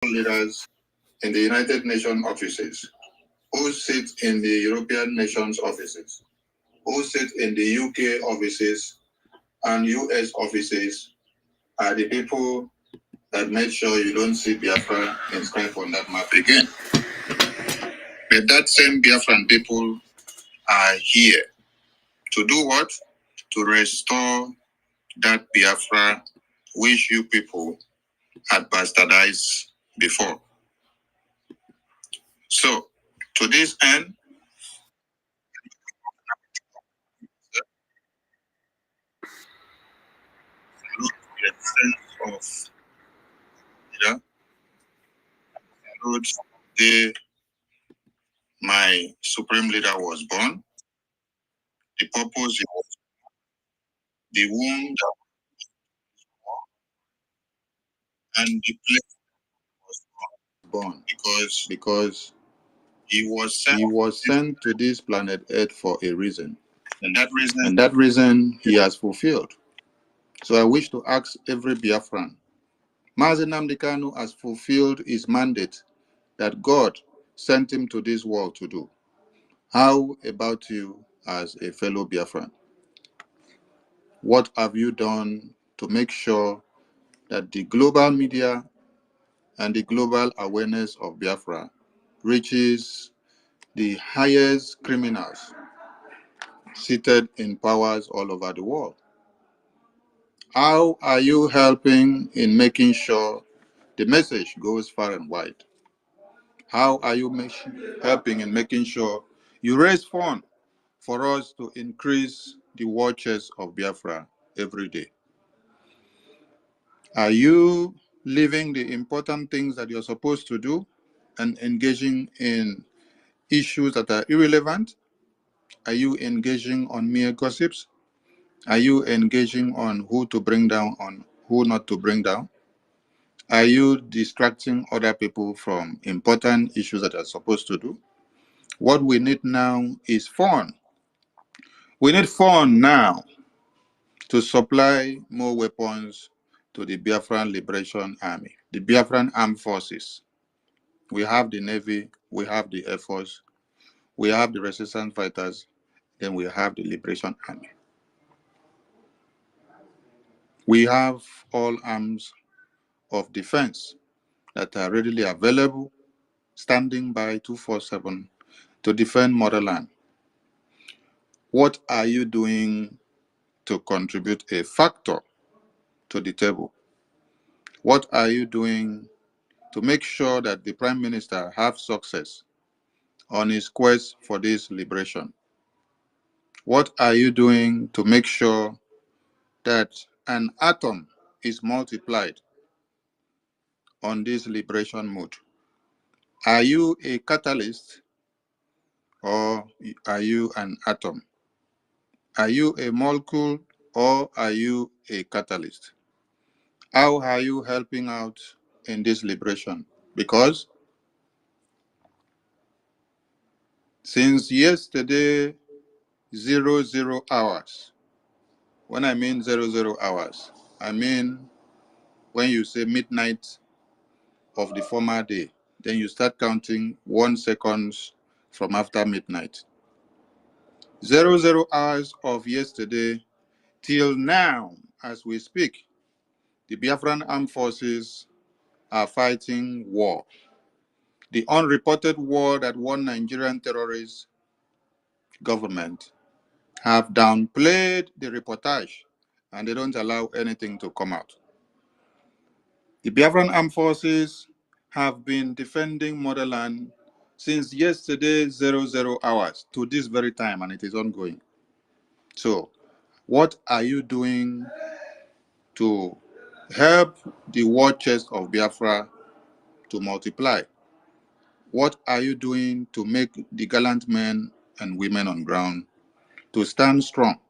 leaders in the United Nations offices, who sit in the European nations offices, who sit in the UK offices and US offices are the people that make sure you don't see Biafra inscribed on that map again. But that same Biafran people are here to do what? To restore that Biafra which you people had bastardized before. So, to this end, look at the sense of, you know, the my supreme leader was born, the purpose was the womb that was born, and the place was born because he was sent to this planet Earth for a reason. And that reason he has fulfilled. So I wish to ask every Biafran, Mazi Nnamdi Kanu has fulfilled his mandate that God sent him to this world to do. How about you as a fellow Biafran? What have you done to make sure that the global media and the global awareness of Biafra reaches the highest criminals seated in powers all over the world? How are you helping in making sure the message goes far and wide? How are you helping in making sure you raise funds for us to increase the watches of Biafra every day? Are you leaving the important things that you're supposed to do and engaging in issues that are irrelevant? Are you engaging on mere gossips? Are you engaging on who to bring down, on who not to bring down? Are you distracting other people from important issues that are supposed to do? What we need now is fun. We need fun now to supply more weapons to the Biafran Liberation Army, the Biafran Armed Forces. We have the Navy, we have the Air Force, we have the resistance fighters, then we have the Liberation Army. We have all arms of defense that are readily available, standing by 247 to defend motherland. What are you doing to contribute a factor to the table? What are you doing to make sure that the Prime Minister has success on his quest for this liberation? What are you doing to make sure that an atom is multiplied on this liberation mode? Are you a catalyst or are you an atom? Are you a molecule or are you a catalyst? How are you helping out in this liberation? Because since yesterday, 00 hours, when I mean 00 hours, I mean when you say midnight of the former day, then you start counting 1 second from after midnight. 00 hours of yesterday till now, as we speak, the Biafran Armed Forces are fighting war. The unreported war that one Nigerian terrorist government have downplayed the reportage and they don't allow anything to come out. The Biafran Armed Forces have been defending motherland since yesterday 00 hours to this very time, and it is ongoing. So what are you doing to help the war chest of Biafra to multiply? What are you doing to make the gallant men and women on ground to stand strong?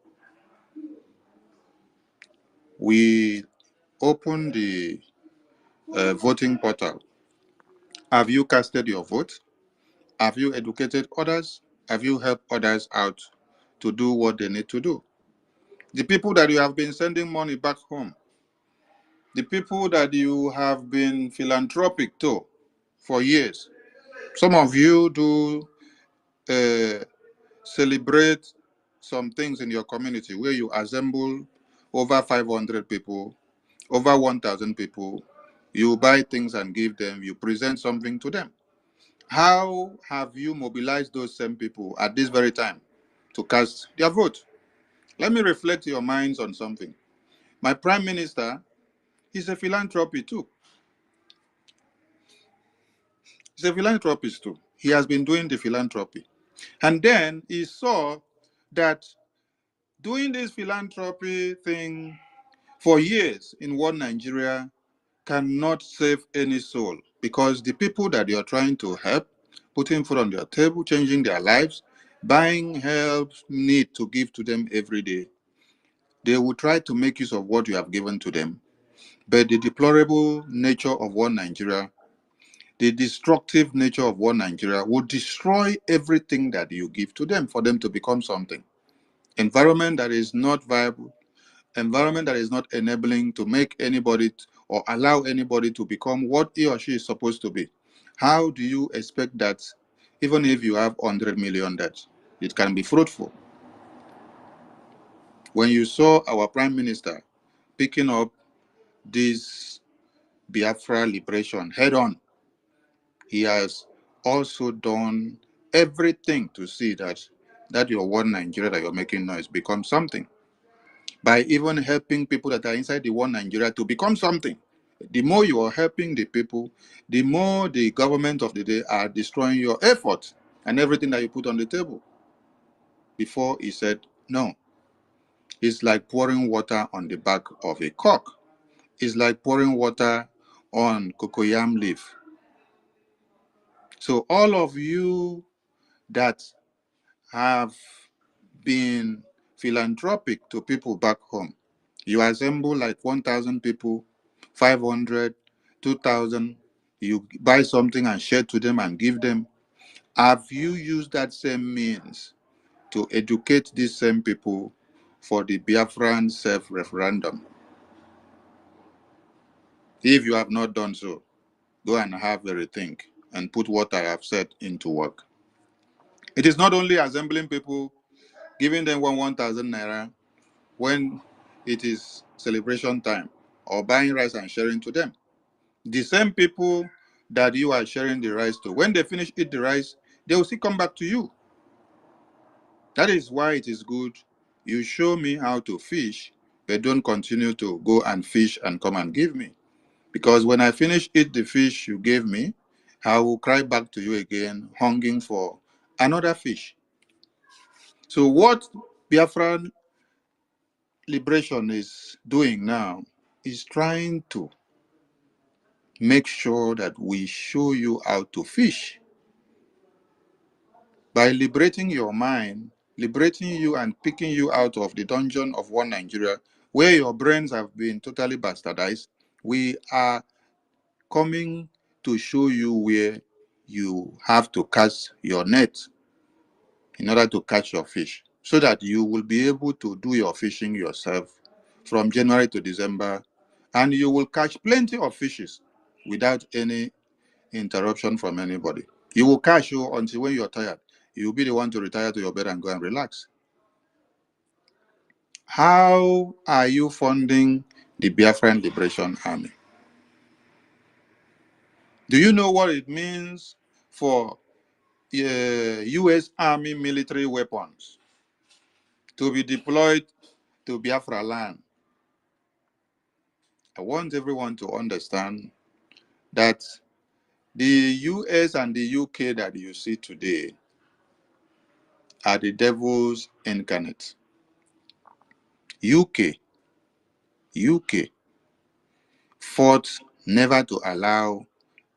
We opened the voting portal. Have you casted your vote? Have you educated others? Have you helped others out to do what they need to do? The people that you have been sending money back home, the people that you have been philanthropic to for years. Some of you do celebrate some things in your community where you assemble over 500 people, over 1,000 people. You buy things and give them, you present something to them. How have you mobilized those same people at this very time to cast their vote? Let me reflect your minds on something. My prime minister is a philanthropist too. He's a philanthropist too. He has been doing the philanthropy. And then he saw that doing this philanthropy thing for years in one Nigeria cannot save any soul, because the people that you're trying to help, putting food on their table, changing their lives, buying help, need to give to them every day, they will try to make use of what you have given to them. But the deplorable nature of one Nigeria, the destructive nature of one Nigeria will destroy everything that you give to them for them to become something. Environment that is not viable, environment that is not enabling to make anybody or allow anybody to become what he or she is supposed to be. How do you expect that, even if you have 100 million, that it can be fruitful? When you saw our prime minister picking up this Biafra liberation head on, he has also done everything to see that your one Nigeria that you're making noise becomes something, by even helping people that are inside the one Nigeria to become something. The more you are helping the people, the more the government of the day are destroying your effort and everything that you put on the table. Before he said, no, it's like pouring water on the back of a cock. It's like pouring water on cocoyam leaf. So all of you that have been philanthropic to people back home, you assemble like 1,000 people, 500, 2,000, you buy something and share to them and give them. Have you used that same means to educate these same people for the Biafran self-referendum? If you have not done so, go and have a rethink and put what I have said into work. It is not only assembling people, giving them 1,000 naira when it is celebration time, or buying rice and sharing to them. The same people that you are sharing the rice to, when they finish eat the rice, they will still come back to you. That is why it is good you show me how to fish, but don't continue to go and fish and come and give me. Because when I finish eat the fish you gave me, I will cry back to you again, hungering for another fish. So what Biafran liberation is doing now is trying to make sure that we show you how to fish. By liberating your mind, liberating you and picking you out of the dungeon of one Nigeria, where your brains have been totally bastardized, we are coming to show you where you have to cast your net in order to catch your fish, so that you will be able to do your fishing yourself from January to December, and you will catch plenty of fishes without any interruption from anybody. You will catch you until when you're tired. You will be the one to retire to your bed and go and relax. How are you funding the Biafran Liberation Army? Do you know what it means for U.S. Army military weapons to be deployed to Biafra land? I want everyone to understand that the US and the UK that you see today are the devil's incarnate. UK fought never to allow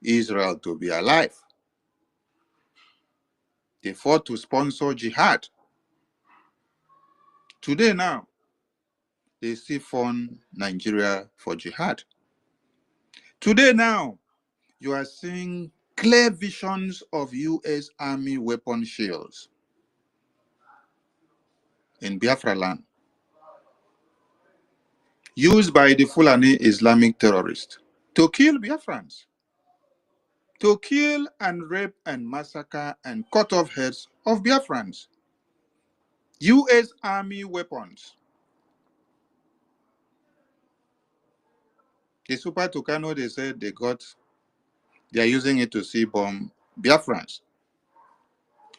Israel to be alive. They fought to sponsor jihad. Today now, they still fund Nigeria for jihad. Today now, you are seeing clear visions of US Army weapon shields in Biafra land. used by the Fulani Islamic terrorists to kill Biafrans, to kill and rape and massacre and cut off heads of Biafrans. U.S. Army weapons. The Super Tucano, they said they are using it to sea bomb Biafrans.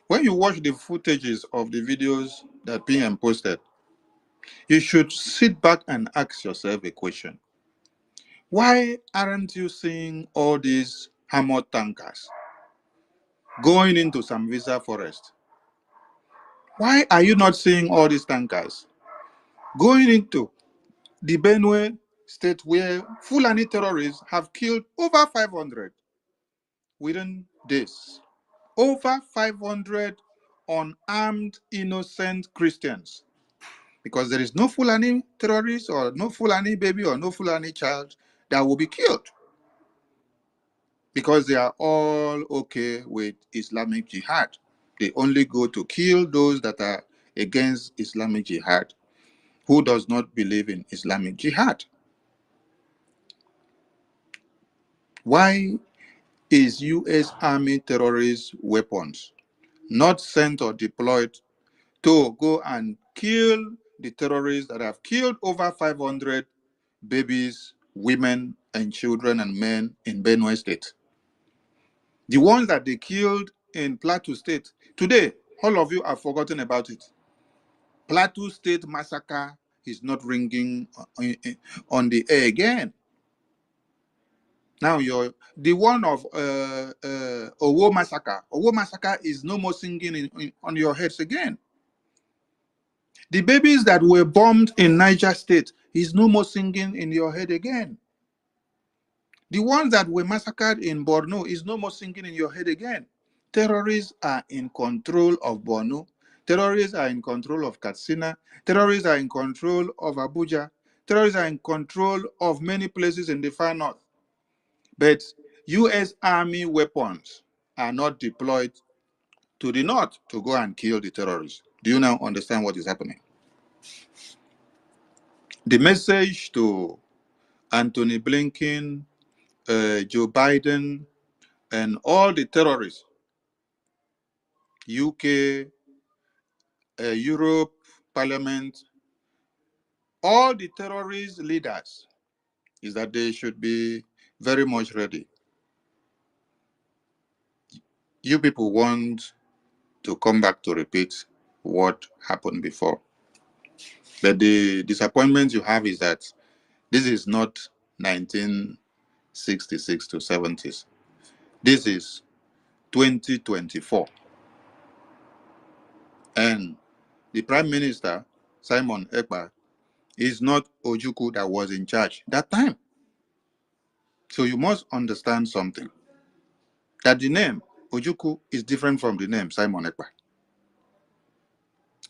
When you watch the footages of the videos that PM posted, you should sit back and ask yourself a question. Why aren't you seeing all these armored tankers going into Sambisa forest? Why are you not seeing all these tankers going into the Benue state where Fulani terrorists have killed over 500 within days? Over 500 unarmed, innocent Christians. Because there is no Fulani terrorist or no Fulani baby or no Fulani child that will be killed. Because they are all okay with Islamic Jihad. They only go to kill those that are against Islamic Jihad, who does not believe in Islamic Jihad. Why is U.S. Army terrorist weapons not sent or deployed to go and kill the terrorists that have killed over 500 babies, women, and children and men in Benue State? The ones that they killed in Plateau State. Today, all of you have forgotten about it. Plateau State massacre is not ringing on the air again. Now, the one of Owo massacre. Owo massacre is no more singing on your heads again. The babies that were bombed in Niger State is no more singing in your head again. The ones that were massacred in Borno is no more singing in your head again. Terrorists are in control of Borno. Terrorists are in control of Katsina. Terrorists are in control of Abuja. Terrorists are in control of many places in the far north. But U.S. Army weapons are not deployed to the north to go and kill the terrorists. Do you now understand what is happening? The message to Anthony Blinken, Joe Biden, and all the terrorists, UK, Europe, Parliament, all the terrorist leaders, is that they should be very much ready. You people want to come back to repeat what happened before. But the disappointment you have is that this is not 1966 to 70s. This is 2024. And the Prime Minister, Simon Ekpa, is not Ojukwu that was in charge that time. So you must understand something. That the name Ojukwu is different from the name Simon Ekpa.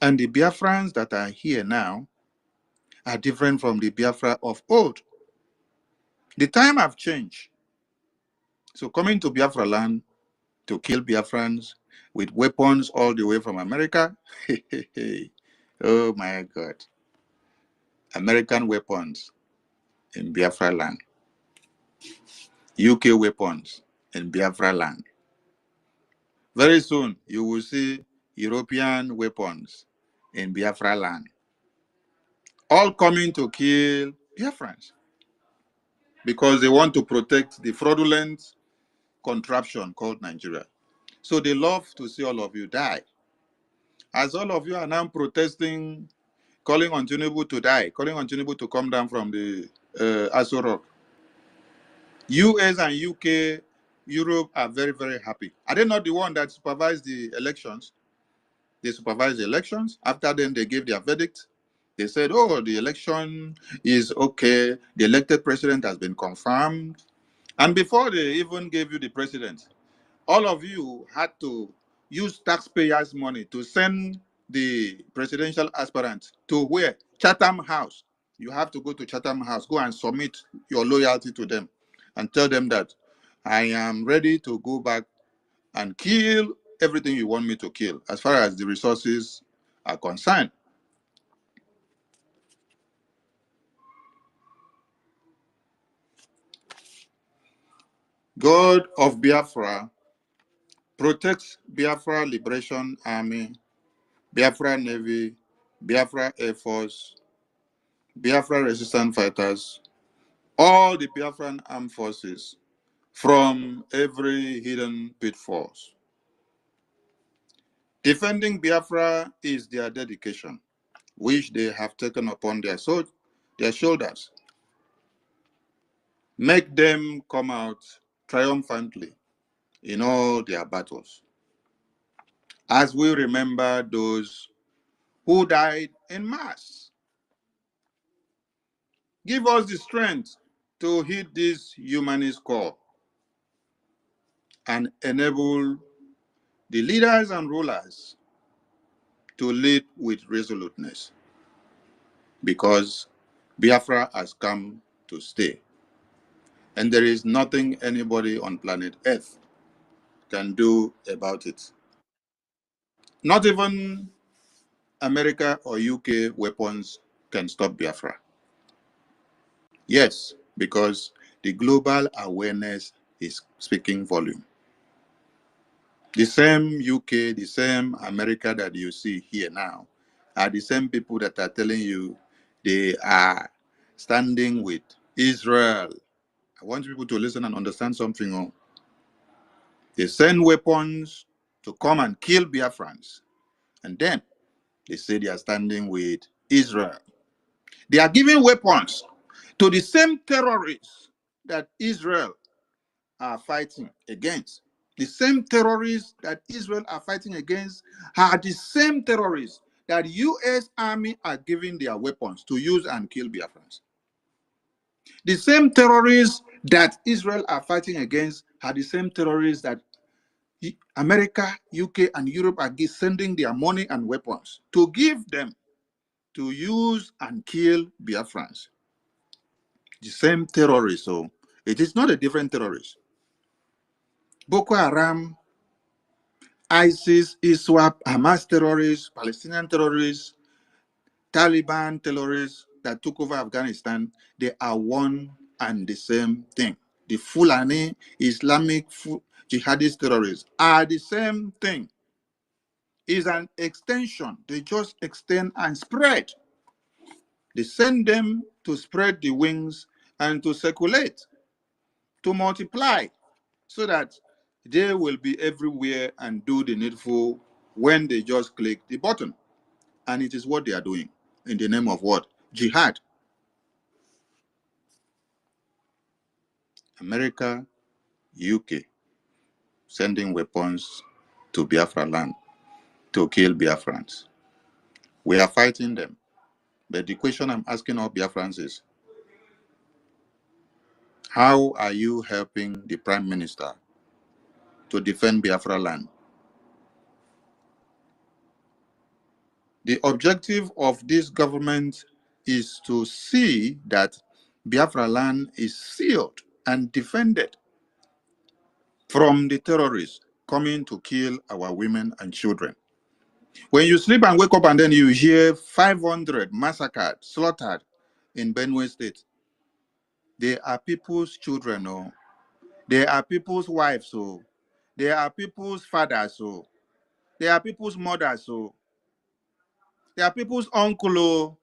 And the Biafrans that are here now are different from the Biafra of old. The time have changed. So coming to Biafra land to kill Biafrans with weapons all the way from America, oh my God. American weapons in Biafra land. UK weapons in Biafra land. Very soon, you will see European weapons in Biafra land. All coming to kill Biafrans because they want to protect the fraudulent contraption called Nigeria. So they love to see all of you die. As all of you are now protesting, calling on Tinubu to die, calling on Tinubu to come down from the Aso Rock, US and UK, Europe are very, very happy. Are they not the one that supervised the elections? They supervised the elections. After then, they gave their verdict. They said, oh, the election is okay. The elected president has been confirmed. And before they even gave you the president, all of you had to use taxpayers' money to send the presidential aspirant to where? Chatham House. You have to go to Chatham House, go and submit your loyalty to them and tell them that I am ready to go back and kill everything you want me to kill as far as the resources are concerned. God of Biafra protects Biafra Liberation Army, Biafra Navy, Biafra Air Force, Biafra Resistance Fighters, all the Biafran armed forces from every hidden pitfalls. Defending Biafra is their dedication, which they have taken upon their shoulders. Make them come out triumphantly in all their battles, as we remember those who died in mass. Give us the strength to heed this humanist call and enable the leaders and rulers to lead with resoluteness, because Biafra has come to stay, and there is nothing anybody on planet Earth can do about it. Not even America or UK weapons can stop Biafra. Yes, because the global awareness is speaking volume. The same UK, the same America that you see here now are the same people that are telling you they are standing with Israel. I want people to listen and understand something. Oh. They send weapons to come and kill Biafrans. And then they say they are standing with Israel. They are giving weapons to the same terrorists that Israel are fighting against. The same terrorists that Israel are fighting against are the same terrorists that U.S. Army are giving their weapons to use and kill Biafrans. The same terrorists that Israel are fighting against are the same terrorists that America, UK, and Europe are sending their money and weapons to give them to use and kill Biafrans. The same terrorists, so it is not a different terrorist. Boko Haram, ISIS, ISWAP, Hamas terrorists, Palestinian terrorists, Taliban terrorists that took over Afghanistan, they are one and the same thing. The Fulani Islamic jihadist terrorists are the same thing. It's an extension. They just extend and spread. They send them to spread the wings and to circulate, to multiply, so that they will be everywhere and do the needful when they just click the button. And it is what they are doing in the name of what? Jihad. America, UK, sending weapons to Biafra land to kill Biafrans. We are fighting them. But the question I'm asking all Biafrans is, how are you helping the Prime Minister to defend Biafra land? The objective of this government is to see that Biafra land is sealed and defended from the terrorists coming to kill our women and children. When you sleep and wake up and then you hear 500 massacred, slaughtered in Benue State, they are people's children, oh. They are people's wives, oh. They are people's fathers, oh. They are people's mothers, oh. They are people's uncle, oh.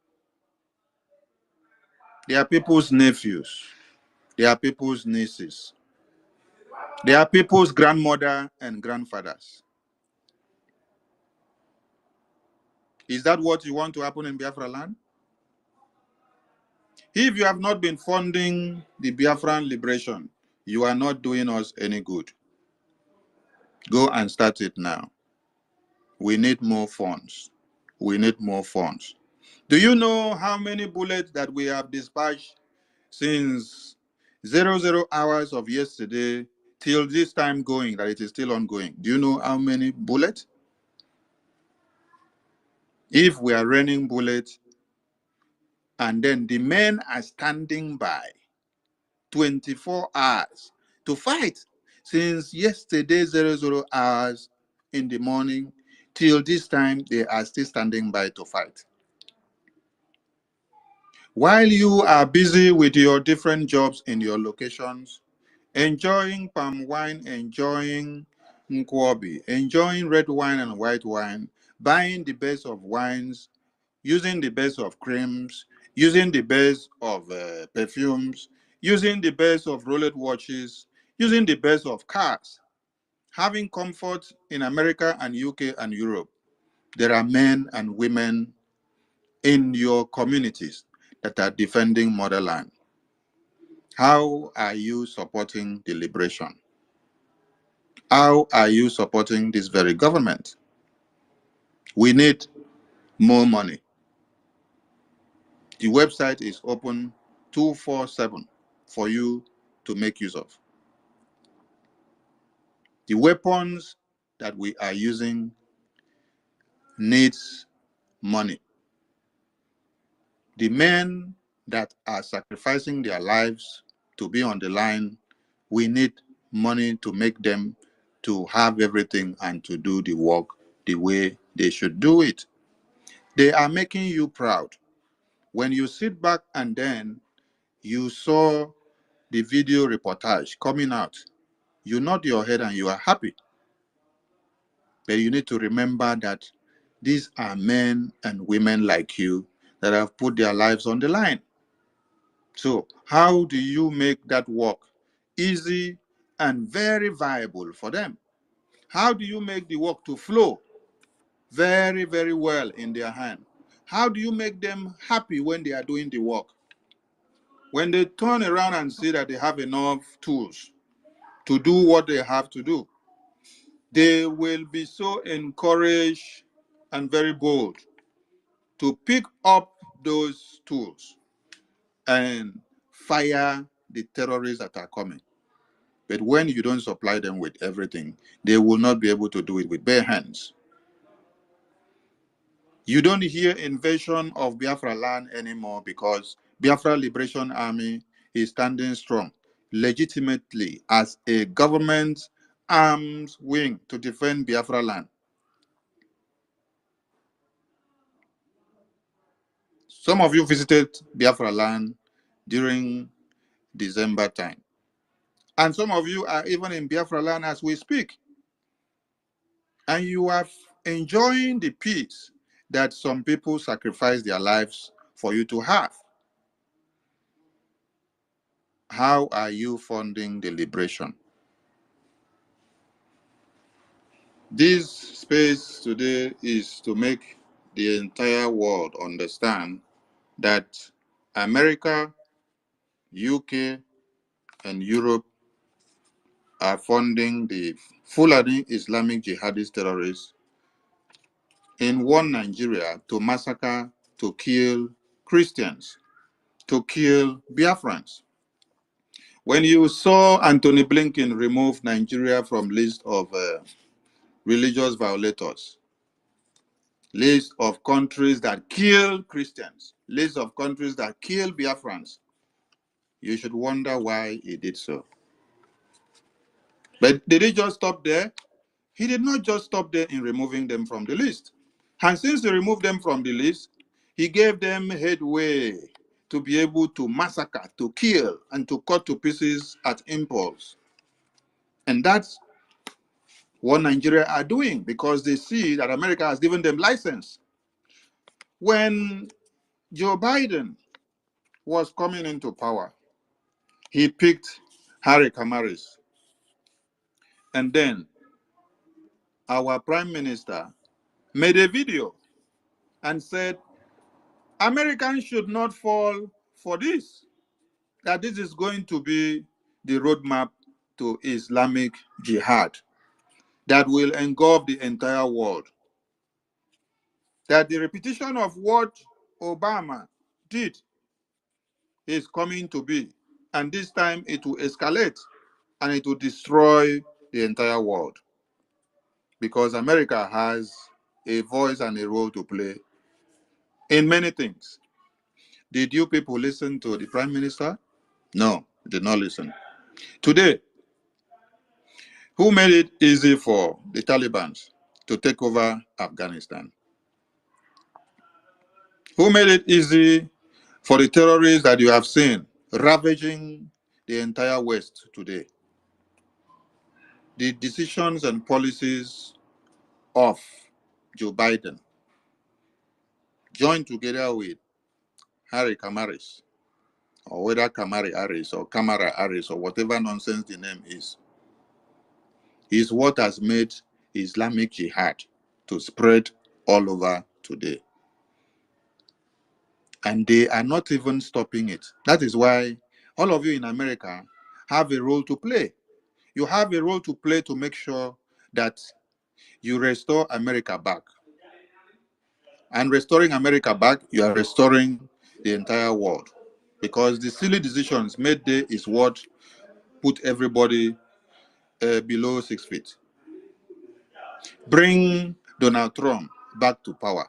They are people's nephews. They are people's nieces. They are people's grandmother and grandfathers. Is that what you want to happen in Biafra land? If you have not been funding the Biafran liberation, you are not doing us any good. Go and start it now. We need more funds. We need more funds. Do you know how many bullets that we have dispatched since 00 hours of yesterday till this time going, that it is still ongoing? Do you know how many bullets? If we are raining bullets and then the men are standing by 24 hours to fight since yesterday 00 hours in the morning till this time, they are still standing by to fight. While you are busy with your different jobs in your locations, enjoying palm wine, enjoying nkwobi, enjoying red wine and white wine, buying the best of wines, using the best of creams, using the best of perfumes, using the best of Rolex watches, using the best of cars, having comfort in America and UK and Europe. There are men and women in your communities that are defending motherland. How are you supporting the liberation? How are you supporting this very government? We need more money. The website is open 247 for you to make use of. The weapons that we are using needs money. The men that are sacrificing their lives to be on the line, we need money to make them to have everything and to do the work the way they should do it. They are making you proud. When you sit back and then you saw the video reportage coming out, you nod your head and you are happy. But you need to remember that these are men and women like you that have put their lives on the line. So how do you make that work easy and very viable for them? How do you make the work to flow very, very well in their hand? How do you make them happy when they are doing the work? When they turn around and see that they have enough tools to do what they have to do, they will be so encouraged and very bold to pick up those tools and fire the terrorists that are coming. But when you don't supply them with everything, they will not be able to do it with bare hands. You don't hear invasion of Biafra land anymore because Biafra Liberation Army is standing strong, legitimately as a government arms wing to defend Biafra land. Some of you visited Biafra land during December time. And some of you are even in Biafra land as we speak. And you are enjoying the peace that some people sacrifice their lives for you to have. How are you funding the liberation? This space today is to make the entire world understand that America, UK, and Europe are funding the Fulani Islamic jihadist terrorists in one Nigeria to massacre, to kill Christians, to kill Biafrans. When you saw Anthony Blinken remove Nigeria from list of religious violators, list of countries that kill Christians, list of countries that kill Biafrans, you should wonder why he did so. But did he just stop there? He did not just stop there in removing them from the list. And since he removed them from the list, he gave them headway to be able to massacre, to kill, and to cut to pieces at impulse. And that's what Nigeria are doing because they see that America has given them license. When Joe Biden was coming into power, he picked Harry Kamaris. And then our prime minister made a video and said, Americans should not fall for this, that this is going to be the roadmap to Islamic jihad that will engulf the entire world. That the repetition of what Obama did is coming to be, and this time it will escalate and it will destroy the entire world because America has a voice and a role to play in many things. Did you people listen to the prime minister? No, did not listen. Today, who made it easy for the Taliban to take over Afghanistan? Who made it easy for the terrorists that you have seen ravaging the entire West today? the decisions and policies of Joe Biden, joined together with Harry Kamaris, or whether Kamari Harris or Kamara Harris or whatever nonsense the name is what has made Islamic Jihad to spread all over today. And they are not even stopping it. That is why all of you in America have a role to play. You have a role to play to make sure that you restore America back. And restoring America back, you are restoring the entire world. Because the silly decisions made there is what put everybody below 6 feet. Bring Donald Trump back to power.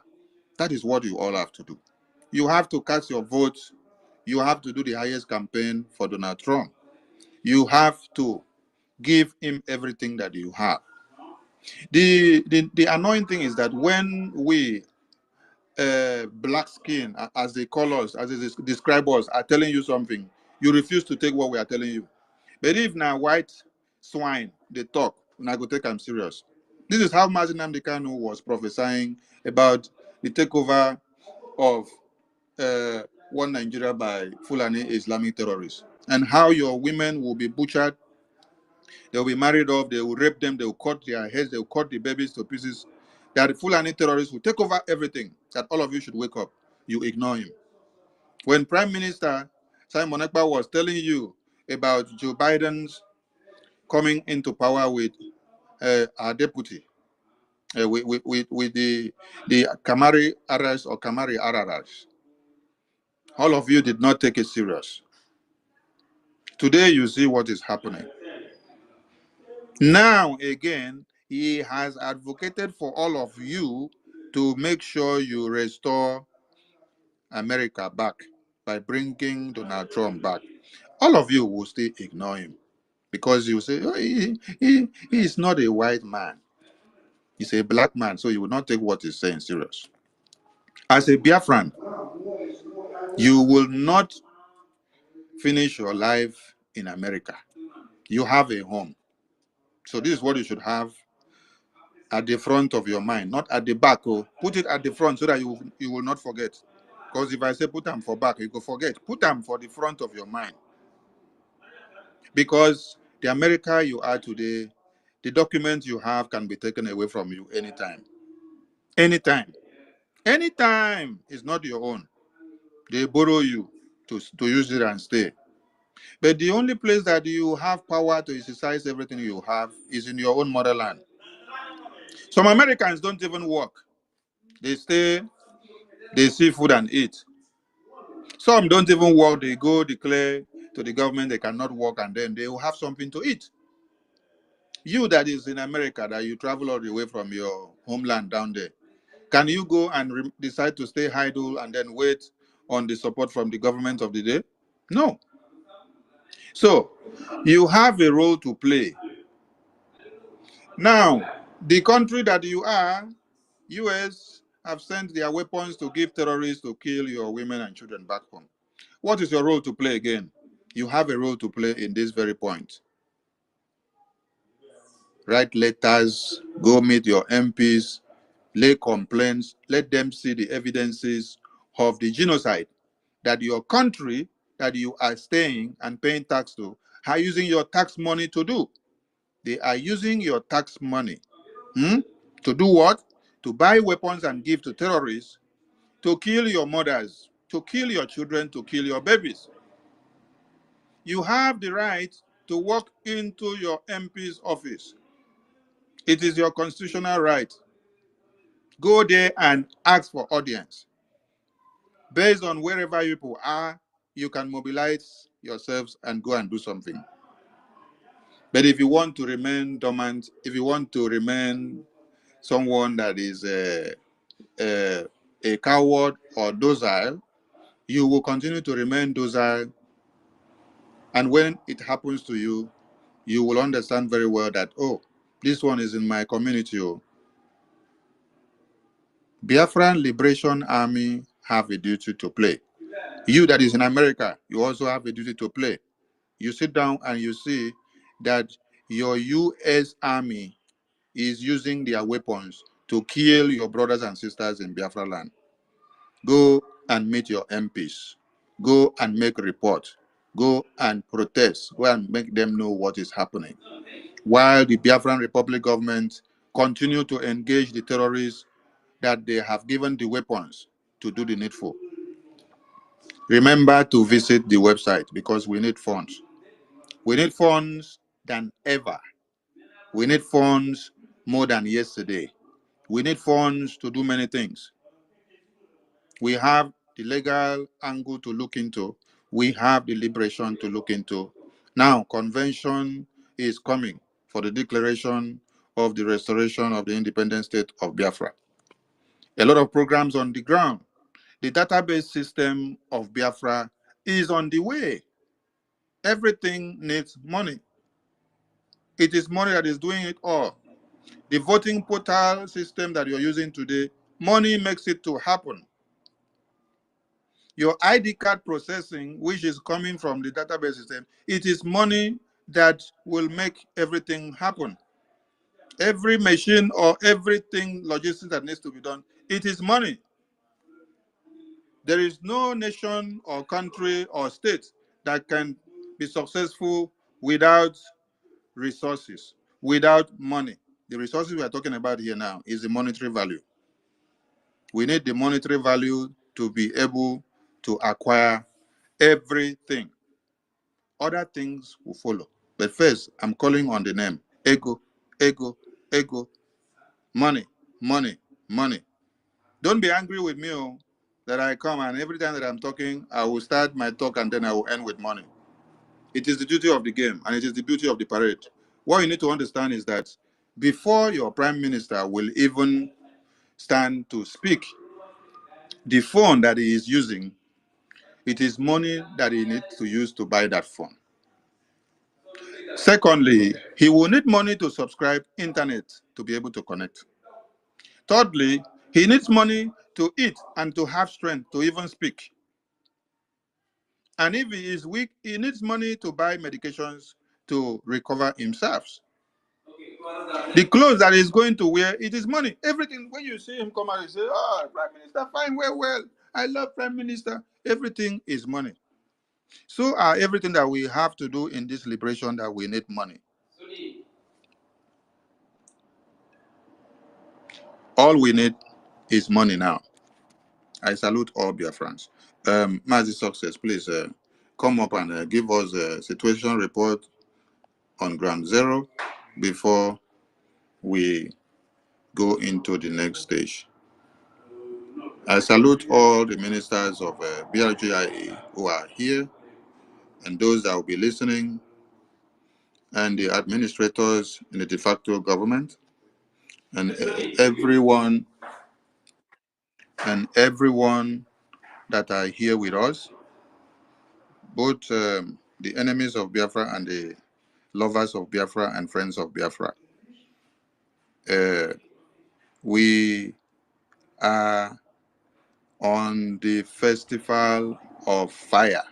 That is what you all have to do. You have to cast your vote. You have to do the highest campaign for Donald Trump. You have to give him everything that you have. The annoying thing is that when we black skin, as they call us, as they describe us, are telling you something, you refuse to take what we are telling you. But if now white swine they talk, now go take them serious. This is how Mazi Nnamdi Kanu was prophesying about the takeover of one Nigeria by Fulani Islamic terrorists, and how your women will be butchered, they will be married off, they will rape them, they will cut their heads, they will cut the babies to pieces. That the Fulani terrorists will take over everything. That all of you should wake up. You ignore him. When Prime Minister Simon Ekpa was telling you about Joe Biden's coming into power with our deputy, with the Kamari Aras or Kamari Araras, all of you did not take it serious. Today you see what is happening. Now again, he has advocated for all of you to make sure you restore America back by bringing Donald Trump back. All of you will still ignore him because you say, oh, he is not a white man. He's a black man, so you will not take what he's saying serious. As a Biafran, you will not finish your life in America. You have a home. So this is what you should have at the front of your mind, not at the back. Oh, put it at the front so that you will not forget. Because if I say put them for back, you go forget. Put them for the front of your mind. Because the America you are today, the document you have can be taken away from you anytime. Anytime. Anytime is not your own. They borrow you to use it and stay. But the only place that you have power to exercise everything you have is in your own motherland. Some Americans don't even work. They stay, they see food and eat. Some don't even work. They go declare to the government they cannot work, and then they will have something to eat. You that is in America, that you travel all the way from your homeland down there, can you go and decide to stay idle and then wait on the support from the government of the day? No. So you have a role to play. Now, the country that you are, US, have sent their weapons to give terrorists to kill your women and children back home. What is your role to play again? You have a role to play in this very point. Write letters, go meet your MPs, lay complaints, let them see the evidences of the genocide that your country that you are staying and paying tax to are using your tax money to do. They are using your tax money to do what? To buy weapons and give to terrorists, to kill your mothers, to kill your children, to kill your babies. You have the right to walk into your MP's office. It is your constitutional right. Go there and ask for audience. Based on wherever people are, you can mobilize yourselves and go and do something. But if you want to remain dormant, if you want to remain someone that is a coward or docile, you will continue to remain docile. And when it happens to you, you will understand very well that, oh, this one is in my community. Oh. Biafran Liberation Army have a duty to play. You that is in America, you also have a duty to play. You sit down and you see that your US Army is using their weapons to kill your brothers and sisters in Biafra land. Go and meet your MPs. Go and make reports. Go and protest. Go and make them know what is happening. While the Biafran Republic government continue to engage the terrorists that they have given the weapons to do the needful. Remember to visit the website because we need funds. We need funds than ever. We need funds more than yesterday. We need funds to do many things. We have the legal angle to look into. We have the liberation to look into. Now, convention is coming for the declaration of the restoration of the independent state of Biafra. A lot of programs on the ground. The database system of Biafra is on the way. Everything needs money. It is money that is doing it all. The voting portal system that you're using today, money makes it to happen. Your ID card processing, which is coming from the database system, it is money that will make everything happen. Every machine or everything logistics that needs to be done, it is money. There is no nation or country or state that can be successful without resources, without money. The resources we are talking about here now is the monetary value. We need the monetary value to be able to acquire everything. Other things will follow. But first, I'm calling on the name. Ego, ego, ego. Money, money, money. Don't be angry with me that I come and every time that I'm talking, I will start my talk and then I will end with money. It is the duty of the game and it is the beauty of the parade. What you need to understand is that before your prime minister will even stand to speak, the phone that he is using, it is money that he needs to use to buy that phone. Secondly, he will need money to subscribe internet to be able to connect. Thirdly, he needs money to eat and to have strength to even speak. And if he is weak, he needs money to buy medications to recover himself. The clothes that he's going to wear, it is money. Everything, when you see him come out, you say, oh, Prime Minister, fine, well. I love Prime Minister. Everything is money. So everything that we have to do in this liberation that we need money. All we need is money now. I salute all Biafrans. Mazi Success, please come up and give us a situation report on ground zero before we go into the next stage. I salute all the ministers of BRGIE who are here and those that will be listening, and the administrators in the de facto government, and everyone that are here with us, both the enemies of Biafra and the lovers of Biafra and friends of Biafra. We are on the festival of fire.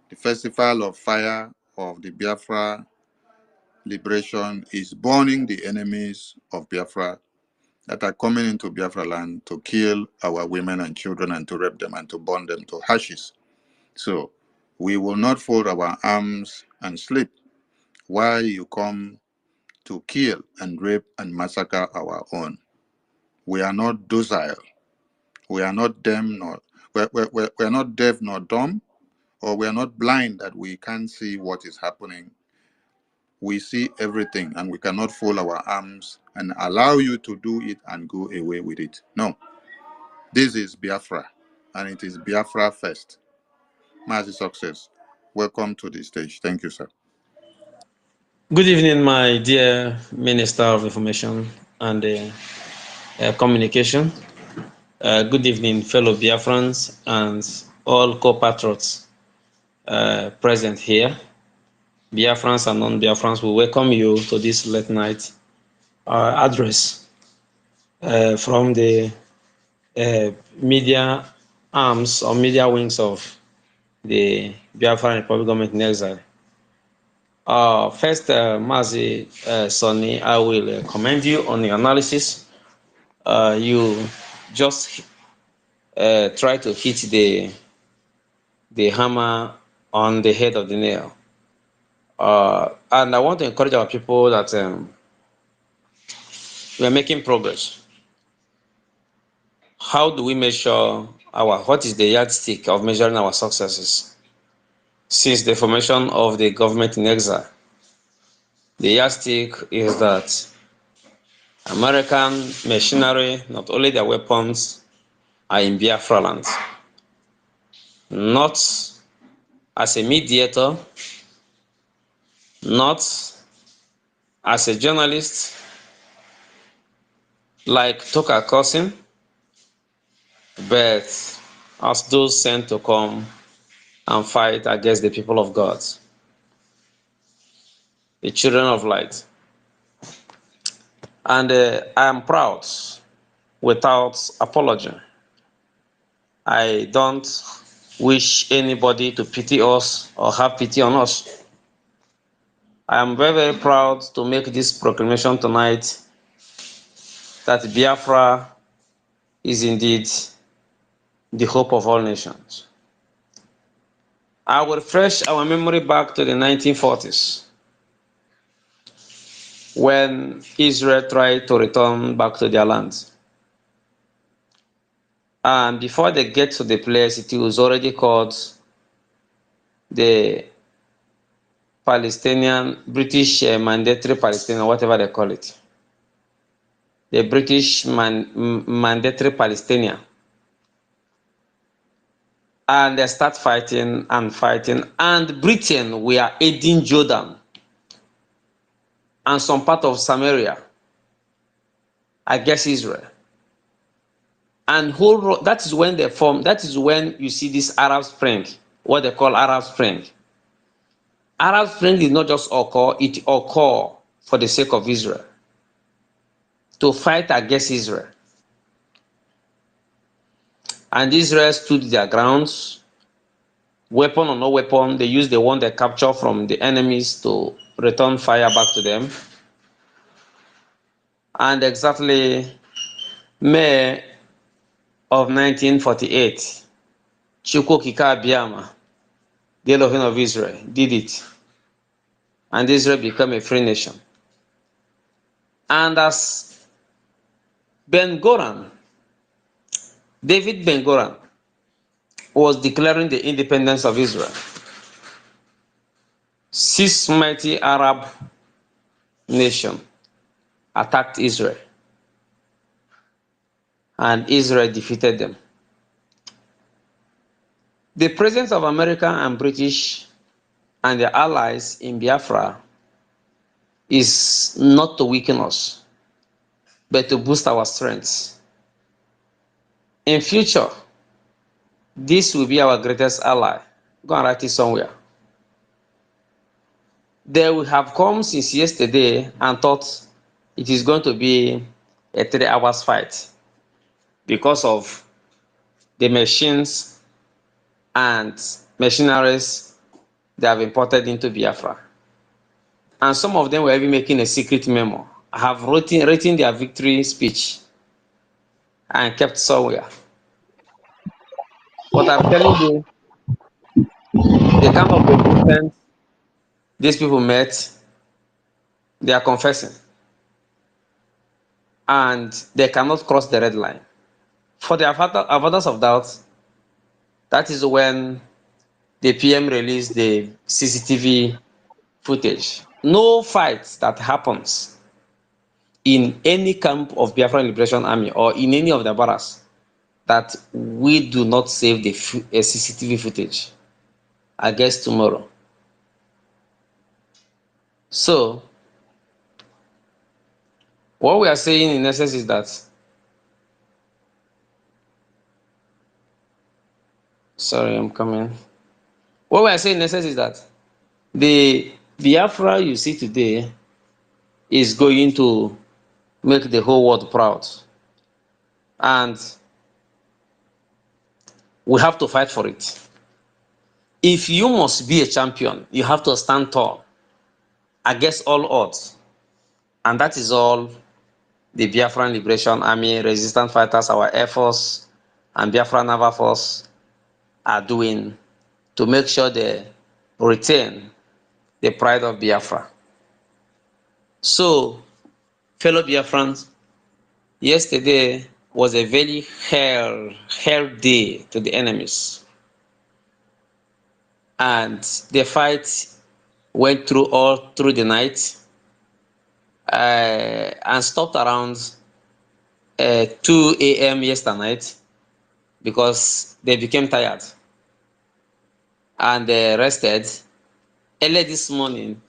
The festival of fire of the Biafra liberation is burning the enemies of Biafra that are coming into Biafra land to kill our women and children and to rape them and to burn them to ashes. So we will not fold our arms and sleep while you come to kill and rape and massacre our own. We are not docile. We are not dumb, we're not deaf nor dumb, or we are not blind that we can't see what is happening. We see everything and we cannot fold our arms and allow you to do it and go away with it. No. This is Biafra, and it is Biafra first. Massive Success. Welcome to the stage. Thank you, sir. Good evening, my dear Minister of Information and Communication. Good evening, fellow Biafrans and all co-patriots present here. Biafrans and non-Biafrans, we welcome you to this late night address from the media arms or media wings of the Biafran Republic government in exile. First, Mazi Sonny, I will commend you on your analysis. You just try to hit the hammer on the head of the nail. And I want to encourage our people that we are making progress. How do we measure what is the yardstick of measuring our successes? Since the formation of the government in exile, the yardstick is that American machinery, not only their weapons, are in Biafra lands, not as a mediator, not as a journalist like Tucker Carlson, but as those sent to come and fight against the people of God, the children of light. And I am proud without apology. I don't wish anybody to pity us or have pity on us. I am very, very proud to make this proclamation tonight that Biafra is indeed the hope of all nations. I will refresh our memory back to the 1940s when Israel tried to return back to their land. And before they get to the place, it was already called the Palestinian, British Mandatory Palestinian, whatever they call it. The British Mandatory Palestinian. And they start fighting and fighting. And Britain were aiding Jordan and some part of Samaria against Israel. And that is when they form, that is when you see this Arab Spring, what they call Arab Spring. Arab Spring did not just occur, it occurred for the sake of Israel, to fight against Israel. And Israel stood their grounds, weapon or no weapon, they used the one they captured from the enemies to return fire back to them. And exactly May of 1948, Chukwu Okike Abiyama, the Elohim of Israel, did it. And Israel became a free nation. And as Ben-Gurion, David Ben-Gurion, was declaring the independence of Israel, 6 mighty Arab nations attacked Israel, and Israel defeated them. The presence of America and British and their allies in Biafra is not to weaken us, but to boost our strengths. In future, this will be our greatest ally. Go and write it somewhere. They will have come since yesterday and thought it is going to be a 3 hours fight because of the machines and machineries they have imported into Biafra. And some of them were even making a secret memo. I have written their victory speech and kept somewhere. But I'm telling you, the kind of resistance these people met, they are confessing. And they cannot cross the red line. For the avoidance of doubt, that is when the PM released the CCTV footage. No fight that happens in any camp of Biafran Liberation Army or in any of the barracks that we do not save the CCTV footage. I guess tomorrow. So, what we are saying in essence is that, sorry, I'm coming. What we are saying in essence is that the Biafra you see today is going to make the whole world proud. And we have to fight for it. If you must be a champion, you have to stand tall. against all odds. And that is all the Biafran Liberation Army, resistance fighters, our Air Force, and Biafra Naval Force are doing to make sure they retain the pride of Biafra. So, fellow Biafrans, yesterday was a very hell day to the enemies. And the fight went through all through the night and stopped around 2 a.m. yesterday night because they became tired and they rested. Early this morning,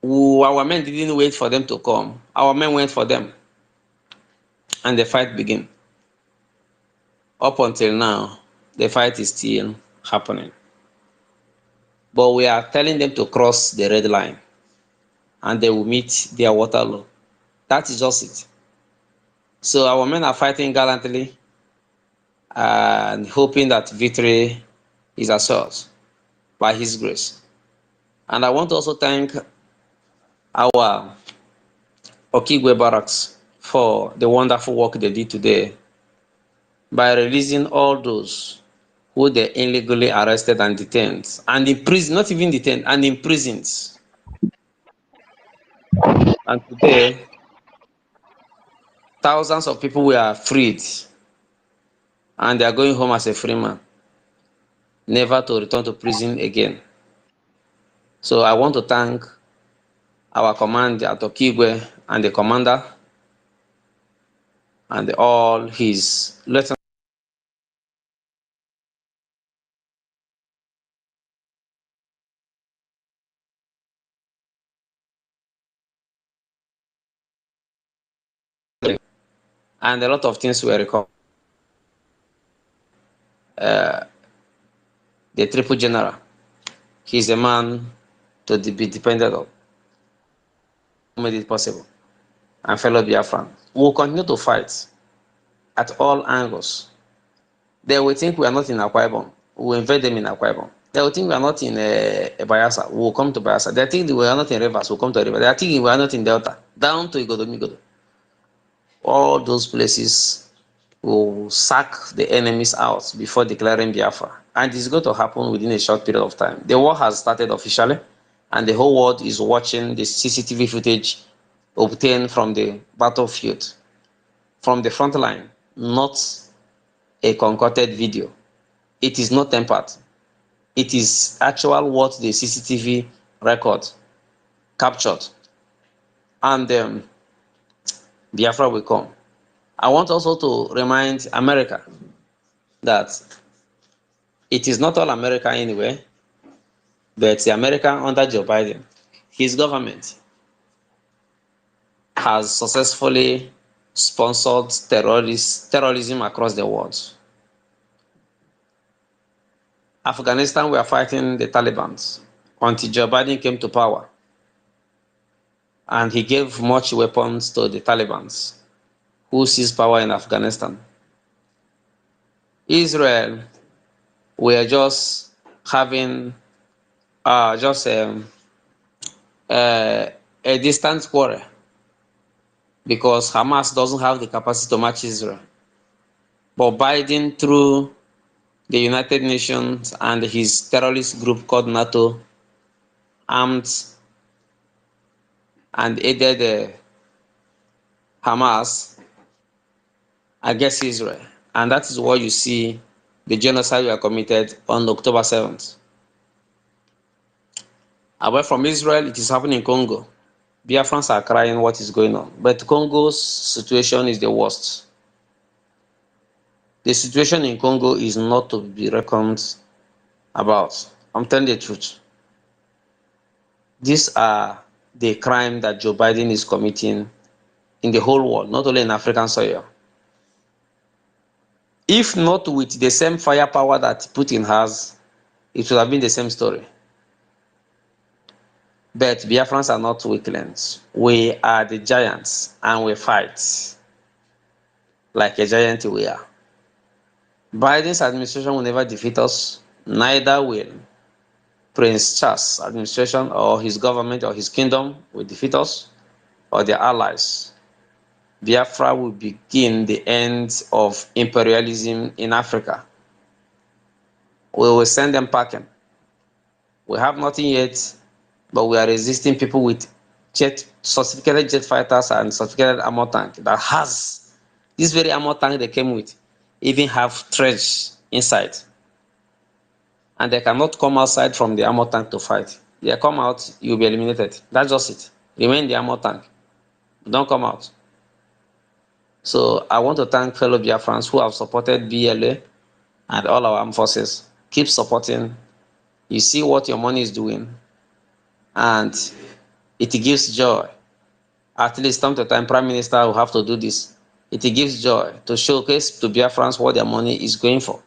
our men didn't wait for them to come. Our men went for them and the fight began. Up until now, the fight is still happening. But we are telling them to cross the red line and they will meet their Waterloo. That is just it. So our men are fighting gallantly and hoping that victory is ours by His grace. And I want to also thank our Okigwe Barracks for the wonderful work they did today by releasing all those who they illegally arrested and detained and imprisoned, not even detained, and imprisoned. And today, thousands of people were freed and they are going home as a free man, never to return to prison again. So I want to thank our commander at Okigwe and the commander and all his lieutenants. And a lot of things were recovered. The triple general, he's a man to be depended on. Made it possible. And fellow Biafran, we will continue to fight at all angles. They will think we are not in Akwa Ibom. We will invade them in Akwa Ibom. They will think we are not in Bayelsa. We will come to Bayelsa. They think we are not in Rivers. We will come to Rivers. They are thinking we are not in Delta. Down to Igodomigodo. All those places will sack the enemies out before declaring Biafra. And it's going to happen within a short period of time. The war has started officially, and the whole world is watching the CCTV footage obtained from the battlefield, from the front line, not a concocted video. It is not tempered. It is actual what the CCTV record captured. And Biafra will come. I want also to remind America that it is not all America anyway, but the America under Joe Biden, his government has successfully sponsored terrorism across the world. Afghanistan were fighting the Taliban until Joe Biden came to power, and he gave much weapons to the Taliban who seized power in Afghanistan. Israel were just having a distant quarrel because Hamas doesn't have the capacity to match Israel. But Biden, through the United Nations and his terrorist group called NATO, armed and aided Hamas against Israel. And that is what you see the genocide were committed on October 7th. Away from Israel, it is happening in Congo. Biafrans are crying what is going on. But Congo's situation is the worst. The situation in Congo is not to be reckoned about. I'm telling the truth. These are the crime that Joe Biden is committing in the whole world, not only in African soil. If not with the same firepower that Putin has, it would have been the same story. But Biafrans are not weaklings. We are the giants and we fight like a giant we are. Biden's administration will never defeat us, neither will Prince Charles' administration or his government or his kingdom will defeat us or their allies, Biafra will begin the end of imperialism in Africa. We will send them packing. We have nothing yet, but we are resisting people with sophisticated jet fighters and sophisticated armor tank that has this very armor tank they came with, even have trench inside. And they cannot come outside from the armor tank to fight. They come out, you'll be eliminated. That's just it. Remain the armor tank. Don't come out. So I want to thank fellow Biafrans who have supported BLA and all our armed forces. Keep supporting. You see what your money is doing, and it gives joy. At least time to time, Prime Minister will have to do this. It gives joy to showcase to Biafrans what their money is going for,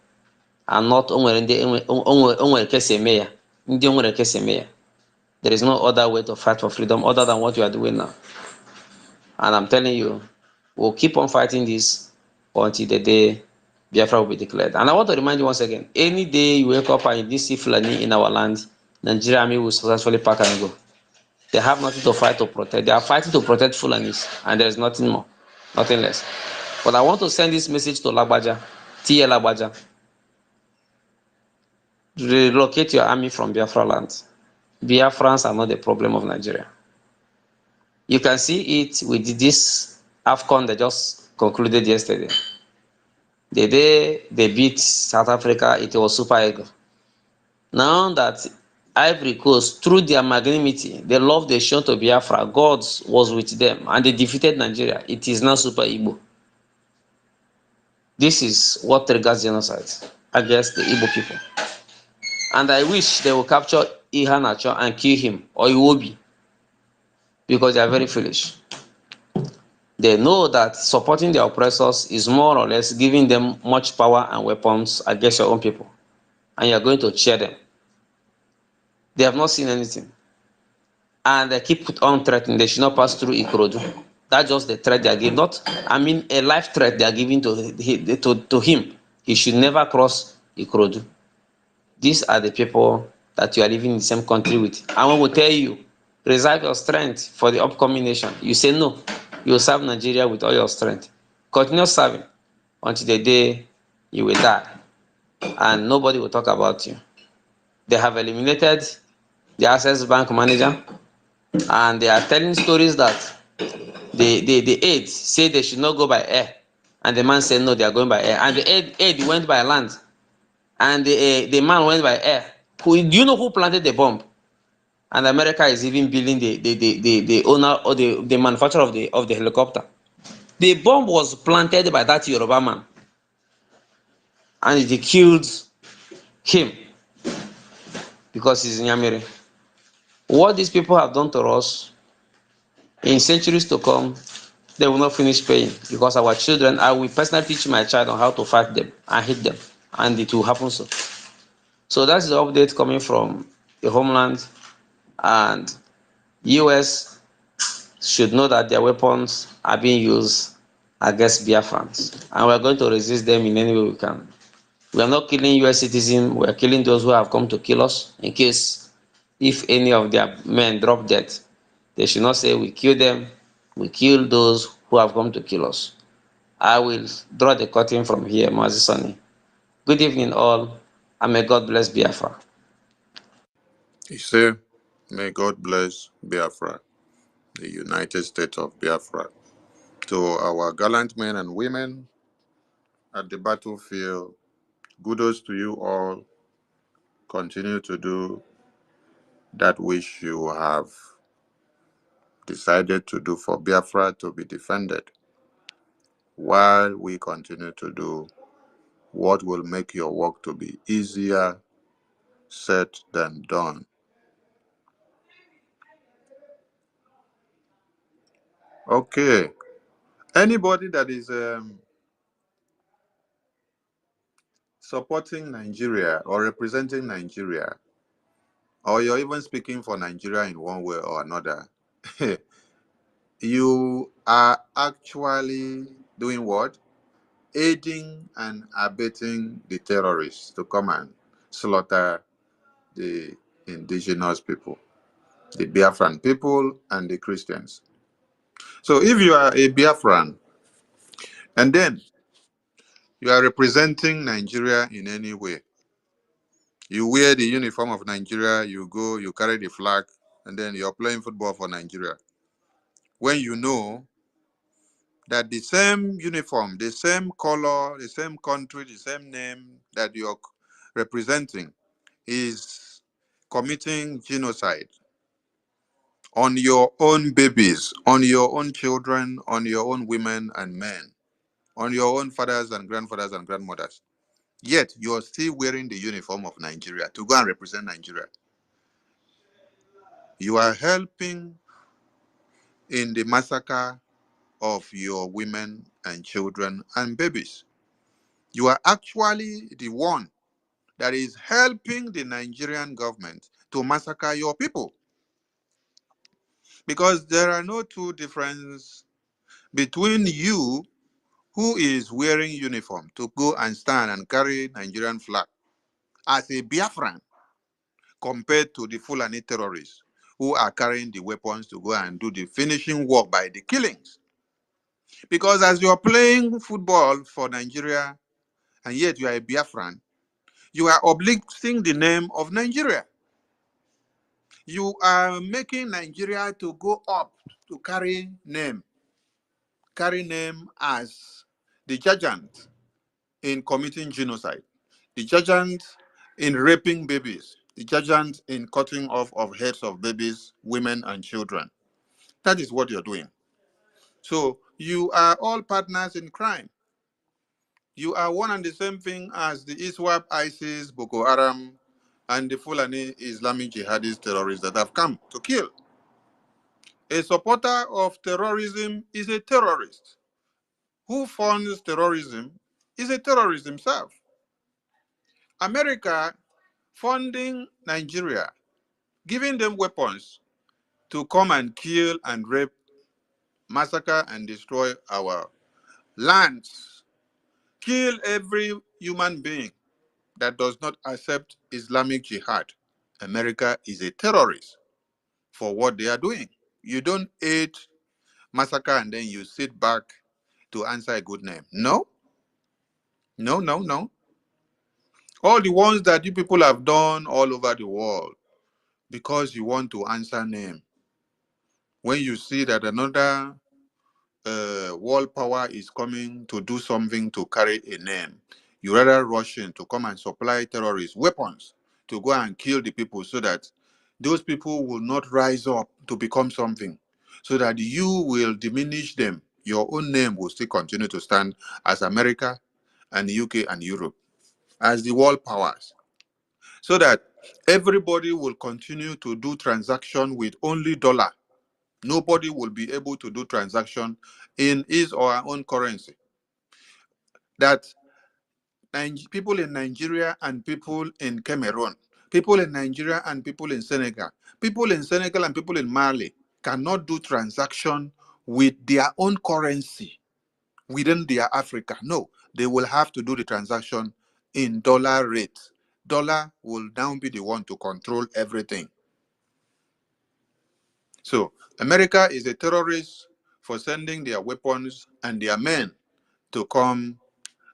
and not onwere kesemeya. There is no other way to fight for freedom other than what you are doing now. And I'm telling you, we'll keep on fighting this until the day Biafra will be declared. And I want to remind you once again, any day you wake up and you didn't see Fulani in our land, Nigeria Army will successfully pack and go. They have nothing to fight to protect. They are fighting to protect Fulanis, and there is nothing more, nothing less. But I want to send this message to Lagbaja, T.A. Lagbaja. Relocate your army from Biafra lands. Biafrans are not the problem of Nigeria. You can see it with this AFCON that just concluded yesterday. The day they beat South Africa, it was Super Eagles. Now that Ivory Coast, through their magnanimity, the love they shown to Biafra, God was with them, and they defeated Nigeria. It is now Super Igbo. This is what triggers genocide against the Igbo people. And I wish they will capture Ihanacho and kill him, or Iwobi, because they are very foolish. They know that supporting their oppressors is more or less giving them much power and weapons against your own people, and you are going to cheer them. They have not seen anything, and they keep on threatening they should not pass through Ikorodu. That's just the threat they are giving. Not, I mean, a life threat they are giving to him. He should never cross Ikorodu. These are the people that you are living in the same country with. And when we tell you, reserve your strength for the upcoming nation, you say no. You will serve Nigeria with all your strength. Continue serving until the day you will die, and nobody will talk about you. They have eliminated the Access Bank manager, and they are telling stories that the aide say they should not go by air, and the man said no, they are going by air, and the aide went by land, and the man went by air. Do you know who planted the bomb? And America is even billing the owner or the manufacturer of the helicopter. The bomb was planted by that Yoruba man, and it killed him because he's in Yamiri. What these people have done to us, in centuries to come, they will not finish paying, because our children, I will personally teach my child on how to fight them and hit them, and it will happen so. So that's the update coming from the homeland, and US should know that their weapons are being used against Biafrans, and we're going to resist them in any way we can. We are not killing US citizens, we are killing those who have come to kill us, in case if any of their men drop dead, they should not say we kill them, we kill those who have come to kill us. I will draw the curtain from here, Mazisani. Good evening all, and may God bless Biafra. He said, may God bless Biafra, the United States of Biafra. To our gallant men and women at the battlefield, kudos to you all. Continue to do that which you have decided to do for Biafra to be defended, while we continue to do what will make your work to be easier said than done. Okay. Anybody that is supporting Nigeria or representing Nigeria, or you're even speaking for Nigeria in one way or another, you are actually doing what? Aiding and abetting the terrorists to come and slaughter the indigenous people, the Biafran people and the Christians. So if you are a Biafran and then you are representing Nigeria in any way, you wear the uniform of Nigeria, you go, you carry the flag, and then you're playing football for Nigeria. When you know that the same uniform, the same color, the same country, the same name that you're representing is committing genocide on your own babies, on your own children, on your own women and men, on your own fathers and grandmothers. Yet you're still wearing the uniform of Nigeria to go and represent Nigeria. You are helping in the massacre of your women and children and babies. You are actually the one that is helping the Nigerian government to massacre your people. Because there are no two differences between you, who is wearing uniform to go and stand and carry Nigerian flag as a Biafran, compared to the Fulani terrorists who are carrying the weapons to go and do the finishing work by the killings. Because as you're playing football for Nigeria and yet you are a Biafran, you are uplifting the name of Nigeria. You are making Nigeria to go up to carry name as the judgment in committing genocide, the judgment in raping babies, the judgment in cutting off of heads of babies, women, and children. That is what you're doing. So you are all partners in crime. You are one and the same thing as the ISWAP, ISIS, Boko Haram, and the Fulani Islamic jihadist terrorists that have come to kill. A supporter of terrorism is a terrorist. Who funds terrorism is a terrorist himself. America funding Nigeria, giving them weapons to come and kill and rape, massacre and destroy our lands, kill every human being that does not accept Islamic jihad. America is a terrorist for what they are doing. You don't aid massacre and then you sit back to answer a good name. No, no, no, no. All the ones that you people have done all over the world because you want to answer name. When you see that another world power is coming to do something to carry a name, you rather rush in to come and supply terrorists weapons to go and kill the people so that those people will not rise up to become something, so that you will diminish them. Your own name will still continue to stand as America and the UK and Europe as the world powers, so that everybody will continue to do transaction with only dollar. Nobody will be able to do transaction in his or her own currency. That people in Nigeria and people in Cameroon, people in Nigeria and people in Senegal and people in Mali cannot do transaction with their own currency within their Africa. No, they will have to do the transaction in dollar rates. Dollar will now be the one to control everything. So America is a terrorist for sending their weapons and their men to come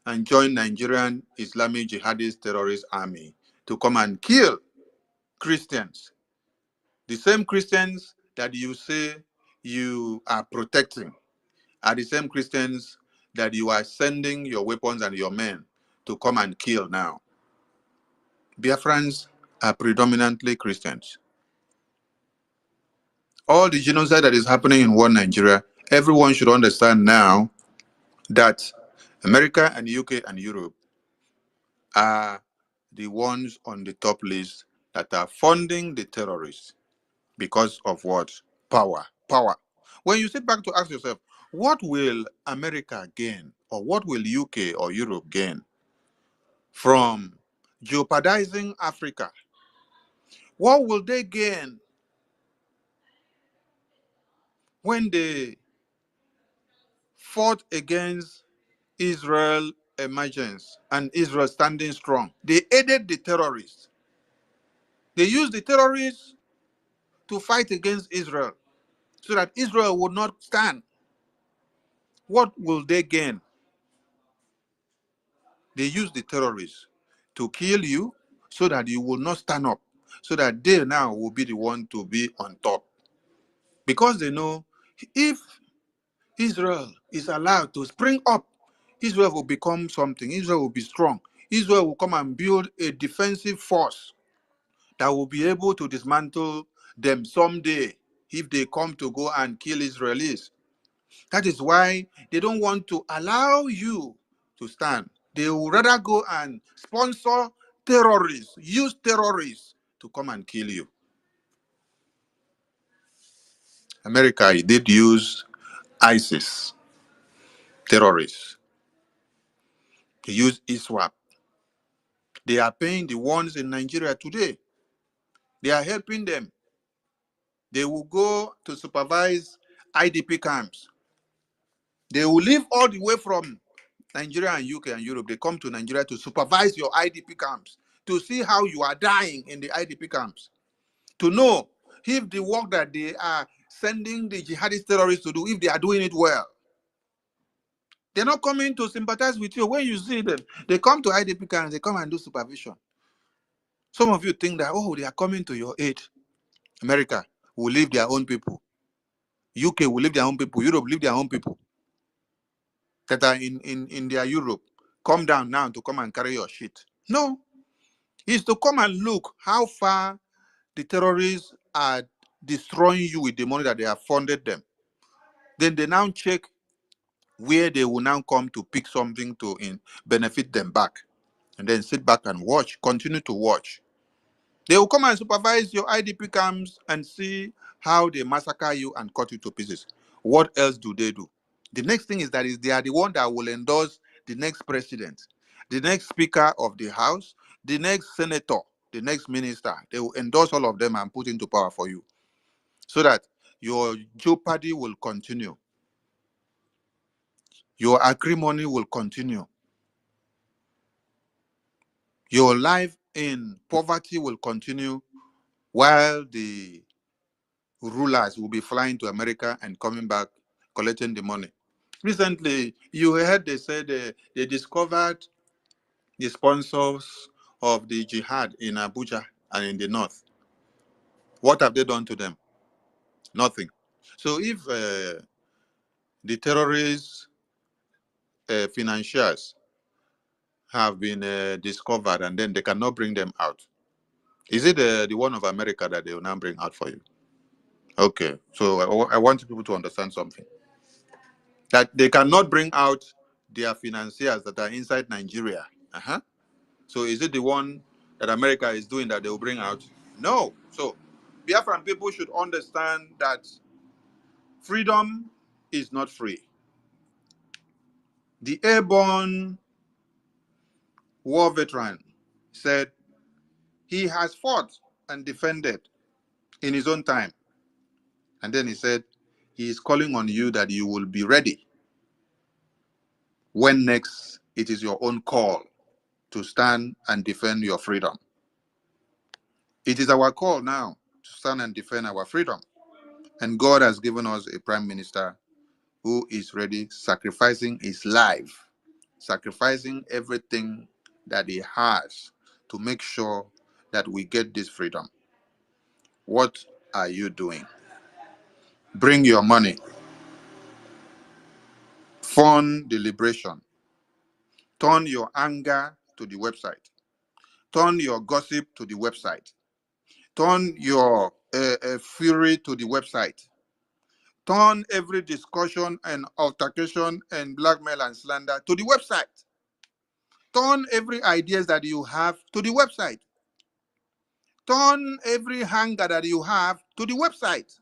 and join Nigerian Islamic jihadist terrorist army to come and kill Christians. The same Christians that you say you are protecting are the same Christians that you are sending your weapons and your men to come and kill now. Biafrans are predominantly Christians. All the genocide that is happening in one Nigeria, everyone should understand now that America and UK and Europe are the ones on the top list that are funding the terrorists because of what? Power. Power. When you sit back to ask yourself, what will America gain or what will UK or Europe gain from jeopardizing Africa? What will they gain when they fought against Israel emergence and Israel standing strong? They aided the terrorists. They used the terrorists to fight against Israel so that Israel would not stand. What will they gain? They use the terrorists to kill you so that you will not stand up, so that they now will be the one to be on top. Because they know if Israel is allowed to spring up, Israel will become something. Israel will be strong. Israel will come and build a defensive force that will be able to dismantle them someday if they come to go and kill Israelis. That is why they don't want to allow you to stand. They will rather go and sponsor terrorists, use terrorists to come and kill you. America did use ISIS terrorists. They use ISWAP. They are paying the ones in Nigeria today. They are helping them. They will go to supervise IDP camps. They will leave all the way from Nigeria and UK and Europe. They come to Nigeria to supervise your IDP camps, to see how you are dying in the IDP camps, to know if the work that they are sending the jihadist terrorists to do, if they are doing it well. They're not coming to sympathize with you. When you see them, they come to IDP camps, they come and do supervision. Some of you think that, oh, they are coming to your aid. America will leave their own people. UK will leave their own people. Europe will leave their own people that are in their Europe. Come down now to come and carry your shit. No. It's to come and look how far the terrorists are destroying you with the money that they have funded them. Then they now check where they will now come to pick something to benefit them back. And then sit back and watch, continue to watch. They will come and supervise your IDP camps and see how they massacre you and cut you to pieces. What else do they do? The next thing is that they are the one that will endorse the next president, the next speaker of the house, the next senator, the next minister. They will endorse all of them and put into power for you, so that your jeopardy will continue. Your acrimony will continue. Your life in poverty will continue while the rulers will be flying to America and coming back, collecting the money. Recently, you heard they said they discovered the sponsors of the jihad in Abuja and in the north. What have they done to them? Nothing. So if the terrorists, financiers have been discovered and then they cannot bring them out, is it the one of America that they will now bring out for you? Okay, so I want people to understand something. That they cannot bring out their financiers that are inside Nigeria. So is it the one that America is doing that they will bring out? No. So Biafran people should understand that freedom is not free. The airborne war veteran said he has fought and defended in his own time. And then he said he is calling on you that you will be ready when next it is your own call to stand and defend your freedom. It is our call now to stand and defend our freedom. And God has given us a prime minister who is ready, sacrificing his life, sacrificing everything that he has to make sure that we get this freedom. What are you doing? Bring your money. Fund the liberation. Turn your anger to the website. Turn your gossip to the website. Turn your fury to the website. Turn every discussion and altercation and blackmail and slander to the website. Turn every ideas that you have to the website. Turn every hunger that you have to the website.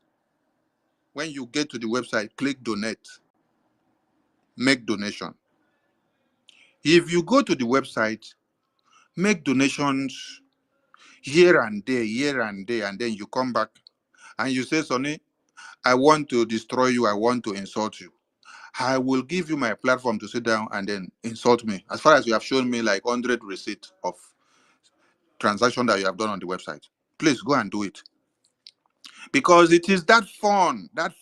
When you get to the website, click donate. Make donation. If you go to the website, make donations here and there, and then you come back and you say, Sonny, I want to destroy you, I want to insult you. I will give you my platform to sit down and then insult me. As far as you have shown me like 100 receipts of transaction that you have done on the website. Please go and do it. Because it is that fund that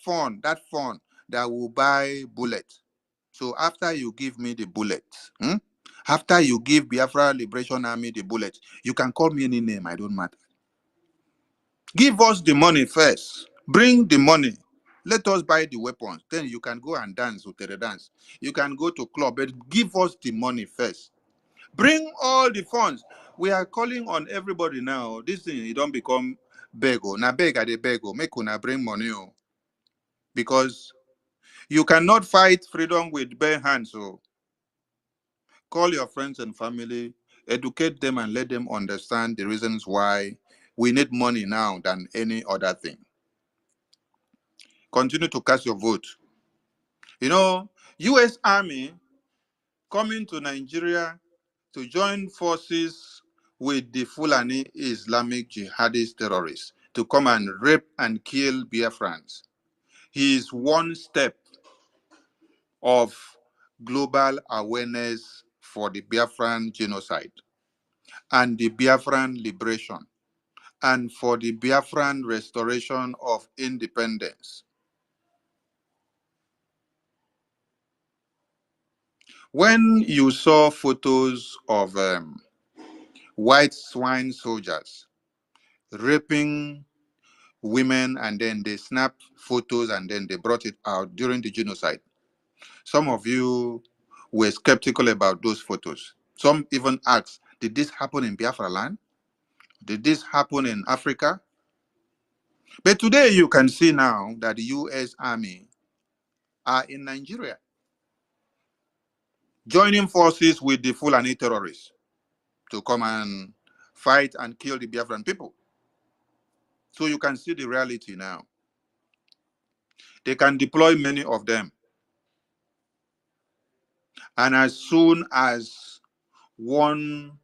will buy bullets. So after you give me the bullets, after you give Biafra Liberation Army the bullets, you can call me any name, I don't matter. Give us the money first. Bring the money. Let us buy the weapons. Then you can go and dance with the dance. You can go to club, but give us the money first. Bring all the funds. We are calling on everybody now. This thing, you don't become bego. Na beg at the bego. Make una bring money. Because you cannot fight freedom with bare hands. So call your friends and family, educate them and let them understand the reasons why we need money now than any other thing. Continue to cast your vote. You know, U.S. Army coming to Nigeria to join forces with the Fulani Islamic jihadist terrorists to come and rape and kill Biafrans. He is one step of global awareness for the Biafran genocide and the Biafran liberation and for the Biafran restoration of independence. When you saw photos of white swine soldiers raping women and then they snapped photos and then they brought it out during the genocide, some of you were skeptical about those photos. Some even asked, did this happen in Biafra land? Did this happen in Africa? But today you can see now that the U.S. Army are in Nigeria, joining forces with the Fulani terrorists to come and fight and kill the Biafran people. So you can see the reality now. They can deploy many of them. And as soon as one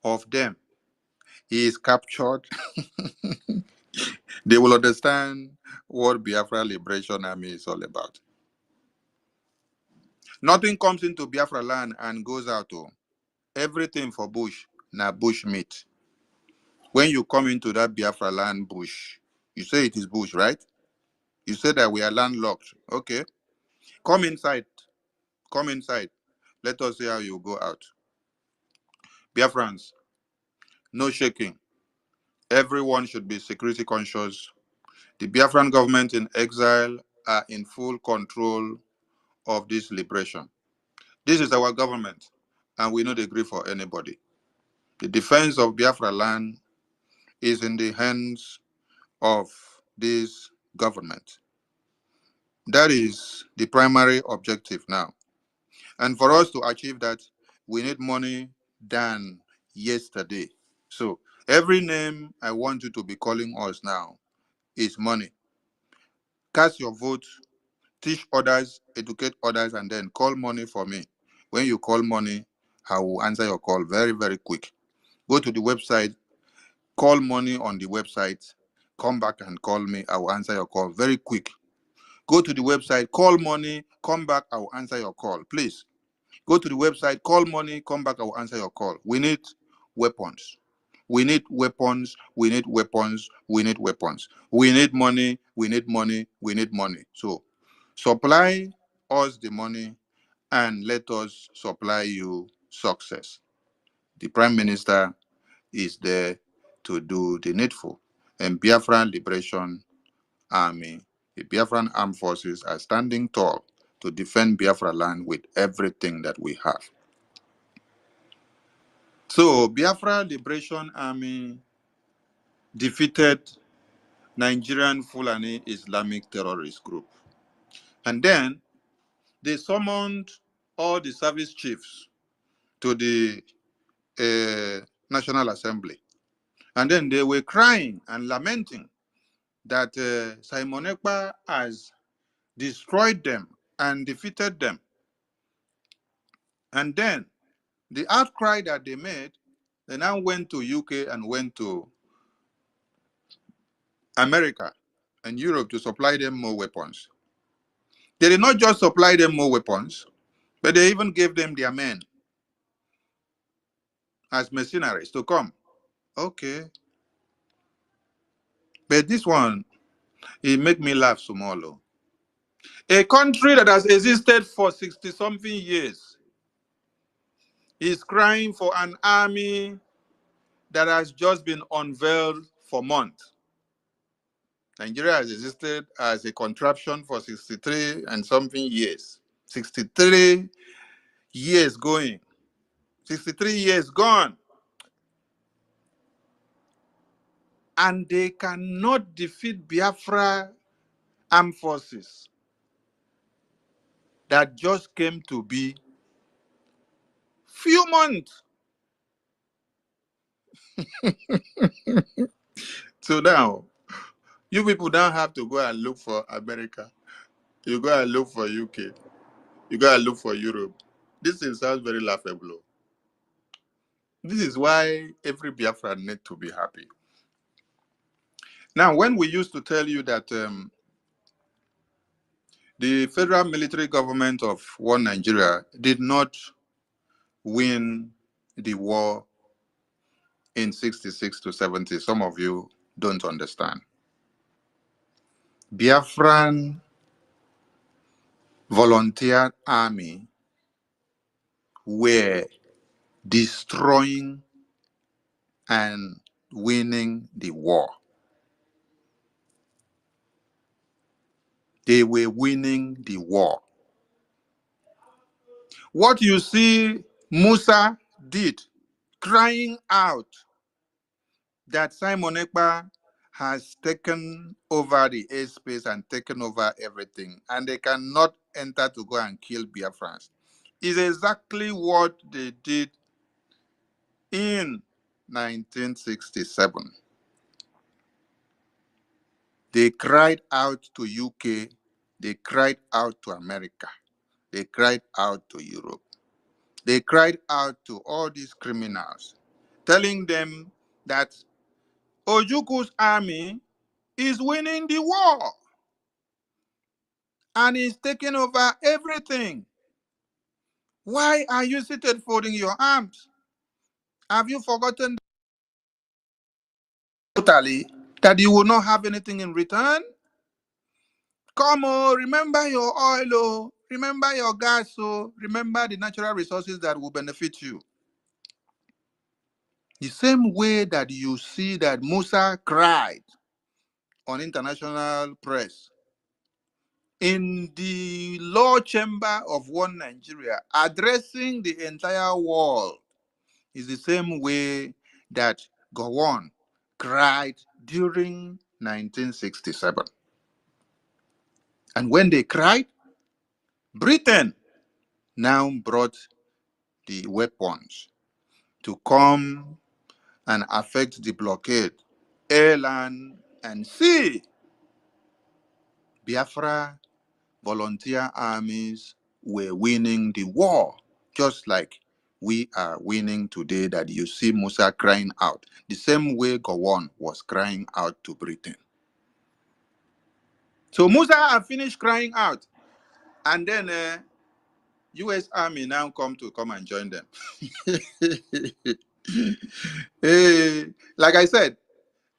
of them is captured, they will understand what Biafra Liberation Army is all about. Nothing comes into Biafra land and goes out. Everything for bush, na bush meat. When you come into that Biafra land bush, you say it is bush, right? You say that we are landlocked. Okay. Come inside. Come inside. Let us see how you go out. Biafrans, no shaking. Everyone should be security conscious. The Biafran government in exile are in full control of this liberation. This is our government, and we don't agree for anybody. The defense of Biafra land is in the hands of this government. That is the primary objective now. And for us to achieve that, we need money than yesterday. So every name I want you to be calling us now is money. Cast your vote, teach others, educate others, and then call money for me. When you call money, I will answer your call very, very quick. Go to the website, call money on the website, come back and call me. I will answer your call very quick. Go to the website, call money, come back, I will answer your call. Please, go to the website, call money, come back, I will answer your call. We need weapons. We need weapons, we need weapons, we need weapons. We need money, we need money, we need money. So supply us the money and let us supply you success. The Prime Minister is there to do the needful. And Biafran Liberation Army, the Biafran Armed Forces are standing tall to defend Biafra land with everything that we have. So Biafra Liberation Army defeated Nigerian Fulani Islamic terrorist group. And then they summoned all the service chiefs to the National Assembly. And then they were crying and lamenting that Simon Ekpa has destroyed them and defeated them. And then the outcry that they made, they now went to UK and went to America and Europe to supply them more weapons. They did not just supply them more weapons, but they even gave them their men as mercenaries to come. Okay. But this one, it make me laugh small. Oh. A country that has existed for 60-something years is crying for an army that has just been unveiled for months. Nigeria has existed as a contraption for 63 and something years. 63 years going. 63 years gone. And they cannot defeat Biafra armed forces that just came to be few months. So now, you people don't have to go and look for America. You go and look for UK. You go and look for Europe. This sounds very laughable. This is why every Biafra need to be happy. Now, when we used to tell you that the federal military government of one Nigeria did not win the war in 66 to 70, some of you don't understand. Biafran volunteer army were destroying and winning the war. They were winning the war. What you see Musa did, crying out that Simon Ekpa has taken over the airspace and taken over everything, and they cannot enter to go and kill Biafrans, is exactly what they did in 1967. They cried out to UK, they cried out to America, they cried out to Europe. They cried out to all these criminals, telling them that Ojuku's army is winning the war and is taking over everything. Why are you seated folding your arms? Have you forgotten totally that you will not have anything in return? Come on, remember your oil, oh, remember your gas, oh, remember the natural resources that will benefit you. The same way that you see that Musa cried on international press in the law chamber of one Nigeria, addressing the entire world, is the same way that Gowon cried during 1967. And when they cried, Britain now brought the weapons to come and affect the blockade, air, land, and sea. Biafra volunteer armies were winning the war, just like we are winning today, that you see Musa crying out, the same way Gowon was crying out to Britain. So Musa had finished crying out, and then US Army now come and join them. Hey, like I said,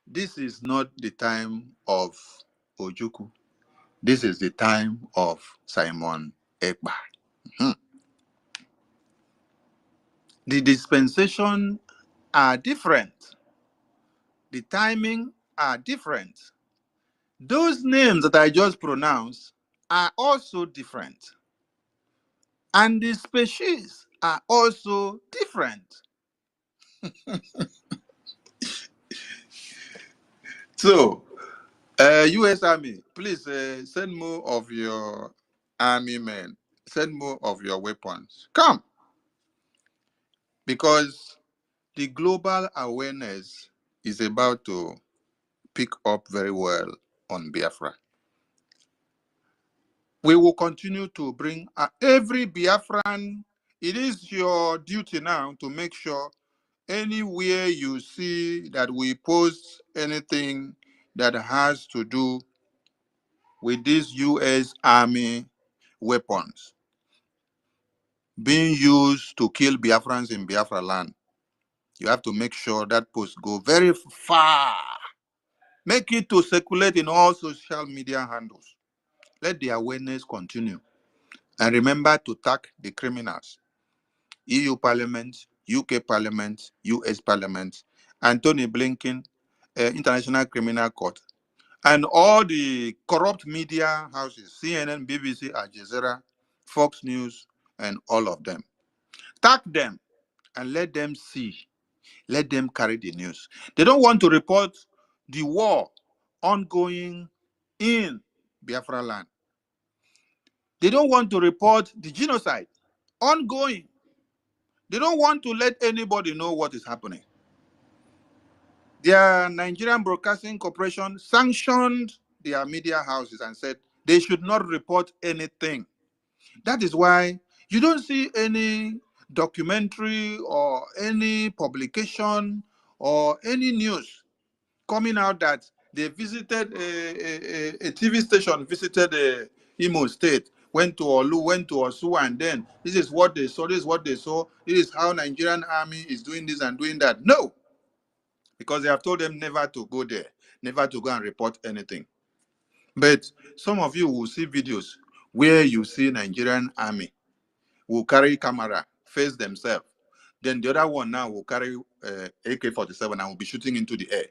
this is not the time of Ojukwu. This is the time of Simon Ekpa. The dispensation are different. The timing are different. Those names that I just pronounced are also different. And the species are also different. So, US Army, please send more of your army men. Send more of your weapons. Come. Because the global awareness is about to pick up very well on Biafra. We will continue to bring every Biafran. It is your duty now to make sure anywhere you see that we post anything that has to do with these US Army weapons being used to kill Biafrans in Biafra land, you have to make sure that post go very far Make it to circulate in all social media handles. Let the awareness continue. And remember to tag the criminals. EU Parliament, UK Parliament, US Parliament, and Tony Blinken, International Criminal Court, and all the corrupt media houses, CNN, BBC, Al Jazeera, Fox News, and all of them. Tag them and let them see. Let them carry the news. They don't want to report the war ongoing in Biafra land. They don't want to report the genocide ongoing. They don't want to let anybody know what is happening. Their Nigerian Broadcasting Corporation sanctioned their media houses and said they should not report anything. That is why you don't see any documentary or any publication or any news coming out that they visited a TV station, visited Imo State, went to Olu, went to Osu, and then this is what they saw, this is what they saw, this is how Nigerian army is doing this and doing that. No, because they have told them never to go there, never to go and report anything. But some of you will see videos where you see Nigerian army will carry camera, face themselves. Then the other one now will carry AK-47 and will be shooting into the air.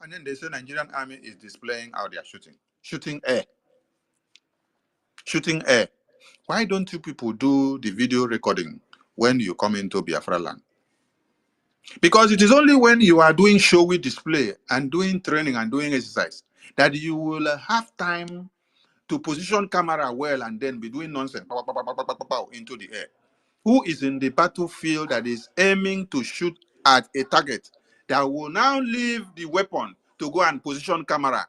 And then they say Nigerian army is displaying how they are shooting. Shooting air. Shooting air. Why don't you people do the video recording when you come into Biafra land? Because it is only when you are doing showy display and doing training and doing exercise that you will have time to position camera well and then be doing nonsense into the air. Who is in the battlefield that is aiming to shoot at a target that will now leave the weapon to go and position camera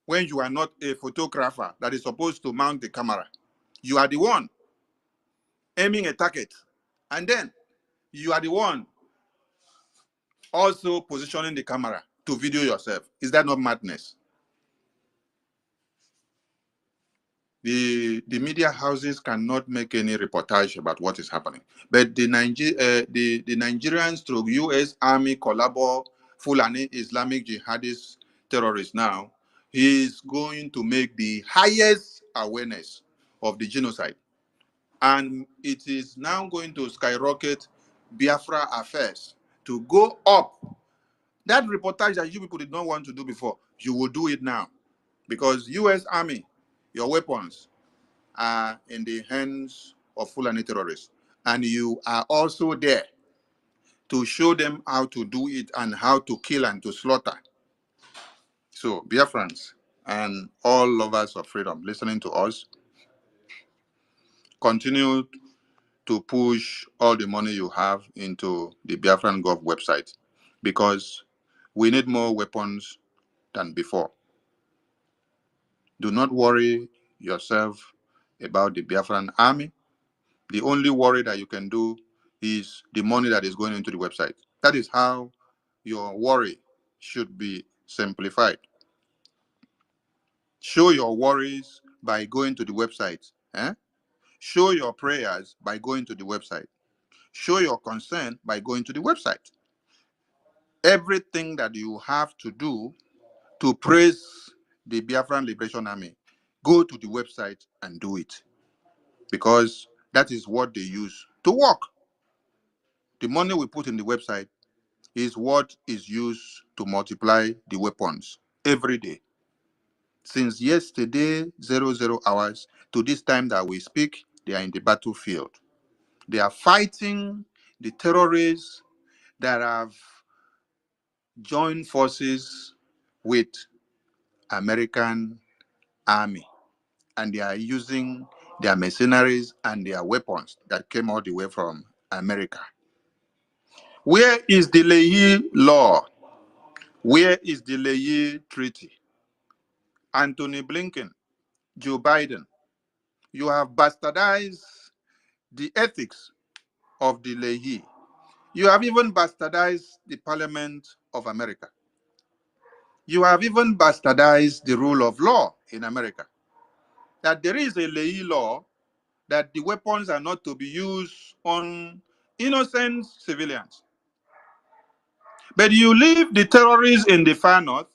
when you are not a photographer that is supposed to mount the camera? You are the one aiming a target, and then you are the one also positioning the camera to video yourself. Is that not madness? The media houses cannot make any reportage about what is happening. But the Nigerians through US Army collabo Fulani Islamic jihadist terrorists now is going to make the highest awareness of the genocide. And it is now going to skyrocket Biafra affairs to go up. That reportage that you people did not want to do before, you will do it now. Because US Army, your weapons are in the hands of Fulani terrorists. And you are also there to show them how to do it and how to kill and to slaughter. So, Biafrans and all lovers of freedom listening to us, continue to push all the money you have into the Biafran Gov website because we need more weapons than before. Do not worry yourself about the Biafran army. The only worry that you can do is the money that is going into the website. That is how your worry should be simplified. Show your worries by going to the website. Show your prayers by going to the website. Show your concern by going to the website. Everything that you have to do to praise the Biafran Liberation Army, go to the website and do it. Because that is what they use to work. The money we put in the website is what is used to multiply the weapons every day. Since yesterday, 00 hours, to this time that we speak, they are in the battlefield. They are fighting the terrorists that have joined forces with American army. And they are using their mercenaries and their weapons that came all the way from America. Where is the Lehi law? Where is the Lehi treaty? Anthony Blinken, Joe Biden, you have bastardized the ethics of the Lehi. You have even bastardized the Parliament of America. You have even bastardized the rule of law in America. That there is a Lehi law that the weapons are not to be used on innocent civilians. But you leave the terrorists in the far north,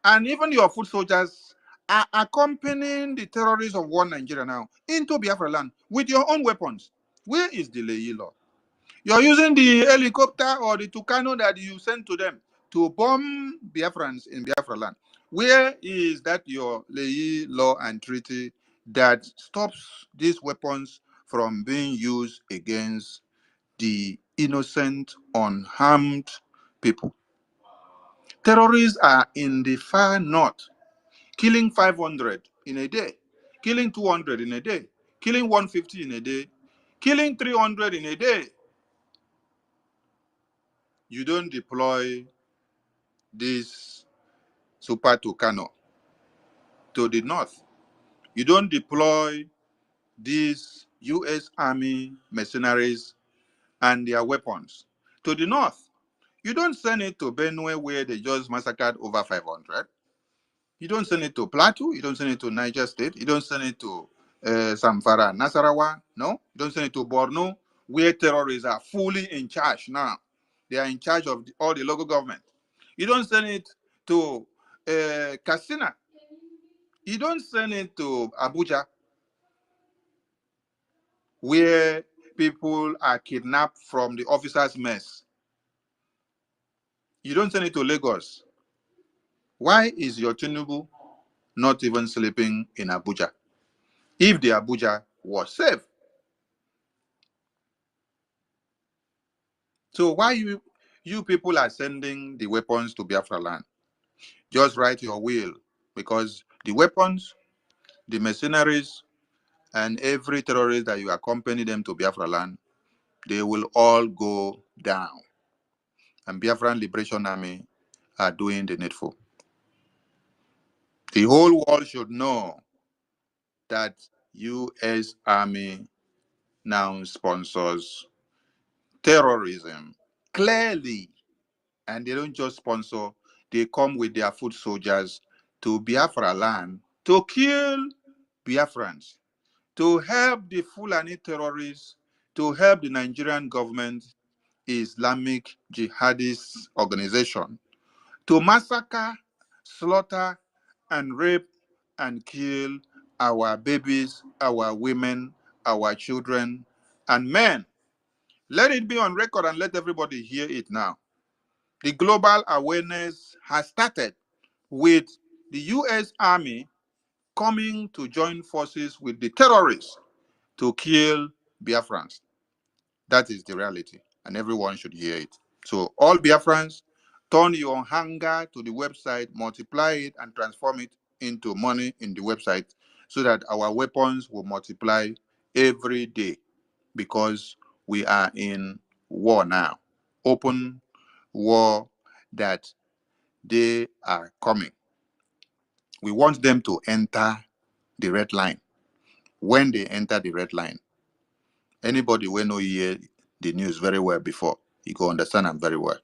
and even your foot soldiers are accompanying the terrorists of one Nigeria now into Biafra land with your own weapons. Where is the Leyi law? You're using the helicopter or the Tucano that you sent to them to bomb Biafrans in Biafra land. Where is that your Leyi law and treaty that stops these weapons from being used against the innocent, unharmed people? Terrorists are in the far north, killing 500 in a day, killing 200 in a day, killing 150 in a day, killing 300 in a day. You don't deploy this Super Tucano to the north. You don't deploy these U.S. Army mercenaries and their weapons to the north. You don't send it to Benue where they just massacred over 500. You don't send it to Plateau. You don't send it to Niger State. You don't send it to Samfara, Nasarawa. No. You don't send it to Borno where terrorists are fully in charge now. They are in charge of all the local government. You don't send it to Katsina. You don't send it to Abuja, where people are kidnapped from the officers' mess. You don't send it to Lagos. Why is your Tinubu not even sleeping in Abuja? If the Abuja was safe. So why you people are sending the weapons to Biafra land? Just write your will, because the weapons, the mercenaries, and every terrorist that you accompany them to Biafra land, they will all go down. And Biafran Liberation Army are doing the needful. The whole world should know that U.S. Army now sponsors terrorism clearly. And they don't just sponsor, they come with their foot soldiers to Biafra land to kill Biafrans, to help the Fulani terrorists, to help the Nigerian government, Islamic jihadist organization, to massacre, slaughter, and rape and kill our babies, our women, our children, and men. Let it be on record and let everybody hear it now. The global awareness has started with the U.S. Army coming to join forces with the terrorists to kill Biafrans. That is the reality, and everyone should hear it. So all Biafrans, turn your hunger to the website, multiply it, and transform it into money in the website so that our weapons will multiply every day, because we are in war now. Open war that they are coming. We want them to enter the red line. When they enter the red line, anybody will know hear the news very well before, you go understand them very well.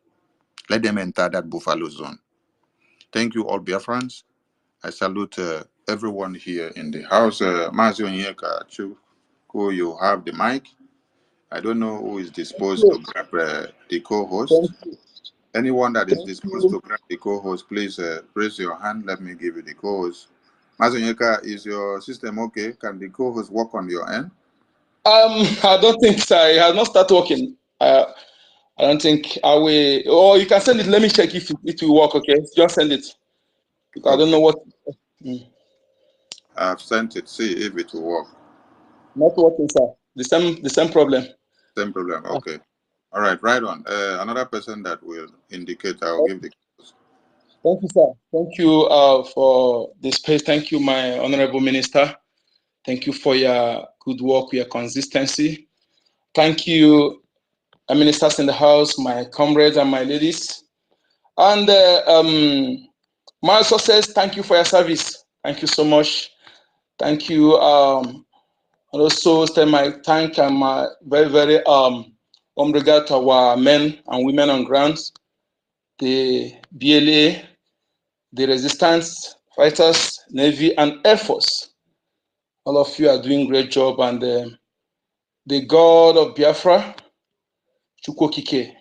Let them enter that buffalo zone. Thank you all, Biafrans. I salute everyone here in the house. Mazio Nyeka, who you have the mic. I don't know who is disposed to grab the co-host. Anyone that is disposed to grab the co-host, please raise your hand. Let me give you the co-host. Mazonyeka, is your system okay? Can the co-host work on your end? I don't think so. It has not started working. I don't think I will. Or you can send it. Let me check if it will work. Okay, just send it. Because I don't know what. I've sent it. See if it will work. Not working, sir. The same problem. Same problem. Okay. All right. Right on. Another person that will indicate. I will give the. Thank you, sir. Thank you for the space. Thank you, my honorable minister. Thank you for your good work, your consistency. Thank you, ministers in the house, my comrades and my ladies. And my success, thank you for your service. Thank you so much. Thank you. And also extend my thank and my very, very regard to our men and women on ground, the BLA, the resistance fighters, Navy, and Air Force. All of you are doing a great job, and the God of Biafra, Chukwokike,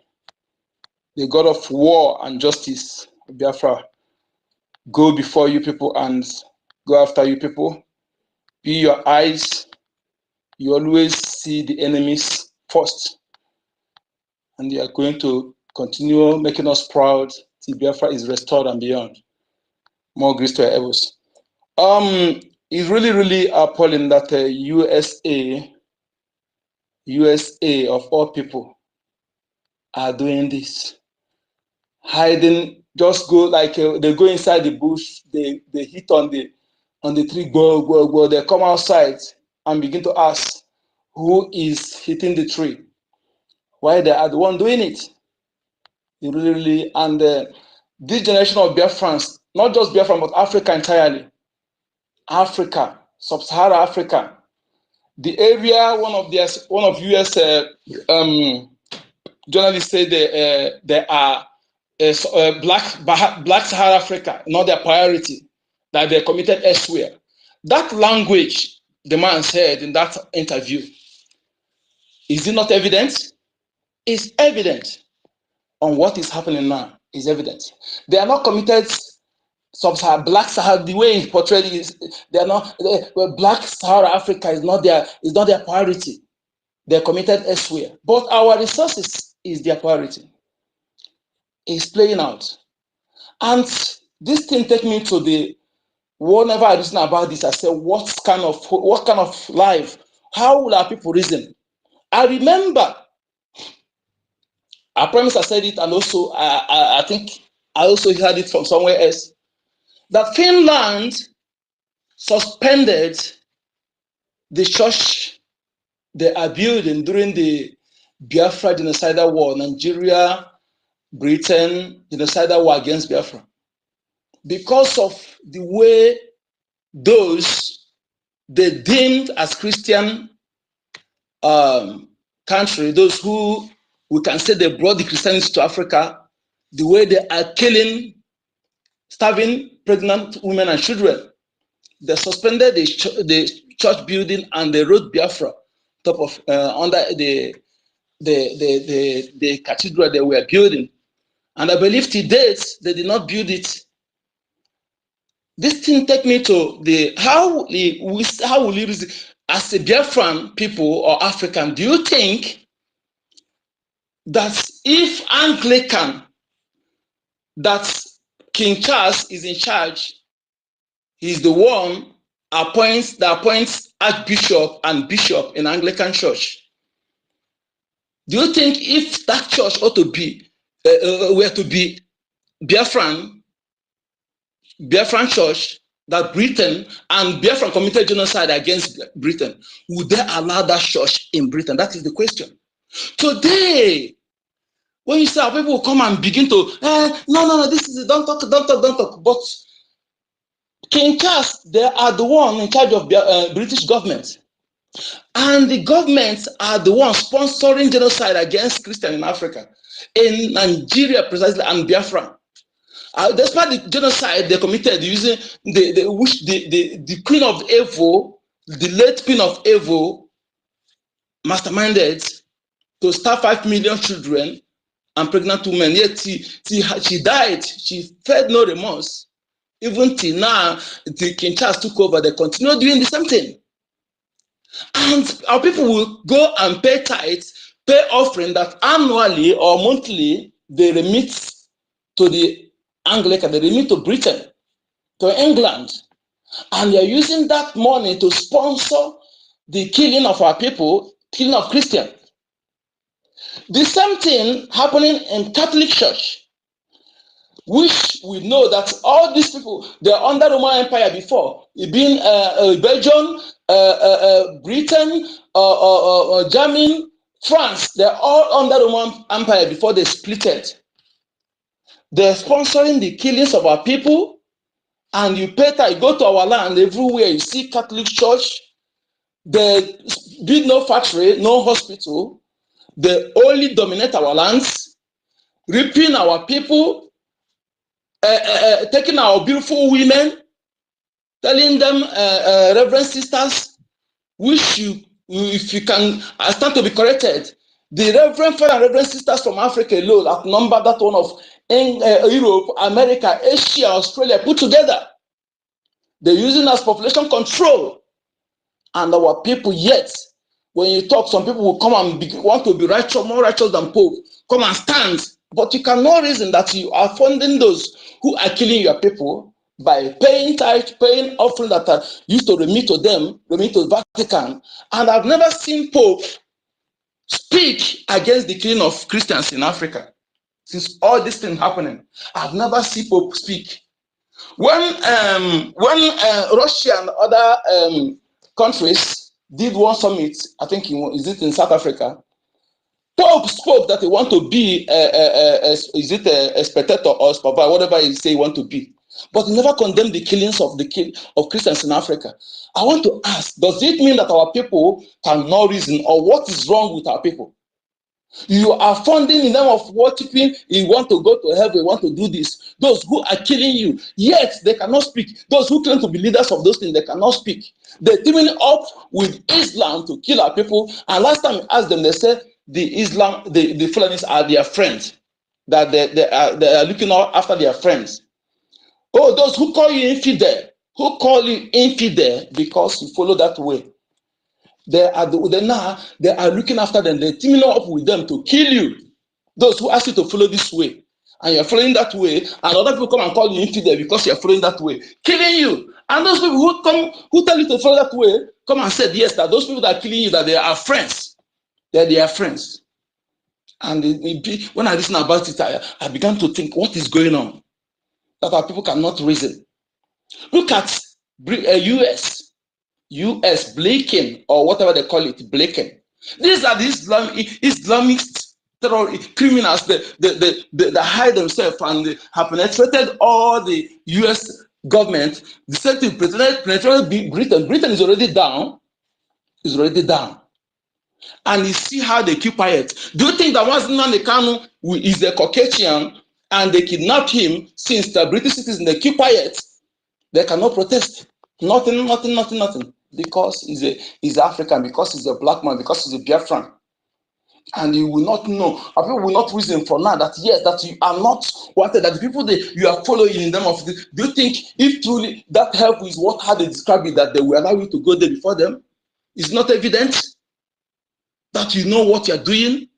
the God of war and justice, Biafra, go before you people and go after you people. Be your eyes. You always see the enemies first. And you are going to continue making us proud till Biafra is restored and beyond. More grace to our efforts. It's really, really appalling that USA of all people are doing this. Hiding, just go like they go inside the bush, they hit on the tree, go, they come outside and begin to ask who is hitting the tree. Why they are the one doing it? It really, and this generation of Biafrans, not just Biafran, but Africa entirely, Africa, Sub-Saharan Africa, the area, one of US journalists say they are Black Sahara Africa, not their priority, that they're committed elsewhere. That language the man said in that interview, is it not evident? It's evident on what is happening now. Is evident. They are not committed Sub-Saharan, Black Sahara, the way it's portrayed is they are not. Black Sahara Africa is not their priority. They're committed elsewhere. But our resources is their priority. It's playing out. And this thing take me to the, whenever I listen about this, I say, what kind of life? How will our people reason? I remember, I promise I said it, and also I think I also heard it from somewhere else, that Finland suspended the church they are building during the Biafra genocidal war, Nigeria, Britain, genocidal war against Biafra, because of the way those they deemed as Christian country, those who we can say they brought the Christianity to Africa, the way they are killing, starving pregnant women and children. They suspended the church building and they wrote Biafra top of under the cathedral they were building. And I believe to date they did not build it. This thing take me to the how will we reason as a Biafran people or African? Do you think that if Anglican, that King Charles is in charge, he's the one appoints Archbishop and Bishop in Anglican Church? Do you think if that church ought to be were to be Biafran Church, that Britain and Biafran committed genocide against Britain, would they allow that church in Britain? That is the question. Today, when you say our people will come and begin to, no, this is, don't talk. But King Charles, they are the one in charge of the British government. And the governments are the ones sponsoring genocide against Christians in Africa, in Nigeria precisely, and Biafra. Despite the genocide they committed using the Queen of Evil, the late Queen of Evil, masterminded to starve 5 million children and pregnant women. Yet she died. She felt no remorse. Even till now, the King Charles took over. They continue doing the same thing. And our people will go and pay tithes, pay offering that annually or monthly they remit to the Anglican, they remit to Britain, to England. And they are using that money to sponsor the killing of our people, killing of Christians. The same thing happening in Catholic Church, which we know that all these people, they're under Roman Empire before, being Belgium, Britain, Germany, France, they're all under Roman Empire before they split it. They're sponsoring the killings of our people, and you go to our land, everywhere you see Catholic Church, they build no factory, no hospital, they only dominate our lands, raping our people, taking our beautiful women, telling them, Reverend sisters, if you can stand to be corrected, The Reverend Father and Reverend Sisters from Africa alone outnumber that one of Europe, America, Asia, Australia put together. They're using as population control. And our people, yet, when you talk, some people will come and want to be righteous, more righteous than Pope, come and stand. But you cannot reason that you are funding those who are killing your people by paying tithe, paying offering that are used to remit to them, remit to the Vatican. And I've never seen Pope speak against the killing of Christians in Africa. Since all this thing happening, I've never seen Pope speak. When Russia and other countries did one summit, I think is it in South Africa, Pope spoke that he want to be is it a spectator or spectator, whatever he say he want to be, but he never condemned the killings of Christians in Africa. I want to ask, does it mean that our people cannot reason, or what is wrong with our people? You are funding in them of worshiping, you want to go to heaven, you want to do this. Those who are killing you, yet they cannot speak. Those who claim to be leaders of those things, they cannot speak. They're teaming up with Islam to kill our people. And last time I asked them, they said the Fulanis are their friends, that they are looking out after their friends. Oh, those who call you infidel, because you follow that way. They are looking after them. They're teaming up with them to kill you. Those who ask you to follow this way, and you're following that way, and other people come and call you infidel because you're following that way, killing you. And those people who tell you to follow that way, come and say yes, that those people that are killing you, that they are friends. They're their friends. And when I listen about it, I began to think, what is going on? That our people cannot reason. Look at US blinking, or whatever they call it, blinking. These are the Islamist terror criminals that hide themselves, and they have penetrated all the US government. The same thing penetrated Britain. Britain is already down. And you see how they keep quiet. Do you think that once Nnamdi Kanu is a Caucasian and they kidnap him, since the British citizens, they keep quiet, they cannot protest? Nothing. Because he's African, because he's a black man, because he's a Biafran. And you will not know, or people will not reason for now that yes, that you are not wanted, that the people that you are following in them of this, do you think if truly that help is what how they describe it, that they will allow you to go there before them? It's not evident that you know what you're doing.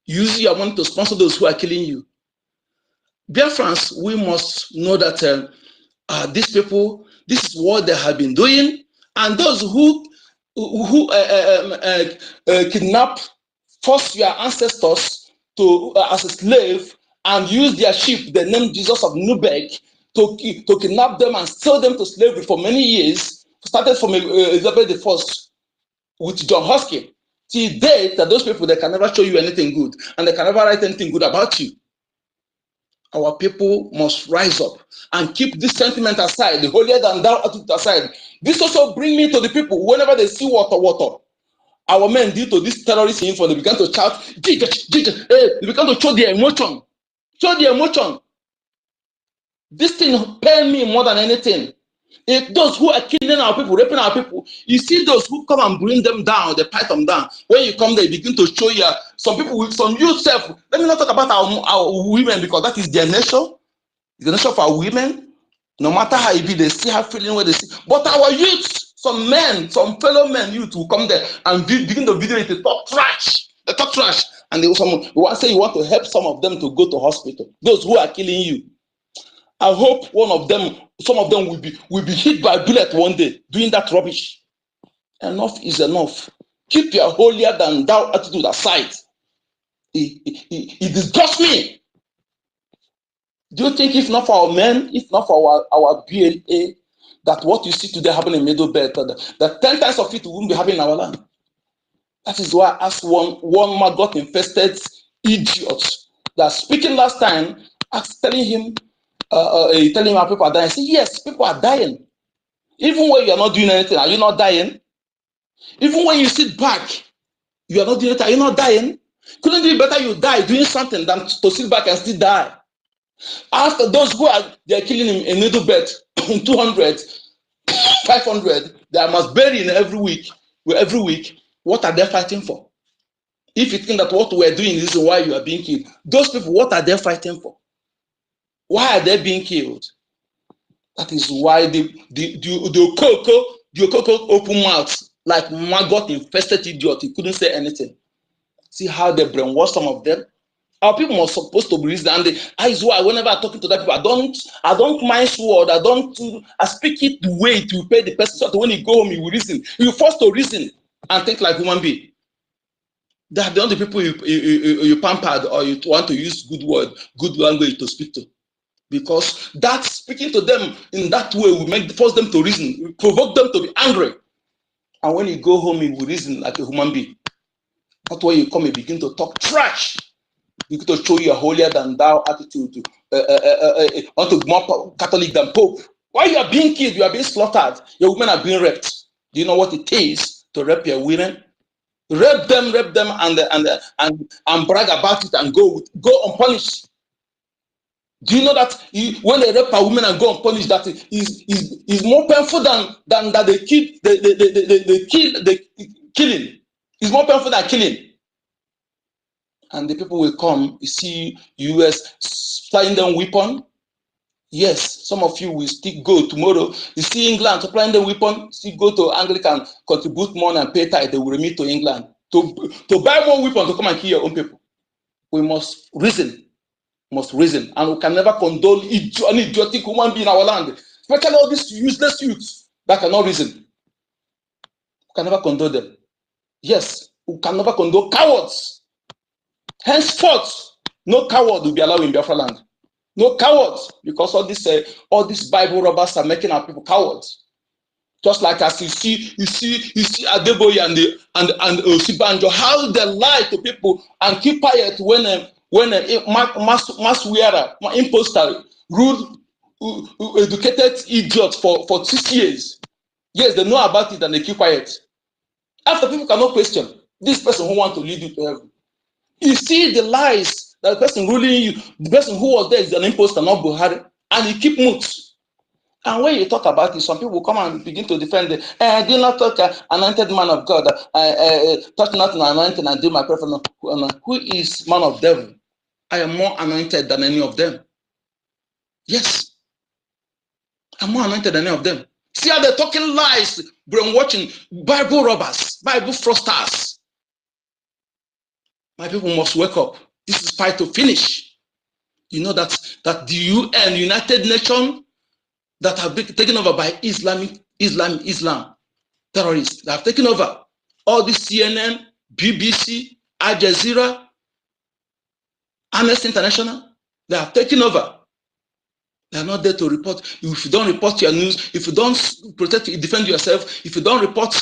You use your money to sponsor those who are killing you. Biafrans, we must know that these people, this is what they have been doing, and those who kidnap, force your ancestors to as a slave and use their sheep, the name Jesus of Nubeg, to kidnap them and sell them to slavery for many years, started from Elizabeth I with John Hoskin. Till date, that those people, they can never show you anything good, and they can never write anything good about you. Our people must rise up and keep this sentiment aside, the holier than thou attitude aside. This also brings me to the people, whenever they see WOTOWOTO, our men due to this terrorist info, they began to shout, Jesus, they began to show their emotion. This thing pain me more than anything. If those who are killing our people, raping our people, you see those who come and bring them down, they fight them down. When you come there, you begin to show you some people with some youth self. Let me not talk about our women, because that is their nature. It's the nature of our women. No matter how it be, they still have feeling where they see. But our youth, some men, some fellow men, youth will come there and begin to video it, they talk trash. And they will say you want to help some of them to go to hospital. Those who are killing you. I hope some of them will be hit by a bullet one day doing that rubbish. Enough is enough. Keep your holier than thou attitude aside. It disgusts me. Do you think if not for our men, if not for our BLA, that what you see today happen in Middle Belt, that 10 times of it won't be happening in our land? That is why I asked one maggot infested idiot that speaking last time, telling him our people are dying. I said, yes, people are dying. Even when you are not doing anything, are you not dying? Even when you sit back, you are not doing anything, are you not dying? Couldn't it be better you die doing something than to sit back and still die? After those who are they are killing in Middle Belt, 200, 500, they must bury in every week. What are they fighting for? If you think that what we're doing is why you are being killed, those people, what are they fighting for? Why are they being killed? That is why the Okoko open mouth like maggot infested idiot. He couldn't say anything. See how they brainwash some of them. Our people are supposed to be reasoned, and that is why whenever I'm talking to that people, I don't mind sword. I speak it the way to pay the person. So that when you go home, you will reason. You forced to reason and think like human being. They are the only people you pampered or you want to use good language to speak to. Because that speaking to them in that way will force them to reason, will provoke them to be angry. And when you go home, you will reason like a human being. That's why you come and begin to talk trash. You get to show your holier than thou attitude, want to be more Catholic than Pope. Why you are being killed? You are being slaughtered. Your women are being raped. Do you know what it is to rape your women? Rape them, and brag about it and go unpunished. Do you know that when they rape a woman and go unpunished, that is more painful than that they kill the killing. It's more painful than killing. And the people will come, you see US supplying them weapon. Yes, some of you will still go tomorrow. You see England supplying them weapon, still go to Anglican, contribute money and pay tithe, they will remit to England. To buy more weapon to come and kill your own people. We must reason, and we can never condone an idiotic human being in our land, especially all these useless youths that cannot reason. We can never condone them. Yes, we can never condone cowards. Henceforth, no coward will be allowed in Biafra land. No cowards, because all these Bible robbers are making our people cowards. Just like as you see Adeboye and Osibanjo, how they lie to people and keep quiet when a mass wearer, imposter, rude, educated idiot for 6 years. Yes, they know about it and they keep quiet. After people cannot question this person who wants to lead you to heaven. You see the lies that the person ruling you, the person who was there is an imposter, not Buhari, and you keep mute. And when you talk about it, some people will come and begin to defend it. Do not talk, anointed man of God. Touch not my anointing and do my preference. Who is man of devil? I am more anointed than any of them. Yes, I'm more anointed than any of them. See how they're talking lies, brainwashing, Bible robbers, Bible fraudsters. My people must wake up. This is fight to finish. You know that the UN, United Nations, that have been taken over by Islam terrorists. They have taken over all the CNN, BBC, Al Jazeera, Amnesty International. They have taken over. They are not there to report. If you don't report your news, if you don't defend yourself, if you don't report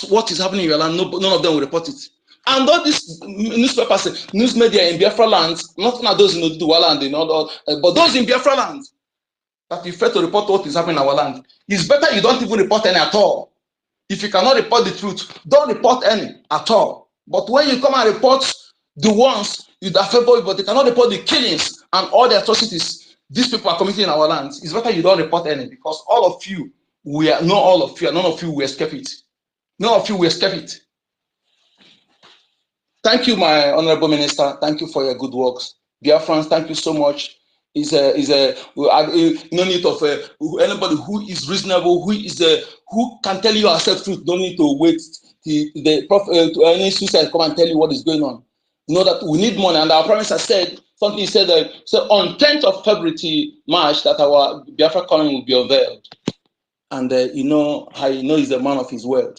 what is happening in your land, none of them will report it. And all these newspapers, news media in Biafra lands, not those in Oduduwa land, but those in Biafra lands, that you fail to report what is happening in our land. It's better you don't even report any at all. If you cannot report the truth, don't report any at all. But when you come and report the ones that favor you, but they cannot report the killings and all the atrocities these people are committing in our lands, it's better you don't report any, because all of you, none of you will escape it. None of you will escape it. Thank you, my honorable minister. Thank you for your good works. Biafrans, thank you so much. No need of anybody who is reasonable, who can tell you ourselves truth. Don't need to wait to any suicide come and tell you what is going on. You know that we need money, and our prime minister said something. He said so on 10th of February, March, that our Biafra colony will be unveiled, and you know how he's a man of his word.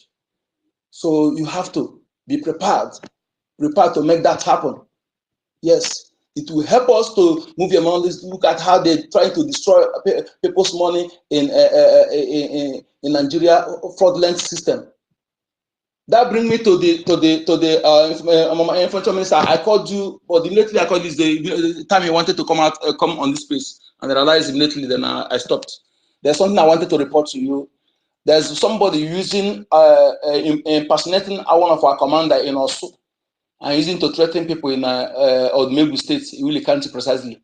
So you have to be prepared to make that happen. Yes. It will help us to move your money. Look at how they try to destroy people's money in Nigeria fraudulent system. That brings me to the infantry minister. I called you, but immediately I called this the time he wanted to come on this space, and I realized immediately. Then I stopped. There's something I wanted to report to you. There's somebody using impersonating one of our commander in Osu, and using to threaten people in Odumegwu State, really can't precisely.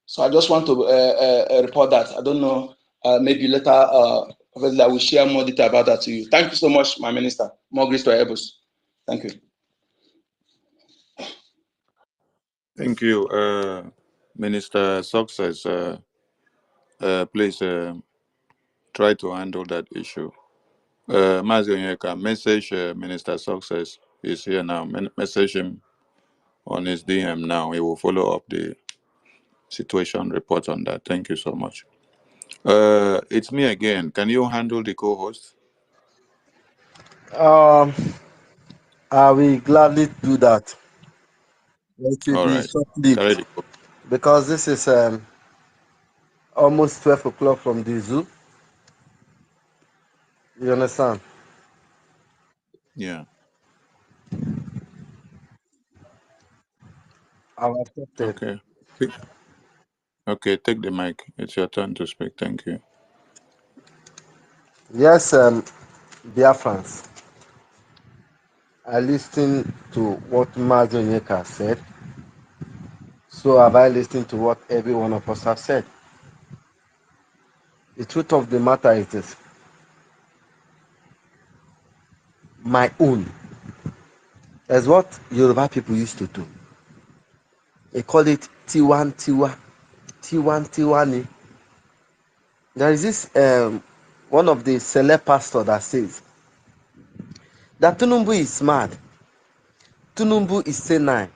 So I just want to report that. I don't know, maybe later I will share more detail about that to you. Thank you so much, my minister. More grace to our elbows. Thank you. Thank you, Minister Success. Please try to handle that issue. Mazi message Minister Success is here now. Message him on his DM now. He will follow up the situation report on that. Thank you so much. It's me again. Can you handle the co-host? Um, I will gladly do that. It will All be right. Carry short-lived the go. because this is almost 12 o'clock from the zoo. You understand? Yeah. I've accepted. Okay. Okay, take the mic. It's your turn to speak. Thank you. Yes, Biafrans, I listened to what Mazonyeka said. So have I listened to what every one of us have said. The truth of the matter is this. My own. As what Yoruba people used to do. They call it Tiwan Tiwa. Tiwan Tiwani. There is this one of the celeb pastor that says that Tunumbu is mad. Tunumbu is senile.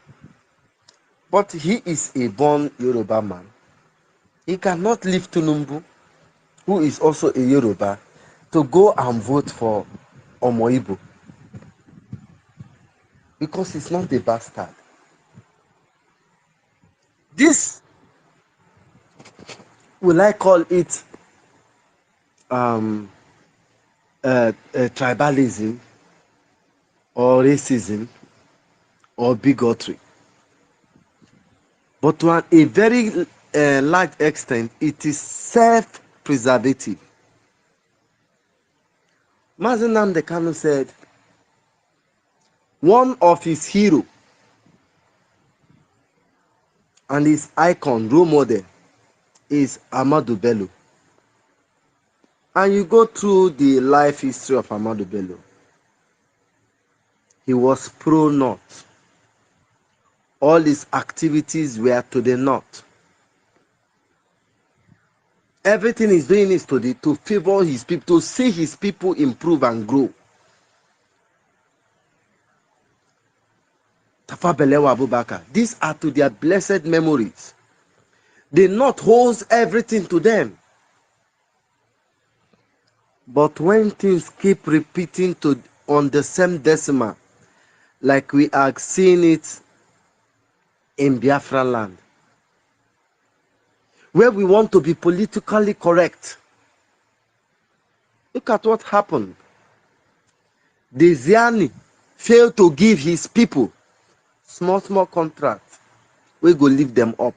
But he is a born Yoruba man. He cannot leave Tunumbu, who is also a Yoruba, to go and vote for Omoibo because he's not a bastard. This, will I call it tribalism or racism or bigotry? But to a very large extent, it is self-preservative. Mazi Nnamdi Kanu said one of his hero and his icon, role model, is Ahmadu Bello. And you go through the life history of Ahmadu Bello. He was pro-North. All his activities were to the North. Everything he's doing is to favor his people, to see his people improve and grow. Tafa Balewa Abubakar, these are to their blessed memories. The North holds everything to them. But when things keep repeating on the same decimal, like we are seeing it in Biafra land, where we want to be politically correct. Look at what happened. The Ziani failed to give his people small contracts. We go lift them up.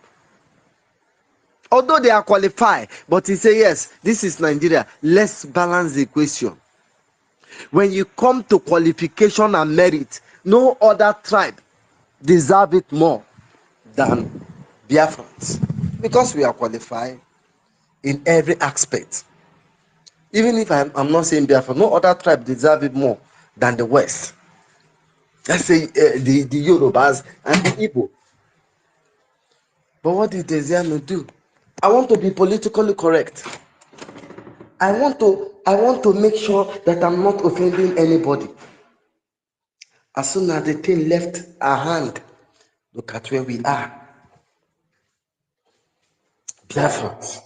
Although they are qualified, but he say yes, this is Nigeria. Let's balance the equation. When you come to qualification and merit, no other tribe deserve it more than Biafrans, because we are qualified in every aspect. Even if I'm not saying Biafra, no other tribe deserve it more than the West. Let's say the Yorubas and the Igbo. But what did Desiano do? I want to be politically correct. I want to make sure that I'm not offending anybody. As soon as the thing left our hand, look at where we are. Biafrans.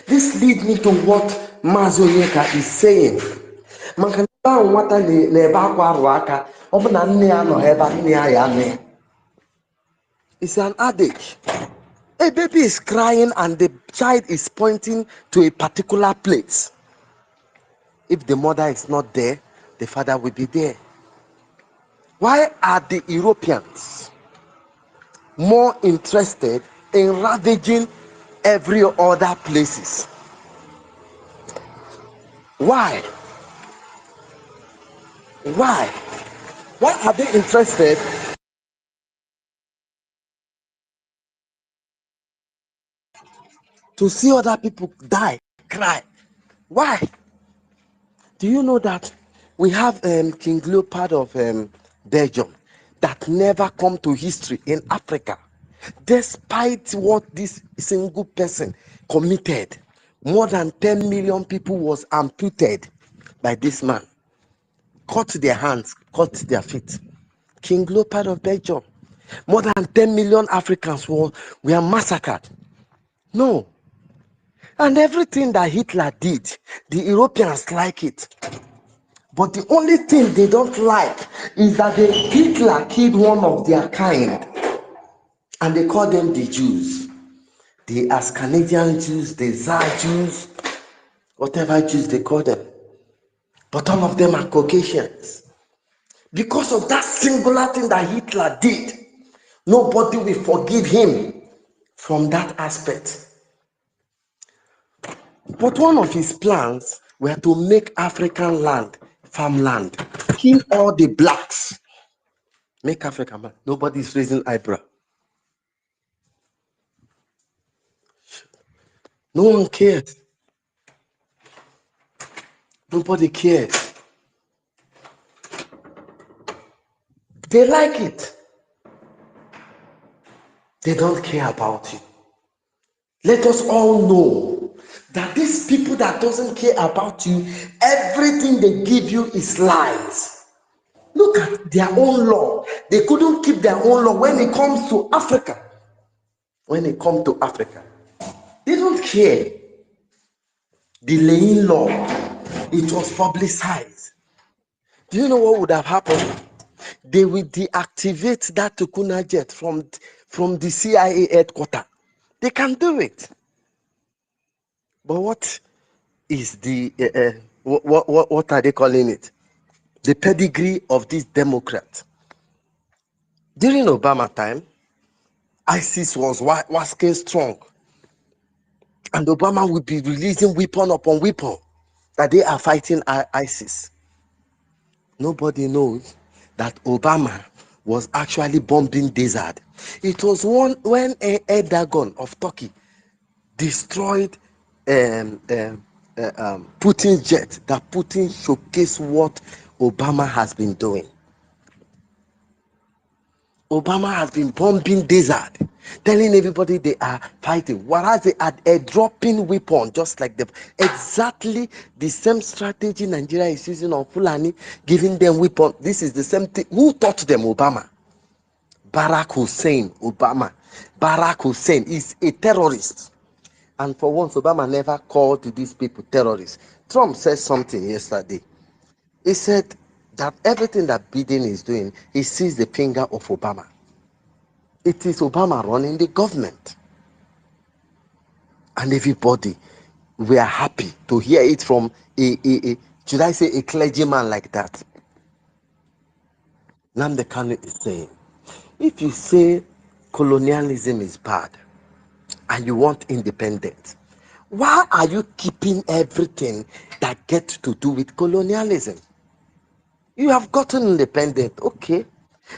This leads me to what Mazonyeka is saying. It's an adage. A baby is crying and the child is pointing to a particular place. If the mother is not there, the father will be there. Why are the Europeans more interested in ravaging every other places? Why? Why? Why are they interested to see other people die, cry? Why? Do you know that we have King Leopold of Belgium that never come to history in Africa? Despite what this single person committed, more than 10 million people was amputated by this man. Cut their hands, cut their feet. King Leopold of Belgium. More than 10 million Africans were massacred. No. And everything that Hitler did, the Europeans like it. But the only thing they don't like is that Hitler killed one of their kind. And they call them the Jews. The Ashkenazian Jews, the Tsar Jews, whatever Jews they call them. But all of them are Caucasians. Because of that singular thing that Hitler did, nobody will forgive him from that aspect. But one of his plans were to make African land farmland, kill all the blacks, make Africa man. Nobody's raising eyebrow. No one cares. Nobody cares. They like it. They don't care about you. Let us all know that these people that doesn't care about you, everything they give you is lies. Look at their own law. They couldn't keep their own law when it comes to Africa. When it comes to Africa, they don't care. The Lein law, it was publicized. Do you know what would have happened? They will deactivate that Tukuna jet from the CIA headquarters. They can do it. But what is the what are they calling it? The pedigree of this Democrat. During Obama time, ISIS was getting strong, and Obama will be releasing weapon upon weapon that they are fighting ISIS. Nobody knows that Obama was actually bombing desert. It was when Erdogan of Turkey destroyed Putin's jet that Putin showcased what Obama has been doing. Obama has been bombing desert, telling everybody they are fighting, whereas they are dropping weapons just like them. Exactly the same strategy Nigeria is using on Fulani, giving them weapons. This is the same thing. Who taught them? Obama. Barack Hussein Obama. Barack Hussein is a terrorist. And for once, Obama never called these people terrorists. Trump said something yesterday. He said that everything that Biden is doing, he sees the finger of Obama. It is Obama running the government. And everybody, we are happy to hear it from should I say, a clergyman like that. Nnamdi Kanu is saying, if you say colonialism is bad and you want independence, why are you keeping everything that gets to do with colonialism? You have gotten independent, okay.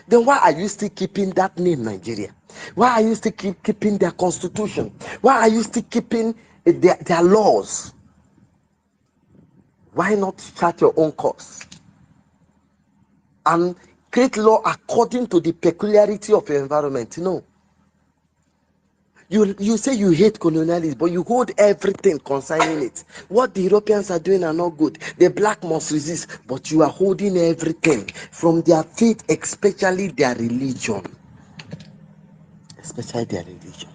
Then why are you still keeping that name Nigeria? Why are you still keeping their constitution? Why are you still keeping their laws? Why not chart your own course and create law according to the peculiarity of your environment? No. You say you hate colonialism, but you hold everything concerning it. What the Europeans are doing are not good. The black must resist, but you are holding everything from their faith, especially their religion. Especially their religion.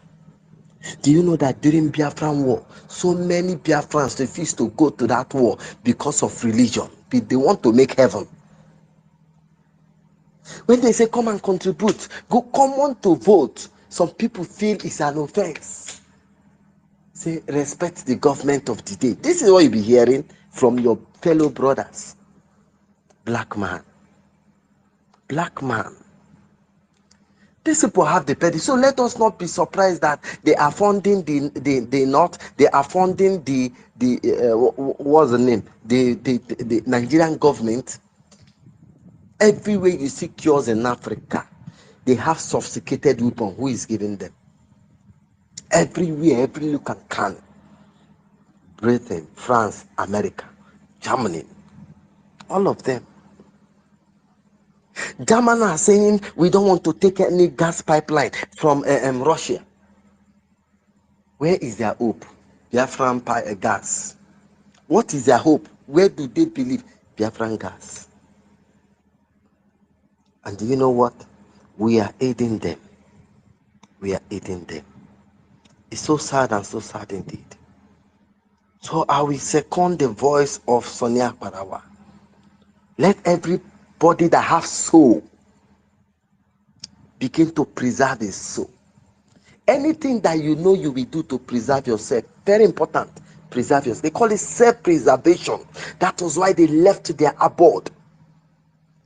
Do you know that during Biafran war, so many Biafrans refused to go to that war because of religion? They want to make heaven. When they say come and contribute, come on to vote, some people feel it's an offense. Say respect the government of the day. This is what you'll be hearing from your fellow brothers. Black man. Black man. These people have the petty. So let us not be surprised that they are funding the North. They are funding what's the name? The Nigerian government. Everywhere you see cures in Africa, they have sophisticated weapons. Who is giving them? Everywhere, every look and can. Britain, France, America, Germany, all of them. Germany are saying we don't want to take any gas pipeline from Russia. Where is their hope? Biafran gas. What is their hope? Where do they believe? Biafran gas. And do you know what? We are aiding them. We are aiding them. It's so sad and so sad indeed. So I will second the voice of Sonia Parawa. Let everybody that have soul begin to preserve his soul. Anything that you know you will do to preserve yourself, very important, preserve yourself. They call it self-preservation. That was why they left their abode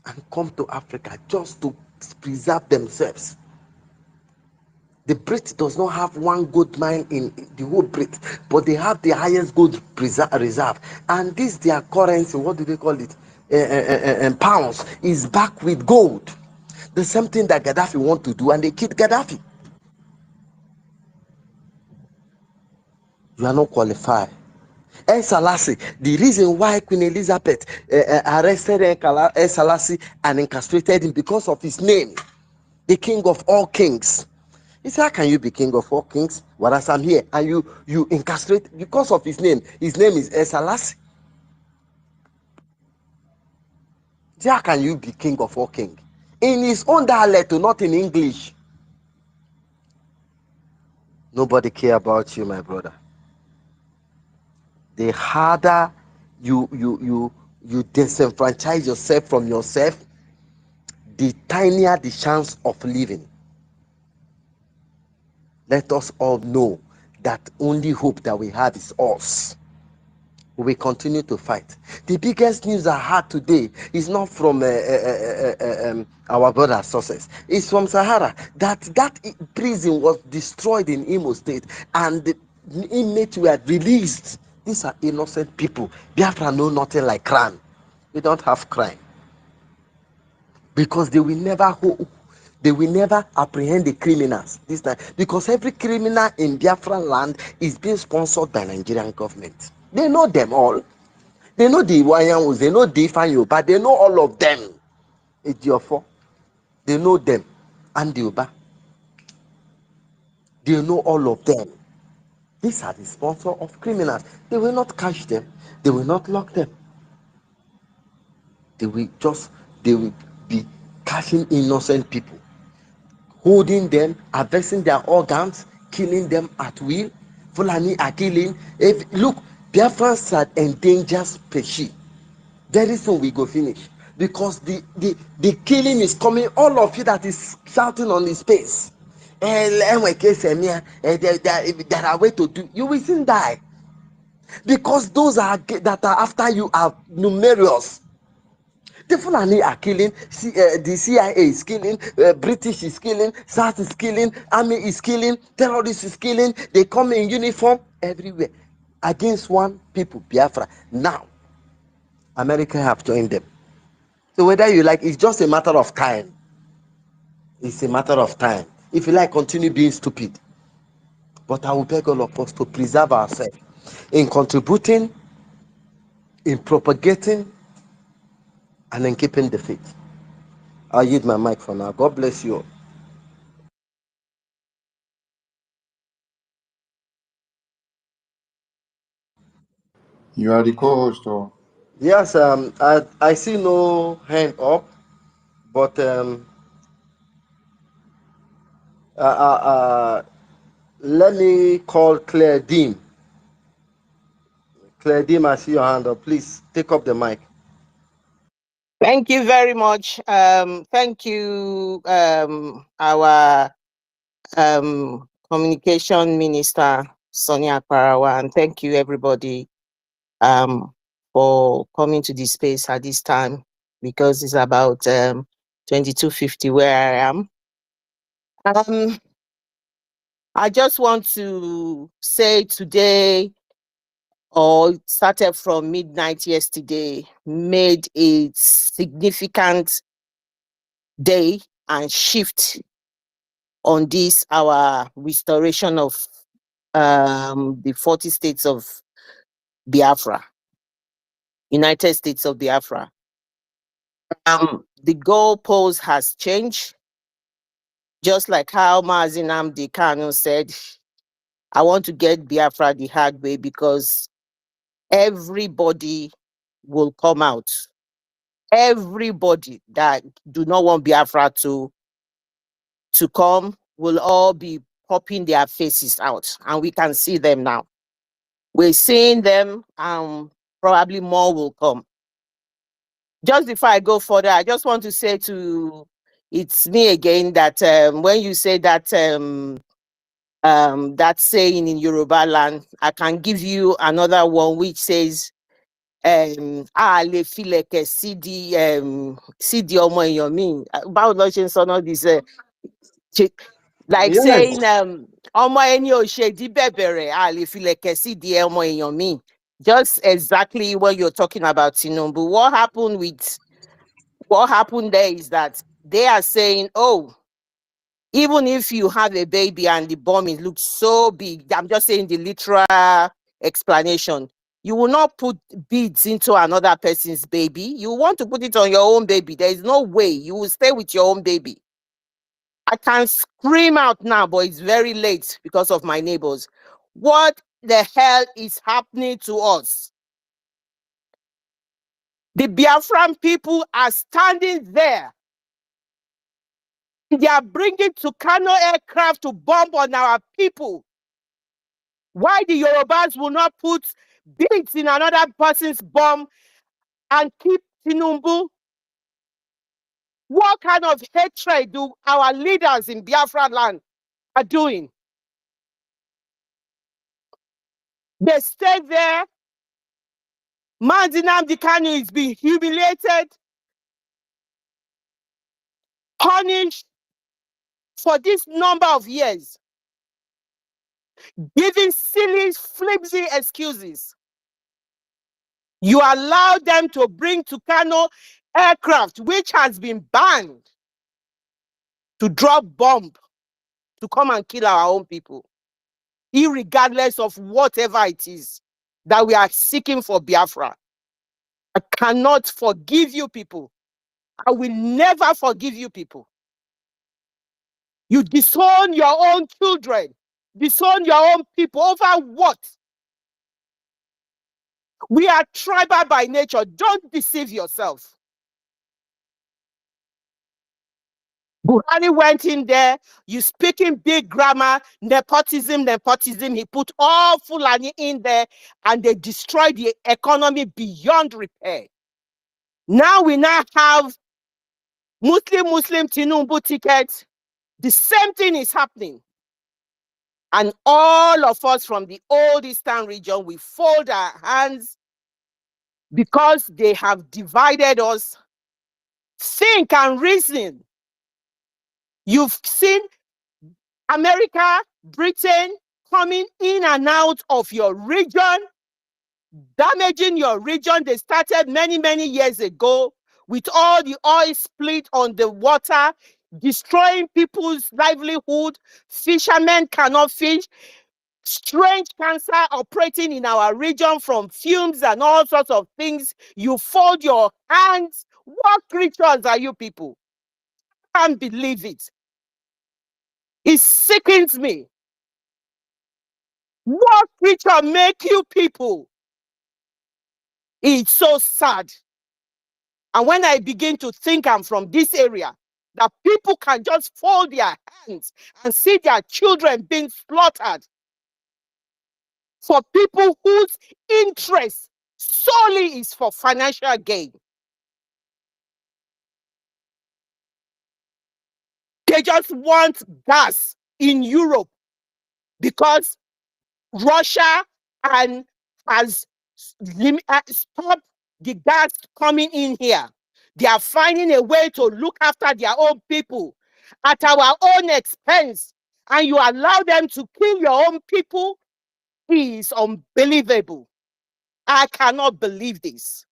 and come to Africa just to preserve themselves. The Brit does not have one gold mine in the whole Brit, but they have the highest gold reserve. And this their currency, what do they call it? Pounds, is back with gold. The same thing that Gaddafi want to do, and they killed Gaddafi. You are not qualified. El Selassie, the reason why Queen Elizabeth arrested El Selassie and incarcerated him because of his name, the king of all kings. He said, how can you be king of all kings? Whereas I'm here, and you incarcerate because of his name. His name is El Selassie. How can you be king of all kings? In his own dialect, not in English. Nobody care about you, my brother. The harder you disenfranchise yourself from yourself, the tinier the chance of living. Let us all know that only hope that we have is us. We will continue to fight. The biggest news I had today is not from our brother sources. It's from Sahara. That prison was destroyed in Imo State and the inmates were released. These are innocent people. Biafra know nothing like crime. We don't have crime. Because they will never apprehend the criminals this time, because every criminal in Biafra land is being sponsored by Nigerian government. They know them all. They know the Wayans, they know the Fanyo, but they know all of them. Ejiofor, they know them, and the Uba, they know all of them. These are the sponsor of criminals. They will not catch them. They will not lock them. They will be catching innocent people, holding them, harvesting their organs, killing them at will. Fulani are killing. Look, Biafrans are endangered species. Very soon we go finish, because the killing is coming. All of you that is shouting on the space, there are ways to do. You will soon die, because those that are after you are numerous. The Fulani are killing, the CIA is killing, British is killing, SARS is killing, Army is killing, terrorists is killing. They come in uniform everywhere against one people, Biafra. Now, America have joined them. So whether you like, it's just a matter of time. It's a matter of time. If you like, continue being stupid. But I will beg all of us to preserve ourselves in contributing, in propagating, and in keeping the faith. I'll use my mic for now. God bless you all. You are the co-host, or Yes, I see no hand up, but let me call Claire Dean. Claire Dean, I see your hand up. Please take up the mic. Thank you very much. Thank you, our communication minister, Sonia Parawa, and thank you everybody for coming to this space at this time, because it's about 22:50 where I am. I just want to say today, or it started from midnight yesterday, made a significant day and shift on this, our restoration of the 40 states of Biafra, United States of Biafra. The goalpost has changed, just like how Mazi Nnamdi Kanu said, I want to get Biafra the hard way because everybody will come out. Everybody that do not want Biafra to come will all be popping their faces out, and we can see them now. We're seeing them, and probably more will come. Just before I go further, I just want to say it's me again that when you say that that saying in Yoruba land, I can give you another one which says le fileke CD ọmọ èèyàn mi. Báwo ló ṣe ń sọ náà this like Yes. saying ọmọ ẹni ò ṣe dí bẹ̀bẹ̀rẹ̀ le fileke CD ọmọ èèyàn mi. Just exactly what you're talking about, Tinubu. What happened there is that they are saying, oh, even if you have a baby and the bomb looks so big, I'm just saying the literal explanation, you will not put beads into another person's baby. You want to put it on your own baby. There is no way you will stay with your own baby. I can scream out now, but it's very late because of my neighbors. What the hell is happening to us? The Biafran people are standing there. They are bringing Tucano aircraft to bomb on our people. Why the Yorubas will not put beads in another person's bomb and keep Tinubu? What kind of hatred do our leaders in Biafra land are doing? They stay there. Mazi Nnamdi Kanu is being humiliated, punished for this number of years, giving silly, flimsy excuses. You allow them to bring Tucano aircraft, which has been banned, to drop bomb, to come and kill our own people, irregardless of whatever it is that we are seeking for Biafra. I cannot forgive you people. I will never forgive you people. You disown your own children, disown your own people over what? We are tribal by nature. Don't deceive yourself. Buhari went in there, you speaking big grammar, nepotism. He put all Fulani in there and they destroyed the economy beyond repair. Now we have Muslim Tinubu tickets. The same thing is happening. And all of us from the old Eastern region, we fold our hands because they have divided us. Think and reason. You've seen America, Britain coming in and out of your region, damaging your region. They started many, many years ago with all the oil split on the water, destroying people's livelihood. Fishermen cannot fish. Strange cancer operating in our region from fumes and all sorts of things. You fold your hands. What creatures are you people? I can't believe it. It sickens me. What creature make you people? It's so sad. And when I begin to think I'm from this area, that people can just fold their hands and see their children being slaughtered for people whose interest solely is for financial gain. They just want gas in Europe because Russia has stopped the gas coming in here. They are finding a way to look after their own people at our own expense, and you allow them to kill your own people. It is unbelievable. I cannot believe this.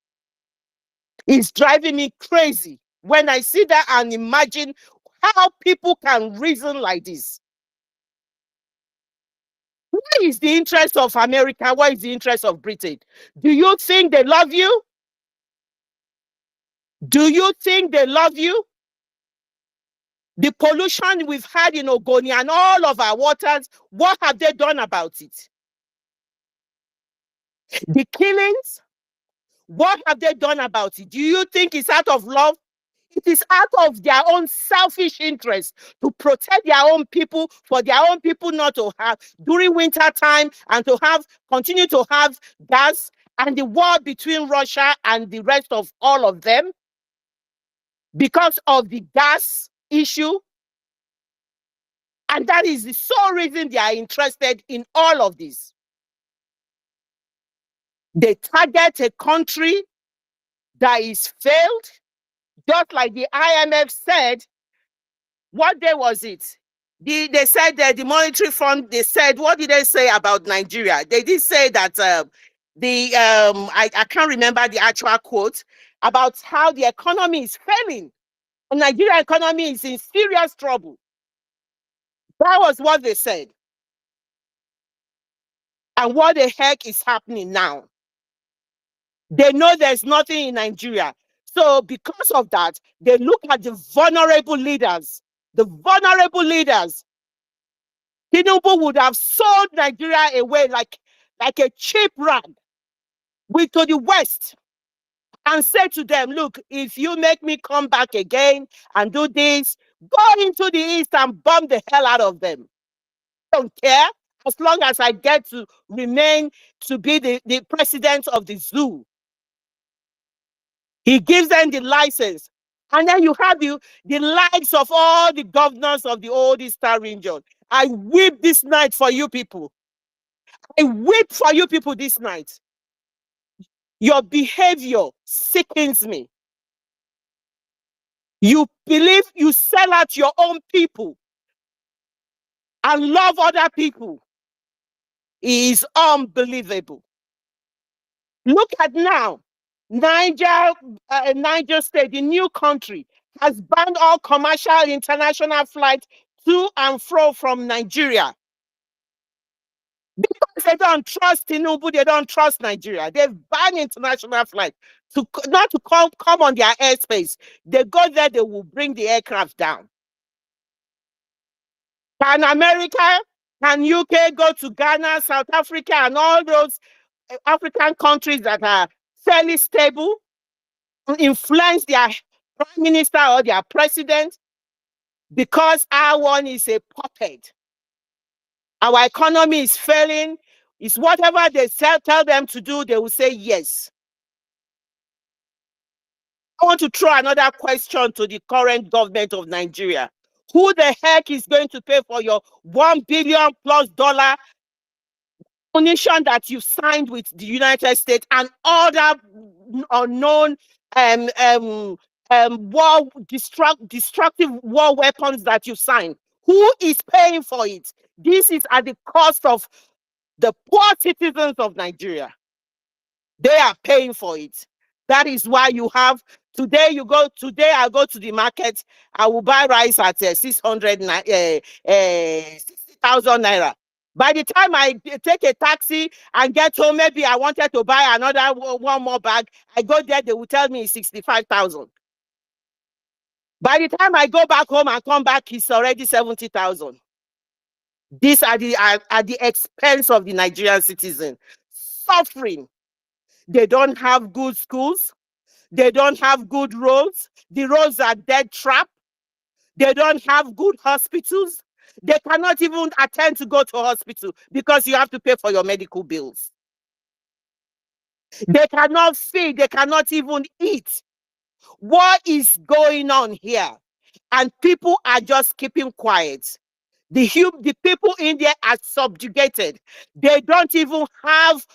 It's driving me crazy when I see that and imagine how people can reason like this. What is the interest of America? What is the interest of Britain? Do you think they love you? Do you think they love you? The pollution we've had in Ogoni and all of our waters, what have they done about it? The killings, what have they done about it? Do you think it's out of love? It is out of their own selfish interest to protect their own people, for their own people not to have during winter time and to have continue to have gas, and the war between Russia and the rest of all of them because of the gas issue. And that is the sole reason they are interested in all of this. They target a country that is failed, just like the IMF said. What day was it? They said that the monetary fund, they said, what did they say about Nigeria? They did say that I can't remember the actual quote about how the economy is failing. The Nigerian economy is in serious trouble. That was what they said. And what the heck is happening now? They know there's nothing in Nigeria. So because of that, they look at the vulnerable leaders. The vulnerable leaders. Tinubu would have sold Nigeria away like a cheap rag to the West and say to them, look, if you make me come back again and do this, go into the East and bomb the hell out of them. I don't care, as long as I get to remain to be the president of the zoo. He gives them the license. And then you have the likes of all the governors of the old Eastern region. I weep this night for you people. I weep for you people this night. Your behavior sickens me. You believe you sell out your own people and love other people. It is unbelievable. Look at now. Niger State, the new country, has banned all commercial international flights to and fro from Nigeria. Because they don't trust Tinubu, they don't trust Nigeria. They've banned international flights not to come on their airspace. They go there, they will bring the aircraft down. Can America, can UK go to Ghana, South Africa, and all those African countries that are fairly stable, influence their prime minister or their president? Because our one is a puppet. Our economy is failing. It's whatever they tell them to do, they will say yes. I want to throw another question to the current government of Nigeria. Who the heck is going to pay for your $1 billion+ ammunition that you signed with the United States and other unknown destructive war weapons that you signed? Who is paying for it? This is at the cost of the poor citizens of Nigeria. They are paying for it. That is why you have today. I go to the market. I will buy rice at 60,000 naira. By the time I take a taxi and get home, maybe I wanted to buy another one more bag. I go there, they will tell me it's 65,000. By the time I go back home and come back, it's already 70,000. These are at the expense of the Nigerian citizen suffering. They don't have good schools. They don't have good roads. The roads are dead trap. They don't have good hospitals. They cannot even attend to go to hospital because you have to pay for your medical bills. They cannot feed. They cannot even eat. What is going on here? And people are just keeping quiet. The people in there are subjugated. They don't even have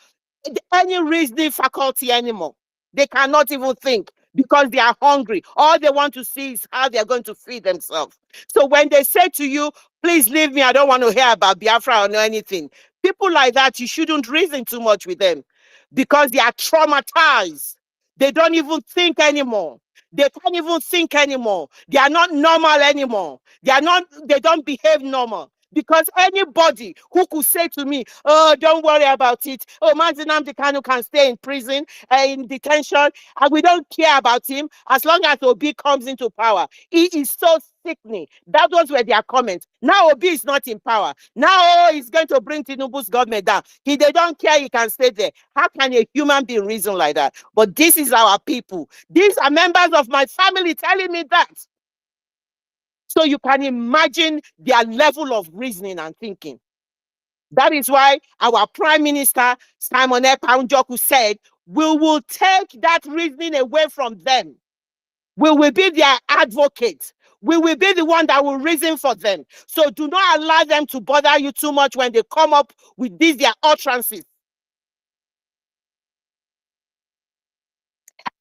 any reasoning faculty anymore. They cannot even think because they are hungry. All they want to see is how they're going to feed themselves. So when they say to you, please leave me, I don't want to hear about Biafra or anything. People like that, you shouldn't reason too much with them because they are traumatized. They don't even think anymore. They can't even think anymore. They are not normal anymore. They don't behave normal. Because anybody who could say to me, oh, don't worry about it. Oh, Mazi Nnamdi Kanu can stay in prison, in detention, and we don't care about him as long as Obi comes into power. He is so sickening. That was where their comments. Now Obi is not in power. Now he's going to bring Tinubu's government down. They don't care, he can stay there. How can a human being reason like that? But this is our people. These are members of my family telling me that. So you can imagine their level of reasoning and thinking. That is why our Prime Minister, Simon Ekpa Njoku, said, we will take that reasoning away from them. We will be their advocate. We will be the one that will reason for them. So do not allow them to bother you too much when they come up with these, their utterances.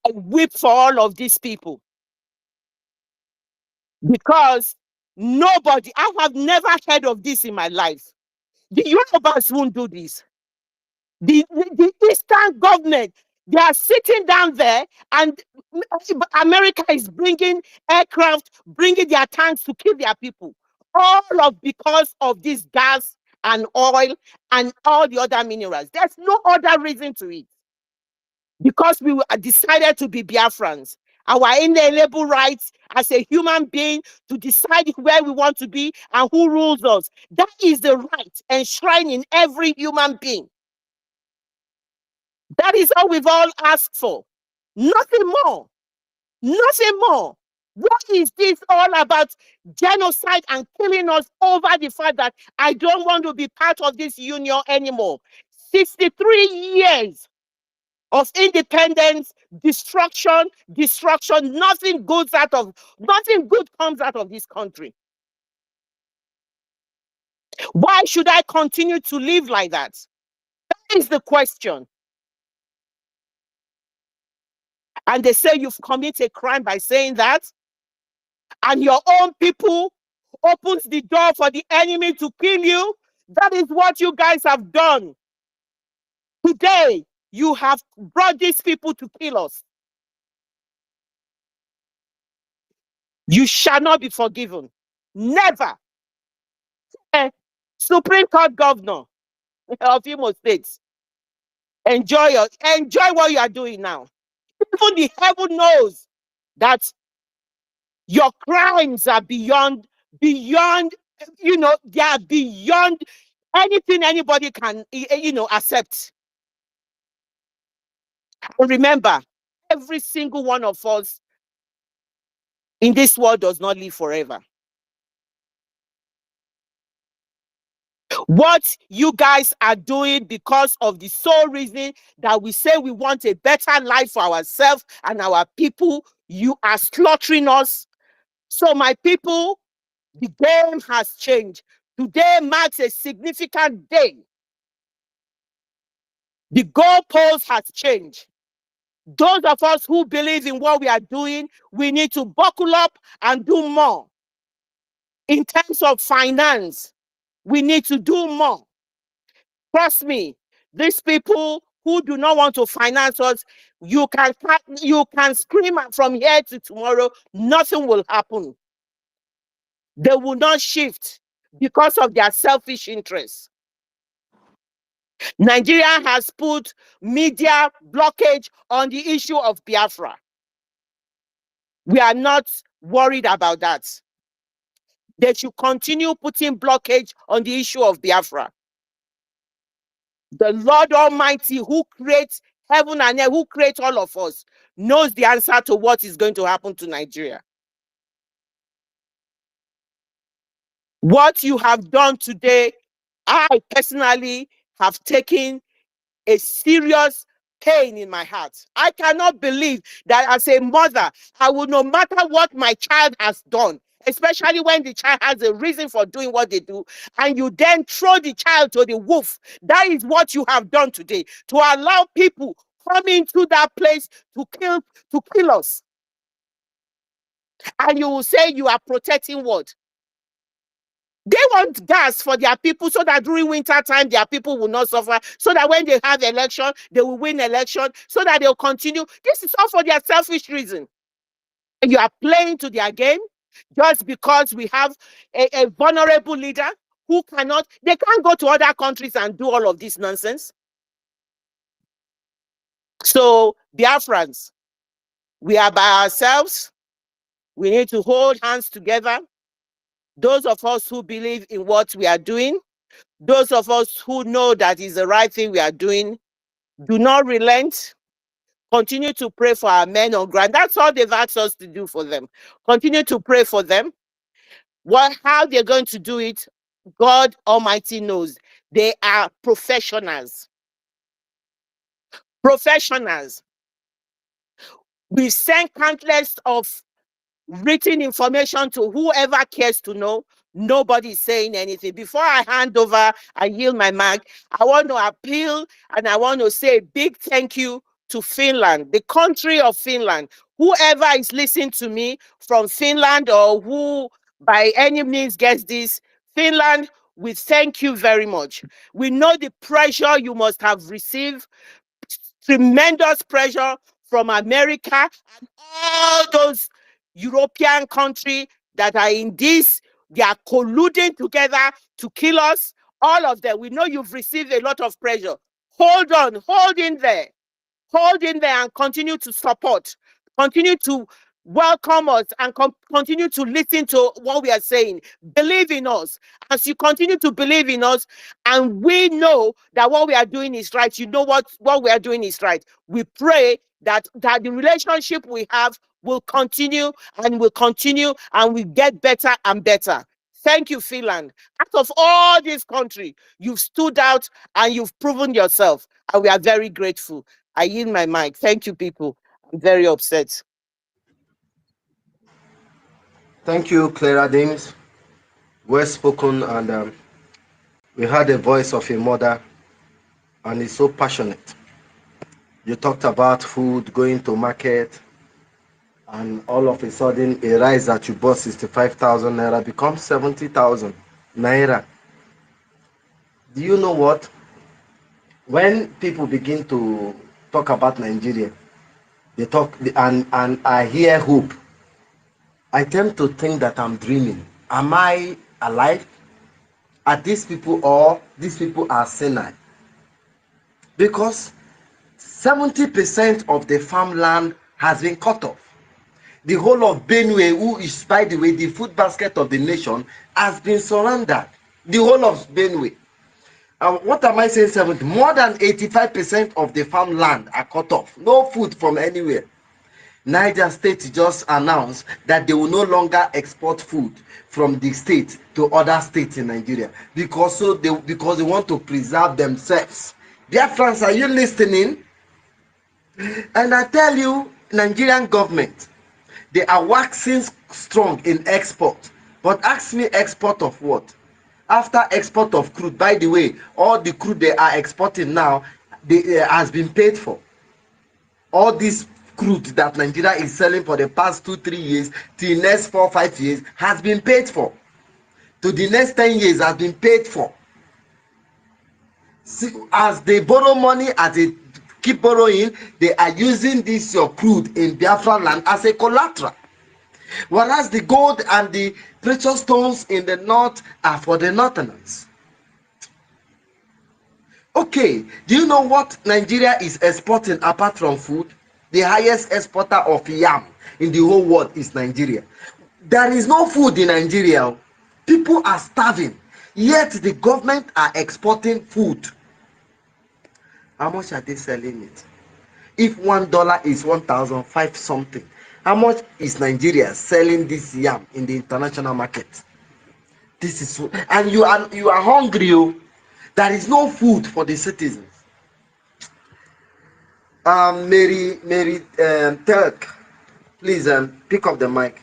I weep for all of these people. Because nobody, I have never heard of this in my life. The Yorubas won't do this. The Eastern government, they are sitting down there, and America is bringing aircraft, bringing their tanks to kill their people. All of because of this gas and oil and all the other minerals. There's no other reason to it. Because we decided to be Biafrans. Our inalienable rights as a human being to decide where we want to be and who rules us. That is the right enshrined in every human being. That is all we've all asked for. Nothing more. Nothing more. What is this all about? Genocide and killing us over the fact that I don't want to be part of this union anymore. 63 years of independence, destruction, nothing good comes out of this country. Why should I continue to live like that? That is the question. And they say you've committed a crime by saying that, and your own people opens the door for the enemy to kill you. That is what you guys have done. Today, you have brought these people to kill us. You shall not be forgiven. Never. Supreme Court Governor of Imo State, enjoy what you are doing now. Even the heaven knows that your crimes are beyond, they are beyond anything anybody can, accept. And remember, every single one of us in this world does not live forever. What you guys are doing because of the sole reason that we say we want a better life for ourselves and our people, you are slaughtering us. So my people, the game has changed. Today marks a significant day. The goalpost has changed. Those of us who believe in what we are doing, we need to buckle up and do more. In terms of finance, we need to do more. Trust me, these people who do not want to finance us, you can scream from here to tomorrow, nothing will happen. They will not shift because of their selfish interests. Nigeria has put media blockage on the issue of Biafra. We are not worried about that. They should continue putting blockage on the issue of Biafra. The Lord Almighty, who creates heaven and earth, who creates all of us, knows the answer to what is going to happen to Nigeria. What you have done today, I personally have taken a serious pain in my heart. I cannot believe that as a mother, I will, no matter what my child has done, especially when the child has a reason for doing what they do, and you then throw the child to the wolf. That is what you have done today, to allow people come into that place to kill us. And you will say you are protecting what? They want gas for their people so that during winter time, their people will not suffer, so that when they have election, they will win election, so that they'll continue. This is all for their selfish reason. And you are playing to their game just because we have a vulnerable leader who cannot, they can't go to other countries and do all of this nonsense. So, Biafrans, we are by ourselves. We need to hold hands together. Those of us who believe in what we are doing, those of us who know that is the right thing we are doing, do not relent. Continue to pray for our men on ground. That's all they've asked us to do for them. Continue to pray for them. How they're going to do it, God Almighty knows. They are professionals. Professionals. We've sent countless of written information to whoever cares to know. Nobody is saying anything. Before I hand over, I yield my mic, I want to appeal and I want to say a big thank you to Finland, the country of Finland. Whoever is listening to me from Finland or who by any means gets this, Finland, we thank you very much. We know the pressure you must have received, tremendous pressure from America and all those European countries that are in this, they are colluding together to kill us. All of them, we know you've received a lot of pressure. Hold on, hold in there and continue to support, continue to welcome us and continue to listen to what we are saying. Believe in us. As you continue to believe in us, and we know that what we are doing is right, you know what we are doing is right. We pray that the relationship we have will continue and we get better and better. Thank you, Finland. Out of all this country, you've stood out and you've proven yourself, and we are very grateful. I yield my mic. Thank you, people. I'm very upset. Thank you, Clara Dames. Well spoken, and we heard the voice of a mother, and it's so passionate. You talked about food, going to market, and all of a sudden a rice that you bought 65,000 naira becomes 70,000 naira. Do you know what? When people begin to talk about Nigeria, they talk and I hear hope, I tend to think that I'm dreaming. Am I alive? Are these people, or these people are senile? Because 70% of the farmland has been cut off. The whole of Benue, who is, by the way, the food basket of the nation, has been surrendered. The whole of Benue. What am I saying? 70? More than 85% of the farmland are cut off. No food from anywhere. Niger State just announced that they will no longer export food from the state to other states in Nigeria because they want to preserve themselves. Dear friends, are you listening? And I tell you, Nigerian government, they are waxing strong in export. But ask me, export of what? After export of crude, by the way, all the crude they are exporting now, has been paid for. All this crude that Nigeria is selling for the past 2-3 years till next 4-5 years has been paid for. To the next 10 years has been paid for. See, as they borrow money, as they keep borrowing, they are using this your crude in Biafra land as a collateral. Whereas the gold and the precious stones in the north are for the northerners. Okay, do you know what Nigeria is exporting apart from food? The highest exporter of yam in the whole world is Nigeria. There is no food in Nigeria. People are starving, yet the government are exporting food. How much are they selling it? If $1 is 1,005 something, how much is Nigeria selling this yam in the international market? This is so, and you are hungry. There is no food for the citizens. Mary Telk, please pick up the mic.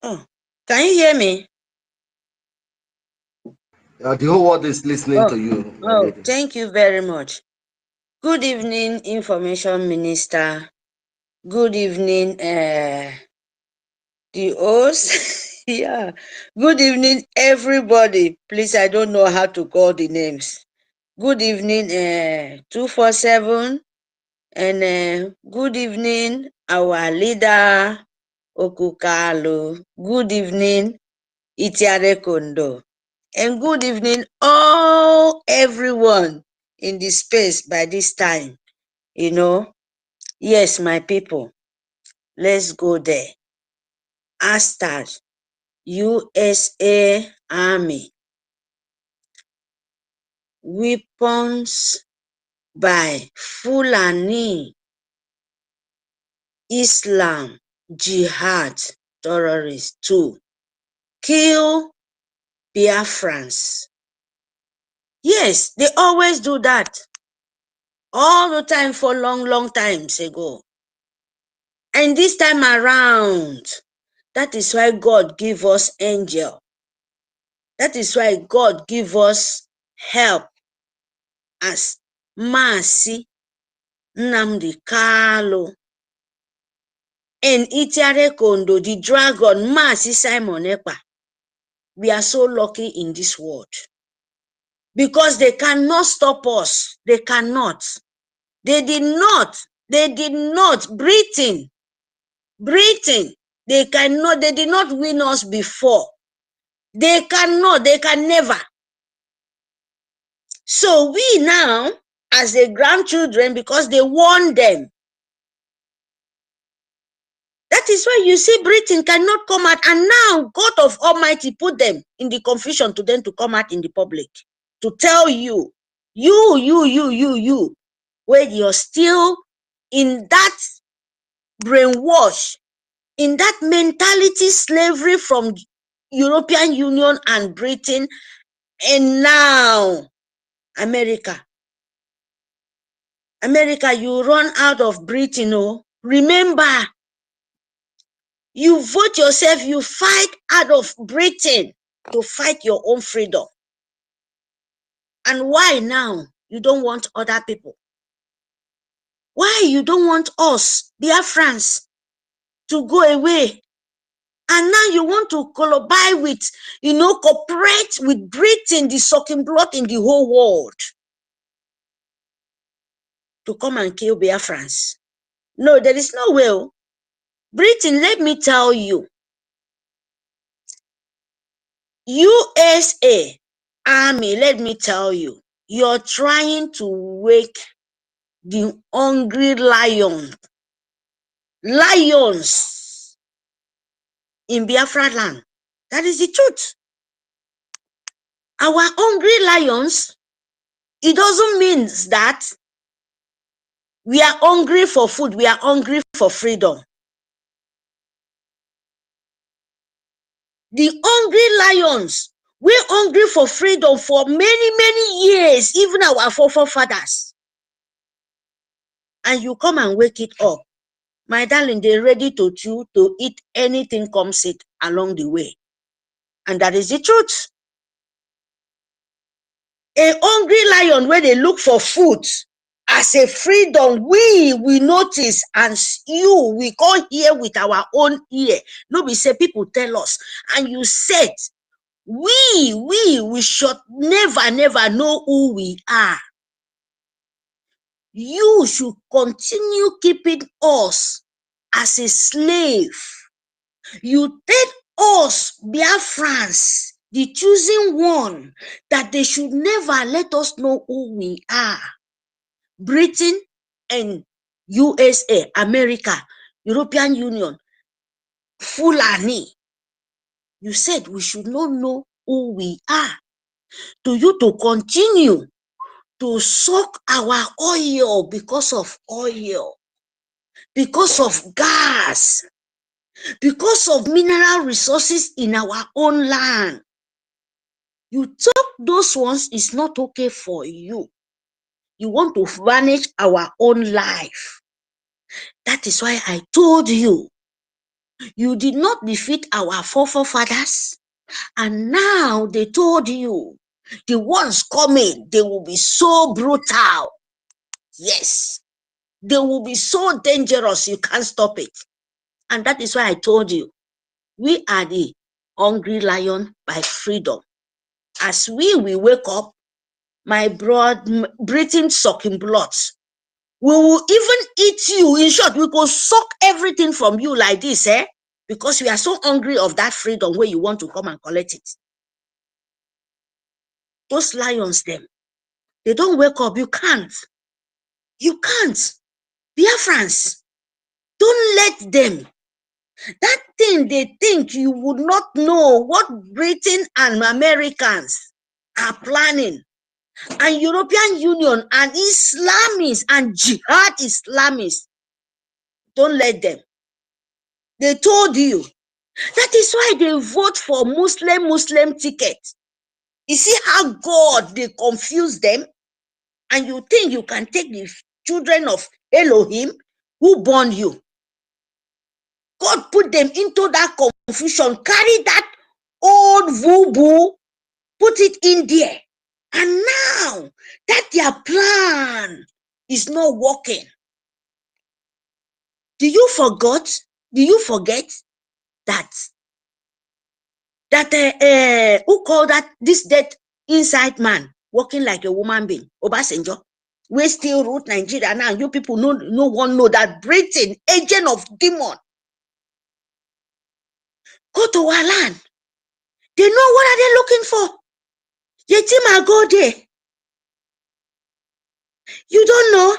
Oh, can you hear me? The whole world is listening to you. Oh, thank you very much. Good evening, Information Minister. Good evening, the host. Yeah. Good evening, everybody. Please, I don't know how to call the names. Good evening, 247. And good evening, our leader, Okukalu. Good evening, Itiare Kondo. And good evening, everyone in the space by this time. You know, yes, my people, let's go there. Hashtag USA Army. Weapons by Fulani Islam Jihad terrorists to kill Biafrans. Yes, they always do that. All the time for long times ago. And this time around, that is why God give us angel. That is why God give us help as Maasị Nnamdi Kalu and Itiare Kondo, the dragon, Maasị Simon Ekpa. We are so lucky in this world. Because they cannot stop us. They cannot. They did not. Britain, they did not win us before. They can never. So we now, as the grandchildren, because they warned them. That is why you see Britain cannot come out. And now God of Almighty put them in the confusion to them to come out in the public. To tell you, where you're still in that brainwash, in that mentality slavery from European Union and Britain, and now America, you run out of Britain. Oh, remember, you vote yourself, you fight out of Britain to fight your own freedom. And why now you don't want other people? Why you don't want us, Biafrans, to go away? And now you want to collaborate with, cooperate with Britain, the sucking blood in the whole world, to come and kill Biafrans. No, there is no way. Britain, let me tell you, USA Army, let me tell you, you're trying to wake the hungry lions in Biafra land. That is the truth. Our hungry lions, it doesn't mean that we are hungry for food, we are hungry for freedom. The hungry lions, we're hungry for freedom for many years, even our forefathers. And you come and wake it up. My darling, they're ready to chew, to eat anything comes it along the way. And that is the truth. A hungry lion, where they look for food as a freedom, we notice, and we can't hear with our own ear. No, we say people tell us, and you said, we should never know who we are. You should continue keeping us as a slave. You take us, Biafrans, the choosing one, that they should never let us know who we are. Britain and USA, America, European Union, Fulani. You said we should not know who we are. To you to continue to suck our oil because of oil, because of gas, because of mineral resources in our own land. You talk those ones is not okay for you. You want to vanish our own life. That is why I told you, you did not defeat our forefathers, and now they told you, the ones coming, they will be so brutal. Yes, they will be so dangerous, you can't stop it. And that is why I told you, we are the hungry lion by freedom. As we wake up, my Britain sucking blood, we will even eat you. In short, we will suck everything from you like this, because we are so hungry of that freedom where you want to come and collect it. Those lions, them, they don't wake up. You can't. You can't. Biafrans, don't let them. That thing they think you would not know what Britain and Americans are planning, and European Union and Islamists and Jihad Islamists. Don't let them. They told you. That is why they vote for Muslim ticket. You see how God, they confuse them, and you think you can take the children of Elohim who born you. God put them into that confusion, carry that old voodoo, put it in there. And now that their plan is not working. Do you forget that who called that this dead inside man working like a woman being, Obasanjo? We still root Nigeria now. You people no one know that Britain, agent of demon, go to our land. They know what are they looking for. Yetima go there. You don't know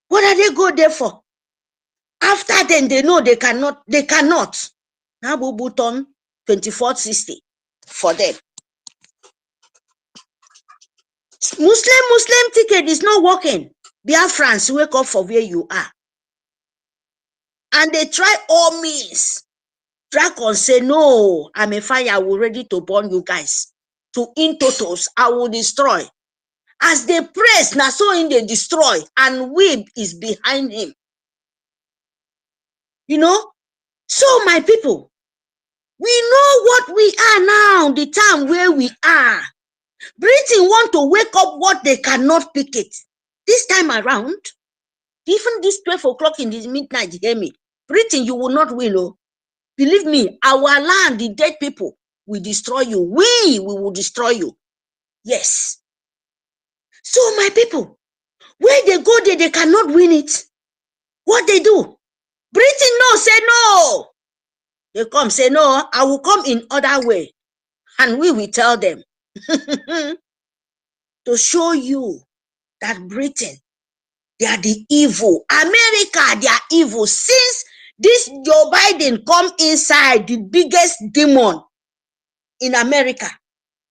what are they go there for. After then they know they cannot. Now Button 2460 for them. Muslim ticket is not working. Biafrans, wake up for where you are. And they try all means. Dragon say, no, I'm a fire, I will ready to burn you guys. To in totals, I will destroy. As they press, now so in they destroy, and Weeb is behind him. You know? So my people, we know what we are now, the time where we are. Britain want to wake up what they cannot pick it. This time around, even this 12 o'clock in the midnight, you hear me? Britain, you will not win, oh. Believe me, our land, the dead people, will destroy you. We will destroy you. Yes. So my people, where they go there, they cannot win it. What they do? Britain no, say no. They come, say no, I will come in other way. And we will tell them to show you that Britain, they are the evil. America, they are evil. Since this Joe Biden come inside, the biggest demon in America,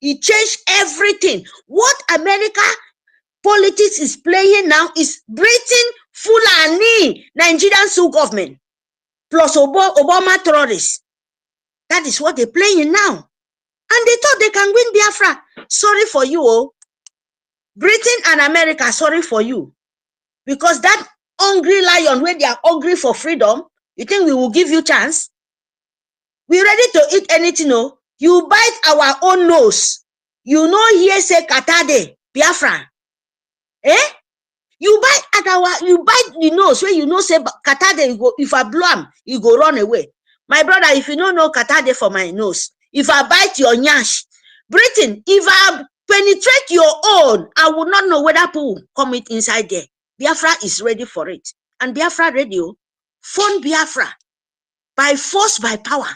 he changed everything. What America politics is playing now is Britain, Fulani, Nigerian sub government, plus Obama terrorists. That is what they're playing now. And they thought they can win Biafra. Sorry for you, oh. Britain and America, sorry for you. Because that hungry lion, when they are hungry for freedom, you think we will give you chance? We're ready to eat anything, no? You bite our own nose. You know here say Katade, Biafra. Eh? You bite the nose where you know say Katade, you go, if I blow him, you go run away. My brother, if you don't know Katade for my nose, if I bite your nyash, Britain, if I penetrate your own, I will not know whether people come it inside there. Biafra is ready for it. And Biafra radio, phone Biafra, by force, by power.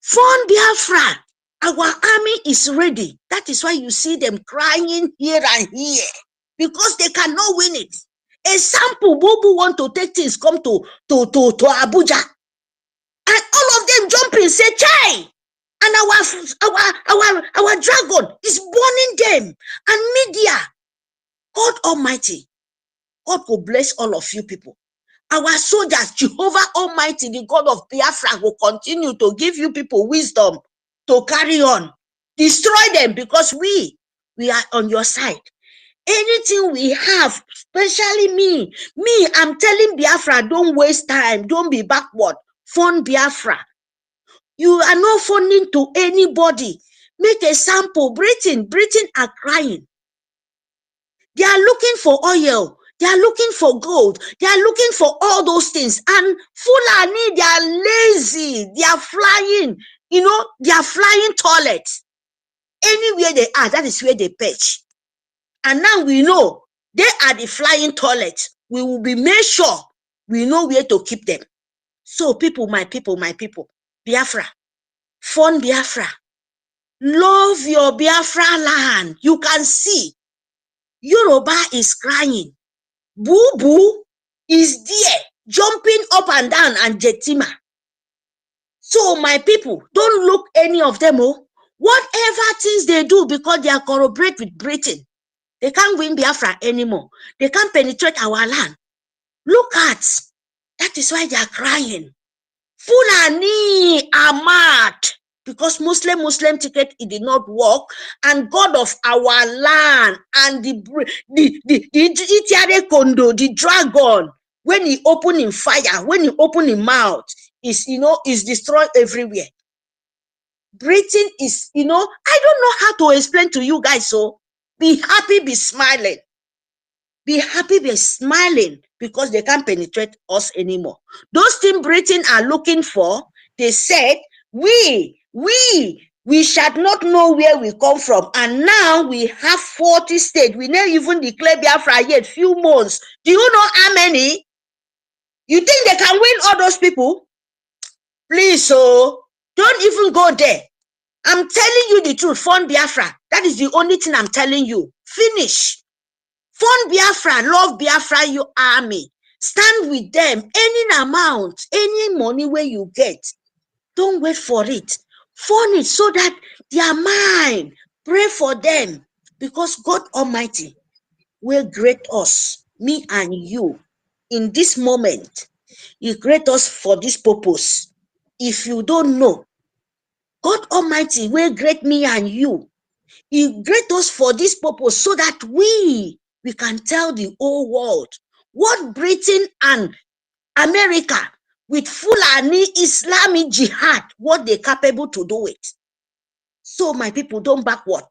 Phone Biafra, our army is ready. That is why you see them crying here and here, because they cannot win it. A sample, Bobo want to take things, come to Abuja. And all of them jumping, say, Chai! And our dragon is burning them. And media, God Almighty, God will bless all of you people. Our soldiers, Jehovah Almighty, the God of Biafra, will continue to give you people wisdom to carry on. Destroy them, because we are on your side. Anything we have, especially me, I'm telling Biafra, don't waste time. Don't be backward. Phone Biafra. You are not phoning to anybody. Make a sample. Britain are crying. They are looking for oil. They are looking for gold. They are looking for all those things. And Fulani, they are lazy. They are flying. You know, they are flying toilets. Anywhere they are, that is where they perch. And now we know they are the flying toilets. We will be made sure we know where to keep them. So people, my people, Biafra, fund Biafra, love your Biafra land. You can see Yoruba is crying. Boo Boo is there, jumping up and down, and Jetima. So my people, don't look any of them. Oh, whatever things they do, because they are corroborate with Britain, they can't win Biafra anymore. They can't penetrate our land. Look at, that is why they are crying. Fulani are mad because Muslim ticket, it did not work, and God of our land and the Itiare Kondo, the dragon, when he open in fire, when he open in mouth, is is destroyed everywhere. Britain is, I don't know how to explain to you guys. So be happy, be smiling. Be happy, be smiling, because they can't penetrate us anymore. Those things Britain are looking for, they said, we shall not know where we come from. And now we have 40 states. We never even declare Biafra yet, few months. Do you know how many? You think they can win all those people? Please, so don't even go there. I'm telling you the truth. Fund Biafra. That is the only thing I'm telling you. Finish. Fund Biafra, love Biafra, your army. Stand with them. Any amount, any money where you get, don't wait for it. Fund it so that they are mine. Pray for them, because God Almighty will grant us, me and you, in this moment. He grant us for this purpose. If you don't know, God Almighty will grant me and you. He grant us for this purpose so that we can tell the whole world what Britain and America with Fulani Islamic jihad, what they're capable to do it. So my people, don't backward.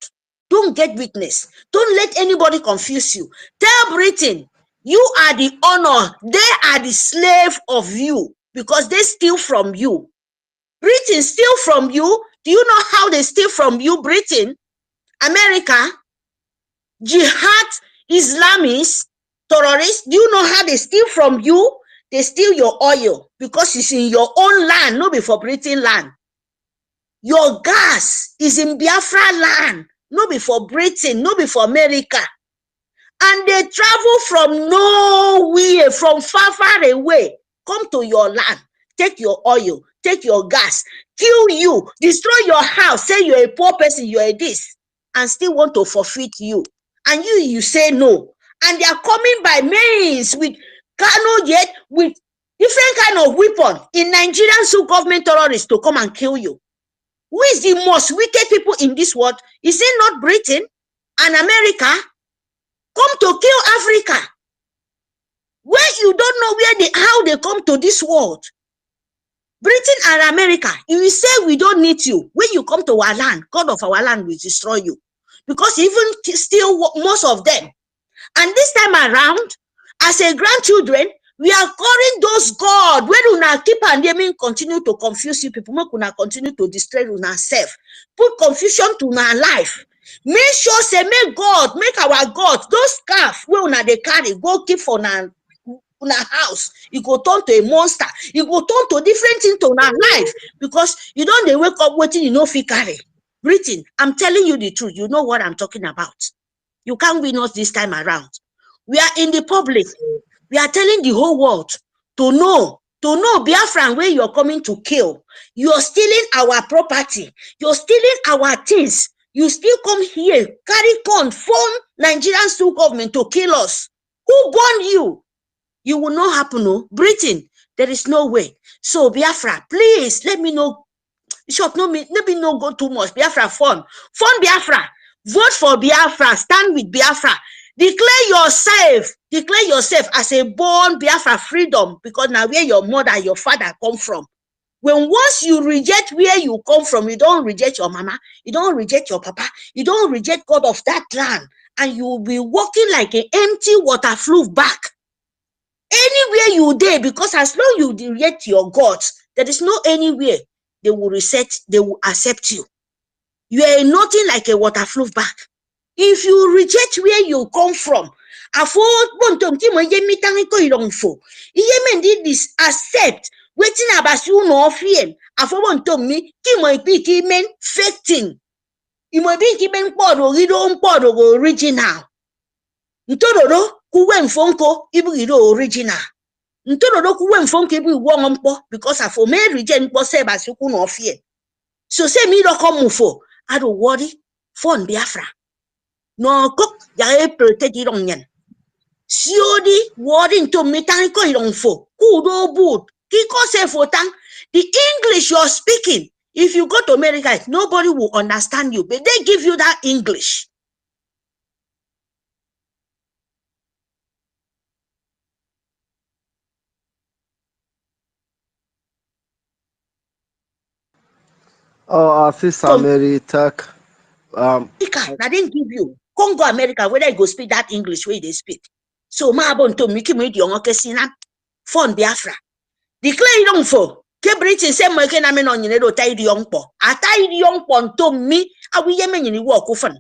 Don't get weakness. Don't let anybody confuse you. Tell Britain, you are the honor. They are the slave of you, because they steal from you. Britain steal from you. Do you know how they steal from you, Britain? America, jihad, Islamists, terrorists, do you know how they steal from you? They steal your oil, because it's in your own land, not before Britain land. Your gas is in Biafra land, not before Britain, not before America. And they travel from nowhere, from far away, come to your land, take your oil, take your gas, kill you, destroy your house, say you're a poor person, you're a this, and still want to forfeit you. And you say no. And they are coming by means with cannot yet, with different kind of weapon in Nigerian government terrorists to come and kill you. Who is the most wicked people in this world? Is it not Britain and America? Come to kill Africa. Where you don't know how they come to this world. Britain and America, you will say we don't need you. When you come to our land, God of our land will destroy you. Because even still most of them. And this time around, as a grandchildren, we are calling those God. When we keep and they continue to confuse you people, we continue to destroy ourselves, put confusion to our life. Make sure say make God, make our God, those scarf where they carry, go keep for our house. You go turn to a monster. You go turn to different things to our life, because you don't they wake up waiting, you know, if you carry. Britain, I'm telling you the truth. You know what I'm talking about. You can't win us this time around. We are in the public. We are telling the whole world to know Biafran, where you're coming to kill. You're stealing our property. You're stealing our things. You still come here, carry gun, phone Nigerian state government to kill us. Who born you? You will not happen, no. Britain, there is no way. So Biafra, please let me know. Short, no, let me not go too much. Biafra, fund Biafra. Vote for Biafra. Stand with Biafra. Declare yourself as a born Biafra freedom, because now where your mother, your father come from. When once you reject where you come from, you don't reject your mama, you don't reject your papa, you don't reject God of that land, and you will be walking like an empty water flute back. Anywhere you dare, because as long you reject your gods, there is no anywhere they will accept you. You are nothing like a water flute back. If you reject where you come from, accept Waiting about you no fear. Afobon to me, ki mo be men fake thing. You might be keeping podo, you don't podo original. Ntoro kuwen fonko ibu original. Ntoro kuwen fonko ibu wongompo because I for me regen pose basuku no fear. So say me do come mufo. I don't worry. Phone Biafra. No cook ya protect it on yen. Siodi worry to me tanko idon fo. Kudo boot. Kiko say for tang. The English you're speaking. If you go to America, nobody will understand you, but they give you that English. Oh, Sister Mary, talk. I didn't give you. Congo America, whether you go speak that English way they speak. So ma bon to Mickey made young okesina. Phone Biafra. Declare young for. Ke Britain say mo ke na me no nyine do tie young po. Atai young po to me. Awi yeme nyini walk often.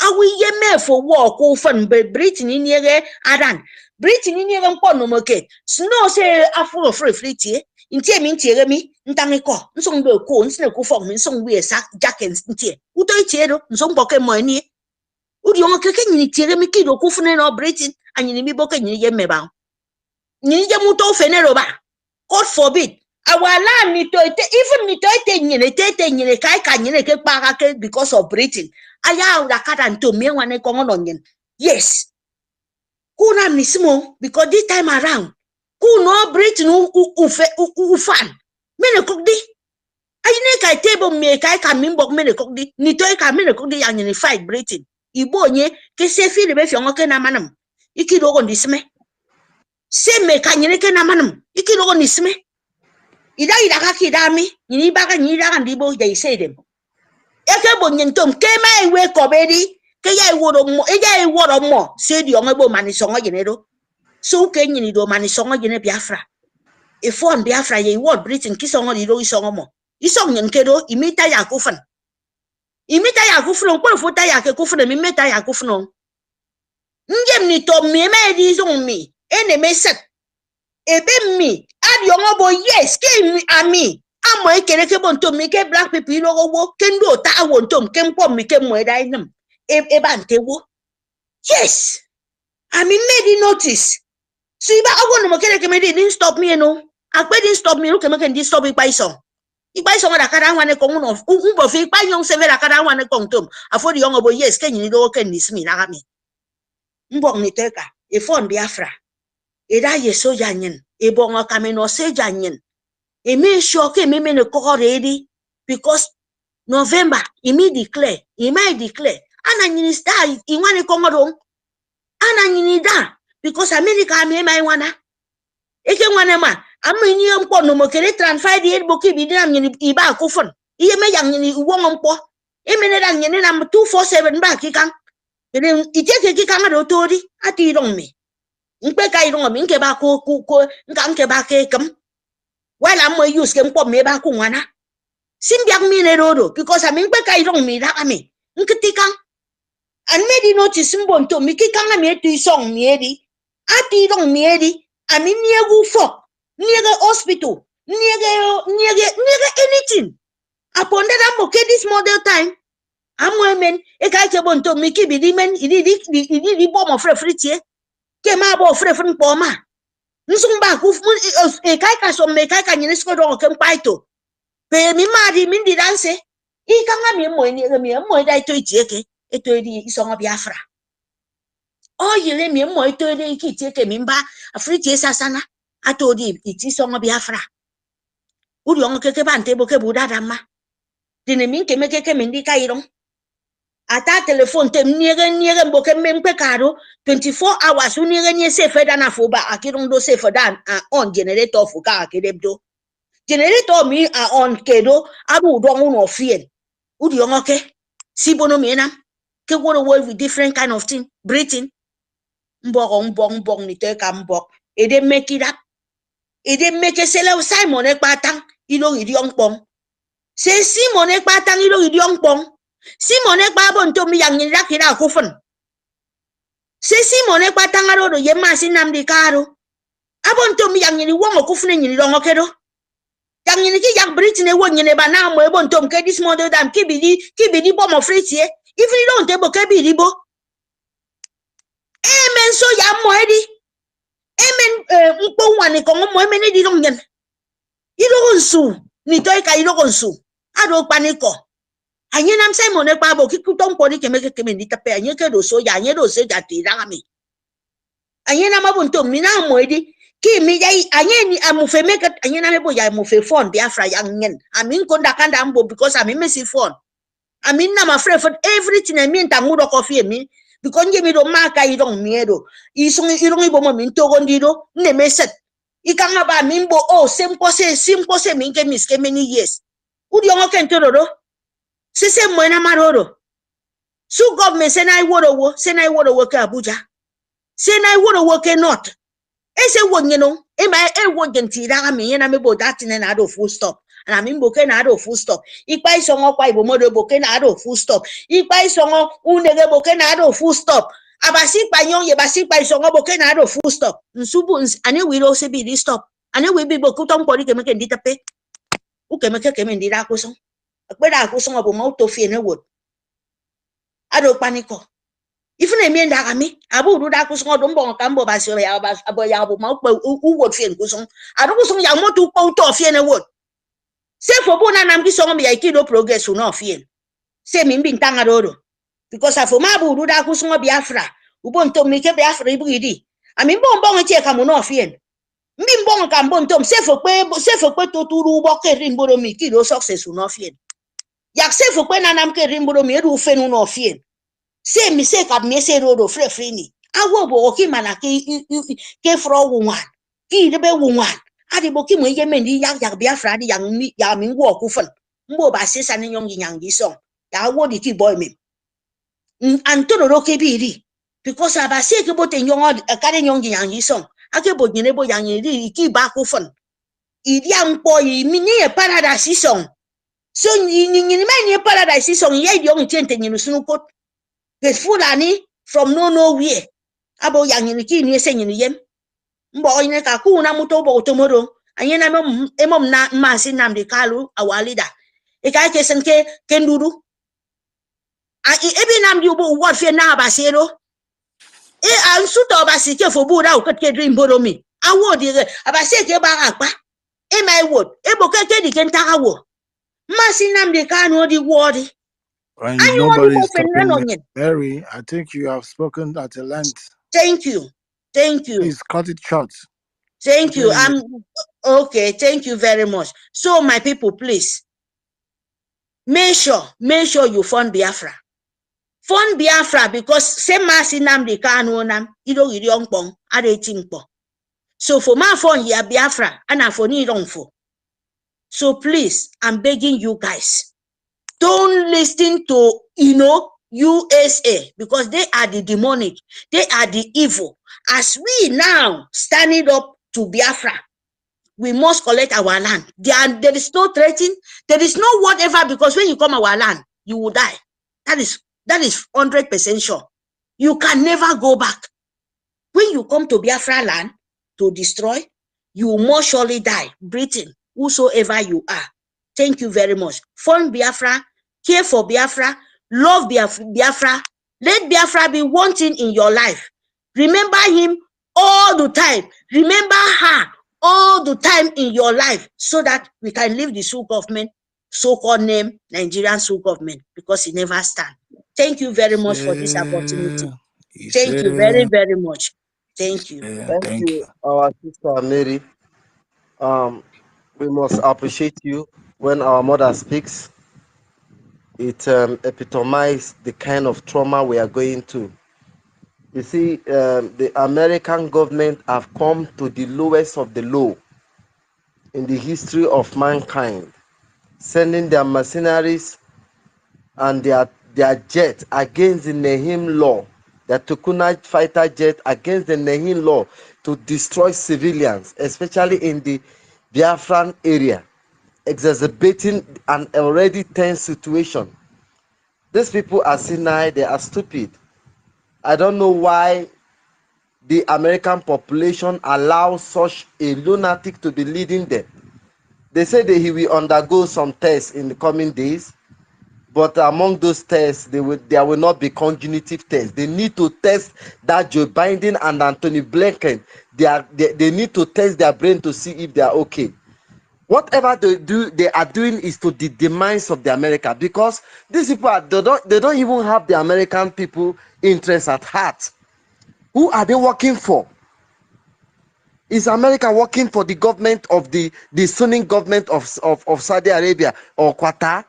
Awi yeme for walk often. But Britain in here adan. Britain in here po no moke. Snow say afu free tie. Intie mi ntie mi ntangi ko nsong be ko nsne ko fo mi nsong we sa jackets ntie uto itie do nsong boke mo ni udi on keke nyini tie mi kido ku fune no Britain anyini mi boke nyini ye meba nyini je muto fene roba God forbid awala ni to ite even ni to ite nyini kai ka nyini ke pa ka because of Britain aya ura kata nto mi wane ko ngono nyen yes kuna mismo because this time around who no Britain ufan mene kokdi ayine kai table me kai ka mimbok mene kokdi ni to ka mene kokdi yang ni fight Britain ibo nye ke se fi le be fi onke na manam iki dogo ndisme se me ka nyine ke na manam iki dogo ndisme ida ka ki dami ni ba ka ni da kan dibo they say them eke bo nyentom ke mai we ko bedi ke ya iworo mo e ya iworo mo se di onge bo mani songo jenero so ke nyini do mani songo jene Biafra e phone Biafra ye word Britain kisongo di do isongo mo isong nyen kedo imita ya kufan ko fota ya ke kufan mi meta ya kufan ngem ni to me di zong mi ene me set ebe mi adi ongo bo yes ke mi ami amo e kere ke bon to mi ke black people lo go ke ndo ta won tom ke mpo mi ke mo dai nam e ba ntewo yes I mean made notice. So if I want to make it didn't stop me, no. I didn't stop me. Look at me stop it by some. If I saw that I want to come off, if I young seven, I want to come to. I thought the young boy, yes, can you go can this me? Like me. Mbong ni teka. A phone Biafra. A da ye so janyen. A bonga come no say janyen. A me sure came me no call ready because November, he may declare. And I star, he want to come along. And I need that. Because America me my wana eke wana ma amini mpo no mokere transfer di boki bi dina nyini iba akufon iye me yang nyini uwo mpo emene dan nyini na 247 ba kikan bene iteke kikan do tori ati rong me mpe kai rong me nke ba ko nka nke ba ke kam wala mo use ke mpo me ba ku wana simbiak mi ne rodo because ami mpe kai rong me da ami nketikan and made notice mbon to mi kikan na me tu song me di ati dong miedi ami niegu fok niega hospital niega anything upon that I'm okay this model time I'm women e ka che bon to mi ki bi di men di bomb of free ke ma bo free po ma nsung ba ku e ka so me ka nyine sko do ke mpaito pe mi ma di min di dance I ka nga mi mo dai to itieke e to di isonga Biafra oh yele mi mo ito de ikiti ke mimba afriti sasana atodi iti songo Biafra uri ongo keke bante bo ke budada ma dine min ke meke ke mindi kairo ata telephone tem niege mbo ke mempe karo 24 hours uniege nye safe dana foba akirong do safe dan on generator fuka akedebdo generator mi on kedo abu do no fien uri ongo ke sibono mi na ke go world with different kind of thing breathing mbong ni te ka mbok e dey make it up e dey make sele Simon e patang ilo idiong pong se Simon e patang ilo idiong pong Simon e pa bon to mi yang ni rakira akufun se Simon e patang aro do ye masin nam di karo abon to mi yang ni won okufun ni longo kedo yang ni ki yang Britain won ni ba na mo ebo ntom ke this model dam ki bidi bo mo free tie if you don't ebo ke bidi bo amen so ya mo edi amen mpo wani ko mo amen di dong nyen iro nsu ni toy ka iro nsu ado paniko anye nam sai mo ne pa bo ki kutom ko ni keme ni tape anye ke do so ya anye do se ja ti ra mi anye na mabo ntom mi na mo edi ki mi ya anye ni amufe make anye na mebo ya amufe phone Biafra yang nyen amin ko ndakanda ambo because amin mesi phone amin na ma free for everything I mean tangudo coffee mi because nje mi do maka idong miedo isong irong ibo mo min to gondido ne meset ikanga ba mimbo oh simple se min ke miske many years udi ongo kentoro do sese mo na maroro su government se na iwodo wo ka Abuja se na iwodo wo ke north ese wo nyeno e ma e wo gentira mi yena mebo that na do full stop na mimbo ke na do full stop ipa isongo kwa ibo modo boke na do full stop ipa isongo unege boke na do full stop abasi pa yon ye basi pa isongo boke na do full stop nsubu ani we do se bi stop ani we bi boku ton pori ke meke ndita pe u ke meke ndira kuson akpera kuson obo ma to fie ne wod ado paniko ifuna emi ndaga mi abu du da kuson odo mbo ka mbo basi ya abo ya abo ma u wod fie kuson ado kuson ya moto ko to fie ne wod se fobo na nam ki songo mi ya ikido progress no fie se mi mbi ntanga dodo because afoma abu du da kuson Biafra ubo ntom mi ke Biafra ibugidi ami mbongo tie ka mo no fie mbi mbongo ka mbo ntom se fokwe to turu ubo ke rimboro mi kido success no fie yak se fokwe na nam ke rimboro mi edu fenu no fie se mi se ka mi se rodo free ni awo bo okimana ke fro wunwan ki debe wunwan adi boki mo ye mendi yak Biafra di yang mi ya mi wo ku fen mbo ba se san nyong yang di song ya wo di ki boy me antoro ro ke biri because aba se ke bote nyong akare nyong yang di song ake bo nyine bo yang di ki ba ku fen idi am po yi mi ni paradise song so ni me paradise song ye di on tente nyinu sunu ko ke fulani from nowhere abo yang ni ki ni se nyinu yem mbo oyine ka ku na muto bo tomoro anye na emom na masi Nnamdi Kalu our leader e ka ke sen ke nduru a ebi Nnamdi ubo what fe na abasero e an suto abasi ke fo bu da o ke dream boro mi awo di abasi ke ba apa e my word e bo ke di ke nta awo masi Nnamdi Kalu di word and nobody is talking. Mary, I think you have spoken at a length. Thank you. Please cut it short. Thank you. Okay. Thank you very much. So, my people, please make sure you fund Biafra. Fund Biafra because same masi Nnamdi Kanu nam ido yongpong ade tingpo. So for my fund here Biafra and for ni for. So please, I'm begging you guys, don't listen to USA because they are the demonic, they are the evil. As we now standing up to Biafra, we must collect our land. There is no threatening, there is no whatever, because when you come our land, you will die. That is 100% sure. You can never go back. When you come to Biafra land to destroy, you must surely die, breathing, whosoever you are. Thank you very much. Fund Biafra, care for Biafra, love Biafra. Let Biafra be one thing in your life. Remember him all the time. Remember her all the time in your life so that we can leave the Sioux government, so-called name Nigerian Sioux government, because it never stand. Thank you very much for this opportunity. Thank you very, very much. Thank you. Thank you, our sister Mary. We must appreciate you when our mother speaks. It epitomizes the kind of trauma we are going through. You see, the American government have come to the lowest of the low in the history of mankind, sending their mercenaries and their jet against the Nehim law, the Tukuna fighter jet against the Nehim law to destroy civilians, especially in the Biafran area, exacerbating an already tense situation. These people are senile, they are stupid. I don't know why the American population allows such a lunatic to be leading them. They say that he will undergo some tests in the coming days, but among those tests, there will not be cognitive tests. They need to test that Joe Biden and Anthony Blinken. They need to test their brain to see if they are okay. Whatever they are doing is to the demise of the America, because these people they don't even have the American people interest at heart. Who are they working for? Is America working for the government of the Sunni government of Saudi Arabia or Qatar?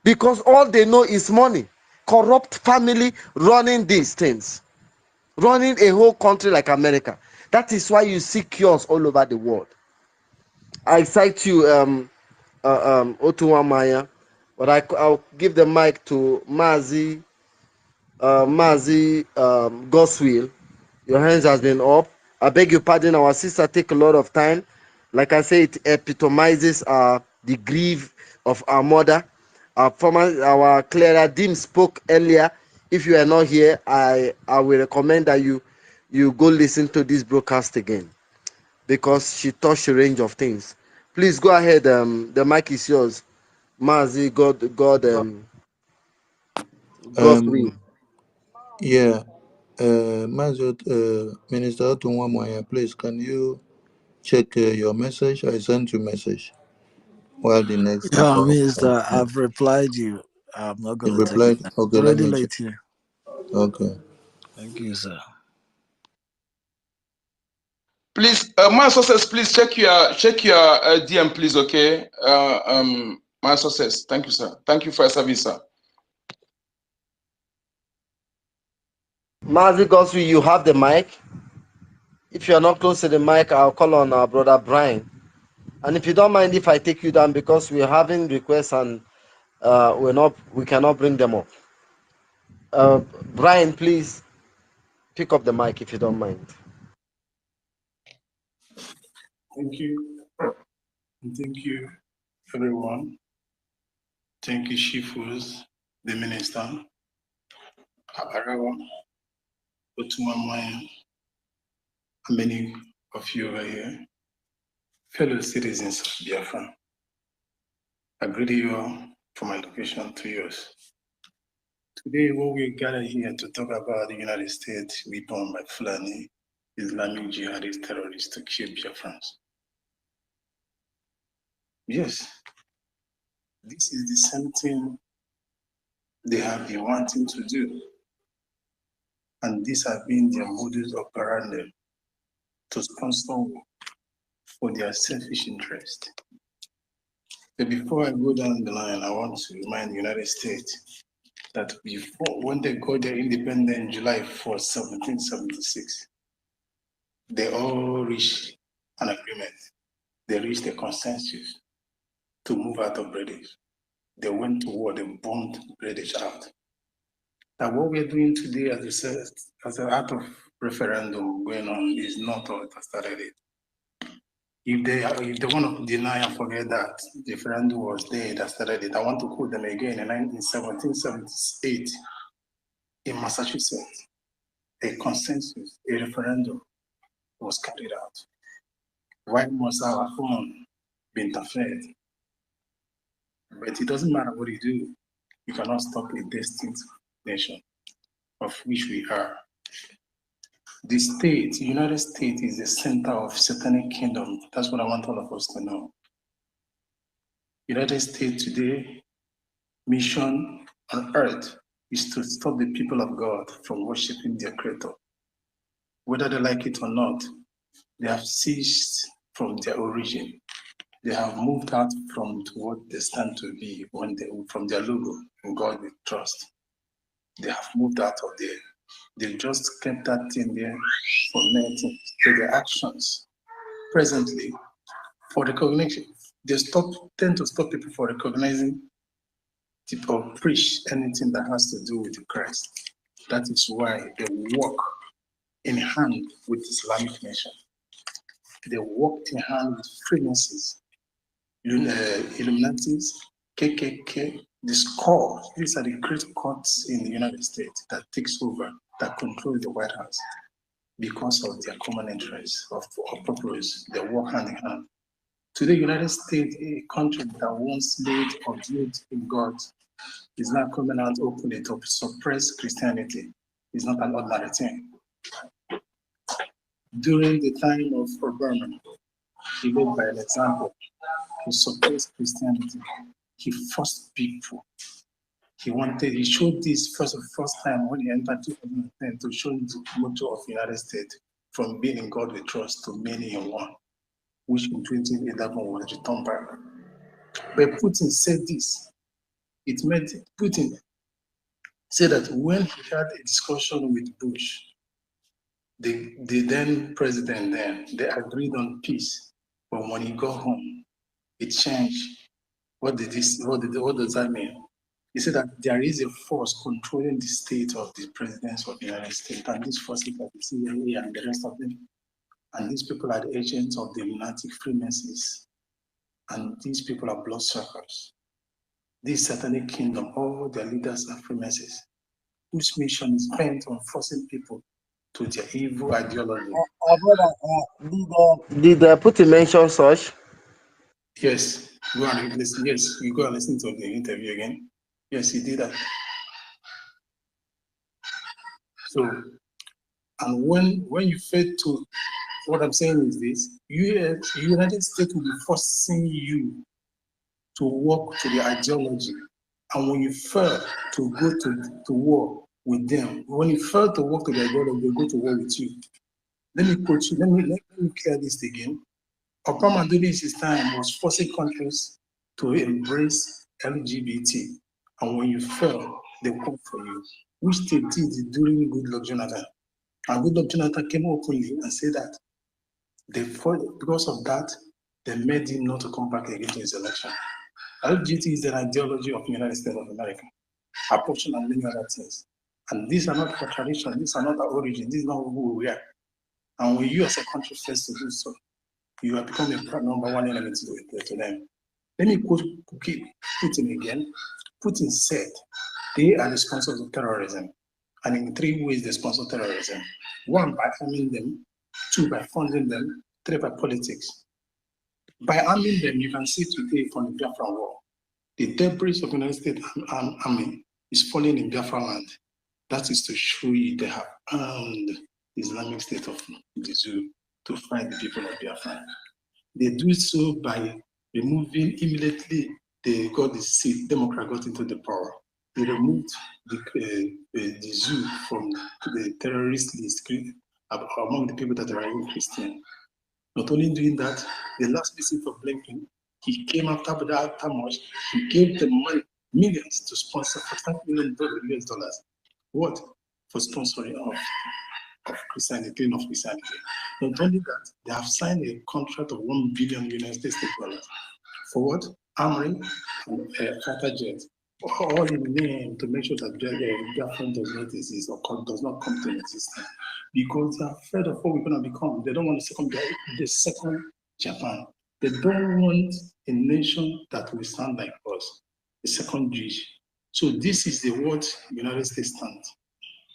Because all they know is money. Corrupt family running these things, running a whole country like America. That is why you see cures all over the world. I cite you Otuwamaya, but I'll give the mic to Mazi Goswill. Your hands has been up. I beg your pardon, our sister take a lot of time. Like I say, it epitomizes the grief of our mother. Our Clara Dim spoke earlier. If you are not here, I will recommend that you go listen to this broadcast again, because she touched a range of things. Please go ahead. The mic is yours, Mazi. God's will. Yeah. Minister Otunwamaya, please, can you check your message? I sent you message while the next Yeah, speaker. Minister, I've replied you. I'm not You going to take replied? it. It's Okay, let already me check. late here. Okay. Thank you, sir. Please, my sources, please check your DM, please. Okay. My sources. Thank you, sir. Thank you for your service, sir. Mazi Goswill, you have the mic. If you are not close to the mic, I'll call on our brother Brian. And if you don't mind if I take you down, because we're having requests and we cannot bring them up. Brian, please pick up the mic if you don't mind. Thank you. And thank you, everyone. Thank you, Shifus, the minister, Abarawa, Otumamaya, and many of you over here, fellow citizens of Biafra. I greet you all from my location to yours. Today, what we gather here to talk about the United States weapon by Fulani Islamic jihadist terrorists to kill Biafrans. Yes, this is the same thing they have been wanting to do. And these have been their modus operandi to sponsor war for their selfish interest. But before I go down the line, I want to remind the United States that before, when they got their independence July 4, 1776, they all reached an agreement. They reached a consensus to move out of British. They went to war, they bombed British out. Now what we're doing today as an act of referendum going on is not all that started it. If they want to deny and forget that the referendum was there that started it, I want to quote them again. In 1778, in Massachusetts, a consensus, a referendum was carried out. Why must our own be interfered? But it doesn't matter what you do, you cannot stop a distinct nation, of which we are. The United States, is the center of satanic kingdom. That's what I want all of us to know. United States today, mission on earth is to stop the people of God from worshiping their creator. Whether they like it or not, they have ceased from their origin. They have moved out from what they stand to be from their logo, in God we trust. They have moved out of there. They just kept that thing there for nothing. So their actions presently for recognition, they tend to stop people for recognizing or preach anything that has to do with the Christ. That is why they work in hand with Islamic nation. They work in hand with Freemasons, Illuminatis, KKK, the score. These are the great courts in the United States that takes over, that control the White House because of their common interests of purpose. They work hand in hand Today, United States, a country that once laid or believed in God, is now coming out openly to suppress Christianity. It's not an ordinary thing. During the time of Obama, he led by an example to suppress Christianity. He forced people. He showed this first time when he entered 2010 to show the motto of the United States, from being in God we trust to many in one, which in 2011 was returned back. But Putin said this. It meant Putin said that when he had a discussion with Bush, the then president, they agreed on peace. But when he got home, it changed. What does that mean? He said that there is a force controlling the state of the presidents of the United States, and these forces are the CIA and the rest of them. And these people are the agents of the lunatic Freemasons. And these people are bloodsuckers. This satanic kingdom, all their leaders are Freemasons, whose mission is bent on forcing people to their evil ideology. Did Putin mention such? Yes, go and listen. Yes, you go and listen to the interview again. Yes, he did that. So, and when you fail to, what I'm saying is this: United States will be forcing you to walk to the ideology, and when you fail to go to war with them, when you fail to walk to the ideology, they go to war with you. Let me quote you. Let me clear this again. Obama during his time was forcing countries to embrace LGBT, and when you fail, they come for you, which they did during Goodluck Jonathan. And Goodluck Jonathan came openly and said that because of that, they made him not to come back again to his election. LGBT is an ideology of the United States of America, abortion and many other things. And these are not our tradition, these are not our origin, this is not who we are. And when you as a country fails to do so, you have become a number one enemy to them. Let me quote Putin again. Putin said they are the sponsors of terrorism, and in 3 ways they sponsor terrorism. 1, by arming them. 2, by funding them. 3, by politics. By arming them, you can see today from the Biafra war, the debris of the United States army is falling in Biafra land. That is to show you they have armed the Islamic State of the zoo to fight the people of Biafra. They do so by removing immediately the seat, Democrat got into the power. They removed the zoo from the terrorist list among the people that are Christian. Not only doing that, the last visit of Blinken, he came after that much, he gave them money, millions, to sponsor $5 million US dollars. What? For sponsoring of Christianity, of Christianity. Not only that, they have signed a contract of $1 billion United States dollars. For what? Armoring and fighter jets. All in the name to make sure that Biafra does not exist or does not come to existence. Because they are afraid of what we're going to become. They don't want the second Japan. They don't want a nation that will stand like us, a second Jewish. So this is the what United States stands.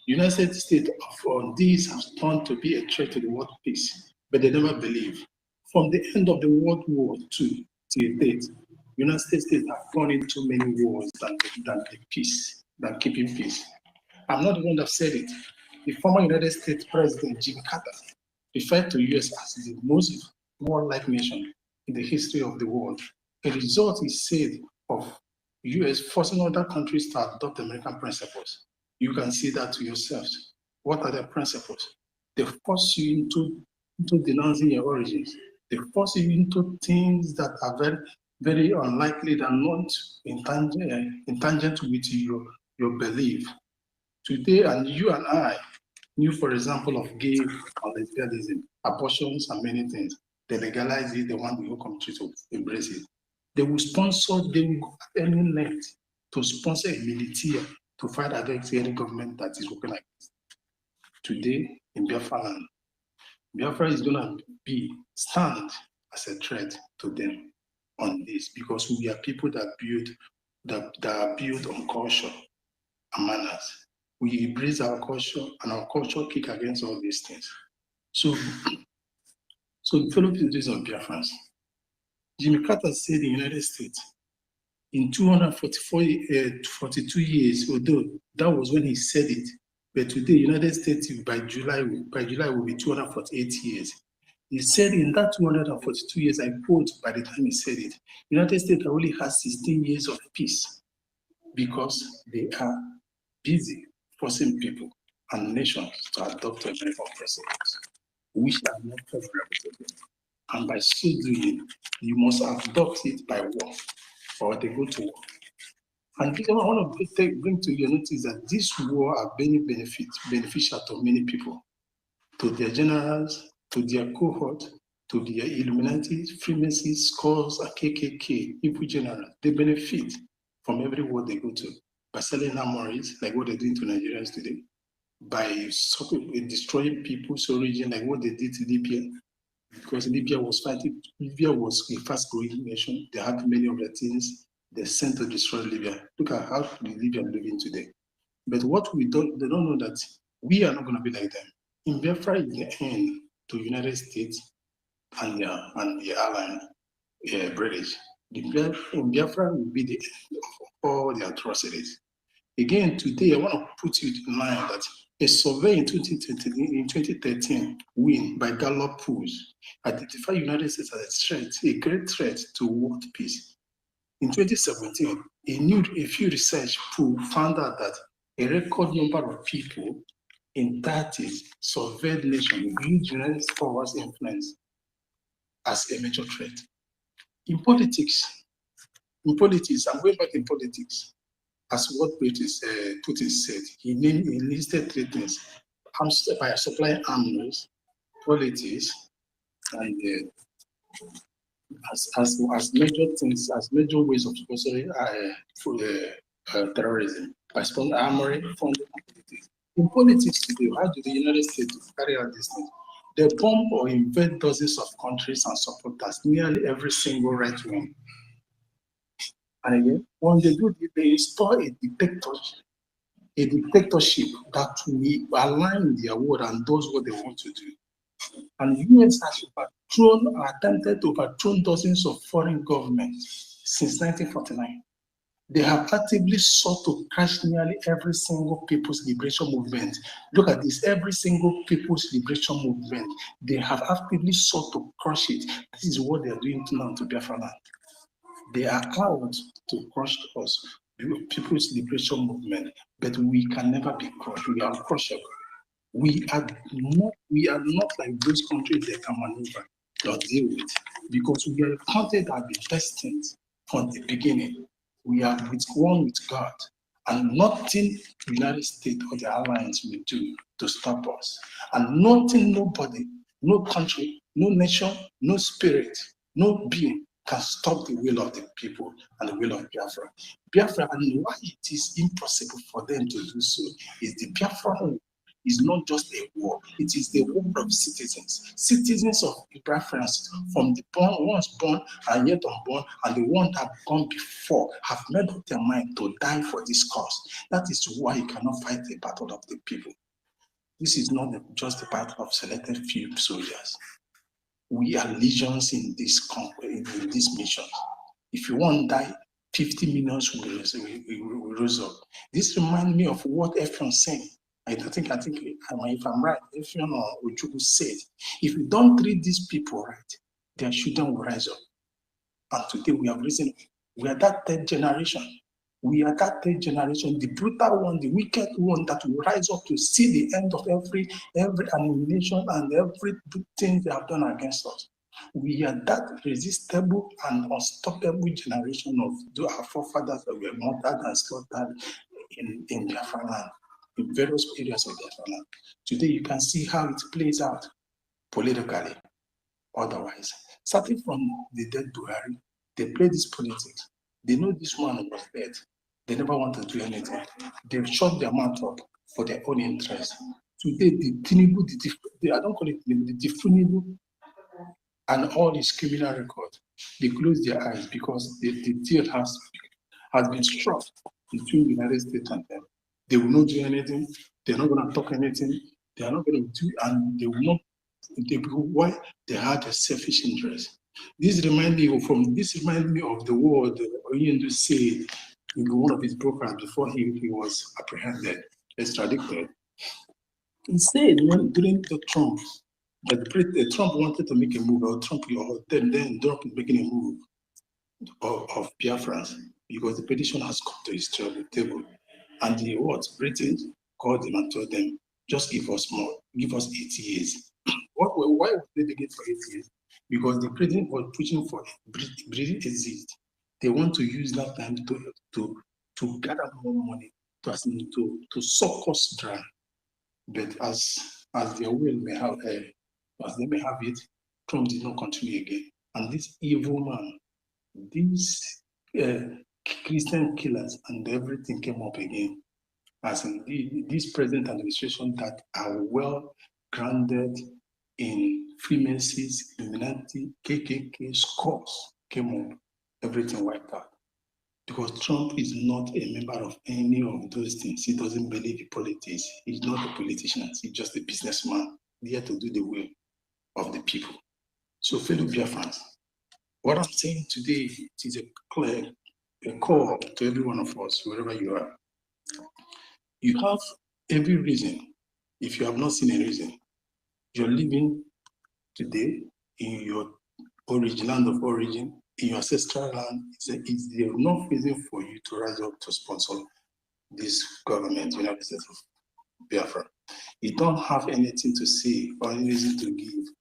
United States on this has turned to be a threat to the world peace, but they never believe. From the end of the World War II to date, United States have gone into many wars than keeping peace. I'm not the one that said it. The former United States President Jimmy Carter referred to US as the most warlike nation in the history of the world. A result, he said, of US forcing other countries to adopt American principles. You can see that to yourselves. What are their principles? They force you into denouncing your origins. They force you into things that are very, very unlikely and not in tangent with your belief. Today, and you and I knew, for example, of gay or lesbianism, abortions, and many things. They legalize it, they want the whole country to embrace it. They will go at any length to sponsor a military to fight against any government that is working like this. Today, in Biafra land, Biafra is going to stand as a threat to them on this, because we are people that are built on culture and manners. We embrace our culture, and our culture kick against all these things. So fellow citizens of Biafrans, Jimmy Carter said in the United States, in 42 years, although that was when he said it, but today, United States by July will be 248 years. He said in that 242 years, I quote, by the time he said it, United States only has 16 years of peace because they are busy forcing people and nations to adopt American principles, which are not favorable to them. And by so doing, you must adopt it by war, or they go to war. And I want to bring to your notice that this war are very beneficial to many people, to their generals, to their cohort, to their Illuminati, Freemasons, Scores, KKK, evil generals. They benefit from every war they go to by selling armories, like what they're doing to Nigerians today, by destroying people's origin, like what they did to Libya. Because Libya was a fast-growing nation. They had many of their things. They sent to destroy Libya. Look at how the Libyan living today. But what they don't know that we are not going to be like them. In Biafra is the end to United States and the ally, British. In Biafra will be the end of all the atrocities. Again, today I want to put you in line that a survey in 2013 win by Gallup polls identified United States as a threat, a great threat to world peace. In 2017, a few research poll found out that a record number of people in 30s surveyed nations viewed United States powers influence as a major threat. In politics, I'm going back in politics. As what Putin said, he listed 3 things: by supplying arms, politics, and as major things, as major ways of sponsoring terrorism, by sponsoring armory, funding, and politics. In politics today, how do the United States carry out this thing? They bomb or invade dozens of countries and supporters, nearly every single right wing. And again, when they do this, they install a dictatorship that will align their word and does what they want to do. And the US has attempted to overthrow dozens of foreign governments since 1949. They have actively sought to crush nearly every single people's liberation movement. Look at this, every single people's liberation movement. They have actively sought to crush it. This is what they are doing now to Biafra land. They are out to crush us, people's liberation movement, but we can never be crushed. We are uncrushable. We are not like those countries that can maneuver or deal with, because we are a country that have been destined from the beginning. We are one with God, and nothing the United States or the alliance will do to stop us. And nothing, nobody, no country, no nation, no spirit, no being can stop the will of the people and the will of Biafra. Biafra, and why it is impossible for them to do so is the Biafra is not just a war, it is the war of citizens of Biafrans, from the ones born and yet unborn, and the ones that have gone before have made up their mind to die for this cause. That is why you cannot fight the battle of the people. This is not just the battle of selected few soldiers. We are legions in this mission. If you want to die, 50 million will rise up. This reminds me of what Efron said. I think if I'm right, Efron or Ojuku said, if you don't treat these people right, their children will rise up. And today we have risen. We are that 3rd generation. We are that 3rd generation, the brutal one, the wicked one that will rise up to see the end of every annihilation and everything they have done against us. We are that resistible and unstoppable generation of our forefathers that were murdered and slaughtered in Biafra land, in various areas of Biafra land. Today you can see how it plays out politically, otherwise. Starting from the dead Buhari, they play this politics. They know this one was dead. They never want to do anything. They've shut their mouth up for their own interest. Today, I don't call it the Tinubu and all his criminal record, they close their eyes because the deal has been struck between the United States and them. They will not do anything. They're not going to talk anything. They are not going to do, and they will not. Why? They had a selfish interest. This reminds me of the word Oyindu said in one of his brokers before he was apprehended, extradited. He said during the Trump, that Trump wanted to make a move, or Trump making a move of Biafrans, because the petition has come to his table. And Britain called them and told them, just give us more, give us 8 years. Why would they begin for 8 years? Because the president was pushing for British exit. They want to use that time to gather more money, to suck us dry. But as their will may have, as they may have it, Trump did not continue again. And this evil man, these Christian killers and everything came up again. As in this present administration that are well grounded in Freemasons, Illuminati, KKK, scores came up, everything wiped out. Because Trump is not a member of any of those things. He doesn't believe in politics. He's not a politician. He's just a businessman there to do the will of the people. So, fellow Biafrans, what I'm saying today is a call to every one of us, wherever you are. You have every reason. If you have not seen a reason, you're living today in your land of origin, in your ancestral land. It's the enough reason for you to rise up to sponsor this government, United States of Biafra. You don't have anything to say or any reason to give.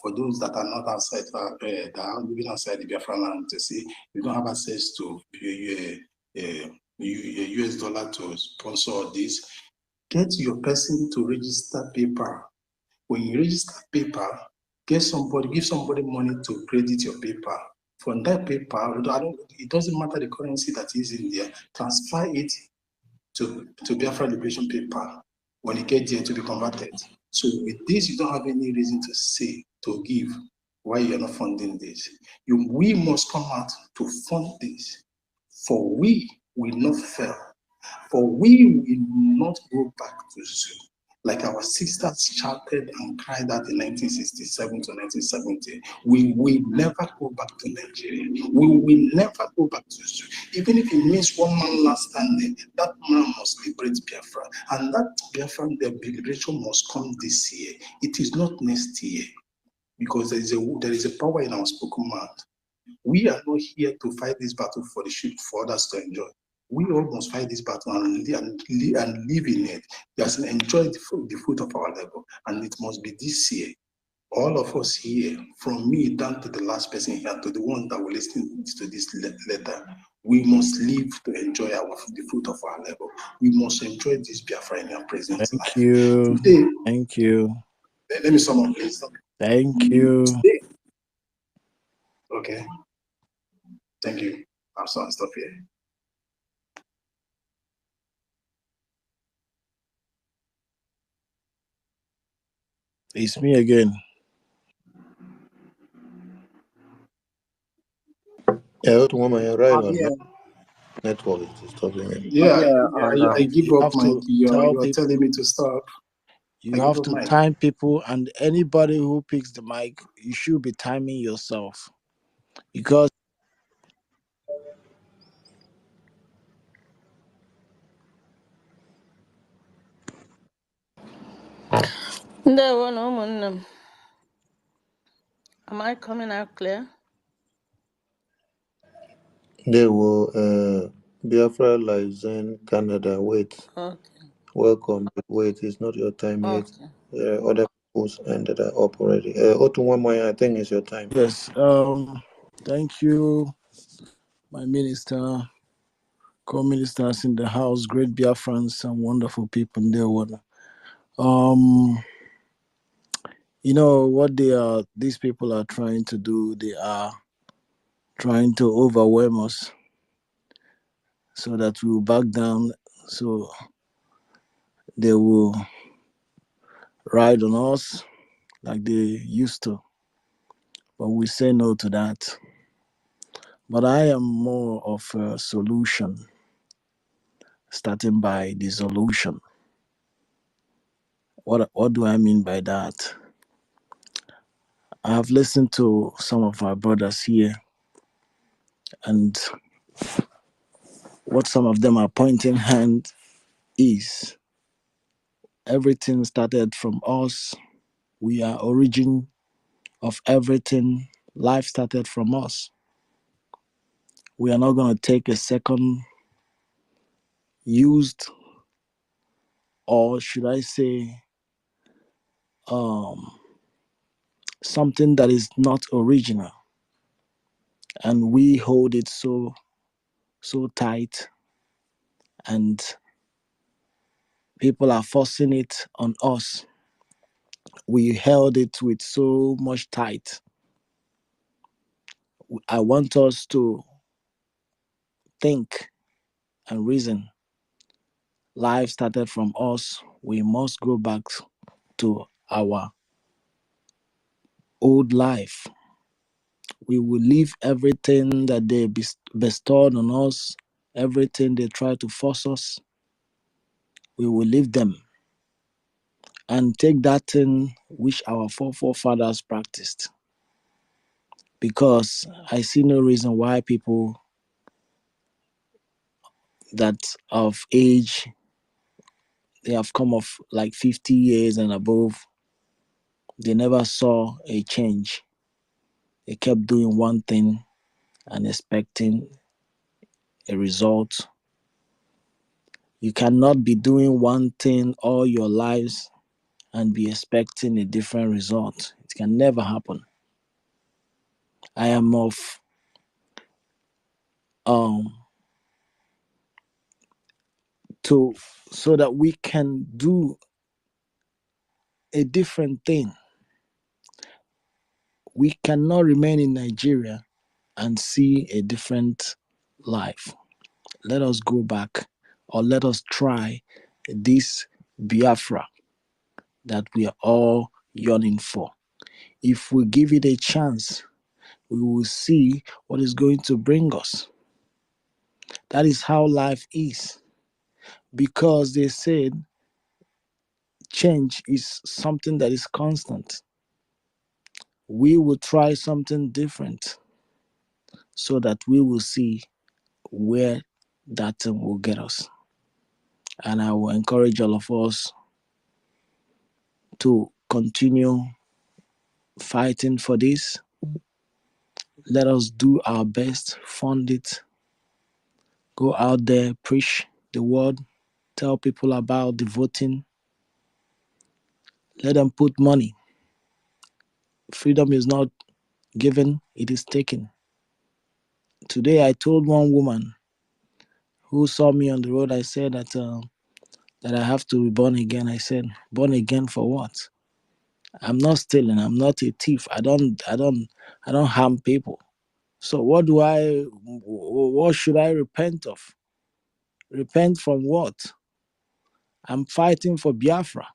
For those that are not outside, that are living outside the Biafra land, to say you don't have access to US dollar to sponsor this. Get your person to register paper. When you register paper, give somebody money to credit your paper. From that paper, it doesn't matter the currency that is in there. Transfer it to Biafra Liberation paper. When you get there, to be converted. So with this, you don't have any reason to say, to give, why you're not funding this. We must come out to fund this. For we will not fail. For we will not go back to zoo. Like our sisters shouted and cried out in 1967 to 1970. We will never go back to Nigeria. We will never go back to zoo. Even if it means one man last standing, that man must liberate Biafra. And that Biafra, the liberation must come this year. It is not next year. Because there is a power in our spoken mouth. We are not here to fight this battle for the sheep, for others to enjoy. We all must fight this battle and live in it. Just enjoy the fruit of our labor. And it must be this year. All of us here, from me down to the last person here, to the one that will listen to this letter, we must live to enjoy the fruit of our labor. We must enjoy this Biafra in our present life. Thank you. Today, thank you. Let me sum up, please. Thank you. Today, okay. Thank you. I'll stop here. It's me again. Yeah, what woman, you're right on that. Network is stopping it. I give up my. You're telling me to stop. You have to time people, and anybody who picks the mic, you should be timing yourself. Because am I coming out clear? They will Biafra lives in Canada. Wait. Okay. Welcome. Wait, it's not your time yet. There are other people's end that are up already. Otunwamaya, I think it's your time. Yes. Thank you, my minister, co-ministers in the house, great Biafrans and wonderful people in there. You know what these people are trying to do. They are trying to overwhelm us so that we will back down. So they will ride on us like they used to. But we say no to that. But I am more of a solution, starting by the solution. What do I mean by that? I have listened to some of our brothers here, and what some of them are pointing hand is everything started from us. We are origin of everything. Life started from us. We are not going to take a second used, or should I say, something that is not original, and we hold it so tight, and people are forcing it on us. We held it with so much tight. I want us to think and reason. Life started from us. We must go back to our old life. We will leave everything that they bestowed on us, everything they try to force us. We will leave them and take that thing which our forefathers practiced. Because I see no reason why people that of age, they have come of like 50 years and above, they never saw a change. They kept doing one thing and expecting a result. You cannot be doing one thing all your lives and be expecting a different result. It can never happen. I am of so that we can do a different thing. We cannot remain in Nigeria and see a different life. Let us go back, or let us try this Biafra that we are all yearning for. If we give it a chance, we will see what is going to bring us. That is how life is. Because they said change is something that is constant. We will try something different so that we will see where that thing will get us. And I will encourage all of us to continue fighting for this. Let us do our best, fund it, go out there, preach the word, tell people about the voting. Let them put money. Freedom is not given, it is taken. Today I told one woman who saw me on the road, I said that I have to be born again. I said, born again for what? I'm not stealing, I'm not a thief. I don't harm people. So what should I repent of? Repent from what? I'm fighting for Biafra.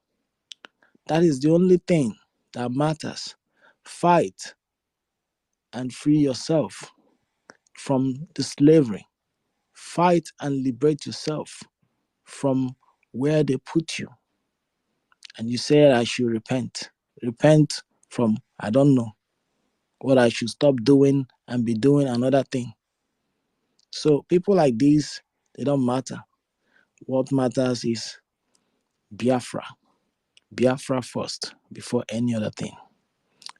That is the only thing that matters. Fight and free yourself from the slavery. Fight and liberate yourself from where they put you. And you said I should repent. Repent from, I don't know, what I should stop doing and be doing another thing. So people like these, they don't matter. What matters is Biafra. Biafra first before any other thing.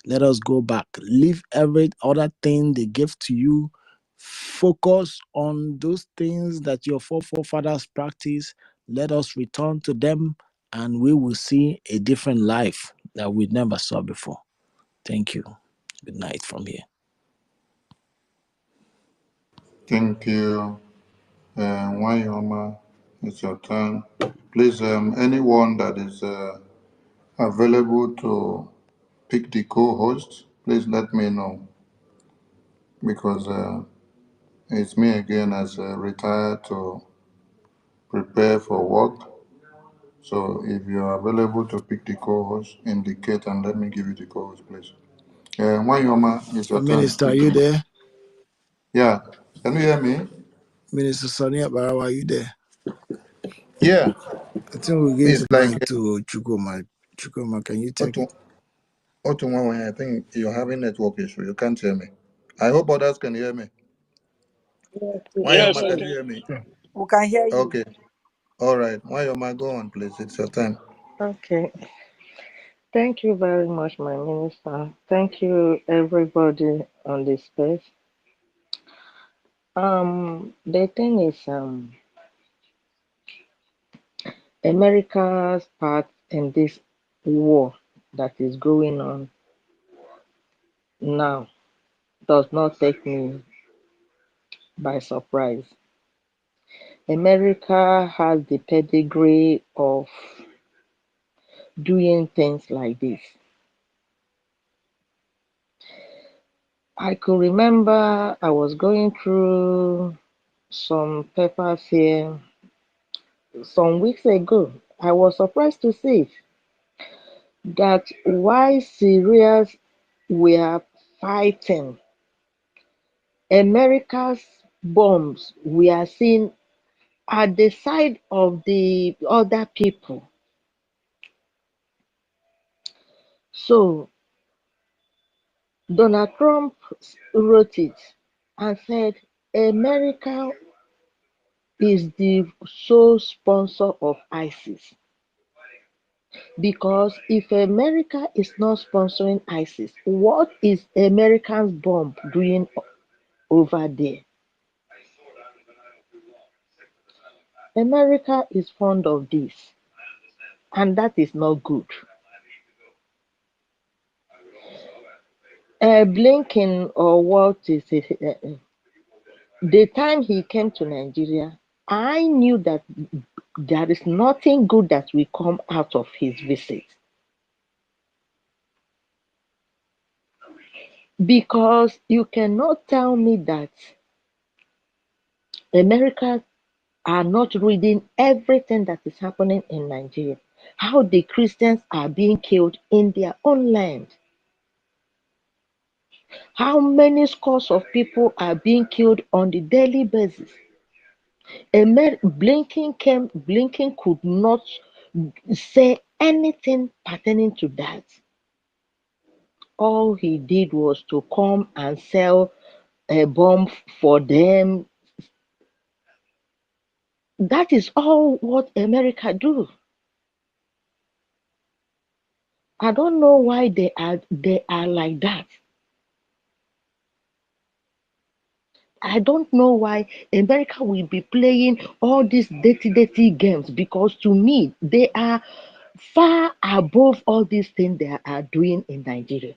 Let us go back. Leave every other thing they gave to you. Focus on those things that your forefathers practiced. Let us return to them and we will see a different life that we never saw before. Thank you. Good night from here. Thank you. Wanyoma, it's your turn. Please, anyone that is available to pick the co-host, please let me know. Because it's me again as retired to prepare for work. So if you're available to pick the co-host, indicate and let me give you the co-host, please. Wanyoma, it's your turn. Minister, are you there? Yeah. Can you hear me? Minister Sonia Barawa, are you there? Yeah. I think we're going It's to like mic to Chukuma. Chukuma, can you take it? Otumwa, I think you're having network issue. You can't hear me. I hope others can hear me. Yes, Why your Yes, can I you can. hear me? we can hear you. Okay. All right. Why your go on, please? It's your time. Okay. Thank you very much, my minister. Thank you, everybody on this space. The thing is, America's part in this war that is going on now does not take me by surprise. America has the pedigree of doing things like this. I could remember I was going through some papers here some weeks ago. I was surprised to see that while Syrians were fighting, America's bombs were seen at the side of the other people. So Donald Trump wrote it and said, America is the sole sponsor of ISIS. Because if America is not sponsoring ISIS, what is America's bomb doing over there? America is fond of this, and that is not good. Blinken, or what is it? The time he came to Nigeria, I knew that there is nothing good that will come out of his visit. Because you cannot tell me that America are not reading everything that is happening in Nigeria, how the Christians are being killed in their own land, how many scores of people are being killed on the daily basis. Blinken could not say anything pertaining to that. All he did was to come and sell a bomb for them. That is all what America do. I don't know why they are like that. I don't know why America will be playing all these dirty games, because to me they are far above all these things they are doing in Nigeria.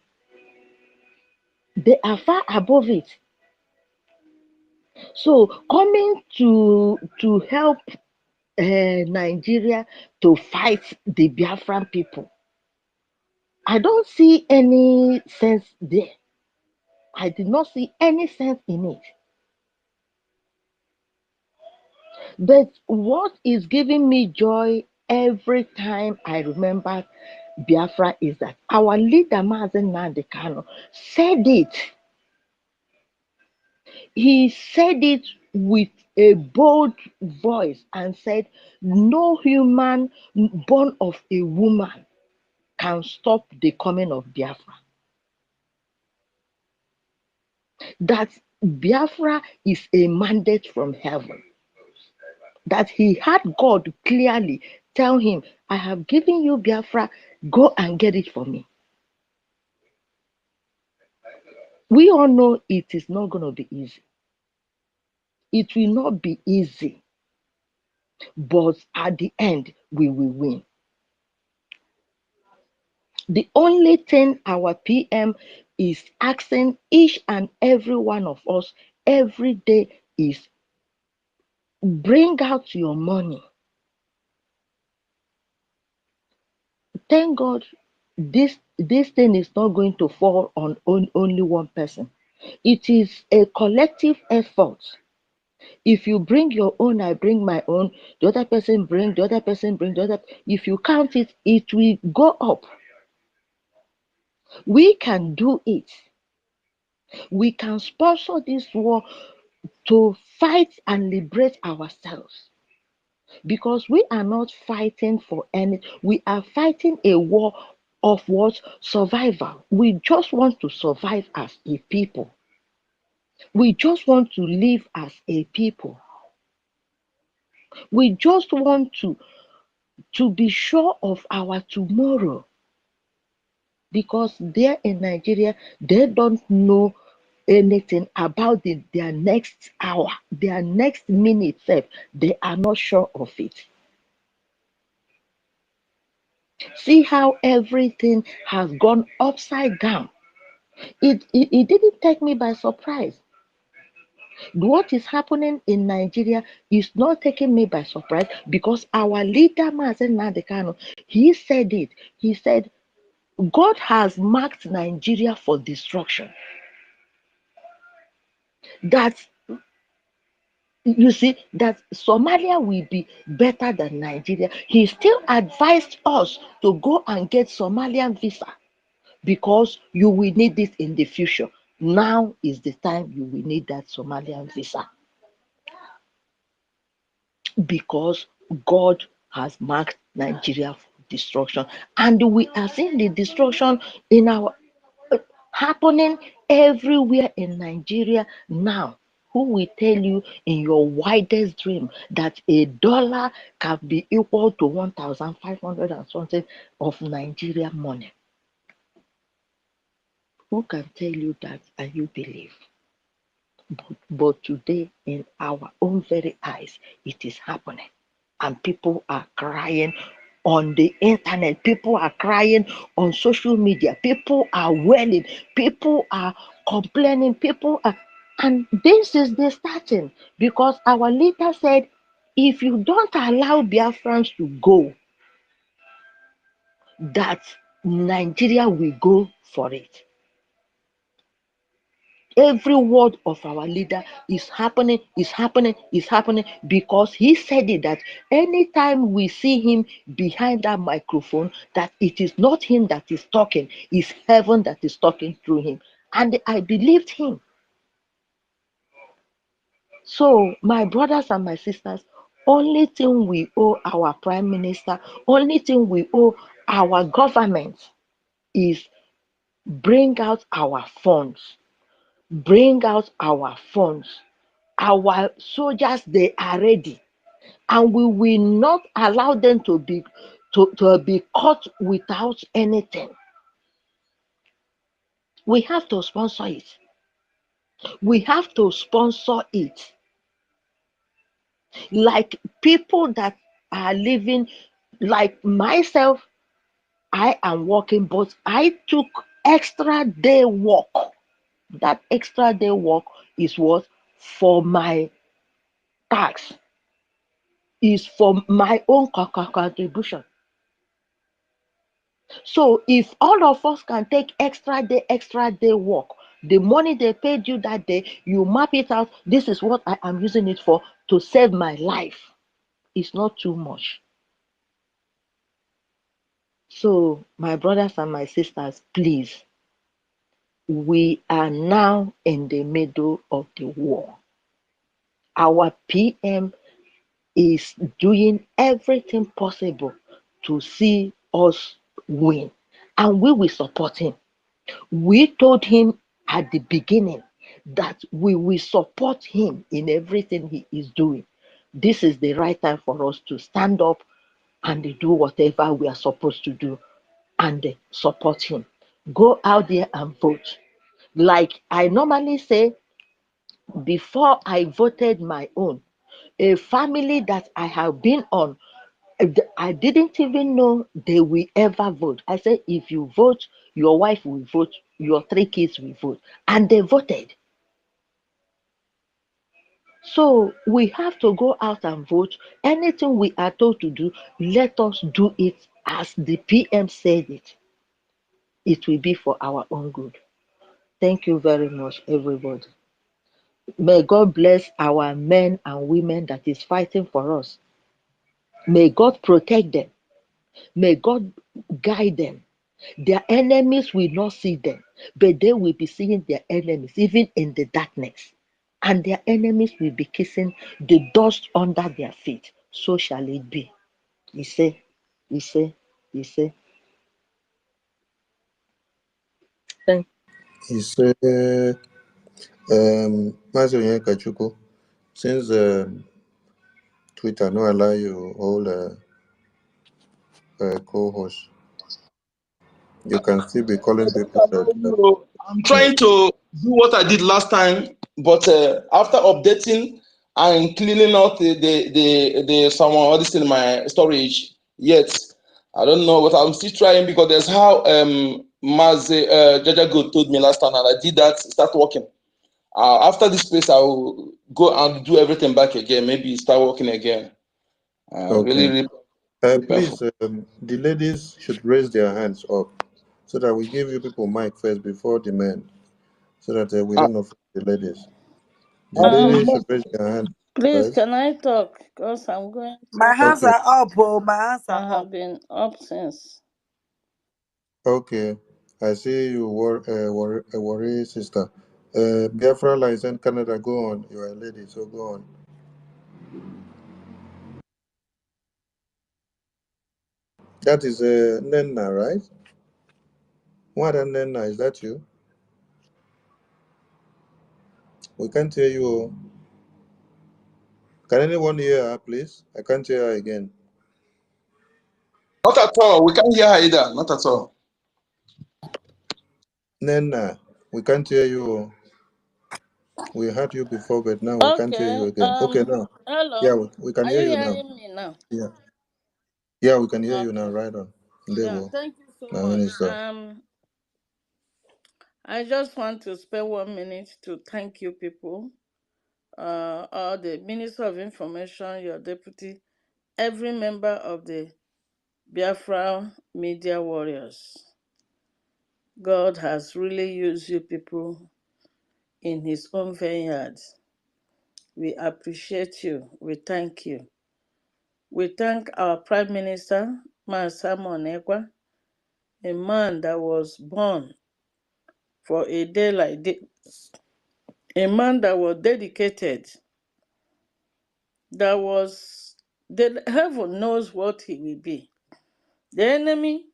They are far above it. So coming to help Nigeria to fight the Biafran people, I don't see any sense there. I did not see any sense in it. But what is giving me joy every time I remember Biafra is that our leader, Mazen Nandekano, said it. He said it with a bold voice and said, no human born of a woman can stop the coming of Biafra. That Biafra is a mandate from heaven. That he had God clearly tell him, I have given you Biafra, go and get it for me. We all know it is not going to be easy. It will not be easy, but at the end, we will win. The only thing our PM is asking each and every one of us every day is bring out your money. Thank God this thing is not going to fall on only one person. It is a collective effort. If you bring your own, I bring my own, the other person bring, the other person bring, the other. If you count it, it will go up. We can do it. We can sponsor this war to fight and liberate ourselves. Because we are not fighting for any, we are fighting a war of what? Survival. We just want to survive as a people. We just want to live as a people. We just want to be sure of our tomorrow. Because there in Nigeria, they don't know anything about their next hour, their next minute self. They are not sure of it. See how everything has gone upside down. It didn't take me by surprise. What is happening in Nigeria is not taking me by surprise because our leader, Mazen Nadekano, he said it. He said, God has marked Nigeria for destruction. That you see, that Somalia will be better than Nigeria. He still advised us to go and get Somalian visa because you will need it in the future. Now is the time you will need that Somalian visa because God has marked Nigeria for destruction, and we are seeing the destruction in our happening everywhere in Nigeria now. Who will tell you in your widest dream that a dollar can be equal to 1,500 and something of Nigeria money? Who can tell you that and you believe? But today, in our own very eyes, it is happening. And people are crying on the internet. People are crying on social media. People are wailing. People are complaining. People are. And this is the starting because our leader said, if you don't allow Biafrans to go, that Nigeria will go for it. Every word of our leader is happening because he said it that anytime we see him behind that microphone, that it is not him that is talking, it's heaven that is talking through him. And I believed him. So, my brothers and my sisters, only thing we owe our prime minister, only thing we owe our government is bring out our funds. Bring out our funds. Our soldiers, they are ready, and we will not allow them to be caught without anything. We have to sponsor it. We have to sponsor it. Like people that are living, like myself, I am working, but I took extra day work. That extra day work is what? For my tax, is for my own contribution. So if all of us can take extra day work, the money they paid you that day, you map it out. This is what I am using it for to save my life. It's not too much. So my brothers and my sisters, please, we are now in the middle of the war. Our PM is doing everything possible to see us win, and we will support him. We told him at the beginning that we will support him in everything he is doing. This is the right time for us to stand up and do whatever we are supposed to do and support him. Go out there and vote. Like I normally say, before I voted my own, a family that I have been on, I didn't even know they will ever vote. I said, if you vote, your wife will vote, your 3 kids will vote. And they voted. So we have to go out and vote. Anything we are told to do, let us do it as the PM said it. It will be for our own good. Thank you very much, everybody. May God bless our men and women that is fighting for us. May God protect them. May God guide them. Their enemies will not see them, but they will be seeing their enemies, even in the darkness. And their enemies will be kissing the dust under their feet. So shall it be. He say, he say, he say. Thank He said, Master Kachuku, since Twitter no allow you all co-hosts, you can still be calling people that. I'm trying to do what I did last time, but after updating and cleaning out the someone all this in my storage, yet I don't know, but I'm still trying because there's how Jaja Good told me last time, and I did that, start working. After this place, I will go and do everything back again. Maybe start working again. Okay. Really, Please, the ladies should raise their hands up so that we give you people mic first before the men, so that we don't offend the ladies. The ladies should raise their hands Please, first. can I talk? Because I'm going My to. hands Okay. are up, oh, my hands I are up. have been up since. Okay. I see you, worry sister. Biafra is in Canada. Go on. You are a lady, so go on. That is Nenna, right? What Nenna? Is that you? We can't hear you. Can anyone hear her, please? I can't hear her again. not at all. We can't hear her either. Not at all. Nenna, we can't hear you. We heard you before, but now we can't hear you Okay. again. Okay, now. Yeah, Hello. we can Are hear you you now. hearing me now? Yeah. Yeah, we can hear you now. Okay. Right on. There Yeah. we go. Thank you so My much. minister. I just want to spend 1 minute to thank you people, all the Minister of Information, your deputy, every member of the Biafra media warriors. God has really used you people in his own vineyard. We appreciate you. We thank you. We thank our Prime Minister, Maasamo, a man that was born for a day like this, a man that was dedicated, the heaven knows what he will be. The enemy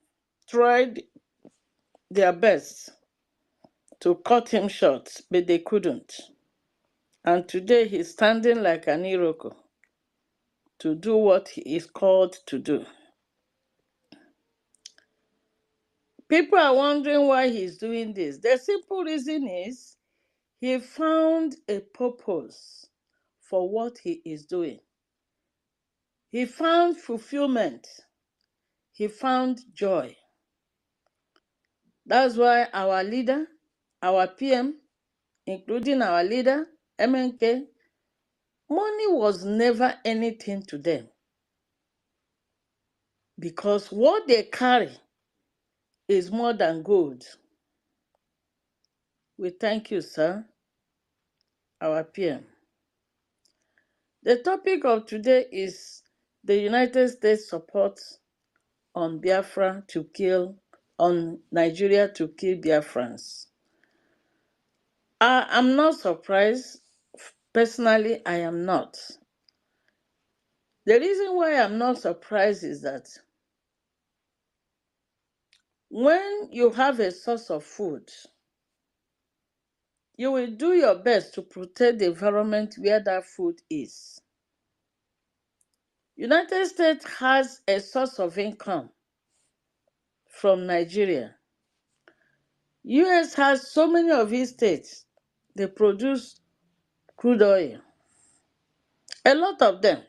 tried their best to cut him short, but they couldn't. And today he's standing like an Iroko to do what he is called to do. People are wondering why he's doing this. The simple reason is he found a purpose for what he is doing. He found fulfillment. He found joy. That's why our leader, our PM, including our leader, MNK, money was never anything to them because what they carry is more than gold. We thank you, sir, our PM. The topic of today is the United States support on Biafra to kill, on Nigeria to kill Biafrans. I'm not surprised. Personally, I am not. The reason why I'm not surprised is that when you have a source of food, you will do your best to protect the environment where that food is. United States has a source of income from Nigeria. US has so many of its states, they produce crude oil. A lot of them.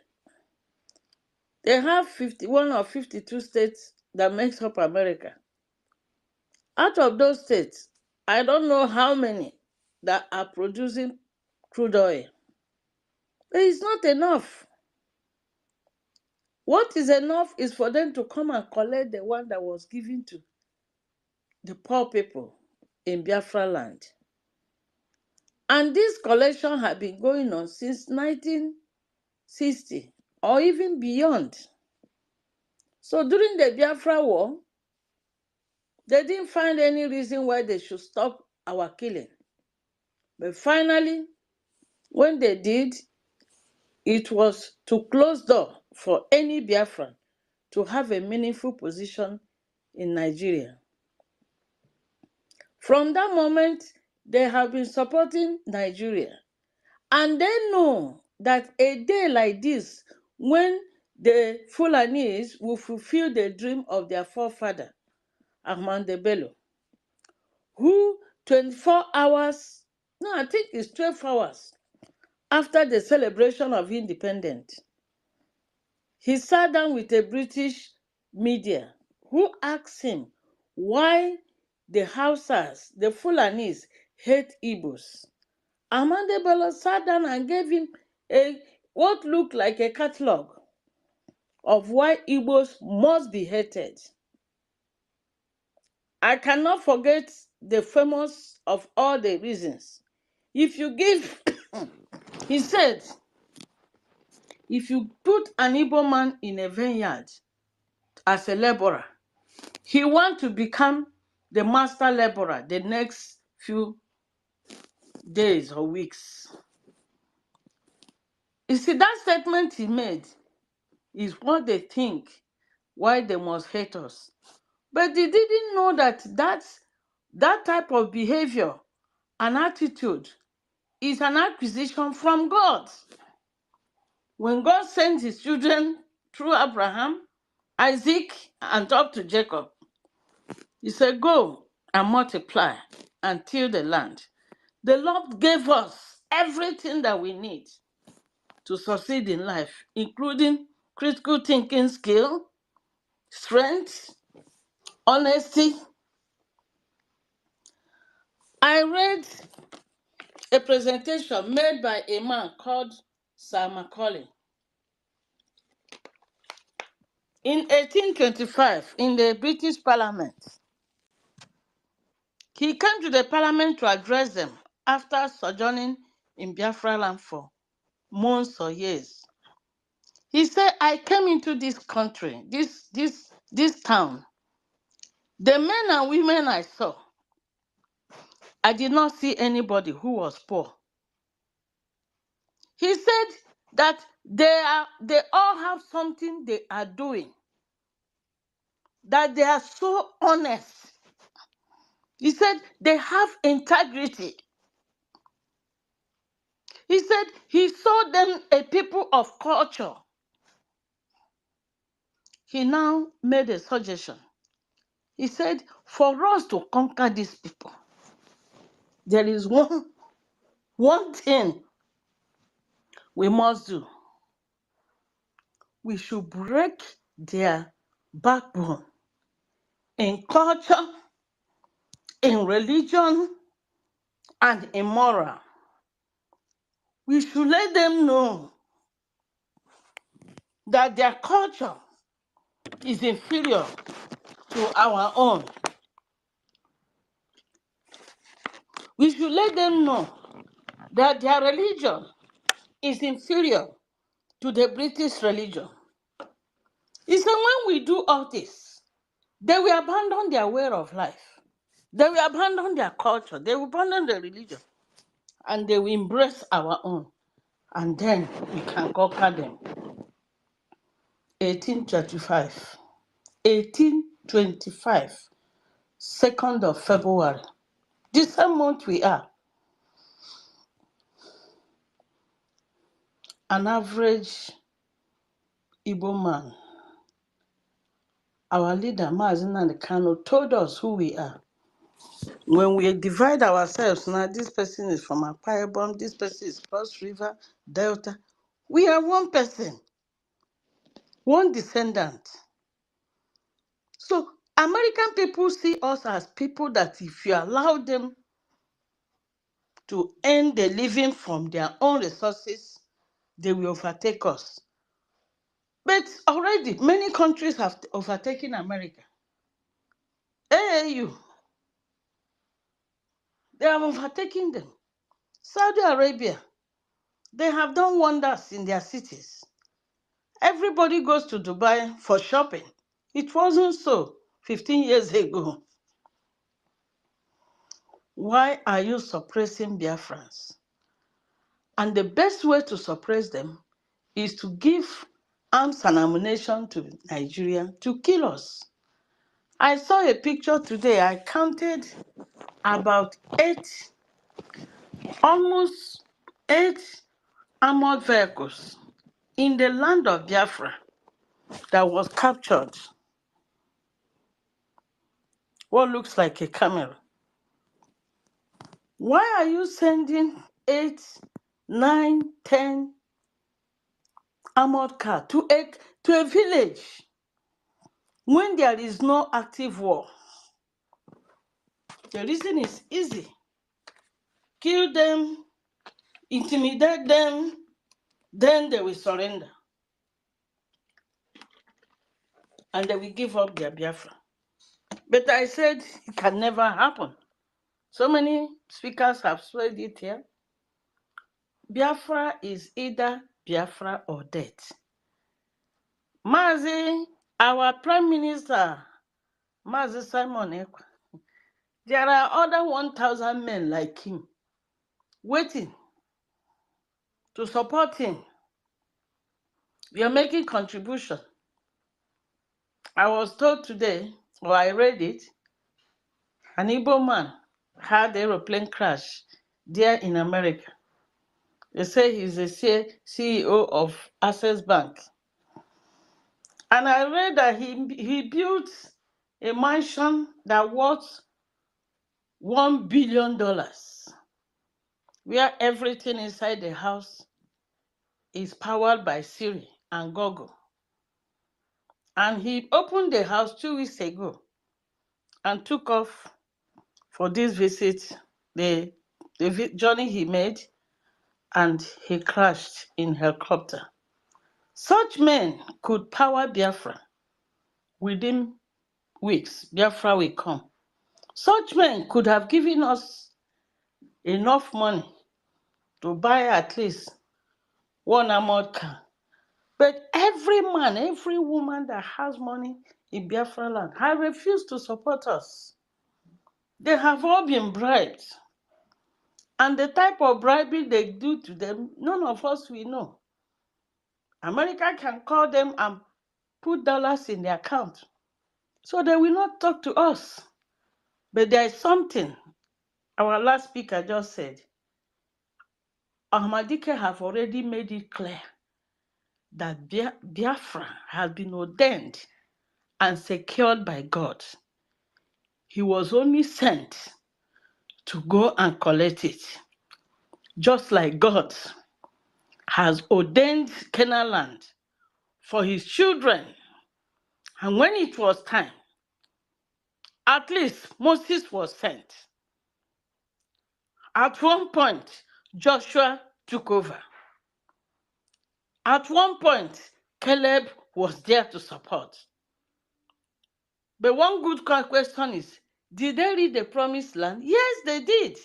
They have 51 or 52 states that makes up America. Out of those states, I don't know how many that are producing crude oil. But it's not enough. What is enough is for them to come and collect the one that was given to the poor people in Biafra land. And this collection had been going on since 1960 or even beyond. So during the Biafra war, they didn't find any reason why they should stop our killing. But finally, when they did, it was to close door for any Biafran to have a meaningful position in Nigeria. From that moment, they have been supporting Nigeria. And they know that a day like this, when the Fulanese will fulfill the dream of their forefather, Ahmad Bello, who 24 hours, no, I think it's 12 hours after the celebration of independence, he sat down with a British media who asked him why the Hausas, the Fulanese, hate Igbos. Ahmad Bello sat down and gave him what looked like a catalog of why Igbos must be hated. I cannot forget the famous of all the reasons. If you give, he said, if you put an Igbo man in a vineyard as a laborer, he wants to become the master laborer the next few days or weeks. You see, that statement he made is what they think why they must hate us. But they didn't know that that type of behavior and attitude is an acquisition from God. When God sent his children through Abraham, Isaac, and up to Jacob, he said, go and multiply and till the land. The Lord gave us everything that we need to succeed in life, including critical thinking skill, strength, honesty. I read a presentation made by a man called Sir Macaulay in 1825 in the British Parliament. He came to the Parliament to address them after sojourning in Biafra land for months or years. He said, I came into this country, this town. The men and women I saw, I did not see anybody who was poor. He said that they all have something they are doing, that they are so honest. He said they have integrity. He said he saw them a people of culture. He now made a suggestion. He said, for us to conquer these people, there is one thing we must do. We should break their backbone in culture, in religion, and in moral. We should let them know that their culture is inferior to our own. We should let them know that their religion is inferior to the British religion. He said when we do all this, they will abandon their way of life. They will abandon their culture. They will abandon their religion. And they will embrace our own. And then we can conquer them. 1825. 1825. 2nd of February. This same month we are. An average Igbo man, our leader, Mazi Nnamdi Kanu, told us who we are. When we divide ourselves, now this person is from Akwa Ibom, this person is Cross River, Delta. We are one person, one descendant. So American people see us as people that if you allow them to earn the living from their own resources, they will overtake us. But already many countries have overtaken America. AAU, they have overtaken them. Saudi Arabia, they have done wonders in their cities. Everybody goes to Dubai for shopping. It wasn't so 15 years ago. Why are you suppressing Biafrans? And the best way to suppress them is to give arms and ammunition to Nigeria to kill us. I saw a picture today. I counted about almost 8 armored vehicles in the land of Biafra that was captured. What looks like a camera. Why are you sending 8, 9, 10 armored cars to a village when there is no active war? The reason is easy. Kill them, intimidate them, then they will surrender. And they will give up their Biafra. But I said it can never happen. So many speakers have said it here. Biafra is either Biafra or death. Mazi, our Prime Minister, Mazi Simon Ekpa, there are other 1,000 men like him waiting to support him. We are making contribution. I was told today, or I read it, an Igbo man had aeroplane crash there in America. They say he's the CEO of Access Bank. And I read that he built a mansion that worth $1 billion, where everything inside the house is powered by Siri and Google. And he opened the house 2 weeks ago and took off for this visit, the journey he made, and he crashed in helicopter. Such men could power Biafra. Within weeks, Biafra will come. Such men could have given us enough money to buy at least one armored car. But every man, every woman that has money in Biafra land have refused to support us. They have all been bribed. And the type of bribery they do to them, none of us will know. America can call them and put dollars in their account. So they will not talk to us. But there is something our last speaker just said. Ahmadike have already made it clear that Biafra has been ordained and secured by God. He was only sent to go and collect it. Just like God has ordained Canaan land for his children. And when it was time, at least Moses was sent. At one point, Joshua took over. At one point, Caleb was there to support. But one good question is, did they reach the promised land? Yes, they did.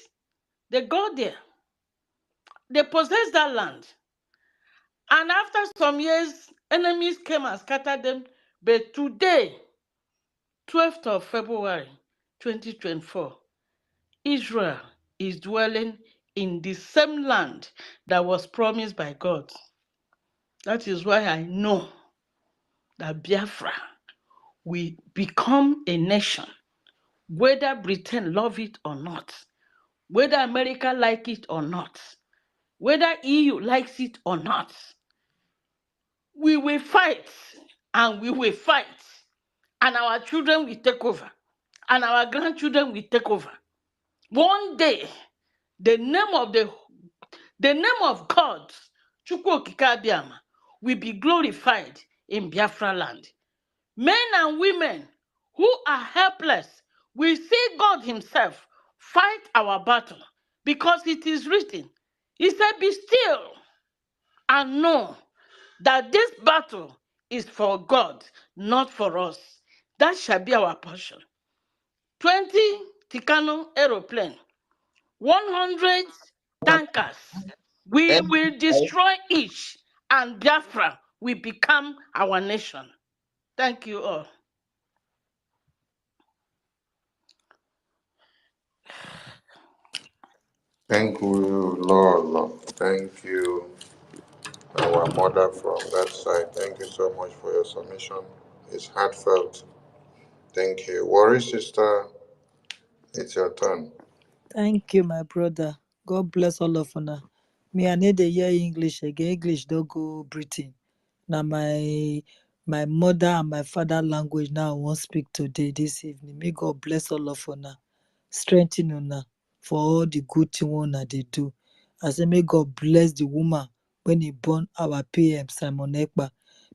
They got there. They possessed that land. And after some years, enemies came and scattered them. But today, 12th of February, 2024, Israel is dwelling in the same land that was promised by God. That is why I know that Biafra will become a nation, whether Britain love it or not, whether America like it or not, whether EU likes it or not. We will fight, and we will fight, and our children will take over, and our grandchildren will take over. One day, the name of God, Chukwu Okike Abiama, will be glorified in Biafra land. Men and women who are helpless will see God himself fight our battle, because it is written, he said, be still and know that this battle is for God, not for us. That shall be our portion. 20 Tikano aeroplane, 100 tankers. We will destroy each, and Biafra will become our nation. Thank you all. Thank you, Lord. Thank you, our mother from that side. Thank you so much for your submission. It's heartfelt. Thank you. Worry, sister, it's your turn. Thank you, my brother. God bless all of una. Me, I need to hear English again. English don't go Britain. Now my mother and my father language now I won't speak today, this evening. May God bless all of una. Strengthen una for all the good thing una they do. I say may God bless the woman when he born our PM Simon Ekpa.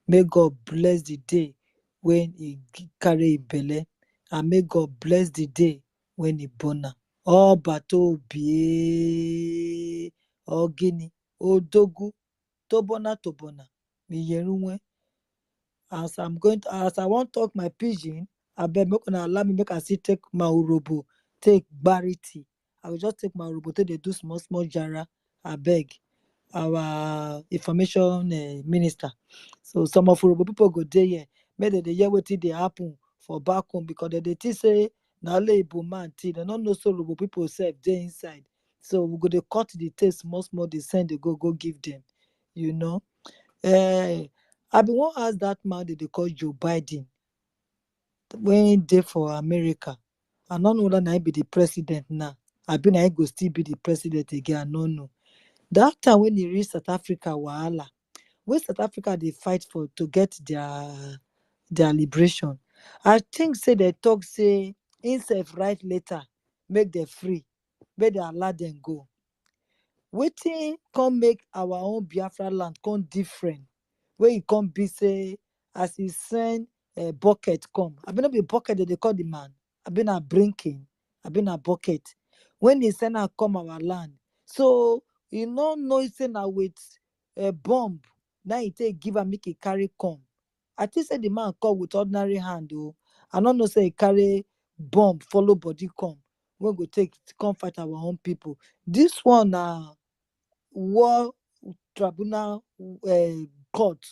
May God bless the day when he carry a belle. And may God bless the day when he born her. Ọba tó bie ọgịnị odogwu tobona miyerunwe. As I want talk my pidgin, abeg make una allow me make I still take my urobo take gbariti. I will just take my urobo take dey do small jara abeg. Our information minister. So some of Urobo people go there here, make dem dey hear wetin dey happen for back home because dem dey think say na only Igbo man thief. Dem no know say Urobo people sef dey inside. So we go dey cut the tape small, dey send dey go give them. You know. I bin wan ask that man dem dey call Joe Biden wey dey for America. I no know whether na him be the president now. Abi na him go still be the president again. I no know. That time when he reach South Africa wahala, when South Africa dey fight for to get their liberation, I think say they talk say him sef write letter make dem free, make dem allow dem go. Wetin come make our own Biafra land come different? Wey e come be say as he send bucket come, abi no be bucket dem dey call the man, abi na brinking, abi na bucket. When he send am come our land, so e no know say na with bomb na he take give am make he carry come. I think say the man come with ordinary hand o. I no know say he carry bomb follow body come wey go take come fight our own people. This one na war tribunal court,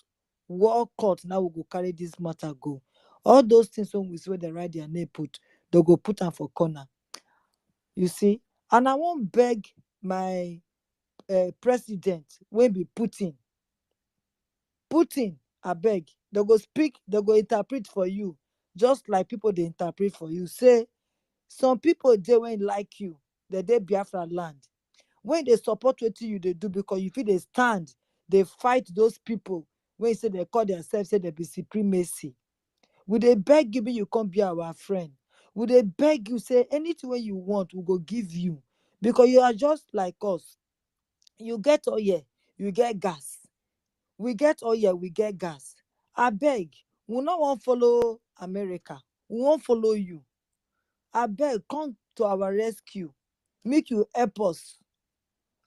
war court. Now we go carry this matter go. All those things when we see wey dem write their name put, they go put am for corner. You see, and I wan beg my president wey be Putin, abeg, they go speak, they go interpret for you, just like people dey interpret for you. Say some people dey wey like you, they dey Biafra land. When they support wetin you dey do because you feel they stand, they fight those people when say they call themselves say they be supremacy. We dey beg you make you come be our friend. We dey beg you say anything wey you want, we go give you because you are just like us. You get oil, you get gas. We get oil, we get gas. Abeg, we no wan follow America. We wan follow you. Abeg, come to our rescue. Make you help us.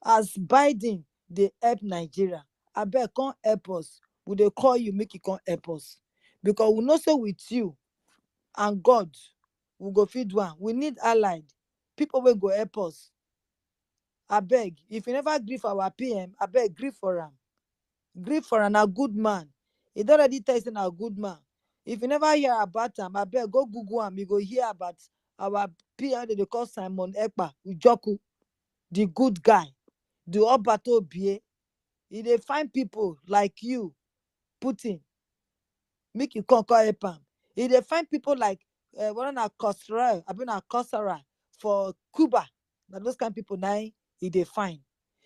As Biden dey help Nigeria, abeg come help us. We dey call you make you come help us. Because we know say with you and God, we go fit do am. We need allied people wey go help us. Abeg, if you never gree for our PM, abeg gree for am. Gree for am, na good man. He don already tell you say na good man. If you never hear about am, abeg go Google am. You go hear about our PM they call Simon Ekpa Ujoku, the good guy, the Obato Bie. He dey find people like you, Putin, make you come help am. He dey find people like one na Cosra, abi na Cosara for Cuba. Na those kind of people now he dey find.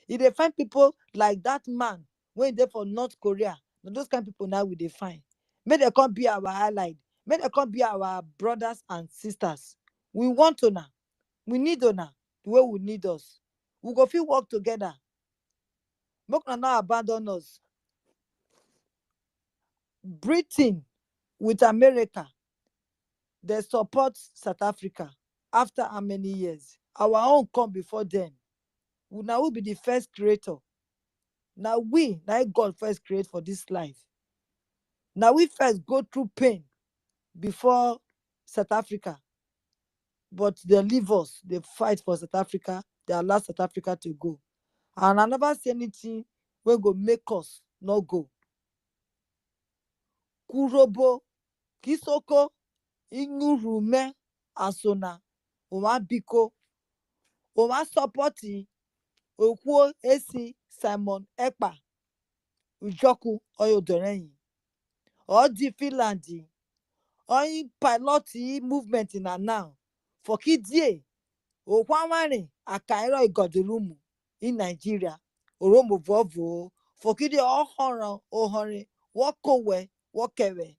He dey find people like that man when dey for North Korea. Na those kind of people now we dey find. Make dem come be our allied. Make dem come be our brothers and sisters. We want una. We need una the way we need us. We go fit work together. Make una not abandon us. Britain with America, they support South Africa after how many years? Our own come before them. Now we be the first creator. Now God first create for this life. Now we first go through pain before South Africa. But they leave us. They fight for South Africa. They allow South Africa to go. And I never see anything wey go make us not go. Kurobo, Kisoko, Inurume, Asona, Oma Biko, Oma Supporti, Okwo Esi, Simon Ekpa, Ujoku, Oyodoreyin, Odi Finlandi, only pilot movement na now for kidie okwanware akairo igodurumu in Nigeria oromo vovo for kidie ohore wokowe wokewe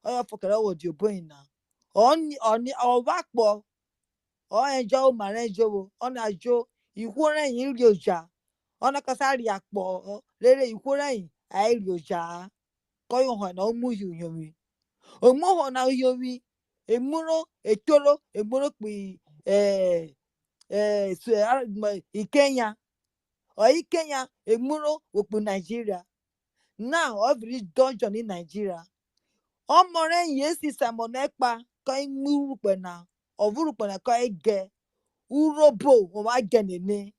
oya fokere wodi oboyin na oni owakpo o enjo marejo ona jo ikwore yin ri oja ona kasari akpo rere ikwore yin ai ri oja koyo ho na omu yomi omo na yomi emuro etoro emuro pe Kenya or Kenya emuro opu Nigeria now every dungeon in Nigeria omore yesi Simon Ekpa ko imuru pena ovuru pena ko ege urobo o wa genene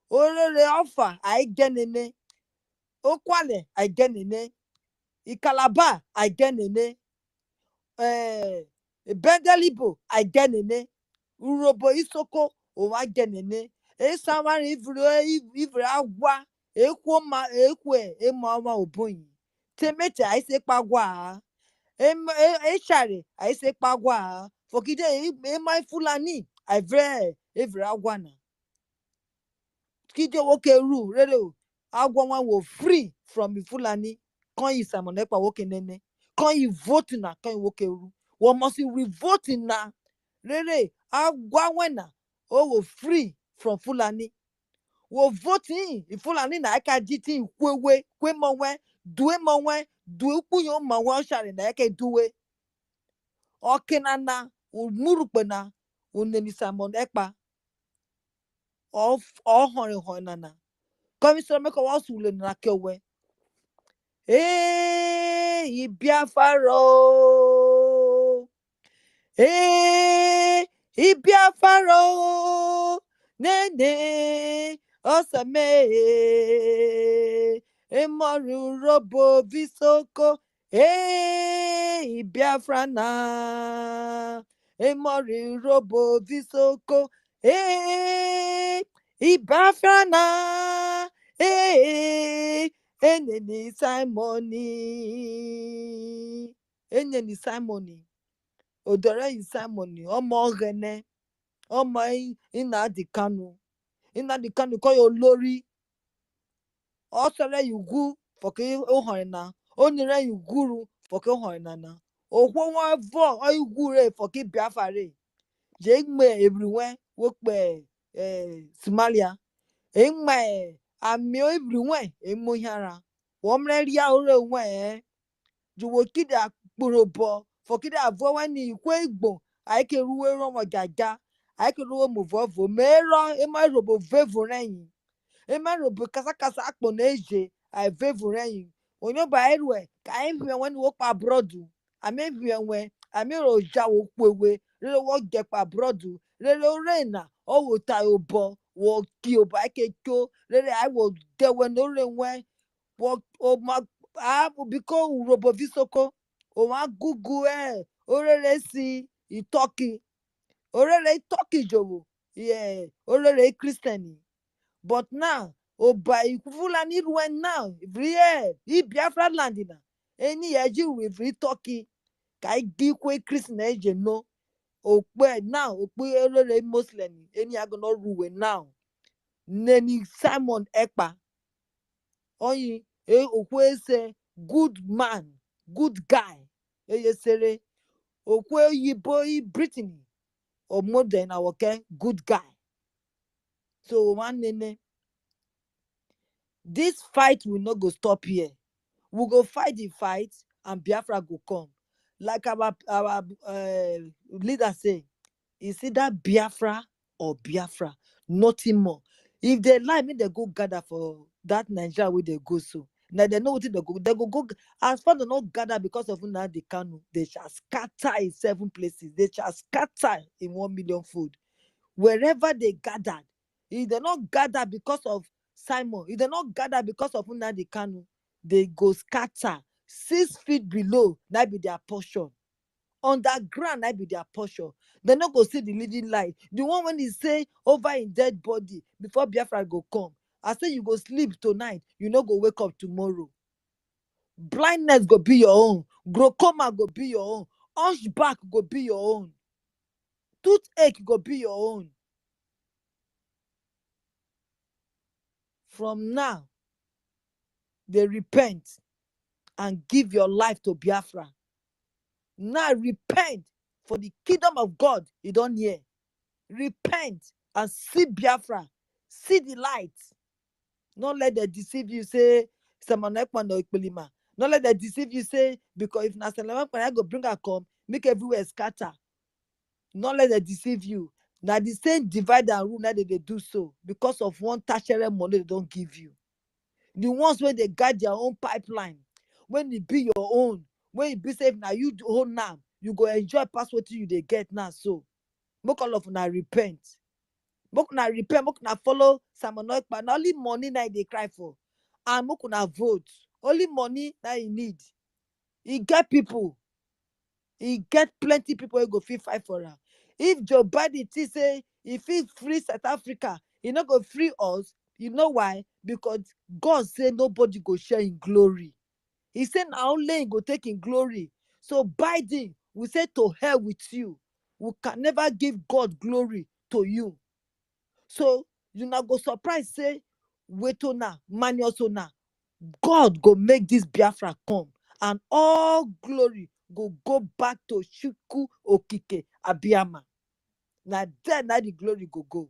orere ofa ai genene okwale ai genene ikalaba ai genene bedelibo ai genene urobo isoko o wa genene esamari ivre agwa ekwe ema oboyin temete ai se pagwa eshare ai se pagwa fokide ema Fulani ai evre agwa na kide woke ru rere o agwa wan wo free from Fulani kon yi Simon Ekpa woke nene kon yi vote na kon yi woke ru wo must revote na rere agwa wena o wo free from Fulani wo vote Fulani na aka jiti kwewe kwemowe duwe kuyo mawe share na aka duwe okenana umurupena uneni Simon Ekpa of ohore nana komisoro meko wasule na kewe Biafra Biafra nene osame emoru robo visoko Biafra na emoru robo visoko Biafra na eneni Simoni odore yi Simoni ọmọ ọghẹnẹ ọmọ Nnamdi Kanu kọ yo lórí ọsọrẹ yugu fọkẹ ohọrẹna onire yuguru fọkẹ ohọrẹna na okwo wọn vọ ọyugu re fọkẹ Biafra re je gbe ebiriwe wokpe Somalia egbe ami ebiriwe emohiara wọmre ria ore nwe juwo kide akporobo fọkide avo wani ikwe igbo aike ruwe romo jaja aike ruwe muvovo mero ema robo vevo reyin ema robo kasa akpo na eje ai vevo reyin onyoba erwe ka hwe wani wo pa brodu ame hwe ame ro ja wo kwewe rere wo ge pa brodu rere orena o wo ta obo wo ki obo aike kyo rere ai wo dewe no renwe wo o ma biko robo visoko o wa gugu orere si itoki orere itoki jowo orere Christian but now oba Fulani ruen now Biafra land na eni eji with itoki ka igikwe Christian eje no okpe now okpe orere Muslim eni agono ruwe now neni Simon Ekpa oyin okwe se good man good guy eyesere okwe yibo Britain or modern awoke good guy so one nene this fight will not go stop here we go fight the fight and Biafra go come like our leader say it's either Biafra or Biafra nothing more if they lie make they go gather for that Nigeria where they go so now they know what they go as far as they not gather because of Nnamdi Kanu they shall scatter in 7 places they shall scatter in 1 million food wherever they gathered if they not gather because of Simon if they not gather because of Nnamdi Kanu they go scatter 6 feet below that be their portion underground that be their portion they no go see the living light the one when he say over in dead body before Biafra go come I say you go sleep tonight you no go wake up tomorrow Blindness go be your own. Glaucoma go be your own. Hunchback go be your own. Toothache go be your own. From now, they repent and give your life to Biafra. Now repent for the kingdom of God. You don't hear. Repent and see Biafra. See the light. Not let them deceive you, say, Don't let them deceive you, say, because if I go bring her come, make everywhere scatter. Not let them deceive you. Now the same divide and rule, now they do so because of one tertiary money they don't give you. The ones when they guide their own pipeline, when it be your own, when it be safe now, you own now, you go enjoy past what you they get now. So, make all of now repent. Make now repent, make now follow Simon Ekpa. Not only money now they cry for, and make now vote. Only money that you need. He get people. He get plenty people who go fit fight for her. If Joe Biden say if he free South Africa, he not go free us. You know why? Because God say nobody go share in glory. He said now only go take in glory. So Biden, we say to hell with you. We can never give God glory to you. So you not go surprise say wait on now, money also now. God go make this Biafra come and all glory go back to Shuku Okike Abiyama. Now there now the glory go.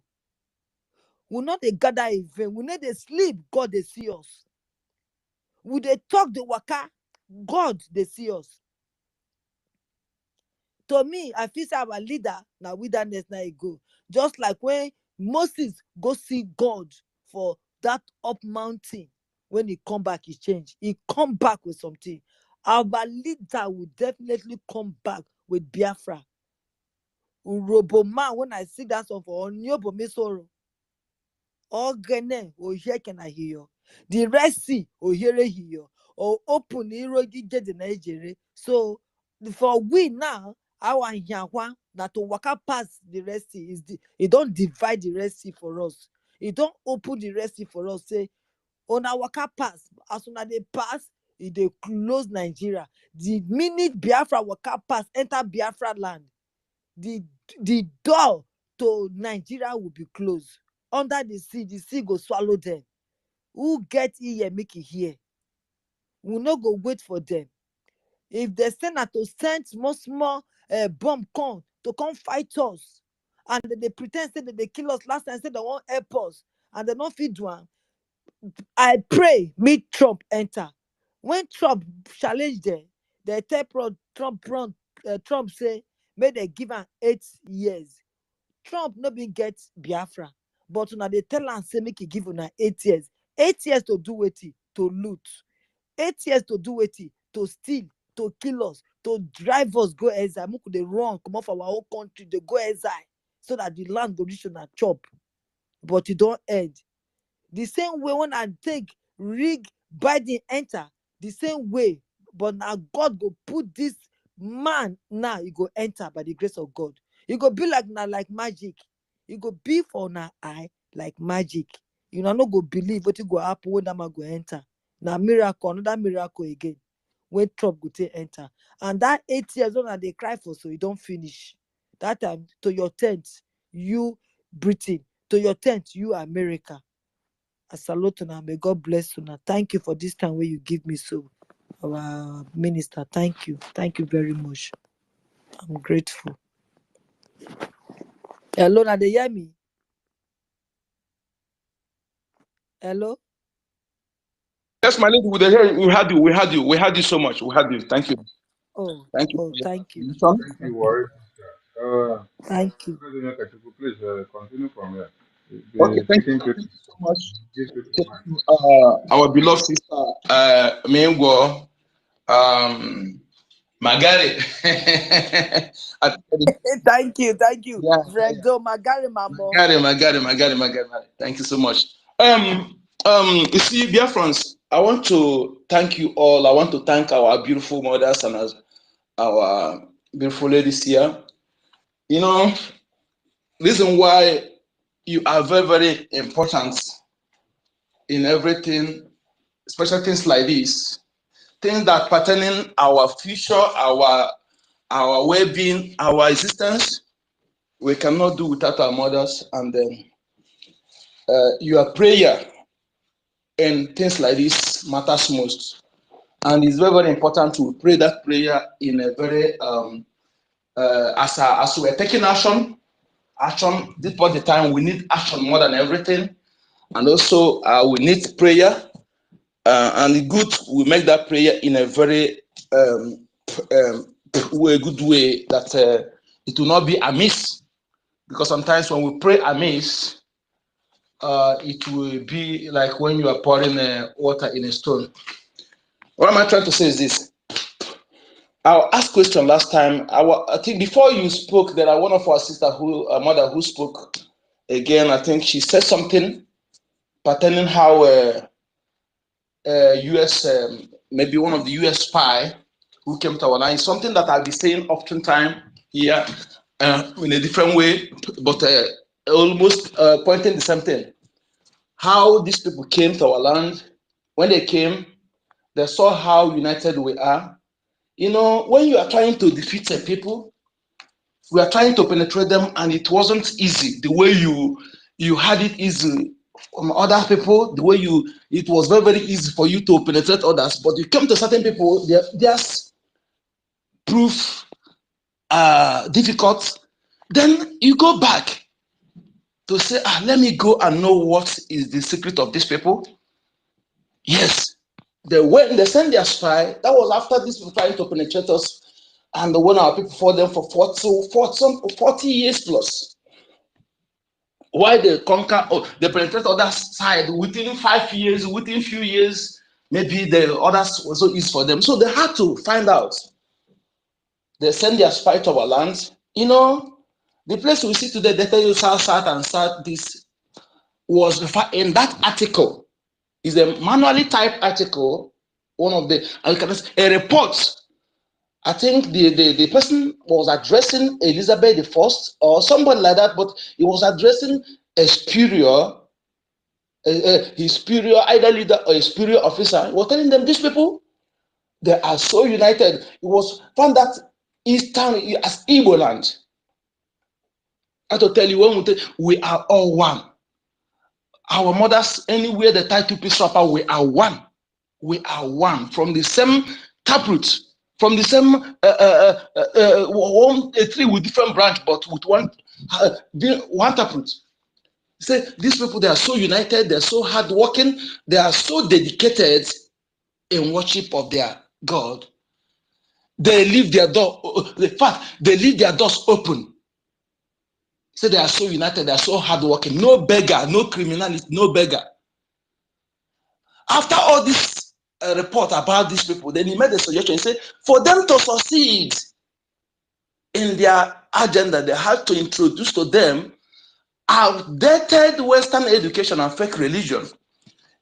We not they gather in vain. We not they sleep. God they see us. We they talk the waka. God they see us. To me, I feel say our leader now wilderness now he go. Just like when Moses go see God for that up mountain. When he come back, he change. He come back with something. Our leader will definitely come back with Biafra. Uroboma, when I see that song for Onyobo Mesoro, all Gene, or here can I hear? The Red Sea, or here, or open Irogi get the Nigeria. So for we now, our Yahwa, that to waka past the Red Sea is it don't divide the Red Sea for us. It don't open the Red Sea for us. Say, on our waka pass, as soon as they pass, they close Nigeria. The minute Biafra waka pass, enter Biafra land, the door to Nigeria will be closed. Under the sea go swallow them. Who get here make it here? We no go wait for them. If they send to send small bomb come to come fight us, and they pretend say that they kill us last time, say they won't help us, and they don't feed one. I pray make Trump enter. When Trump challenge them, they tell Trump say, may they give him 8 years. Trump no been get Biafra, but now they tell am say make he give una 8 years. 8 years to do wetin? To loot. 8 years to do wetin? To steal, to kill us, to drive us go exile. Make we dey run comot for our own country, dey go exile, so that the land go reach una chop. But e don end. The same way when I take rig Biden enter, the same way, but now God go put this man now, he go enter by the grace of God. It go be like now like magic. It go be for now eye like magic. You know, not go believe what go happen when that man go enter. Now miracle, another miracle again. When Trump go take enter. And that 8 years on they cry for, so you don't finish. That time to your tent, you Britain, to your tent, you America. I salute you. May God bless you. Thank you for this time where you give me so. Our minister, thank you. Thank you very much. I'm grateful. Hello, now they hear me? Hello? Yes, my lady, we had you so much. We had you. Thank you. Thank you. Thank you, Warren. Thank you. Please continue from here. Okay, thank you so much. Our beloved sister, Mengwo, Magari. Thank you. Yeah. Brendo, Magari, Mamo. Magari. Thank you so much. You see, Biafrans, I want to thank you all. I want to thank our beautiful mothers and our beautiful ladies here. You know, reason why you are very, very important in everything, especially things like this. things that pertaining our future, our well-being, our existence, we cannot do without our mothers. And then your prayer and things like this matters most. And it's very, very important to pray that prayer in a very as we're taking action. This was the time we need action more than everything, and also we need prayer. And good, we make that prayer in a very good way that it will not be amiss. Because sometimes when we pray amiss, it will be like when you are pouring water in a stone. What am I trying to say is this? I'll ask question last time. I think before you spoke, there are one of our sister mother who spoke again. I think she said something pertaining how U.S. Maybe one of the U.S. spy who came to our line. Something that I'll be saying oftentimes here in a different way, but almost pointing the same thing. How these people came to our land. When they came, they saw how united we are. You know, when you are trying to defeat a people, we are trying to penetrate them, and it wasn't easy. The way you had it easy from other people, the way it was very, very easy for you to penetrate others. But you come to certain people, there's proof difficult. Then you go back to say, let me go and know what is the secret of these people. Yes, they sent their spy. That was after these people trying to penetrate us. And when our people fought them for 40 years plus. Why they conquer, they penetrate other side within 5 years, within few years, maybe the others was so easy for them. So they had to find out. They send their spy to our land. You know, the place we see today, they tell you south, and south, this was in that article. Is a manually typed article, one of the, a report. I think the person was addressing Elizabeth I or somebody like that, but he was addressing a superior, his superior, either leader or a superior officer. He was telling them, these people, they are so united. It was found that Eastern as Igbo land. I have to tell you, when we are all one. Our mothers, anywhere they tie two-piece wrapper, we are one. We are one from the same taproot, from the same a tree with different branch, but with one taproot. Say these people, they are so united, they're so hardworking, they are so dedicated in worship of their God. They leave their door. In fact, they leave their doors open. Say they are so united, they are so hardworking. No beggar, no criminality, no beggar. After all this report about these people, then he made a suggestion. He said, for them to succeed in their agenda, they had to introduce to them outdated Western education and fake religion.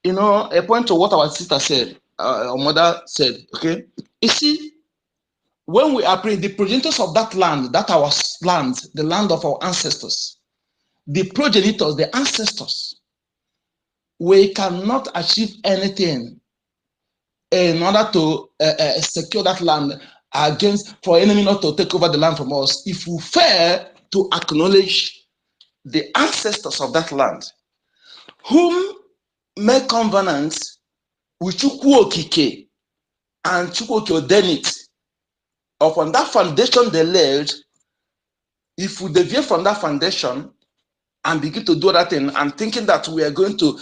You know, a point to what our sister said, our mother said, okay? You see, when we are praying, the progenitors of that land, that our land, the land of our ancestors, the progenitors, the ancestors, we cannot achieve anything in order to secure that land for enemy not to take over the land from us if we fail to acknowledge the ancestors of that land, whom make covenants with Chukwu Okike and Chukwu Odenit. Upon that foundation they laid, if we deviate from that foundation and begin to do that thing and thinking that we are going to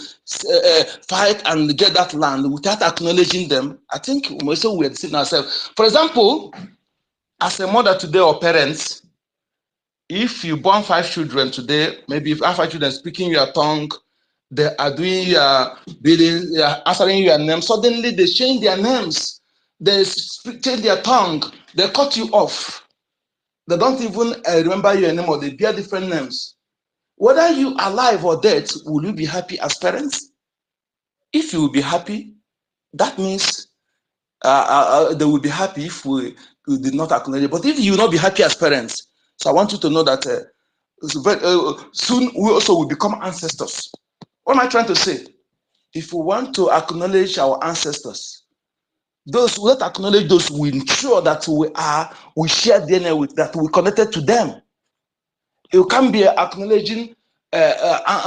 fight and get that land without acknowledging them, I think we are deceiving ourselves. For example, as a mother today or parents, if you born 5 children today, maybe if 5 children speaking your tongue, they are doing your bidding, they are answering your name, suddenly they change their names, they change their tongue, they cut you off. They don't even remember your name, or they bear different names. Whether you are alive or dead, will you be happy as parents? If you will be happy, that means they will be happy if we did not acknowledge it. But if you will not be happy as parents, so I want you to know that soon we also will become ancestors. What am I trying to say? If we want to acknowledge our ancestors, Those who acknowledge those, we ensure that we share DNA with, that we connected to them. You can't be acknowledging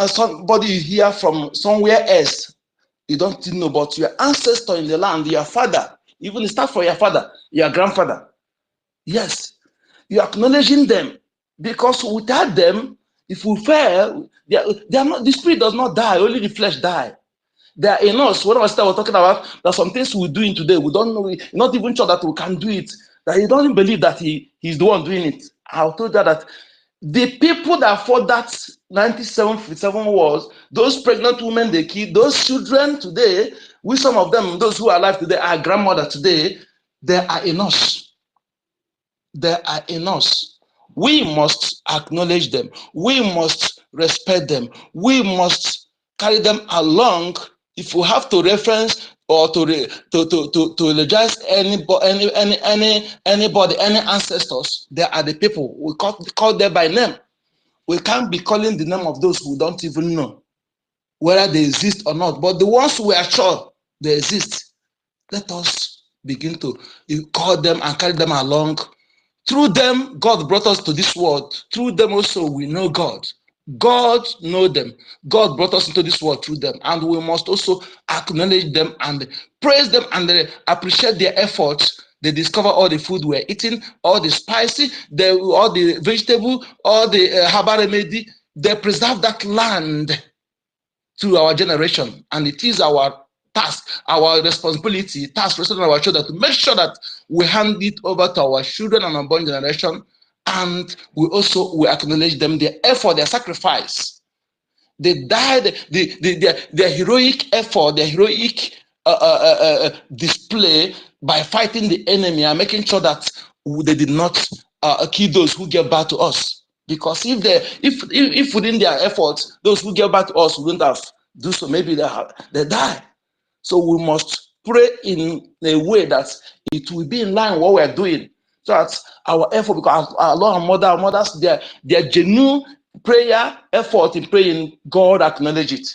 somebody you hear from somewhere else. You don't know about your ancestor in the land, your father, even start from your father, your grandfather. Yes, you're acknowledging them, because without them, if we fail, they are not, the spirit does not die, only the flesh die. They are in us. What I was talking about, there are some things we're doing today, we don't know, not even sure that we can do it, that he doesn't believe that he's the one doing it. I told you that the people that fought that 1957 wars, those pregnant women they killed, those children today, with some of them, those who are alive today, our grandmother today, they are in us. They are in us. We must acknowledge them. We must respect them. We must carry them along. If we have to reference or to eulogize anybody, any ancestors, they are the people. We call them by name. We can't be calling the name of those who don't even know whether they exist or not. But the ones we are sure they exist, let us begin to call them and carry them along. Through them, God brought us to this world. Through them also, we know God. God knows them. God brought us into this world through them. And we must also acknowledge them and praise them and appreciate their efforts. They discover all the food we're eating, all the spicy, all the vegetable, all the herbal remedy. They preserve that land through our generation. And it is our task, our responsibility, task rested on our shoulders to make sure that we hand it over to our children and unborn generation, and we acknowledge them, their effort, their sacrifice. They died, their heroic effort, their heroic display by fighting the enemy and making sure that they did not kill those who gave back to us. Because if within their efforts, those who gave back to us wouldn't have do so, maybe they die. So we must pray in a way that it will be in line with what we're doing. So that our effort, because our Lord and our mothers, their genuine prayer, effort in praying, God acknowledge it.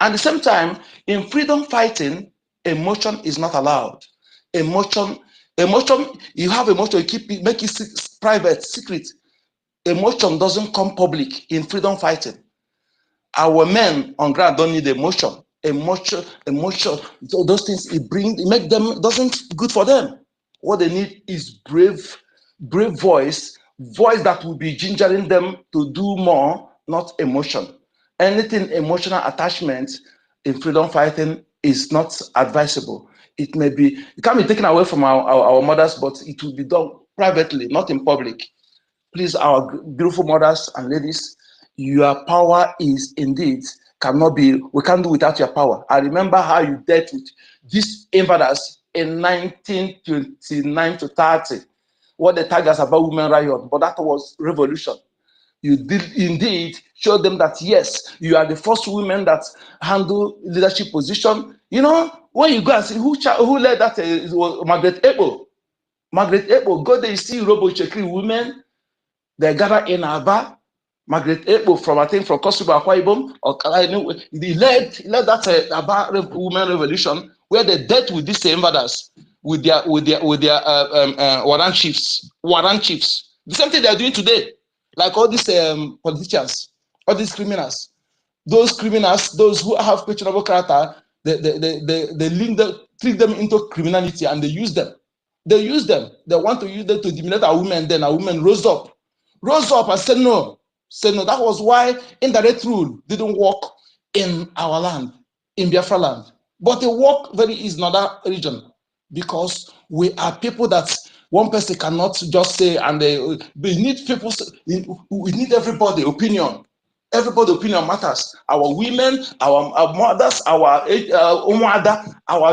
At the same time, in freedom fighting, emotion is not allowed. Emotion, you have emotion, you keep it, make it private, secret. Emotion doesn't come public in freedom fighting. Our men on ground don't need emotion. Emotion. So those things it make them doesn't good for them. What they need is brave voice that will be gingering them to do more, not emotion. Anything emotional attachment in freedom fighting is not advisable. It can be taken away from our mothers, but it will be done privately, not in public. Please, our beautiful mothers and ladies, your power is indeed we can't do without your power. I remember how you dealt with these invaders in 1929 to 30, what the tigers about women riot, but that was revolution. You did indeed show them that yes, you are the first women that handle leadership position. You know, when you go and see who led that, it was Margaret Ebo. Margaret Ebo, go there, you see Robo Chekri women. They gather in Aba. Margaret Ebo from Kosovo, Akwa Ibom, or he led that Aba women revolution where they dealt with these invaders with their warrant chiefs. The same thing they are doing today, like all these politicians, all these criminals. Those criminals, those who have questionable character, they trick them into criminality and they use them. They want to use them to dominate our women. Then our women rose up and said no. That was why indirect rule didn't work in our land, in Biafra land. But it worked very easy in other region, because we are people that one person cannot just say, and we need people, we need everybody opinion. Everybody opinion matters. Our women, our mothers, our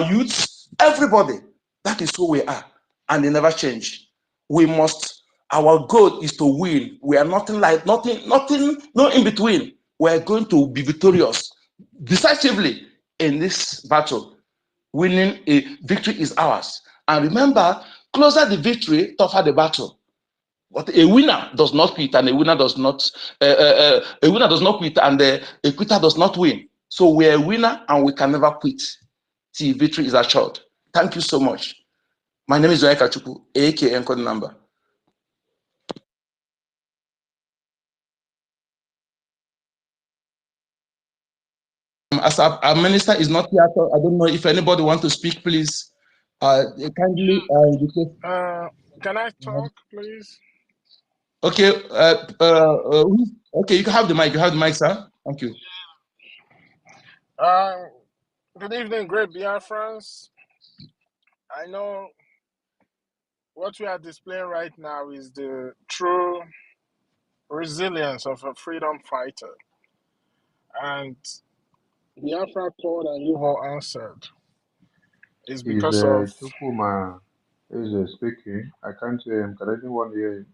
youths, everybody. That is who we are, and they never change. Our goal is to win. We are nothing, no in between. We are going to be victorious decisively in this battle. Winning a victory is ours. And remember, closer the victory, tougher the battle. But a winner does not quit, and a winner does not quit, and a quitter does not win. So we are a winner, and we can never quit till victory is assured. Thank you so much. My name is Zoeka Chuku, aka code number. As our minister is not here, so I don't know if anybody wants to speak, please. Kindly can I talk, please? Okay. Okay, you can have the mic. You have the mic, sir. Thank you. Good evening, great Biafrans. I know what we are displaying right now is the true resilience of a freedom fighter. And Biafra called and you all answered. It's because of... Chukuma is speaking. I can't hear him. Can anyone hear him?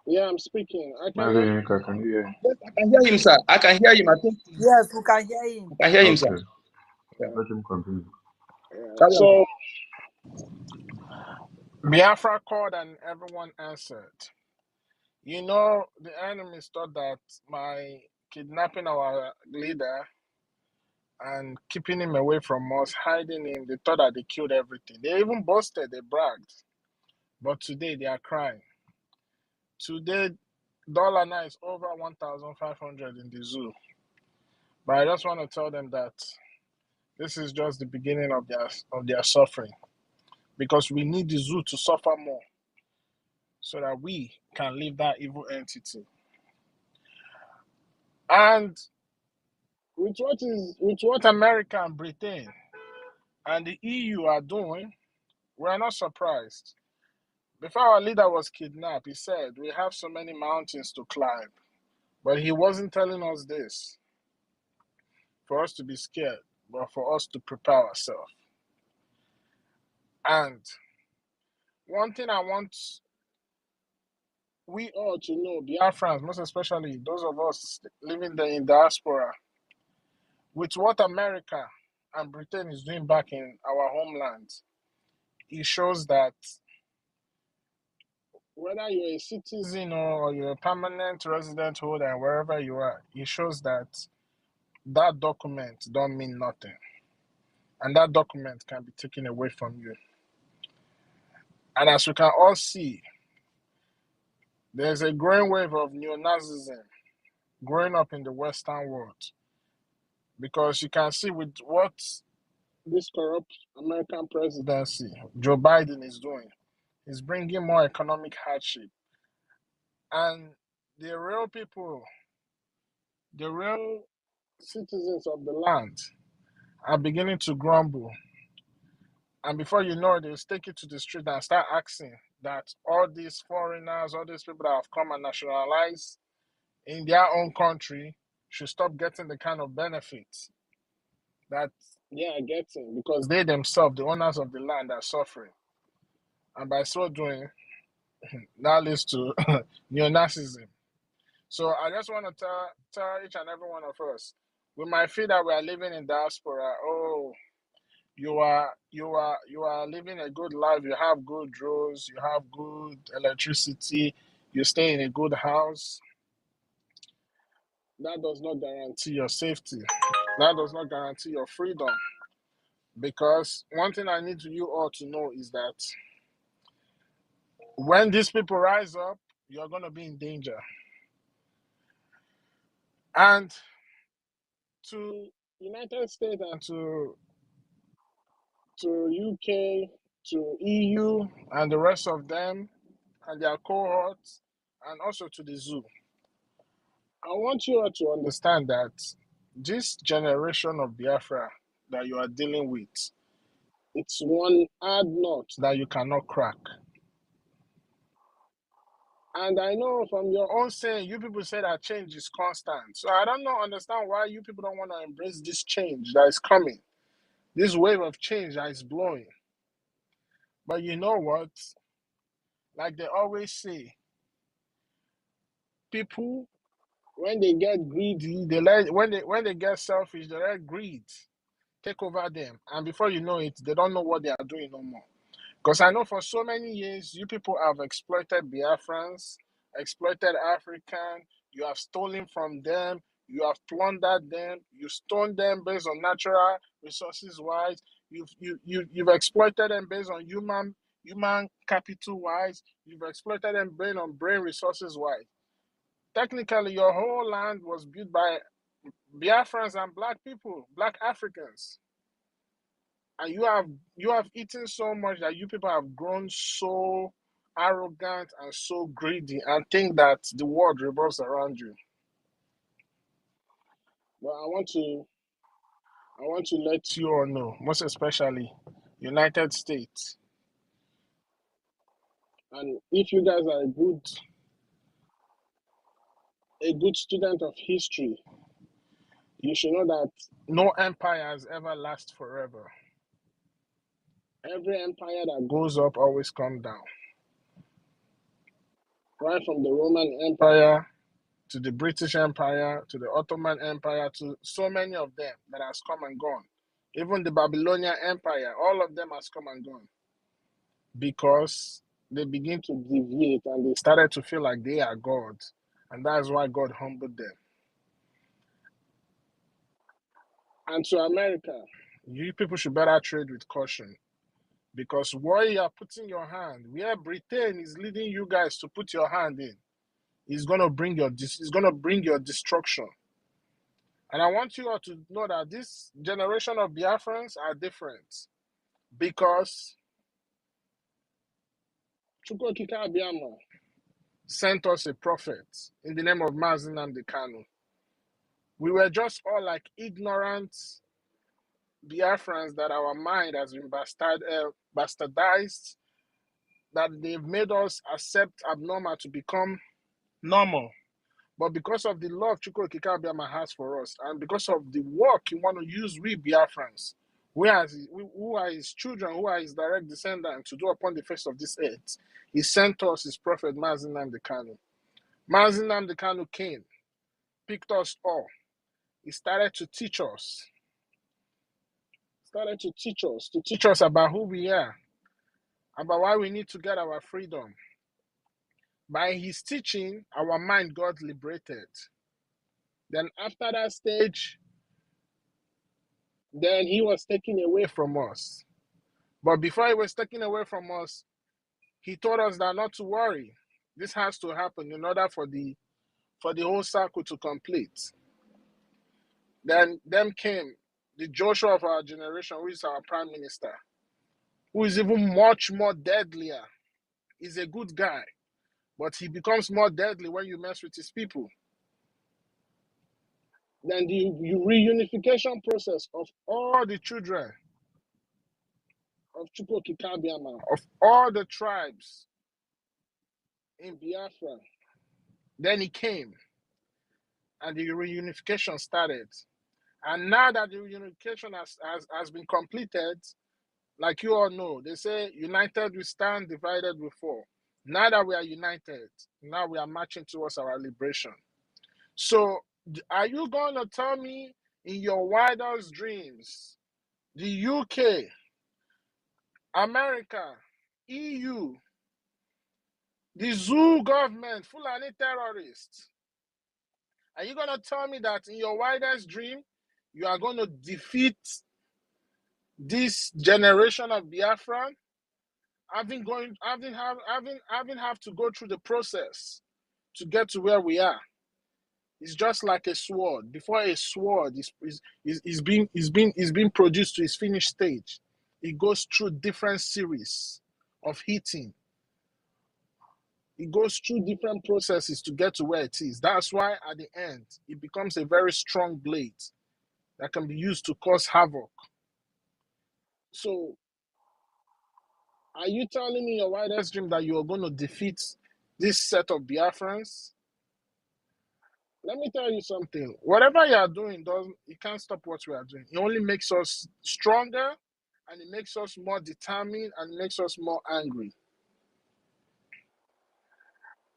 Yeah, I'm speaking. I can Maybe hear Yinka, can you hear him? Yes, I can hear him, sir. I can hear him. I think. Yes, we can hear him. I can hear him, sir. Okay. Let him continue. So, Biafra called and everyone answered. You know, the enemies thought that by kidnapping our leader and keeping him away from us, hiding him, they thought that they killed everything. They even boasted, they bragged. But today they are crying. Today, dollar now is over 1,500 in the zoo. But I just want to tell them that this is just the beginning of their suffering. Because we need the zoo to suffer more so that we can leave that evil entity. And with what America and Britain and the EU are doing, we're not surprised. Before our leader was kidnapped, he said, we have so many mountains to climb. But he wasn't telling us this for us to be scared, but for us to prepare ourselves. And one thing I want we all to know, Biafrans, most especially those of us living there in diaspora, with what America and Britain is doing back in our homeland, it shows that whether you're a citizen or you're a permanent resident holder, wherever you are, it shows that that document don't mean nothing. And that document can be taken away from you. And as we can all see, there's a growing wave of neo-Nazism growing up in the Western world. Because you can see with what this corrupt American presidency, Joe Biden, is doing, he's bringing more economic hardship. And the real people, the real citizens of the land are beginning to grumble. And before you know it, they'll take you to the street and start asking that all these foreigners, all these people that have come and nationalized in their own country should stop getting the kind of benefits that they are getting because they themselves, the owners of the land, are suffering. And by so doing, that leads to neo-Nazism. So I just want to tell each and every one of us, we might feel that we are living in diaspora. Oh, you are living a good life. You have good roads. You have good electricity. You stay in a good house. That does not guarantee your safety. That does not guarantee your freedom. Because one thing I need you all to know is that when these people rise up, you're going to be in danger. And to United States and to UK, to EU and the rest of them and their cohorts, and also to the zoo, I want you all to understand that this generation of Biafra that you are dealing with, it's one hard nut that you cannot crack. And I know from your own saying, you people say that change is constant. So I don't understand why you people don't want to embrace this change that is coming, this wave of change that is blowing. But you know what? Like they always say, people, when they get greedy, when they get selfish, they let greed take over them. And before you know it, they don't know what they are doing no more. Because I know for so many years, you people have exploited Biafrans, exploited African, you have stolen from them, You have plundered them. You stoned them based on natural resources wise. You've exploited them based on human capital wise. You've exploited them based on brain resources wise. Technically, your whole land was built by Biafrans and black people, black Africans. And you have eaten so much that you people have grown so arrogant and so greedy and think that the world revolves around you. But I want to let you all know, most especially United States. And if you guys are a good student of history, you should know that no empire has ever lasted forever. Every empire that goes up always comes down. Right from the Roman Empire to the British Empire to the Ottoman Empire to so many of them that has come and gone. Even the Babylonian Empire, all of them has come and gone. Because they begin to deviate and they started to feel like they are God. And that's why God humbled them. And to America, you people should better trade with caution. Because where you are putting your hand, where Britain is leading you guys to put your hand in, is gonna bring your destruction. And I want you all to know that this generation of Biafrans are different. Because Chukwokika Abiyama sent us a prophet in the name of Mazi Nnamdi Kanu. We were just all like ignorant Biafrans that our mind has been bastardized, that they've made us accept abnormal to become normal. But because of the love Chukwokika Abiyama has for us, and because of the work he want to use we Biafrans, who are his children, who are his direct descendants, to do upon the face of this earth, he sent us his prophet Mazi Nnamdi Kanu. Mazi Nnamdi Kanu came, picked us all. He started to teach us. To teach us about who we are, about why we need to get our freedom. By his teaching, our mind got liberated. Then after that stage, then he was taken away from us. But before he was taken away from us, he told us that not to worry. This has to happen in order for the whole circle to complete. Then came the Joshua of our generation, who is our prime minister, who is even much more deadlier. He's a good guy, but he becomes more deadly when you mess with his people. Then the reunification process of all the children of Chukwokika Abiyama, of all the tribes in Biafra. Then he came, and the reunification started. And now that the reunification has been completed, like you all know, they say, united we stand, divided we fall. Now that we are united, now we are marching towards our liberation. So, are you going to tell me in your wildest dreams, the UK, America, EU, the zoo government, Fulani terrorists, are you going to tell me that in your wildest dream, you are going to defeat this generation of Biafran, having have to go through the process to get to where we are? It's just like a sword. Before a sword is being produced to its finished stage, it goes through different series of heating. It goes through different processes to get to where it is. That's why at the end, it becomes a very strong blade that can be used to cause havoc. So, are you telling me your wildest dream that you are going to defeat this set of Biafrans? Let me tell you something. Whatever you are doing, it can't stop what we are doing. It only makes us stronger, and it makes us more determined, and it makes us more angry.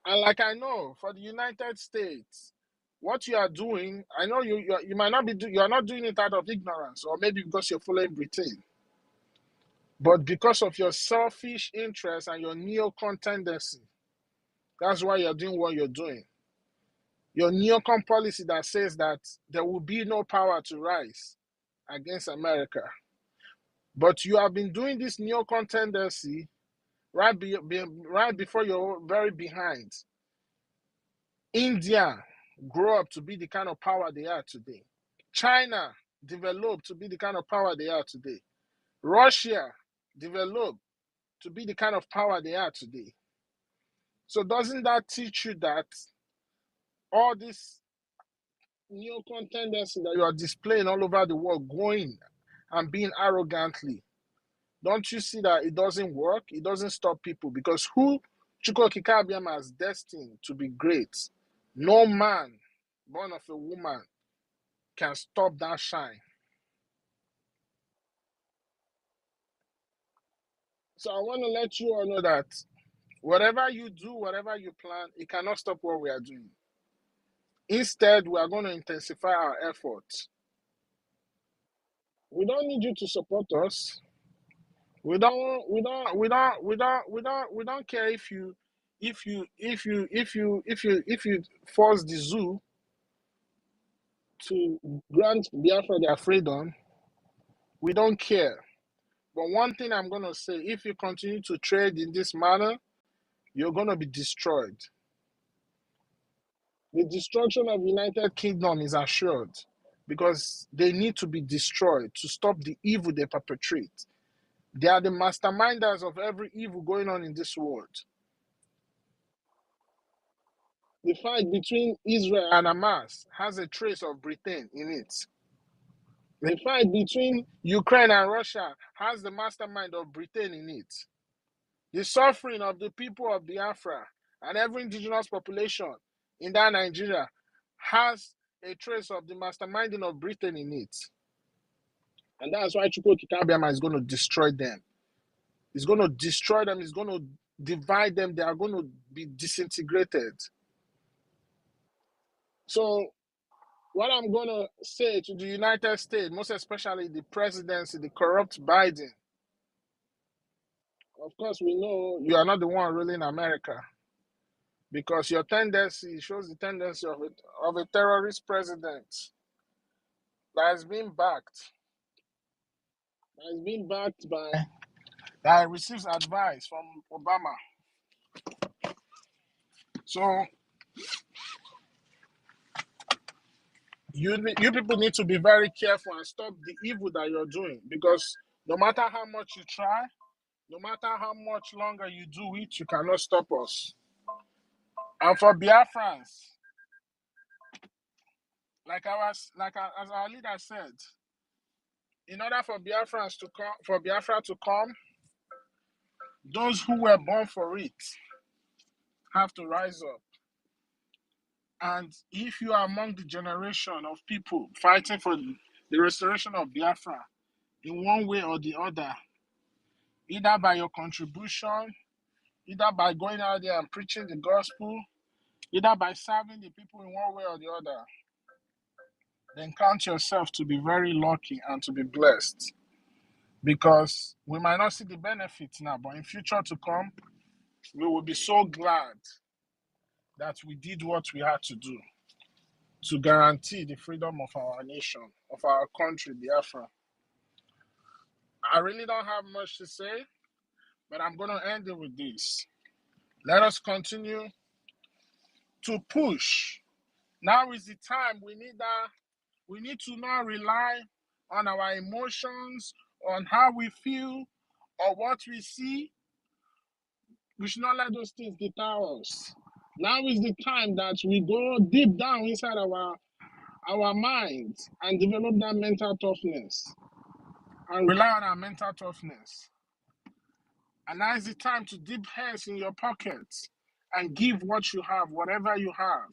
And like I know, for the United States, what you are doing, I know you might not you are not doing it out of ignorance, or maybe because you're following Britain, but because of your selfish interest and your neo-contendency. That's why you're doing what you're doing. your neocon policy that says that there will be no power to rise against America. But you have been doing this neocon tendency right before you're very behind. India grew up to be the kind of power they are today. China developed to be the kind of power they are today. Russia developed to be the kind of power they are today. So doesn't that teach you that all this neocon tendency that you are displaying all over the world, going and being arrogantly, don't you see that it doesn't work? It doesn't stop people, because who Chukwuokike Abịama is destined to be great. No man born of a woman can stop that shine. So I want to let you all know that whatever you do, whatever you plan, it cannot stop what we are doing. Instead, we are going to intensify our efforts. We don't need you to support us. We don't care if you force the zoo to grant Biafra their freedom. We don't care. But one thing I'm going to say, if you continue to trade in this manner, you're going to be destroyed. The destruction of United Kingdom is assured, because they need to be destroyed to stop the evil they perpetrate. They are the masterminders of every evil going on in this world. The fight between Israel and Hamas has a trace of Britain in it. The fight between Ukraine and Russia has the mastermind of Britain in it. The suffering of the people of Biafra and every indigenous population in that Nigeria has a trace of the masterminding of Britain in it. And that's why Chukwuokike Abịama is going to destroy them. He's going to destroy them. He's going to divide them. They are going to be disintegrated. So what I'm going to say to the United States, most especially the presidency, the corrupt Biden, of course, we know you are not the one ruling America, because your tendency shows the tendency of a terrorist president that has been backed by, that receives advice from Obama. So you people need to be very careful and stop the evil that you're doing, because no matter how much you try, no matter how much longer you do it, you cannot stop us. And for Biafrans, as our leader said, in order for Biafrans to come, for Biafra to come, those who were born for it have to rise up. And if you are among the generation of people fighting for the restoration of Biafra in one way or the other, either by your contribution, either by going out there and preaching the gospel, either by serving the people in one way or the other, then count yourself to be very lucky and to be blessed. Because we might not see the benefits now, but in future to come, we will be so glad that we did what we had to do to guarantee the freedom of our nation, of our country, Biafra. I really don't have much to say, but I'm going to end it with this. Let us continue to push. Now is the time. We need to not rely on our emotions, on how we feel, or what we see. We should not let those things deter us. Now is the time that we go deep down inside our minds and develop that mental toughness and rely on our mental toughness. And now is the time to dip hands in your pockets and give what you have, whatever you have.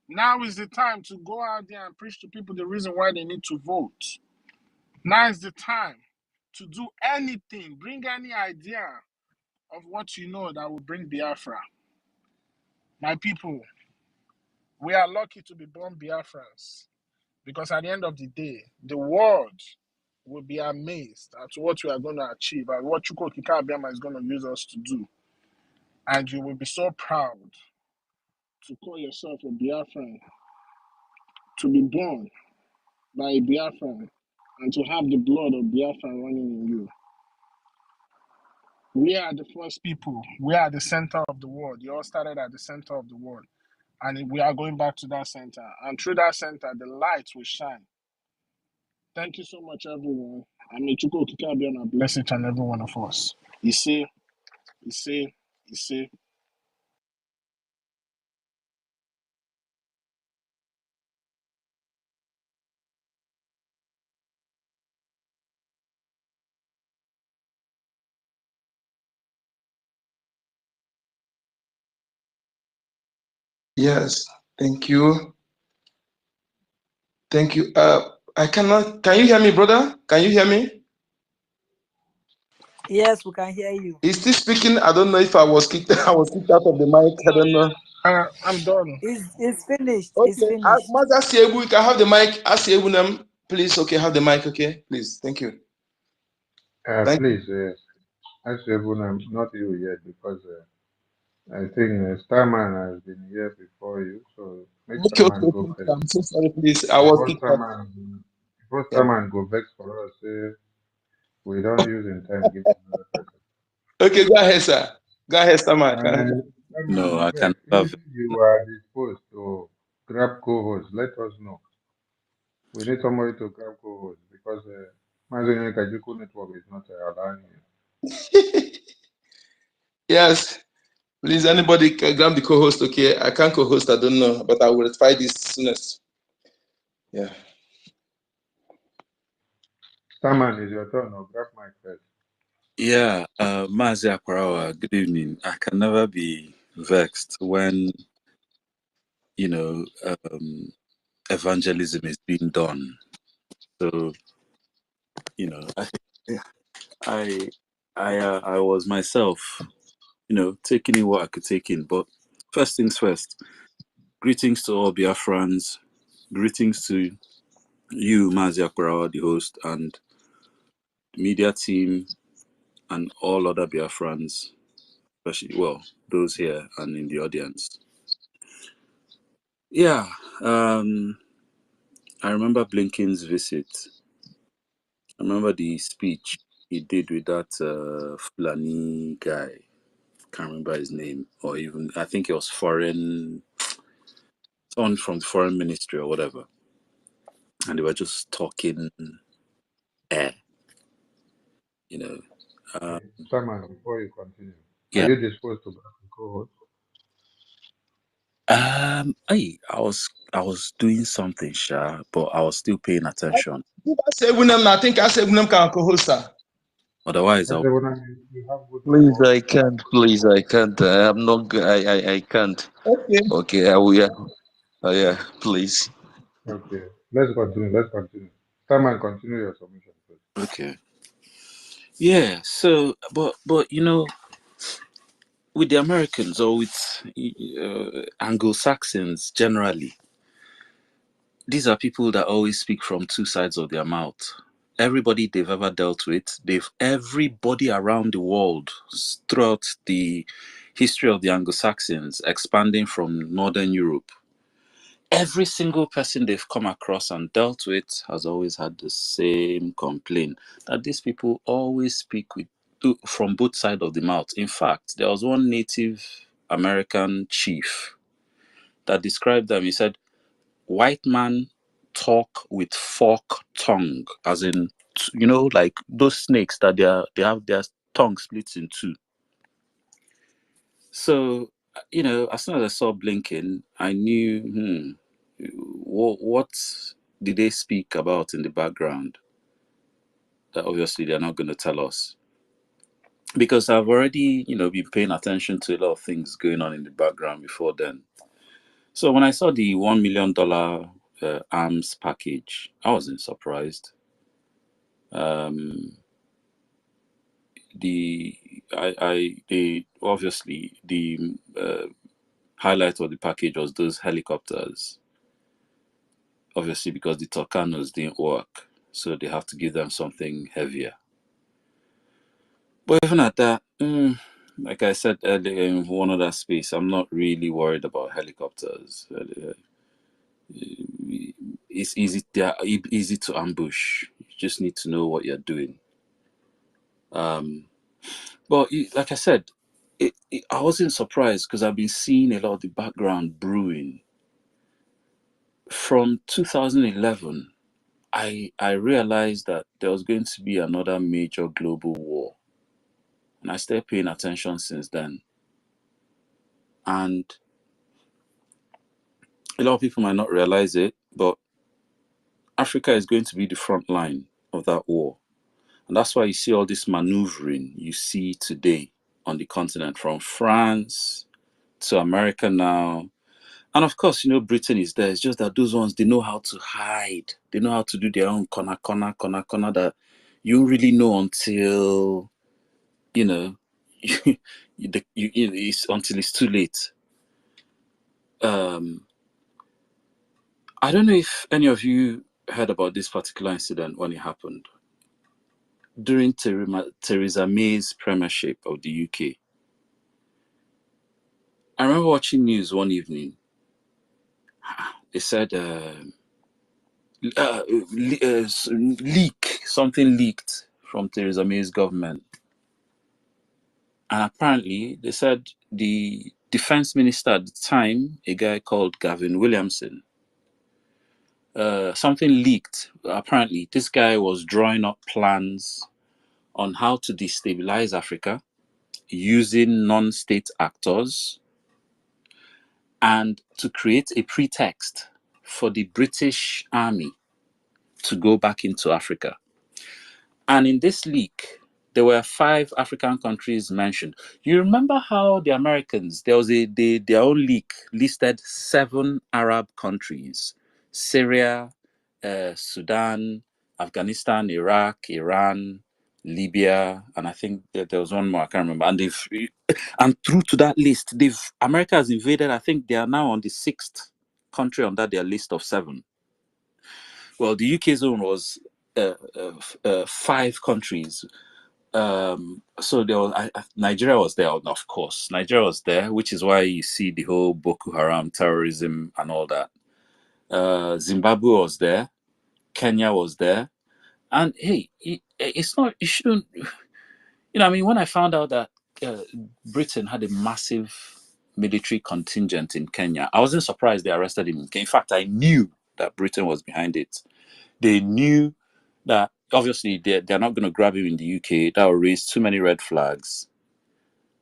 Now is the time to go out there and preach to people the reason why they need to vote. Now is the time to do anything, bring any idea of what you know that will bring Biafra. My people, we are lucky to be born Biafrans, because at the end of the day, the world will be amazed at what we are going to achieve and what Chukwuokike Abịama is going to use us to do. And you will be so proud to call yourself a Biafran, to be born by a Biafran, and to have the blood of Biafran running in you. We are the first people. We are the center of the world. You all started at the center of the world. And we are going back to that center. And through that center, the light will shine. Thank you so much, everyone. I may Chuko Kikabiana bless each and every one of us. You see. Yes, thank you. Thank you. I cannot. Can you hear me, brother? Can you hear me? Yes, we can hear you. He's still speaking. I don't know if I was kicked. I was kicked out of the mic. I don't know. I'm done. It's finished. It's Okay. finished. Maza Siebu, you can have the mic. Ask Siebu, please. Okay, have the mic. Okay, please. Thank you. Thank you. Please, actually, not you yet because I think Starman has been here before you, so make Okay, Starman okay, go okay. first. I'm so sorry, please. I was Before kicked out. Yeah. Starman go vex for us, we don't use in time give another person. Okay, go ahead, sir. Go ahead, Sama. Starman, No, I can if never. you are disposed to grab co-host, let us know. We need somebody to grab co-host because Mazenye Kajuku network is not allowing you. Yes. Please, anybody can grab the co-host, okay? I can't co-host, I don't know, but I will try this soonest. Yeah. Starman, is your turn. Now grab my first. Yeah, Mazi Akwarawa, good evening. I can never be vexed when, evangelism is being done. So, I was myself, taking in what I could take in. But first things first, greetings to all Biafrans, greetings to you, Mazi Akwarawa, the host, and the media team, and all other Biafrans, especially, those here and in the audience. Yeah, I remember Blinken's visit. I remember the speech he did with that Fulani guy. Can't remember his name, or even I think it was someone from the foreign ministry or whatever, and they were just talking air, Starman, before you continue, are Yeah. you disposed to grab the co-host? I was doing something, Sha, but I was still paying attention. I think I said can co-host, sir. Otherwise, I I'll. say, you have good Please, network. I can't. Please, I can't. I'm not. I can't. Okay. Okay, I will. Yeah. Oh, yeah. Please. Okay, let's continue. Starman, continue your submission, please. Okay. Yeah. So, but with the Americans or with Anglo-Saxons generally, these are people that always speak from two sides of their mouth. Everybody they've ever dealt with, everybody around the world throughout the history of the Anglo-Saxons, expanding from Northern Europe, every single person they've come across and dealt with has always had the same complaint that these people always speak from both sides of the mouth. In fact, there was one Native American chief that described them. He said, white man talk with fork tongue, as in, like those snakes that they have their tongue splits in two. So, as soon as I saw Blinken, I knew, what did they speak about in the background that obviously they're not going to tell us? Because I've already, been paying attention to a lot of things going on in the background before then. So when I saw the $1 million arms package, I wasn't surprised. Obviously the highlight of the package was those helicopters. Obviously, because the Torcanos didn't work, so they have to give them something heavier. But even at that, like I said earlier in one other space, I'm not really worried about helicopters. It's easy. They are easy to ambush. You just need to know what you're doing. But like I said, I wasn't surprised because I've been seeing a lot of the background brewing from 2011. I realized that there was going to be another major global war, and I started paying attention since then. And a lot of people might not realize it, but Africa is going to be the front line of that war. And that's why you see all this maneuvering you see today on the continent, from France to America now. And of course, Britain is there. It's just that those ones, they know how to hide. They know how to do their own corner that you don't really know until, it's until it's too late. I don't know if any of you heard about this particular incident when it happened. During Theresa May's premiership of the UK, I remember watching news one evening. They said something leaked from Theresa May's government. And apparently, they said the defense minister at the time, a guy called Gavin Williamson, something leaked. Apparently, this guy was drawing up plans on how to destabilize Africa using non-state actors and to create a pretext for the British army to go back into Africa. And in this leak, there were 5 African countries mentioned. You remember how the Americans, there was their own leak listed 7 Arab countries: Syria, Sudan, Afghanistan, Iraq, Iran, Libya, and I think there was one more, I can't remember. And through to that list, America has invaded. I think they are now on the 6th country on their list of 7. Well, the UK zone was 5 countries. So there was Nigeria was there, of course. Nigeria was there, which is why you see the whole Boko Haram terrorism and all that. Zimbabwe was there, Kenya was there, and hey, it's not. You shouldn't. I mean, when I found out that Britain had a massive military contingent in Kenya, I wasn't surprised they arrested him. In fact, I knew that Britain was behind it. They knew that obviously they're not going to grab him in the UK. That will raise too many red flags.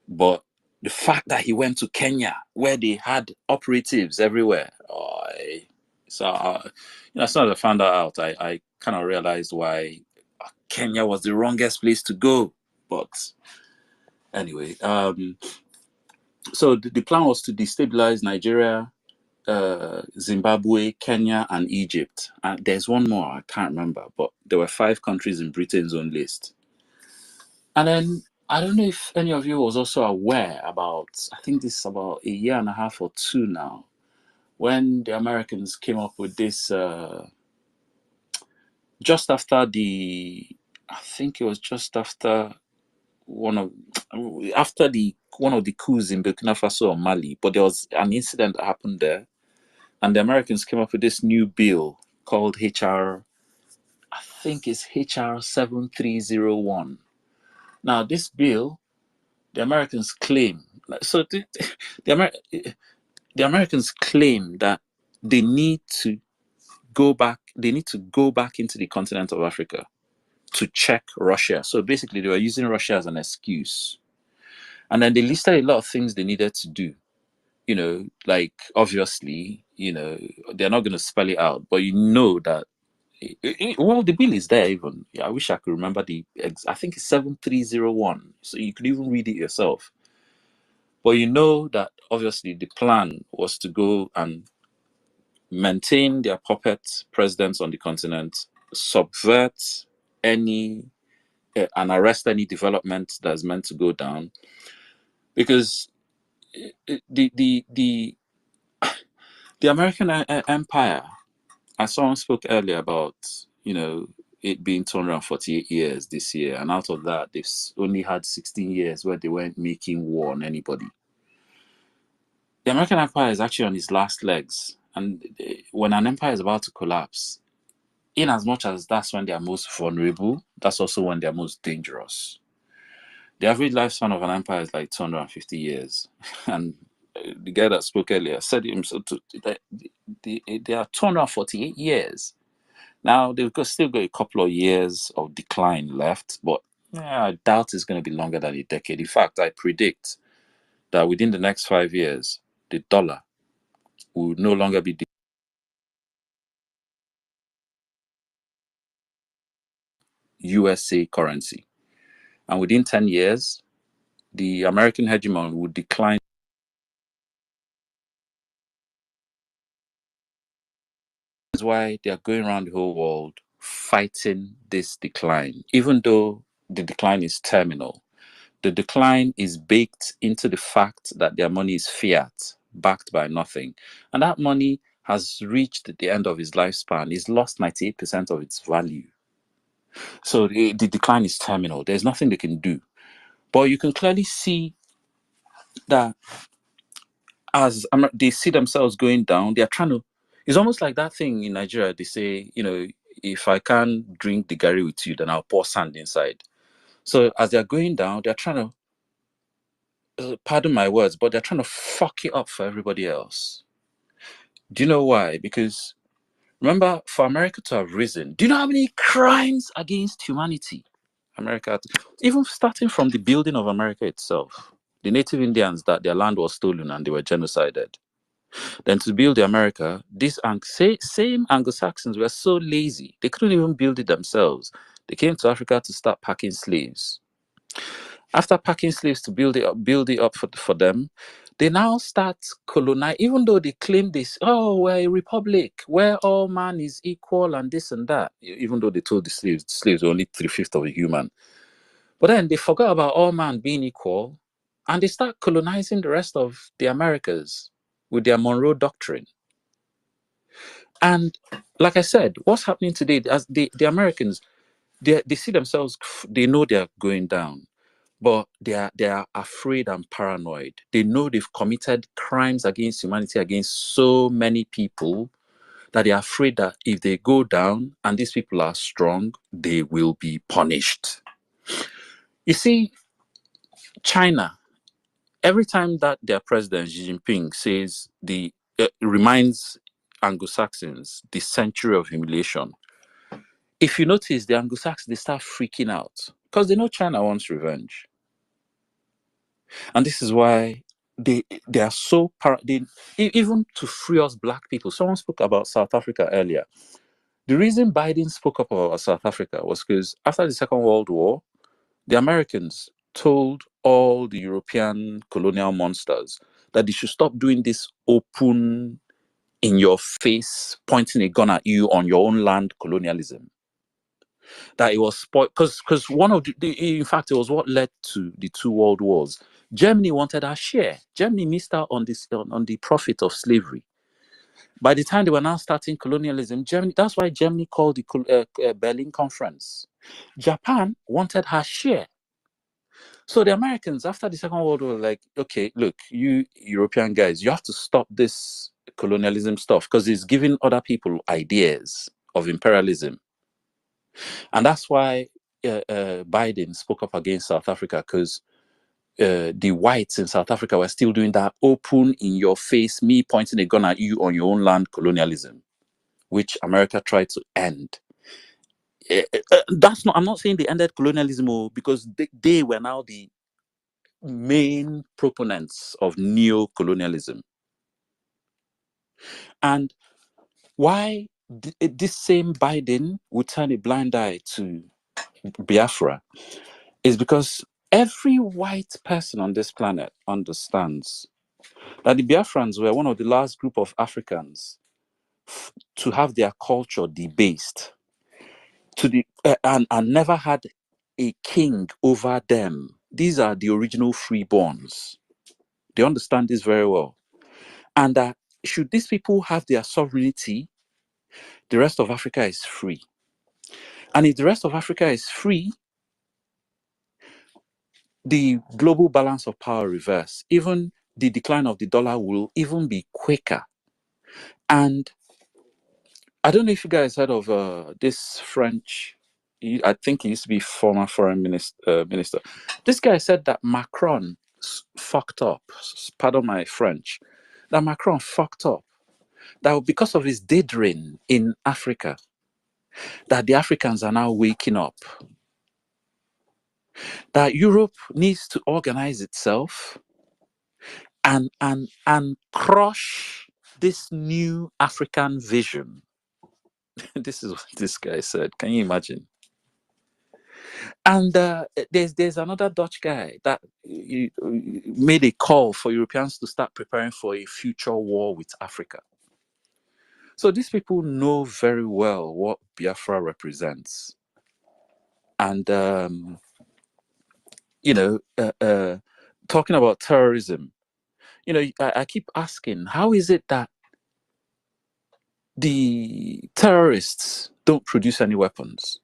But the fact that he went to Kenya, where they had operatives everywhere, so as soon as I found that out, I kind of realized why Kenya was the wrongest place to go. But anyway, so the plan was to destabilize Nigeria, Zimbabwe, Kenya, and Egypt. And there's one more, I can't remember, but there were 5 countries in Britain's own list. And then I don't know if any of you was also aware about, I think this is about a year and a half or 2 now, when the Americans came up with this, just after I think it was just after one of the coups in Burkina Faso or Mali, but there was an incident that happened there, and the Americans came up with this new bill called HR 7301. Now, this bill, the Americans claim, so the Americans claim that they need to go back into the continent of Africa to check Russia. So basically, they were using Russia as an excuse. And then they listed a lot of things they needed to do. Like obviously, they're not going to spell it out, but that. Well, the bill is there even. Yeah, I wish I could remember I think it's 7301. So you could even read it yourself. But that obviously the plan was to go and maintain their puppet presidents on the continent, subvert and arrest any development that's meant to go down, because the American empire, as someone spoke earlier about, it being 248 years this year, and out of that, they've only had 16 years where they weren't making war on anybody. The American empire is actually on its last legs, and when an empire is about to collapse, in as much as that's when they are most vulnerable, that's also when they're most dangerous. The average lifespan of an empire is like 250 years, and the guy that spoke earlier said himself they are 248 years. Now they've still got a couple of years of decline left, but I doubt it's going to be longer than a decade. In fact, I predict that within the next 5 years, the dollar will no longer be the USA currency, and within 10 years, the American hegemon will decline. That's why they are going around the whole world fighting this decline, even though the decline is terminal. The decline is baked into the fact that their money is fiat, backed by nothing. And that money has reached the end of its lifespan. It's lost 98% of its value. So the decline is terminal. There's nothing they can do. But you can clearly see that as they see themselves going down, they're trying to. It's almost like that thing in Nigeria. They say, if I can't drink the gari with you, then I'll pour sand inside. So as they're going down, they're trying to, pardon my words, but they're trying to fuck it up for everybody else. Do you know why? Because remember, for America to have risen, do you know how many crimes against humanity America, even starting from the building of America itself, the native Indians, that their land was stolen and they were genocided. Then to build the America, these same Anglo-Saxons were so lazy, they couldn't even build it themselves. They came to Africa to start packing slaves. After packing slaves to build it up for them, they now start colonize, even though they claim this, oh, we're a republic where all man is equal and this and that, even though they told the slaves were only 3/5 of a human. But then they forgot about all man being equal, and they start colonizing the rest of the Americas with their Monroe Doctrine. And like I said, what's happening today, as the Americans, they see themselves, they know they're going down, but they are afraid and paranoid. They know they've committed crimes against humanity, against so many people, that they're afraid that if they go down and these people are strong, they will be punished. You see, China, every time that their president Xi Jinping says reminds Anglo-Saxons the century of humiliation, if you notice, the Anglo-Saxons, they start freaking out because they know China wants revenge. And this is why they are so even to free us black people. Someone spoke about South Africa earlier. The reason Biden spoke up about South Africa was because after the Second World War, the Americans told all the European colonial monsters that they should stop doing this open, in your face, pointing a gun at you on your own land colonialism. That it was spoiled because one of in fact, it was what led to the 2 world wars. Germany wanted her share. Germany missed out on this on the profit of slavery. By the time they were now starting colonialism, Germany, that's why Germany called the Berlin Conference. Japan wanted her share. So the Americans, after the Second World War, were like, okay, look, you European guys, you have to stop this colonialism stuff because it's giving other people ideas of imperialism. And that's why Biden spoke up against South Africa, because the whites in South Africa were still doing that open, in your face, me pointing a gun at you on your own land colonialism, which America tried to end. I'm not saying they ended colonialism, because they were now the main proponents of neo-colonialism. And why this same Biden would turn a blind eye to Biafra is because every white person on this planet understands that the Biafrans were one of the last group of Africans to have their culture debased, and never had a king over them. These are the original freeborns. They understand this very well. And that should these people have their sovereignty, the rest of Africa is free. And if the rest of Africa is free, the global balance of power reverse. Even the decline of the dollar will even be quicker. And I don't know if you guys heard of this French, I think he used to be former foreign minister. This guy said that Macron fucked up, pardon my French, that Macron fucked up. That because of his dithering in Africa, that the Africans are now waking up. That Europe needs to organize itself and crush this new African vision. This is what this guy said. Can you imagine? And there's another Dutch guy that made a call for Europeans to start preparing for a future war with Africa. So these people know very well what Biafra represents. And, talking about terrorism, I keep asking, how is it that the terrorists don't produce any weapons?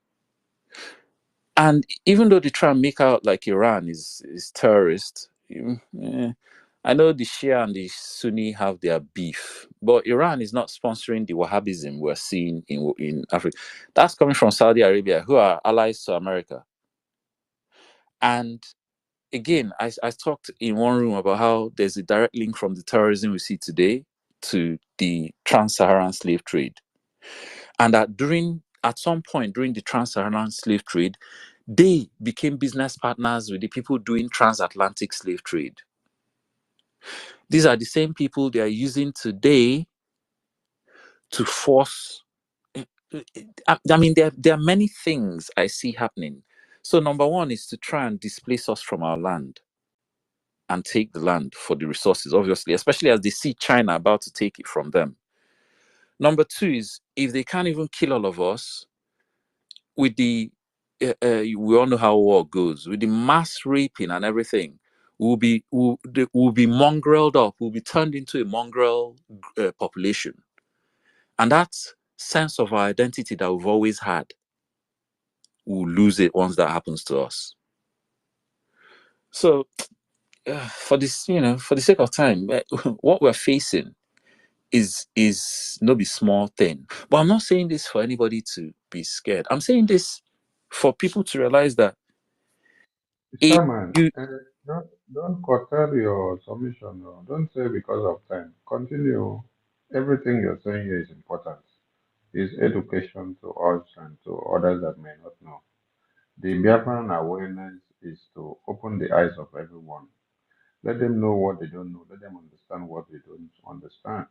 And even though they try and make out like Iran is terrorist, I know the Shia and the Sunni have their beef, but Iran is not sponsoring the Wahhabism we're seeing in Africa. That's coming from Saudi Arabia, who are allies to America. And again, I talked in one room about how there's a direct link from the terrorism we see today to the trans-Saharan slave trade. And that at some point during the trans-Saharan slave trade, they became business partners with the people doing transatlantic slave trade. These are the same people they are using today to force. I mean, there are many things I see happening. So number one is to try and displace us from our land and take the land for the resources, obviously, especially as they see China about to take it from them. Number two is, if they can't even kill all of us, with the we all know how war goes, with the mass raping and everything, we'll be mongreled up, we'll be turned into a mongrel population. And that sense of our identity that we've always had, we'll lose it once that happens to us. So for this, for the sake of time, what we're facing is no be small thing. But I'm not saying this for anybody to be scared. I'm saying this for people to realize that Chairman, don't curtail your submission. No. Don't say because of time. Continue. Everything you're saying here is important. It's education to us and to others that may not know. The Biafran awareness is to open the eyes of everyone. Let them know what they don't know. Let them understand what they don't understand.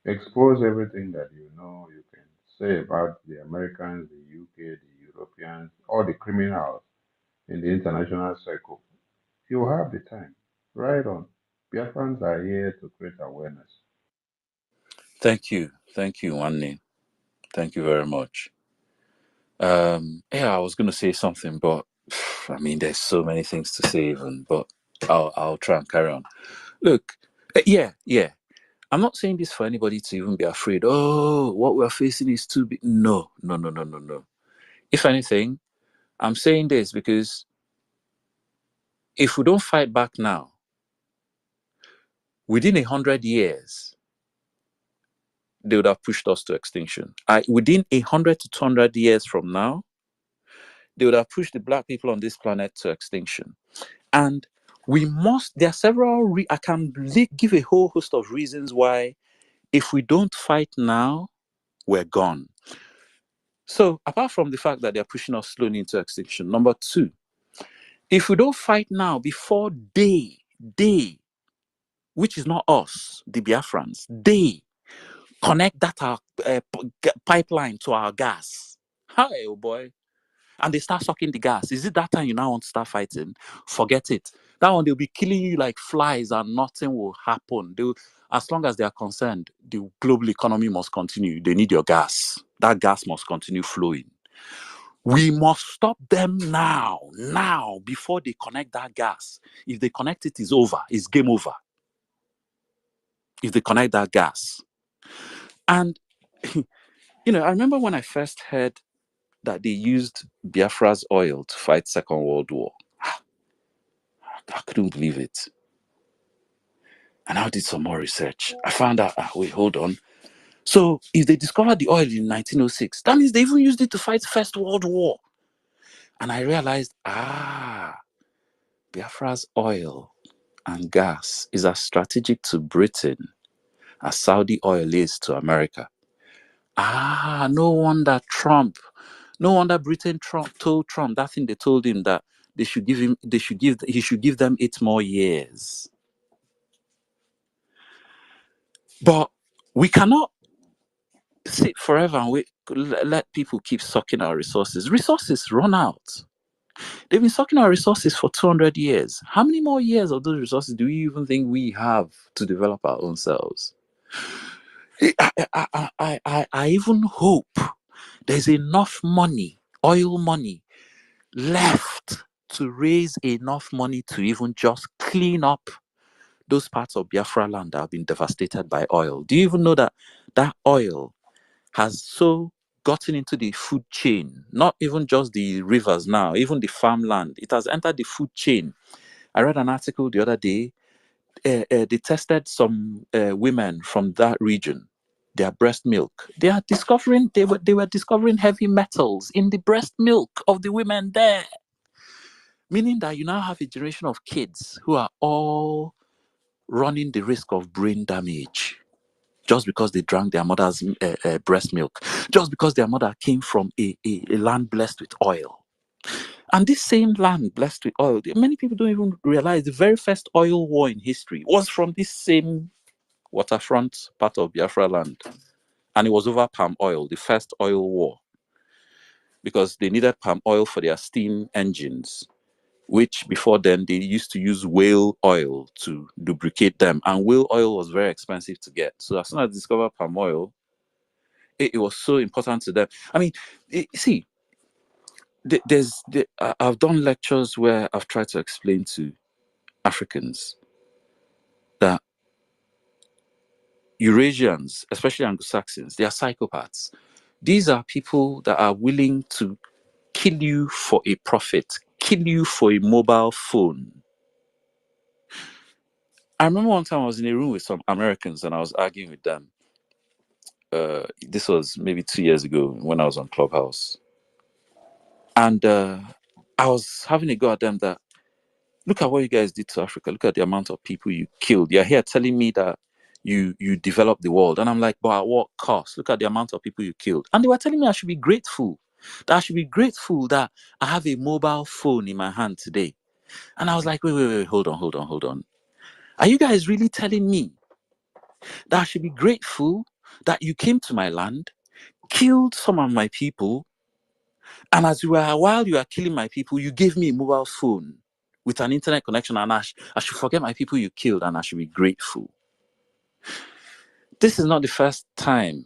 Expose everything that you know you can say about the Americans, the UK, the Europeans, all the criminals in the international circle. You have the time. Right on. Biafrans are here to create awareness. Thank you, Wanni. Thank you very much. I was going to say something, but I mean, there's so many things to say, even. But I'll try and carry on. Look, yeah. I'm not saying this for anybody to even be afraid. Oh, what we're facing is too big. No. If anything, I'm saying this because if we don't fight back now, within 100 years, they would have pushed us to extinction. Within 100 to 200 years from now, they would have pushed the black people on this planet to extinction. And there are several, I can give a whole host of reasons why, if we don't fight now, we're gone. So apart from the fact that they're pushing us slowly into extinction, number two, if we don't fight now before they, which is not us, the Biafrans, they connect that pipeline to our gas. Hi, oh boy. And they start sucking the gas. Is it that time you now want to start fighting? Forget it. That one, they'll be killing you like flies and nothing will happen. As long as they are concerned, the global economy must continue. They need your gas. That gas must continue flowing. We must stop them now, before they connect that gas. If they connect it, it's over. It's game over. If they connect that gas. And, I remember when I first heard that they used Biafra's oil to fight Second World War. I couldn't believe it. And I did some more research. I found out, wait, hold on. So if they discovered the oil in 1906, that means they even used it to fight First World War. And I realized, Biafra's oil and gas is as strategic to Britain as Saudi oil is to America. No wonder Britain told Trump that thing they told him, that he should give them 8 more years. But we cannot sit forever and let people keep sucking our resources. Resources run out. They've been sucking our resources for 200 years. How many more years of those resources do we even think we have to develop our own selves? I even hope there's enough money, oil money, left to raise enough money to even just clean up those parts of Biafra land that have been devastated by oil. Do you even know that that oil has so gotten into the food chain, not even just the rivers now, even the farmland? It has entered the food chain. I read an article the other day. They tested some women from that region, their breast milk. They were discovering heavy metals in the breast milk of the women there. Meaning that you now have a generation of kids who are all running the risk of brain damage just because they drank their mother's breast milk, just because their mother came from a land blessed with oil. And this same land blessed with oil, many people don't even realize the very first oil war in history was from this same waterfront part of Biafra land. And it was over palm oil, the first oil war, because they needed palm oil for their steam engines, which before then they used to use whale oil to lubricate them. And whale oil was very expensive to get. So as soon as they discovered palm oil, it was so important to them. I mean, see, I've done lectures where I've tried to explain to Africans that Eurasians, especially Anglo-Saxons, they are psychopaths. These are people that are willing to kill you for a profit, kill you for a mobile phone. I remember one time I was in a room with some Americans and I was arguing with them. This was maybe 2 years ago when I was on Clubhouse. And I was having a go at them that, look at what you guys did to Africa. Look at the amount of people you killed. You're here telling me that you developed the world. And I'm like, but at what cost? Look at the amount of people you killed. And they were telling me I should be grateful. That I should be grateful that I have a mobile phone in my hand today. And I was like, wait, hold on. Are you guys really telling me that I should be grateful that you came to my land, killed some of my people, and while you are killing my people, you gave me a mobile phone with an internet connection, and I should forget my people you killed and I should be grateful? This is not the first time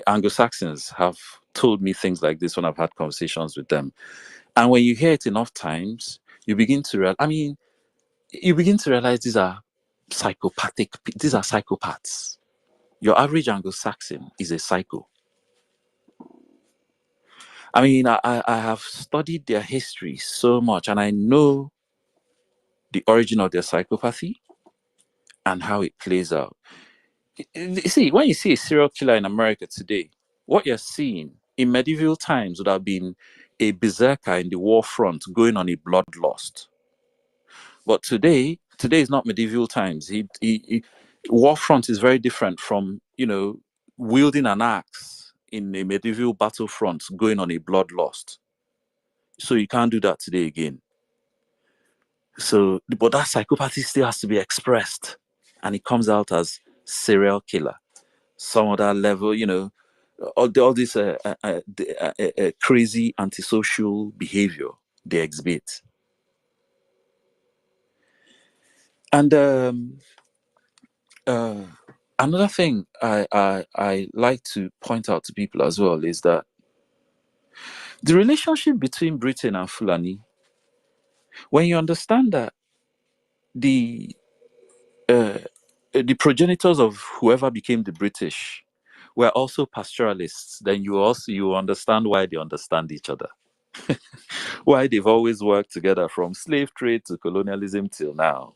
Anglo-Saxons have told me things like this when I've had conversations with them. And when you hear it enough times, you begin to realize these are psychopaths. Your average Anglo-Saxon is a psycho. I mean, I have studied their history so much, and I know the origin of their psychopathy and how it plays out. You see, when you see a serial killer in America today, what you're seeing in medieval times would have been a berserker in the war front going on a bloodlust. But today is not medieval times. War front is very different from, wielding an axe in a medieval battlefront going on a bloodlust. So you can't do that today again. So, but that psychopathy still has to be expressed, and it comes out as serial killer. Some other level, all this crazy antisocial behavior they exhibit. And another thing I like to point out to people as well is that the relationship between Britain and Fulani, when you understand that the progenitors of whoever became the British were also pastoralists, then you understand why they understand each other. Why they've always worked together from slave trade to colonialism till now.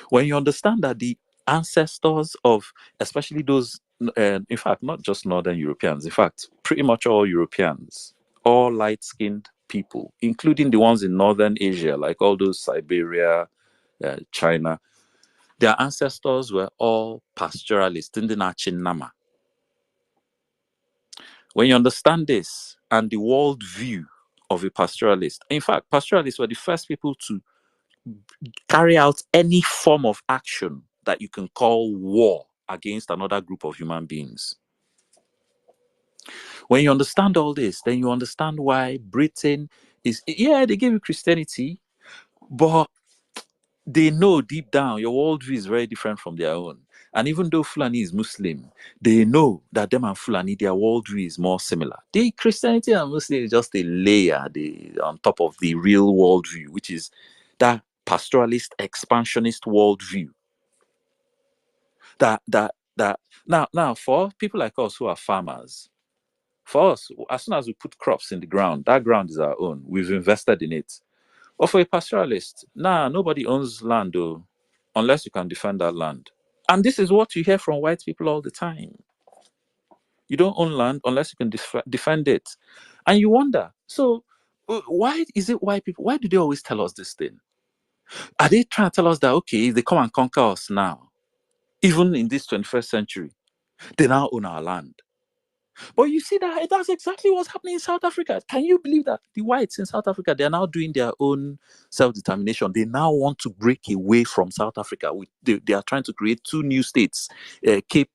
When you understand that the ancestors of, especially those, in fact, not just Northern Europeans, in fact, pretty much all Europeans, all light-skinned people, including the ones in Northern Asia, like all those Siberia, China, their ancestors were all pastoralists in the Nama. When you understand this and the world view of a pastoralist, in fact, pastoralists were the first people to carry out any form of action that you can call war against another group of human beings. When you understand all this, then you understand why Britain is, yeah, they gave you Christianity, but they know deep down your worldview is very different from their own. And even though Fulani is Muslim, they know that them and Fulani, their worldview is more similar. The Christianity and Muslim is just a layer on top of the real worldview, which is that pastoralist, expansionist worldview. Now, for people like us who are farmers, for us, as soon as we put crops in the ground, that ground is our own. We've invested in it. But for a pastoralist, nobody owns land though, unless you can defend that land. And this is what you hear from white people all the time. You don't own land unless you can defend it. And you wonder, so why is it white people, why do they always tell us this thing? Are they trying to tell us that, okay, if they come and conquer us now, even in this 21st century, they now own our land? But you see that's exactly what's happening in South Africa. Can you believe that the whites in South Africa, they're now doing their own self-determination? They now want to break away from South Africa. They are trying to create 2 new states. Cape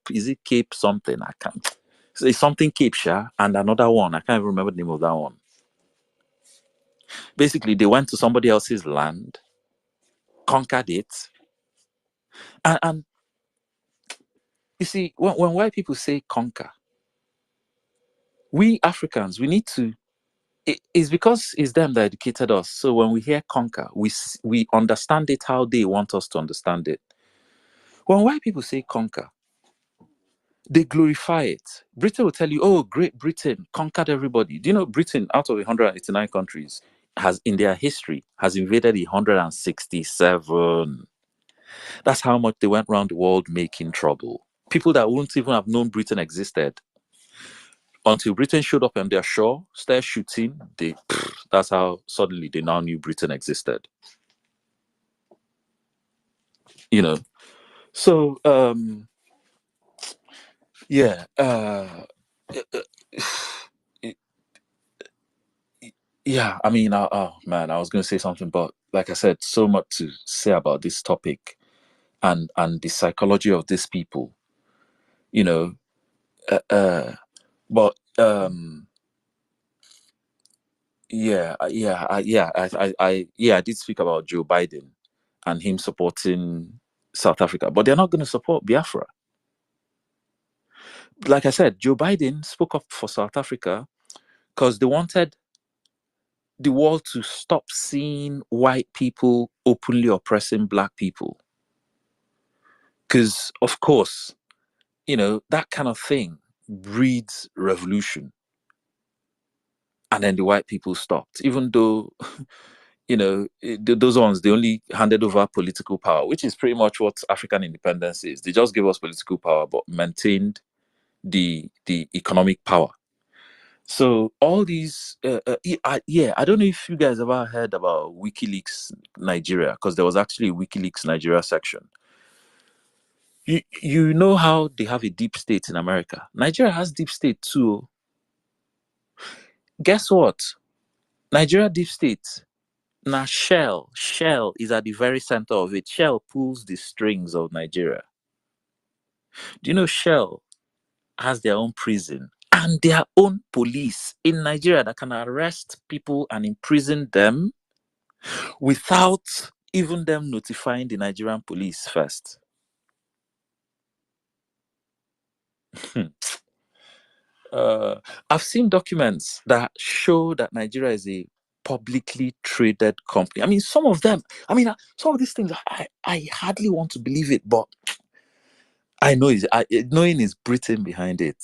something? I can't. It's something Cape Shah and another one. I can't even remember the name of that one. Basically, they went to somebody else's land, conquered it, and you see, when white people say conquer, we Africans, we need to. It's because it's them that educated us. So when we hear conquer, we understand it how they want us to understand it. When white people say conquer, they glorify it. Britain will tell you, oh, Great Britain conquered everybody. Do you know Britain, out of 189 countries, has in their history has invaded 167. That's how much they went around the world making trouble. People that wouldn't even have known Britain existed. Until Britain showed up on their shore, started shooting, that's how suddenly they now knew Britain existed. You know, so yeah, yeah. I mean, oh man, I was going to say something, but like I said, so much to say about this topic and the psychology of these people. You know, but I did speak about Joe Biden and him supporting South Africa, but they're not going to support Biafra. Like I said, Joe Biden spoke up for South Africa because they wanted the world to stop seeing white people openly oppressing black people. Because, of course, you know, that kind of thing breeds revolution. And then the white people stopped, even though, you know, those ones, they only handed over political power, which is pretty much what African independence is. They just gave us political power, but maintained the economic power. So all these, I don't know if you guys ever heard about WikiLeaks Nigeria, because there was actually a WikiLeaks Nigeria section. You know how they have a deep state in America. Nigeria has deep state too. Guess what? Nigeria deep state. Now Shell is at the very center of it. Shell pulls the strings of Nigeria. Do you know Shell has their own prison and their own police in Nigeria that can arrest people and imprison them without even them notifying the Nigerian police first? I've seen documents that show that Nigeria is a publicly traded company. I mean, some of them, some of these things, I hardly want to believe it, but I know knowing is Britain behind it,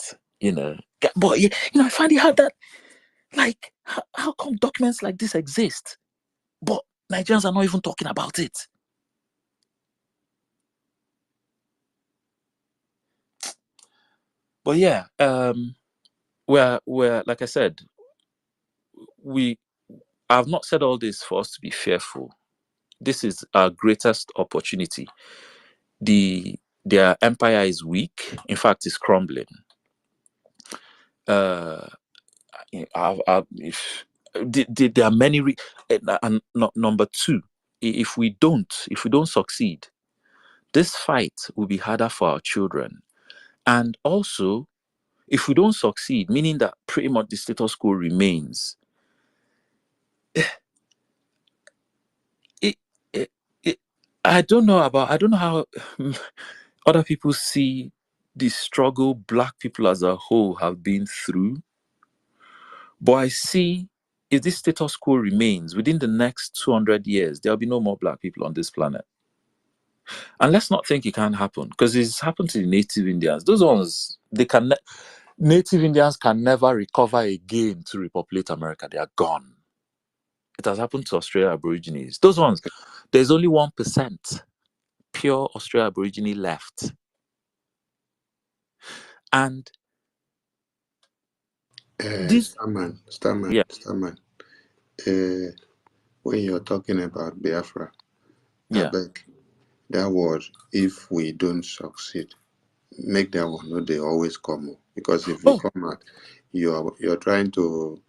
But I find it hard that, like, how come documents like this exist, but Nigerians are not even talking about it? But yeah, we're like I said, I've not said all this for us to be fearful. This is our greatest opportunity. Their empire is weak. In fact, it's crumbling. There are many. And number two, if we don't succeed, this fight will be harder for our children. And also, if we don't succeed, meaning that pretty much the status quo remains, I don't know how other people see the struggle Black people as a whole have been through. But I see, if this status quo remains, within the next 200 years, there'll be no more Black people on this planet. And let's not think it can't happen, because it's happened to the Native Indians. Those ones, Native Indians can never recover again to repopulate America. They are gone. It has happened to Australia Aborigines. Those ones, there's only 1% pure Australia Aborigine left. And Starman, when you're talking about Biafra, I beg, that word, if we don't succeed, make that one, no, they always come up. Because if you come out, you're trying to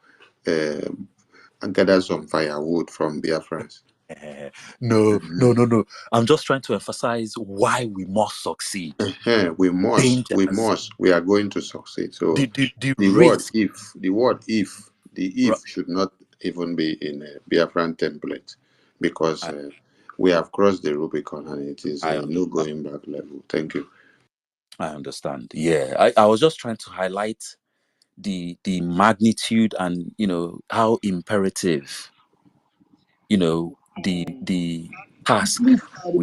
gather some firewood from Biafrans. No. I'm just trying to emphasize why we must succeed. We must. We are going to succeed. So the word if should not even be in a Biafran template, because we have crossed the Rubicon and it is no going back level. Thank you. I understand. Yeah, I was just trying to highlight the magnitude and how imperative the task we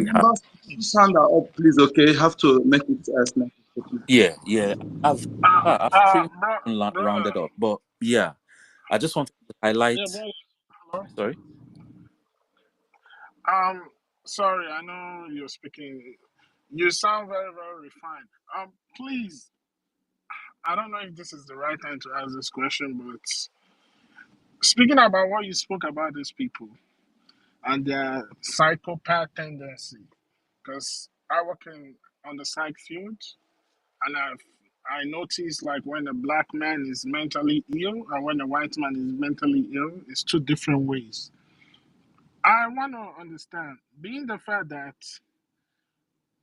have. Stand up, please. Okay, have to make it as nice. Yeah. I've pretty much rounded up, but yeah, I just wanted to highlight. Hello? Sorry. Sorry, I know you're speaking. You sound very, very refined. Please, I don't know if this is the right time to ask this question, but speaking about what you spoke about these people and their psychopath tendency, because I work on the psych field, and I noticed, like, when a Black man is mentally ill and when a white man is mentally ill, it's two different ways. I want to understand, being the fact that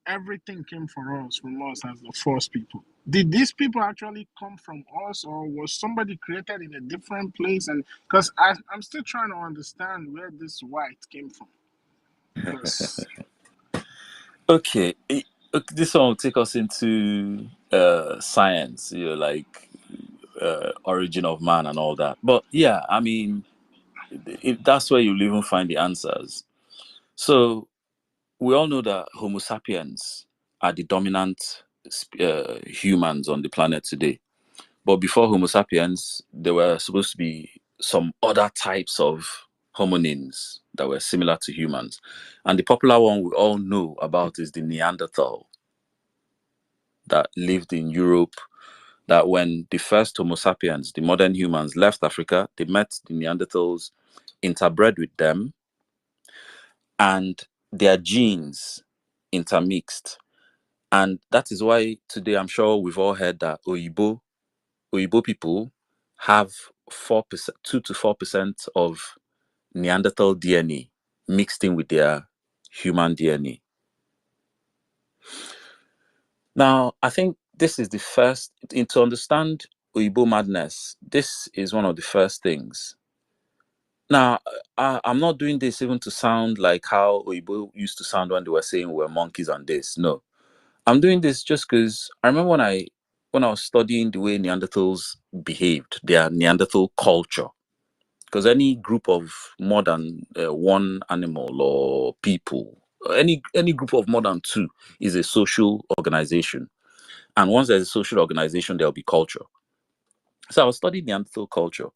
everything came from us as the first people. Did these people actually come from us, or was somebody created in a different place? And because I'm still trying to understand where this white came from. Okay, this one will take us into science, like origin of man and all that. But yeah, I mean, that's where you'll even find the answers. So we all know that Homo sapiens are the dominant humans on the planet today. But before Homo sapiens, there were supposed to be some other types of hominins that were similar to humans. And the popular one we all know about is the Neanderthal that lived in Europe, that when the first Homo sapiens, the modern humans, left Africa, they met the Neanderthals, interbred with them, and their genes intermixed. And that is why today I'm sure we've all heard that Oyibo people have 4%, 2 to 4% of Neanderthal DNA mixed in with their human DNA. Now, I think this is the first, to understand Oyibo madness, this is one of the first things. Now, I'm not doing this even to sound like how Oyibo used to sound when they were saying we're monkeys and this. No. I'm doing this just because I remember when I was studying the way Neanderthals behaved, their Neanderthal culture. Because any group of more than one animal or people any group of more than two is a social organization. And once there's a social organization, there'll be culture. So I was studying Neanderthal culture,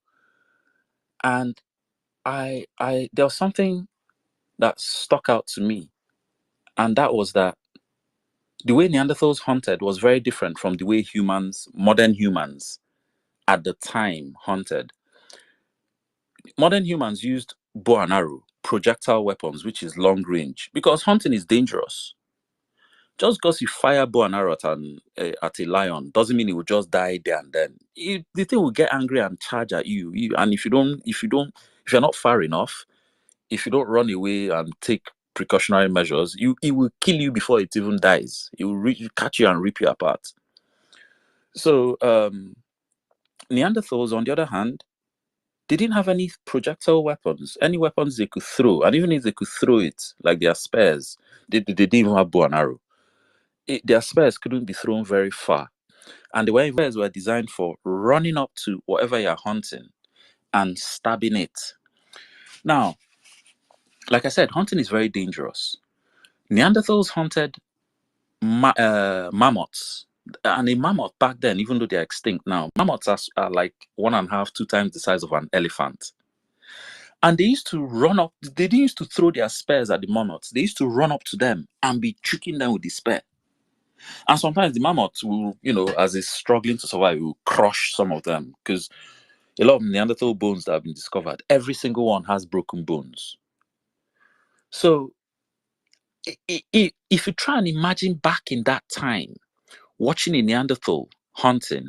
and there was something that stuck out to me, and that was that the way Neanderthals hunted was very different from the way modern humans at the time hunted. Modern humans used bow and arrow, projectile weapons, which is long range, because hunting is dangerous. Just because you fire bow and arrow at a lion doesn't mean it will just die there and then. The thing will get angry and charge at you. And if you're not far enough, if you don't run away and take precautionary measures, it will kill you before it even dies. It will catch you and rip you apart. So Neanderthals, on the other hand, they didn't have any projectile weapons, any weapons they could throw. And even if they could throw it, like their spears, they didn't even have bow and arrow. Their spears couldn't be thrown very far. And the spears were designed for running up to whatever you're hunting and stabbing it. Now, like I said, hunting is very dangerous. Neanderthals hunted mammoths. And a mammoth back then, even though they're extinct now, mammoths are like 1.5, 2 times the size of an elephant. And they used to run up, they didn't used to throw their spears at the mammoths. They used to run up to them and be tricking them with the spear. And sometimes the mammoths will, as it's struggling to survive, will crush some of them, because a lot of Neanderthal bones that have been discovered, every single one has broken bones. So if you try and imagine back in that time, watching a Neanderthal hunting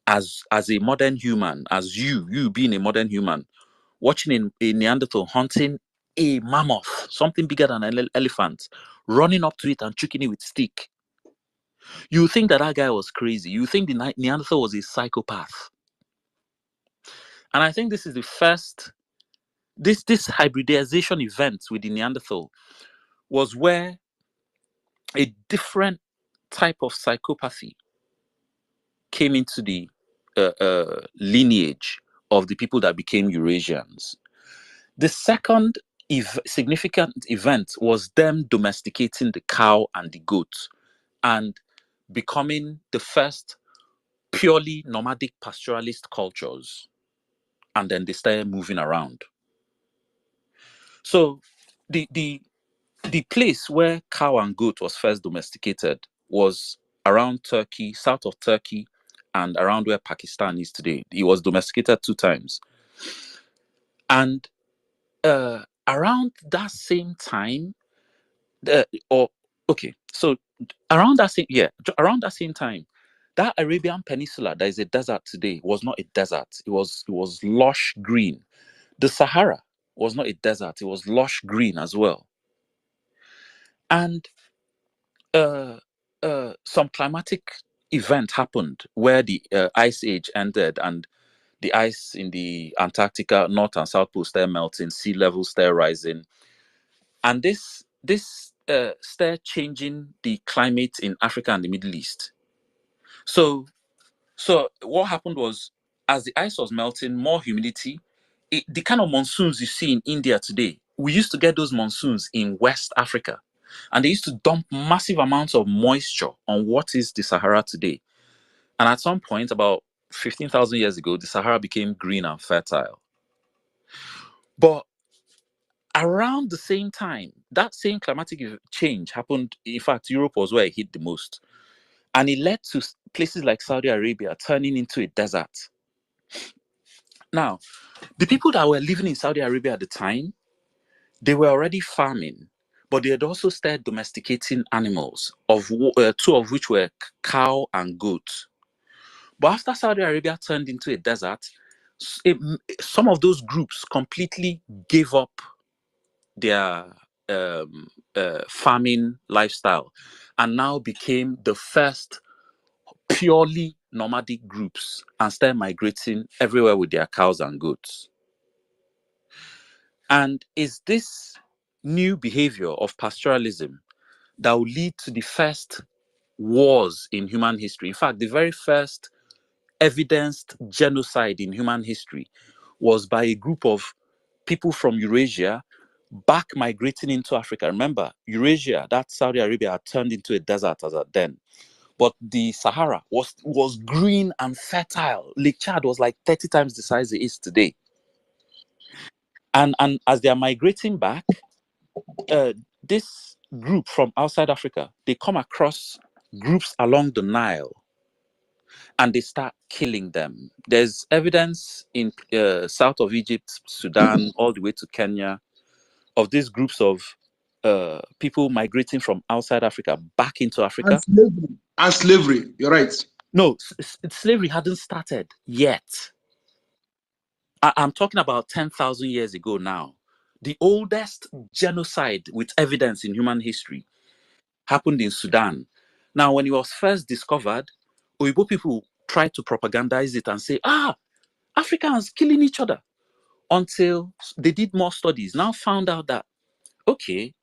as a modern human, as you being a modern human, watching a Neanderthal hunting a mammoth, something bigger than an elephant, running up to it and tricking it with stick, you think that guy was crazy. You think the Neanderthal was a psychopath. And I think this is the first, this hybridization event with the Neanderthal was where a different type of psychopathy came into the lineage of the people that became Eurasians. The second significant event was them domesticating the cow and the goat and becoming the first purely nomadic pastoralist cultures. And then they started moving around. So the place where cow and goat was first domesticated was around Turkey, south of Turkey, and around where Pakistan is today. It was domesticated 2 times. And around that same time, around that same time, that Arabian Peninsula that is a desert today was not a desert. It was lush green. The Sahara was not a desert. It was lush green as well. And some climatic event happened where the ice age ended and the ice in the Antarctica, North and South Pole started melting, sea levels started rising. And this started changing the climate in Africa and the Middle East. So what happened was, as the ice was melting, more humidity, the kind of monsoons you see in India today, we used to get those monsoons in West Africa. And they used to dump massive amounts of moisture on what is the Sahara today. And at some point, about 15,000 years ago, the Sahara became green and fertile. But around the same time, that same climatic change happened. In fact, Europe was where it hit the most. And it led to places like Saudi Arabia turning into a desert. Now, the people that were living in Saudi Arabia at the time, they were already farming, but they had also started domesticating animals, 2 of which were cow and goat. But after Saudi Arabia turned into a desert, some of those groups completely gave up their farming lifestyle and now became the first purely nomadic groups and started migrating everywhere with their cows and goats. And is this new behavior of pastoralism that will lead to the first wars in human history? In fact, the very first evidenced genocide in human history was by a group of people from Eurasia back migrating into Africa. Remember, Eurasia, that Saudi Arabia had turned into a desert as at then. But the Sahara was green and fertile. Lake Chad was like 30 times the size it is today. And as they are migrating back, this group from outside Africa, they come across groups along the Nile and they start killing them. There's evidence in south of Egypt, Sudan, all the way to Kenya, of these groups of people migrating from outside Africa back into Africa. And slavery. You're right. No, slavery hadn't started yet. I'm talking about 10,000 years ago now. The oldest genocide with evidence in human history happened in Sudan. Now, when it was first discovered, Oyibo people tried to propagandize it and say, Africans killing each other. Until they did more studies, now found out that, okay,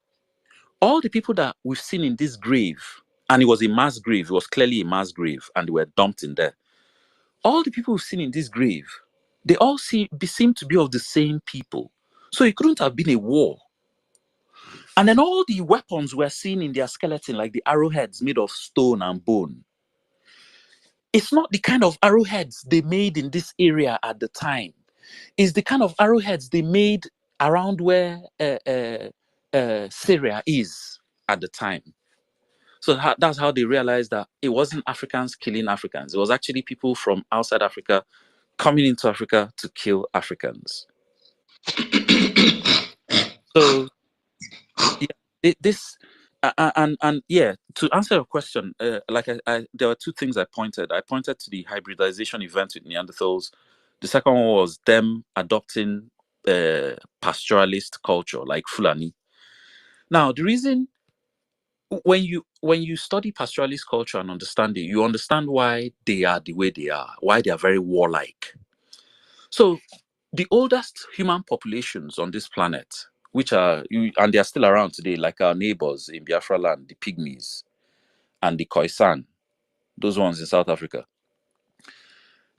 all the people that we've seen in this grave, and it was a mass grave, it was clearly a mass grave, and they were dumped in there. All the people we've seen in this grave, they all seem to be of the same people. So it couldn't have been a war. And then all the weapons we're seeing in their skeleton, like the arrowheads made of stone and bone, it's not the kind of arrowheads they made in this area at the time. It's the kind of arrowheads they made around where Syria is at the time. So that's how they realized that it wasn't Africans killing Africans. It was actually people from outside Africa coming into Africa to kill Africans. So yeah, to answer your question, like there were two things I pointed. I pointed to the hybridization event with Neanderthals. The second one was them adopting pastoralist culture like Fulani. Now, the reason when you study pastoralist culture and understand it, you understand why they are the way they are, why they are very warlike. So the oldest human populations on this planet, which are, and they are still around today, like our neighbors in Biafra land, the Pygmies and the Khoisan, those ones in South Africa.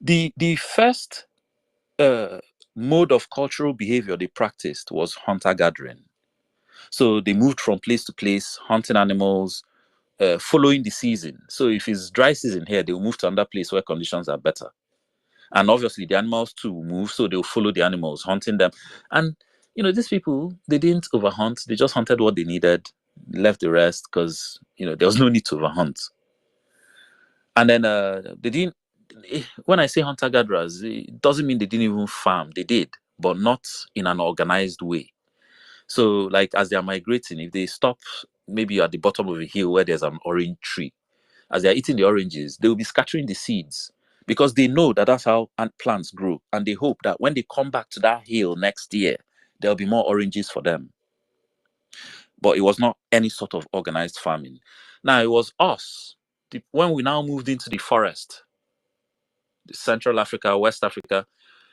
The first mode of cultural behavior they practiced was hunter-gathering. So they moved from place to place, hunting animals, following the season. So if it's dry season here, they'll move to another place where conditions are better. And obviously the animals too move, so they'll follow the animals, hunting them. And these people, they didn't overhunt, they just hunted what they needed, left the rest because there was no need to overhunt. And then they didn't, when I say hunter-gatherers, it doesn't mean they didn't even farm. They did, but not in an organized way. So like as they are migrating, if they stop maybe at the bottom of a hill where there's an orange tree, as they're eating the oranges, they will be scattering the seeds because they know that that's how plants grow. And they hope that when they come back to that hill next year, there'll be more oranges for them. But it was not any sort of organized farming. Now, it was us. When we now moved into the forest, Central Africa, West Africa,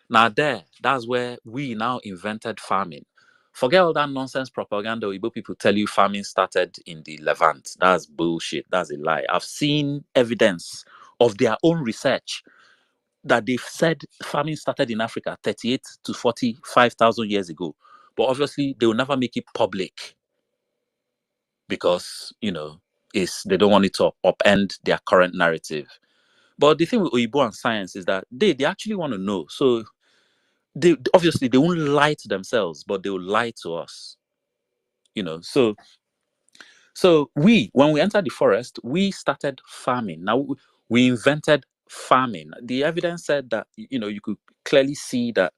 now that's where we now invented farming. Forget all that nonsense propaganda Igbo people tell you farming started in the Levant. That's bullshit. That's a lie. I've seen evidence of their own research that they've said farming started in Africa 38 to 45,000 years ago. But obviously, they will never make it public because, they don't want it to upend their current narrative. But the thing with Oyibo and science is that they actually want to know. So they obviously they won't lie to themselves, but they will lie to us. So when we entered the forest, we started farming. Now we invented farming. The evidence said that you could clearly see that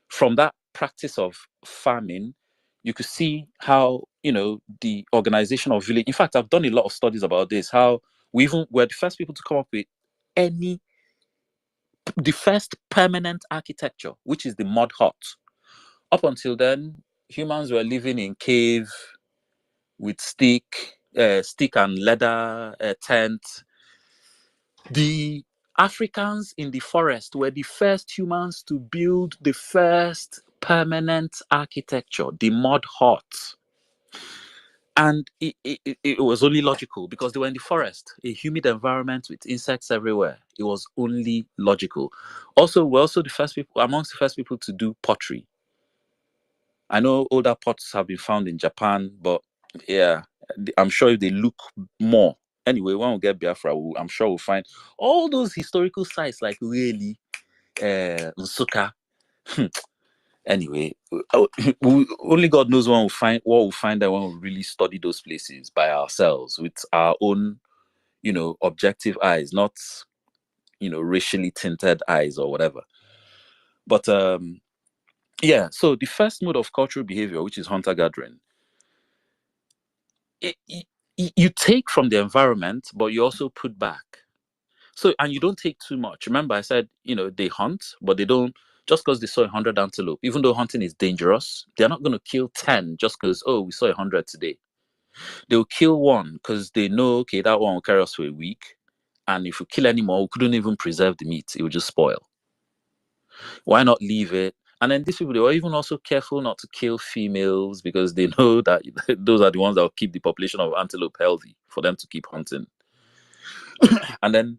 from that practice of farming, you could see how the organization of village. In fact, I've done a lot of studies about this. How we even were the first people to come up with the first permanent architecture, which is the mud hut. Up until then, humans were living in cave with stick and leather tent. The Africans in the forest were the first humans to build the first permanent architecture, the mud hut. And it was only logical because they were in the forest, a humid environment with insects everywhere. It was only logical. Also, we're also the first people, amongst the first people to do pottery. I know older pots have been found in Japan, but yeah, I'm sure if they look more. Anyway, when we get Biafra, I'm sure we'll find all those historical sites like really Nsuka. Anyway, only God knows when we'll find that when we really study those places by ourselves with our own, objective eyes, not racially tinted eyes or whatever. But yeah, so the first mode of cultural behavior, which is hunter gathering, you take from the environment, but you also put back. So, and you don't take too much. Remember, I said, they hunt, but they don't, just because they saw 100 antelope, even though hunting is dangerous, they're not going to kill 10 just because, we saw 100 today. They'll kill one because they know, okay, that one will carry us for a week. And if we kill any more, we couldn't even preserve the meat. It would just spoil. Why not leave it? And then these people, they were even also careful not to kill females because they know that those are the ones that will keep the population of antelope healthy for them to keep hunting. And then,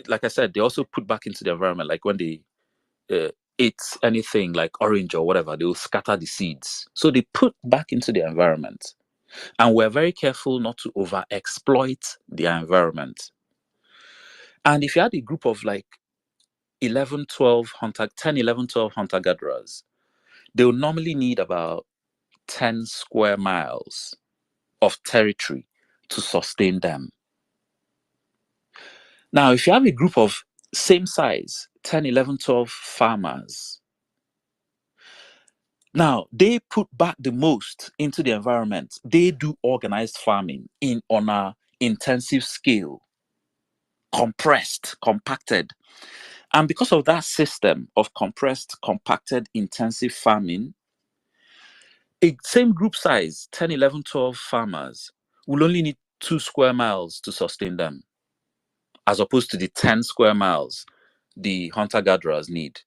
like I said, they also put back into the environment, like when they ate anything like orange or whatever, they will scatter the seeds. So they put back into the environment. And we're very careful not to over-exploit the environment. And if you had a group of like 10, 11, 12 hunter-gatherers, they will normally need about 10 square miles of territory to sustain them. Now, if you have a group of same size, 10, 11, 12 farmers, now they put back the most into the environment. They do organized farming on an intensive scale, compressed, compacted. And because of that system of compressed, compacted, intensive farming, a same group size, 10, 11, 12 farmers, will only need 2 square miles to sustain them, as opposed to the 10 square miles the hunter-gatherers need.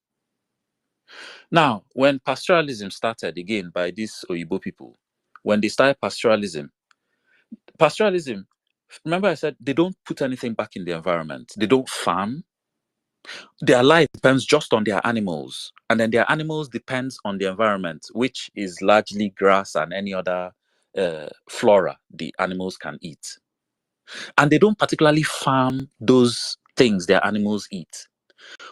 Now, when pastoralism started, again, by these Oyibo people, when they started pastoralism, remember I said they don't put anything back in the environment. They don't farm. Their life depends just on their animals. And then their animals depends on the environment, which is largely grass and any other flora the animals can eat. And they don't particularly farm those things their animals eat.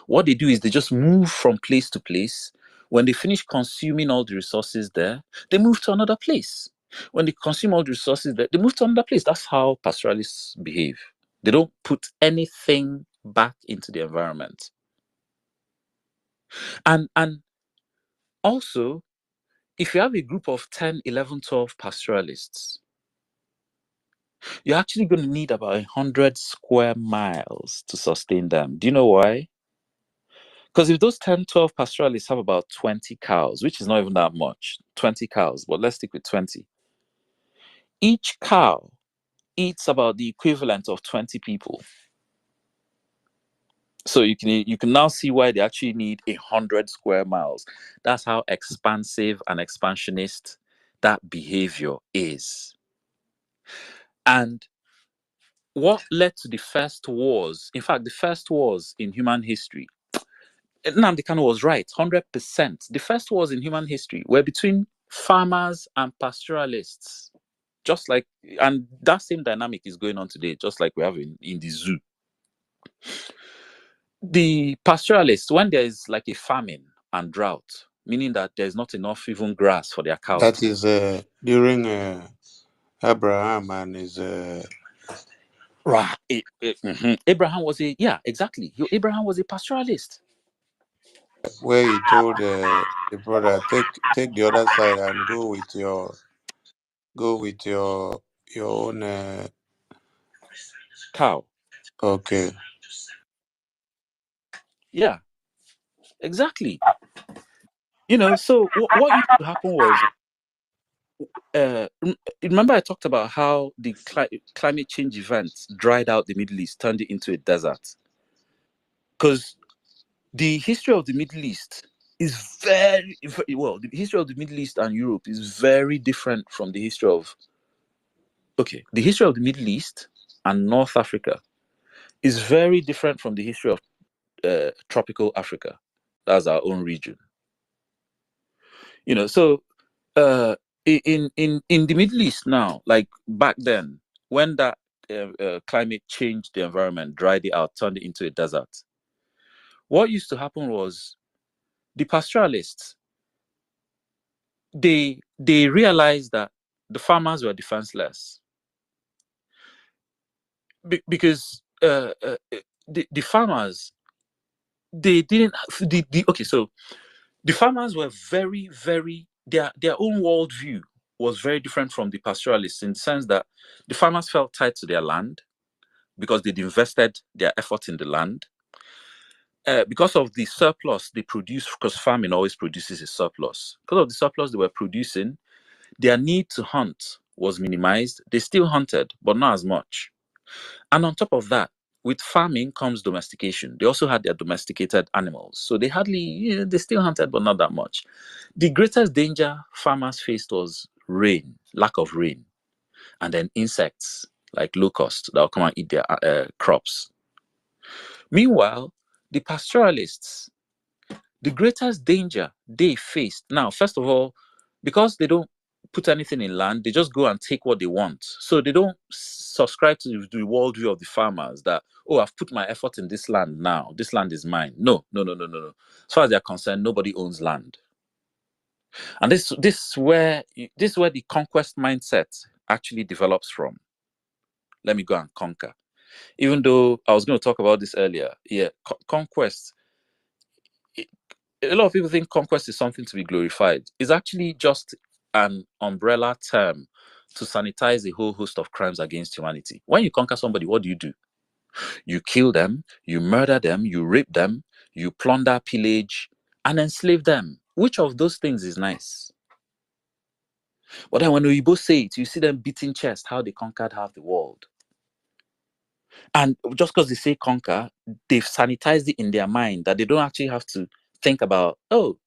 What they do is they just move from place to place. When they finish consuming all the resources there, they move to another place. When they consume all the resources there, they move to another place. That's how pastoralists behave. They don't put anything back into the environment. And also, if you have a group of 10, 11, 12 pastoralists, you're actually going to need about 100 square miles to sustain them. Do you know why? Because if those 10, 12 pastoralists have about 20 cows, which is not even that much, 20 cows, but let's stick with 20. Each cow eats about the equivalent of 20 people. So you can now see why they actually need 100 square miles. That's how expansive and expansionist that behavior is. And what led to the first wars, in fact, the first wars in human history, Nnamdi Kanu was right, 100%. The first wars in human history were between farmers and pastoralists. Just like, and that same dynamic is going on today, just like we have in the zoo. The pastoralists, when there is like a famine and drought, meaning that there's not enough even grass for their cows. That is during Abraham and his. Right. Abraham was exactly. Abraham was a pastoralist. Where he told the brother, take the other side and go with your own cow. Okay. Yeah, exactly. So what used to happen was, remember I talked about how the climate change events dried out the Middle East, turned it into a desert. Because the history of the Middle East is the history of the Middle East and Europe is very different from the history of, the history of the Middle East and North Africa is very different from the history of tropical Africa. That's our own region. So in the Middle East now, like back then, when that climate changed the environment, dried it out, turned it into a desert, what used to happen was the pastoralists, they realized that the farmers were defenseless because the farmers, they didn't okay, so the farmers were very, very, their own worldview was very different from the pastoralists, in the sense that the farmers felt tied to their land because they'd invested their effort in the land. Because of the surplus they produce, because farming always produces a surplus. Because of the surplus they were producing, their need to hunt was minimized. They still hunted, but not as much. And on top of that, with farming comes domestication. They also had their domesticated animals. So they hardly, they still hunted, but not that much. The greatest danger farmers faced was rain, lack of rain, and then insects like locusts that will come and eat their crops. Meanwhile, the pastoralists, the greatest danger they faced, now, first of all, because they don't put anything in land, they just go and take what they want. So they don't subscribe to the worldview of the farmers that, oh, I've put my effort in this land now, this land is mine. No. As far as they're concerned, nobody owns land. And this is where the conquest mindset actually develops from. Let me go and conquer. Even though I was going to talk about this earlier, conquest. A lot of people think conquest is something to be glorified. It's actually just an umbrella term to sanitize a whole host of crimes against humanity. When you conquer somebody, what do? You kill them, you murder them, you rape them, you plunder, pillage, and enslave them. Which of those things is nice? But then when you both say it, you see them beating chest, how they conquered half the world. And just because they say conquer, they've sanitized it in their mind that they don't actually have to think about, oh,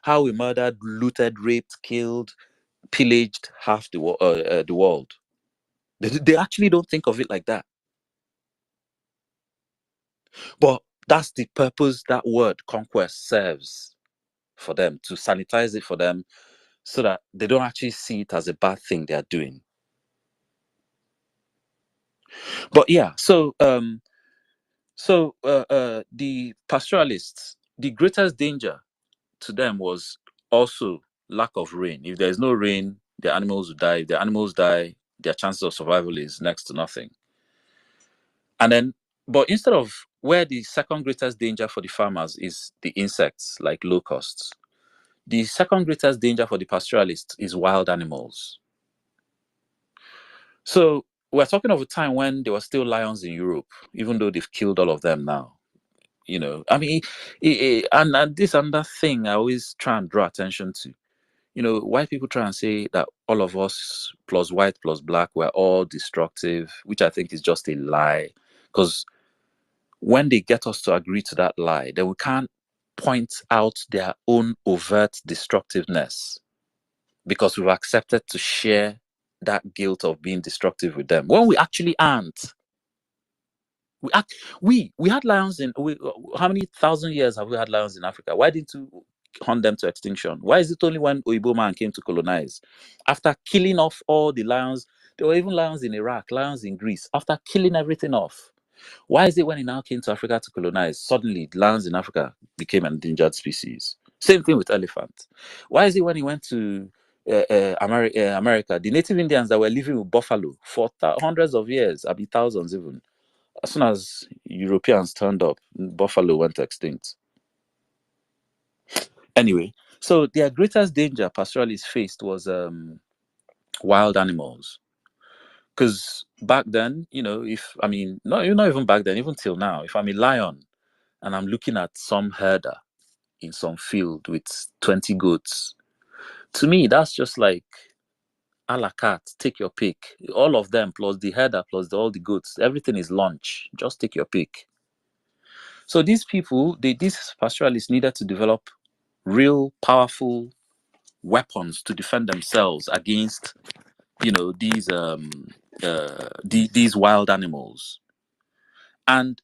how we murdered, looted, raped, killed, pillaged half the world. They actually don't think of it like that. But that's the purpose that word conquest serves for them, to sanitize it for them so that they don't actually see it as a bad thing they are doing. But yeah, so the pastoralists, the greatest danger to them was also lack of rain. If there's no rain, the animals will die. If the animals die, their chances of survival is next to nothing. And then, but instead of where the second greatest danger for the farmers is the insects like locusts, the second greatest danger for the pastoralists is wild animals. So we're talking of a time when there were still lions in Europe, even though they've killed all of them now. I mean, and this another thing I always try and draw attention to. White people try and say that all of us plus white plus black, we're all destructive, which I think is just a lie. Because when they get us to agree to that lie, then we can't point out their own overt destructiveness, because we've accepted to share that guilt of being destructive with them when we actually aren't. We had lions how many thousand years have we had lions in Africa? Why didn't you hunt them to extinction? Why is it only when Oyibo man came to colonize, after killing off all the lions? There were even lions in Iraq, lions in Greece, after killing everything off. Why is it when he now came to Africa to colonize, suddenly lions in Africa became an endangered species? Same thing with elephants. Why is it when he went to America, the native Indians that were living with buffalo for hundreds of years, I mean thousands even, as soon as Europeans turned up, buffalo went extinct. Anyway, so their greatest danger pastoralists faced was wild animals. Because back then, not even back then, even till now, if I'm a lion and I'm looking at some herder in some field with 20 goats, to me, that's just like a la carte, take your pick. All of them, plus the herder, plus all the goats, everything is lunch. Just take your pick. So these people, these pastoralists needed to develop real powerful weapons to defend themselves against, these wild animals. And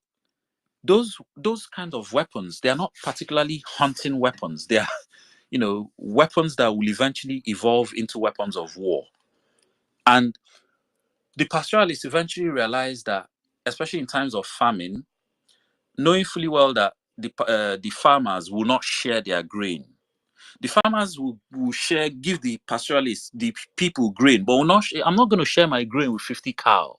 those kind of weapons, they are not particularly hunting weapons. They are, weapons that will eventually evolve into weapons of war. And the pastoralists eventually realized that, especially in times of famine, knowing fully well that the farmers will not share their grain. The farmers will give the pastoralists, the people, grain, but I'm not going to share my grain with 50 cow.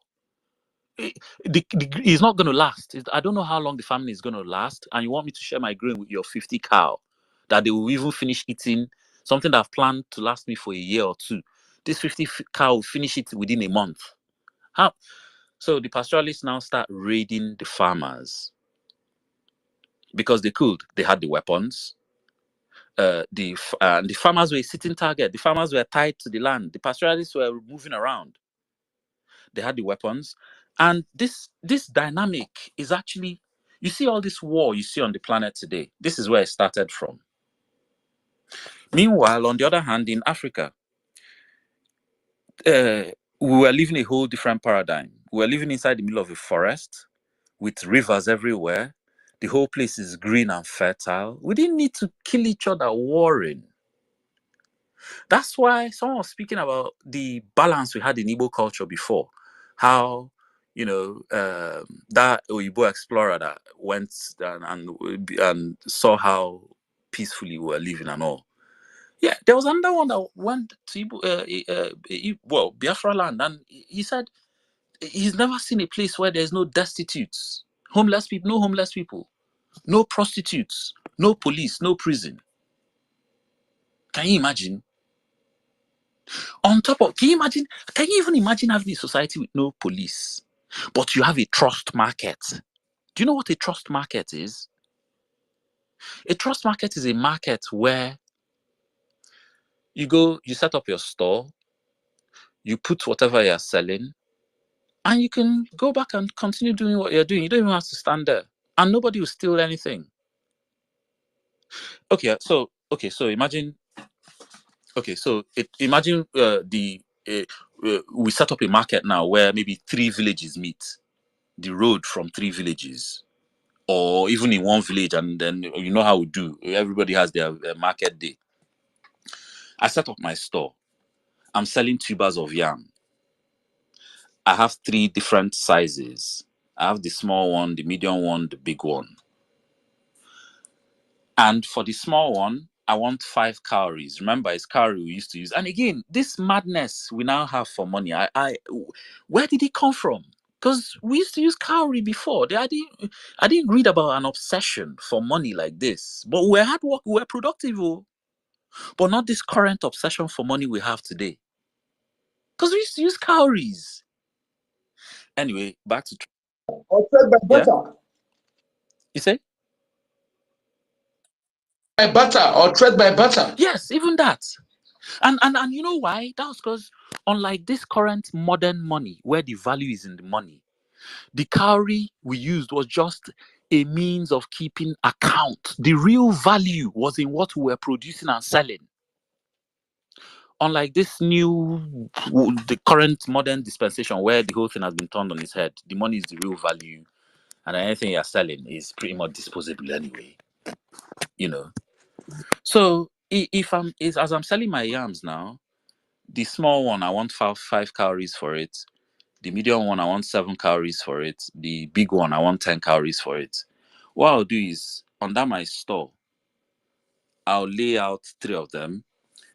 It's not going to last. I don't know how long the famine is going to last, and you want me to share my grain with your 50 cow that they will even finish eating something that I've planned to last me for a year or two. This 50 cow will finish it within a month. How? So the pastoralists now start raiding the farmers because they could. They had the weapons. The farmers were a sitting target. The farmers were tied to the land. The pastoralists were moving around. They had the weapons. And this dynamic is actually, you see all this war you see on the planet today. This is where it started from. Meanwhile, on the other hand, in Africa, we were living a whole different paradigm. We were living inside the middle of a forest with rivers everywhere. The whole place is green and fertile. We didn't need to kill each other warring. That's why someone was speaking about the balance we had in Igbo culture before. How, that Oyibo explorer that went and saw how peacefully we were living and all. Yeah, there was another one that went to Biafra land, and he said he's never seen a place where there's no destitutes, homeless people, no prostitutes, no police, no prison. Can you imagine? On top of, can you even imagine having a society with no police, but you have a trust market? Do you know what a trust market is? A trust market is a market where you set up your store, you put whatever you're selling, and you can go back and continue doing what you're doing. You don't even have to stand there, and nobody will steal anything. So imagine. Imagine we set up a market now where maybe 3 villages meet. The road from 3 villages, or even in one village, and then you know how we do. Everybody has their market day. I set up my store. I'm selling tubers of yam. I have 3 different sizes. I have the small one, the medium one, the big one. And for the small one, I want 5 cowries. Remember, it's cowrie we used to use. And again, this madness we now have for money, where did it come from? Because we used to use cowrie before. I didn't read about an obsession for money like this. But we were hard work, we were productive, but not this current obsession for money we have today. Because we used to use cowries. Anyway, back to or trade by butter. You say? By butter or trade by butter. Yes, even that. And you know why? That was because unlike this current modern money, where the value is in the money, the cowrie we used was just a means of keeping account. The real value was in what we were producing and selling. Unlike this the current modern dispensation where the whole thing has been turned on its head, the money is the real value, and anything you're selling is pretty much disposable anyway. So as I'm selling my yams now, the small one I want 5 cowries for it. The medium one I want 7 cowries for it. The big one I want 10 cowries for it. What I'll do is under my store, I'll lay out 3 of them.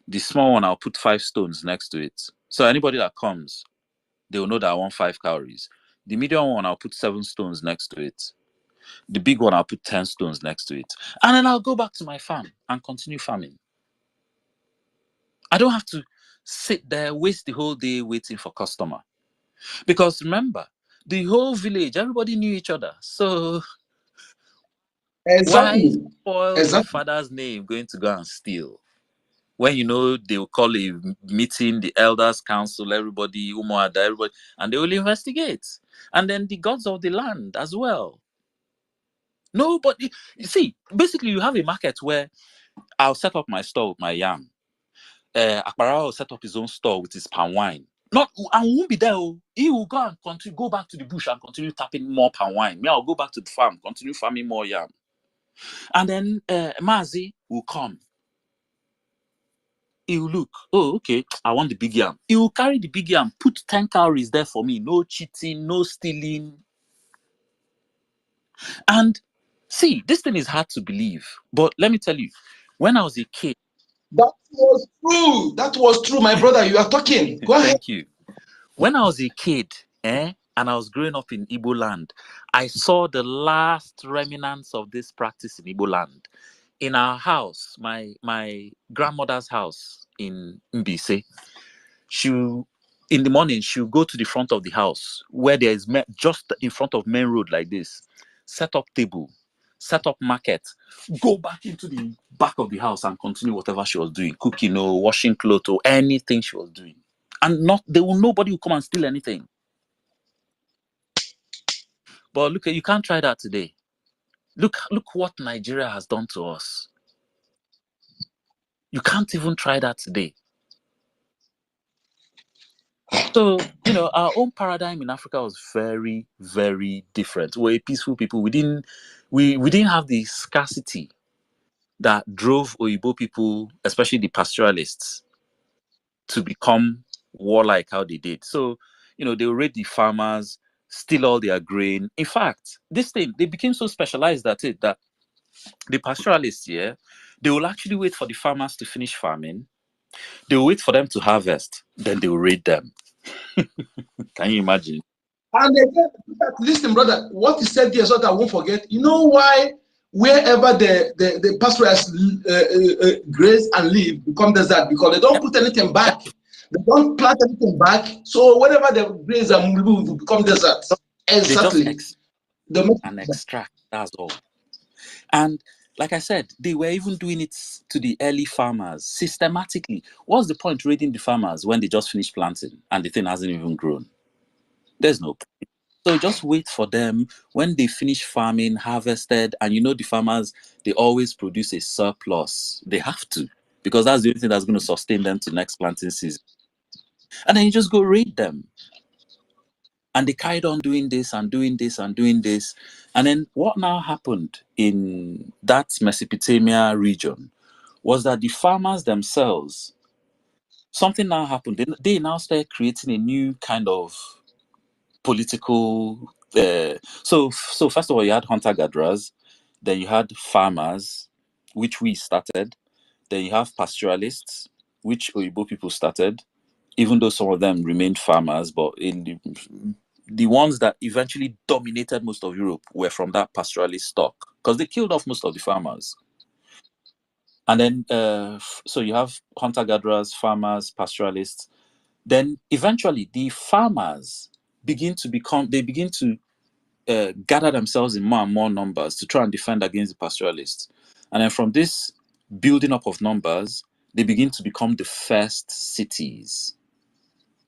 The small one I'll put 5 stones next to it. So anybody that comes, they will know that I want 5 cowries. The medium one I'll put 7 stones next to it. The big one I'll put 10 stones next to it. And then I'll go back to my farm and continue farming. I don't have to sit there, waste the whole day waiting for customer. Because remember, the whole village, everybody knew each other. So why spoil your father's name going to go and steal? When they will call a meeting, the elders council, everybody, Umuada, everybody, and they will investigate. And then the gods of the land as well. Nobody, you see, basically you have a market where I'll set up my store with my yam. Akbara will set up his own store with his palm wine. Not, I won't be there. He will go and continue, go back to the bush and continue tapping more palm wine. Me, I'll go back to the farm, continue farming more yam. And then Mazi will come. He will look, oh, okay, I want the big yam. He will carry the big yam, put 10 calories there for me. No cheating, no stealing. And see, this thing is hard to believe. But let me tell you, when I was a kid. That was true. That was true, my brother. You are talking. Go ahead. Thank you. When I was a kid, and I was growing up in Igbo land, I saw the last remnants of this practice in Igbo land. In our house, my grandmother's house in Mbise, in the morning, she'll go to the front of the house where there is just in front of main road like this, set up table, set up market, go back into the back of the house and continue whatever she was doing, cooking or washing clothes or anything she was doing. And nobody will come and steal anything. But look, you can't try that today. Look what Nigeria has done to us. You can't even try that today. So, our own paradigm in Africa was very, very different. We're peaceful people. We didn't have the scarcity that drove Oyibo people, especially the pastoralists, to become warlike how they did. So, they will raid the farmers, steal all their grain. In fact, they became so specialized that the pastoralists, they will actually wait for the farmers to finish farming. They will wait for them to harvest. Then they will raid them. Can you imagine? And again, listen, brother, what he said there is what I won't forget. You know why wherever the pastoralists graze and live become desert? Because they don't put anything back. They don't plant anything back. So whenever they graze and move, become desert. Exactly. They just and extract. That's all. And like I said, they were even doing it to the early farmers systematically. What's the point raiding the farmers when they just finished planting and the thing hasn't even grown? There's no point. So just wait for them when they finish farming, harvested, and the farmers, they always produce a surplus. They have to, because that's the only thing that's going to sustain them to next planting season. And then you just go raid them. And they carried on doing this and doing this and doing this. And then what now happened in that Mesopotamia region was that the farmers themselves, something now happened. They now started creating a new kind of political. So first of all, you had hunter-gatherers, then you had farmers, which we started. Then you have pastoralists, which Oyibo people started, even though some of them remained farmers, but the ones that eventually dominated most of Europe were from that pastoralist stock, because they killed off most of the farmers. And then, so you have hunter-gatherers, farmers, pastoralists. Then eventually the farmers begin to gather themselves in more and more numbers to try and defend against the pastoralists. And then from this building up of numbers, they begin to become the first cities.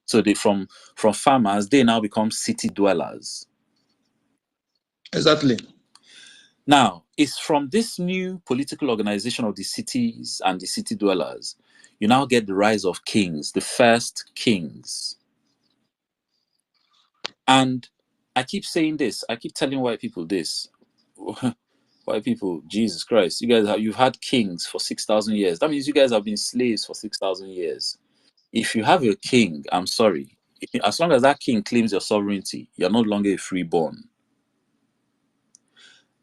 So they from farmers, they now become city dwellers. Exactly. Now, it's from this new political organization of the cities and the city dwellers, you now get the rise of kings, the first kings. And I keep saying this, I keep telling white people this. White people, Jesus Christ, you've had kings for 6,000 years. That means you guys have been slaves for 6,000 years. If you have a king, I'm sorry, as long as that king claims your sovereignty, you're no longer a freeborn.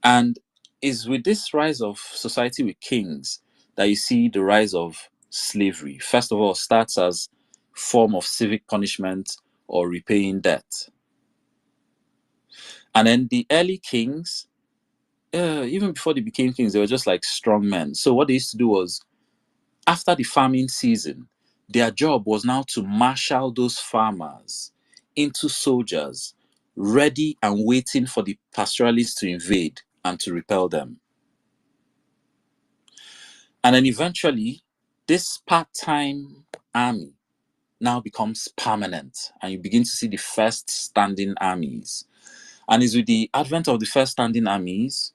And it's with this rise of society with kings that you see the rise of slavery. First of all, starts as form of civic punishment or repaying debt. And then the early kings, even before they became kings, they were just like strong men. So what they used to do was, after the farming season, their job was now to marshal those farmers into soldiers, ready and waiting for the pastoralists to invade and to repel them. And then eventually, this part-time army now becomes permanent, and you begin to see the first standing armies. And it's with the advent of the first standing armies,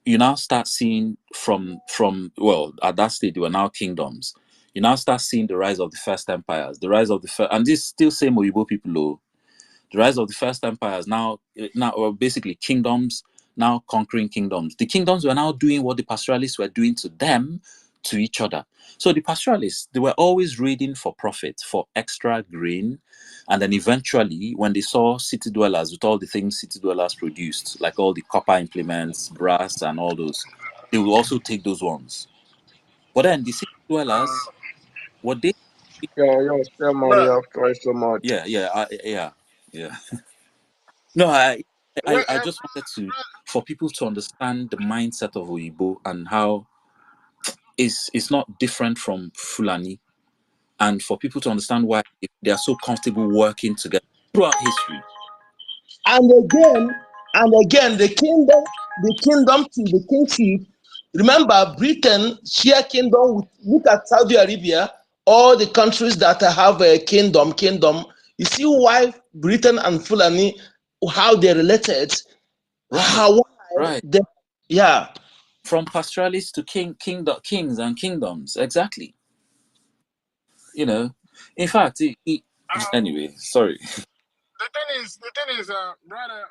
you now start seeing from well, at that stage, they were now kingdoms. you now start seeing the rise of the first empires, the rise of the and this still same Oyibo people, though. The rise of the first empires now basically kingdoms now conquering kingdoms. The kingdoms were now doing what the pastoralists were doing to them, to each other. So the pastoralists, they were always raiding for profit, for extra grain. And then eventually, when they saw city dwellers with all the things city dwellers produced, like all the copper implements, brass, and all those, they will also take those ones. But then the city dwellers, what they... Yo, spend money But off twice so much. Yeah. No, I just wanted to, for people to understand the mindset of Oyibo and how it's not different from Fulani, and for people to understand why they are so comfortable working together throughout history. And again, the kingdom to the kingship. Remember, Britain share kingdom with, look at Saudi Arabia, all the countries that have a kingdom. You see why Britain and Fulani, how they're related. Right. Yeah. From pastoralists to kings and kingdoms. Exactly. You know, in fact, anyway, sorry. The thing is, brother,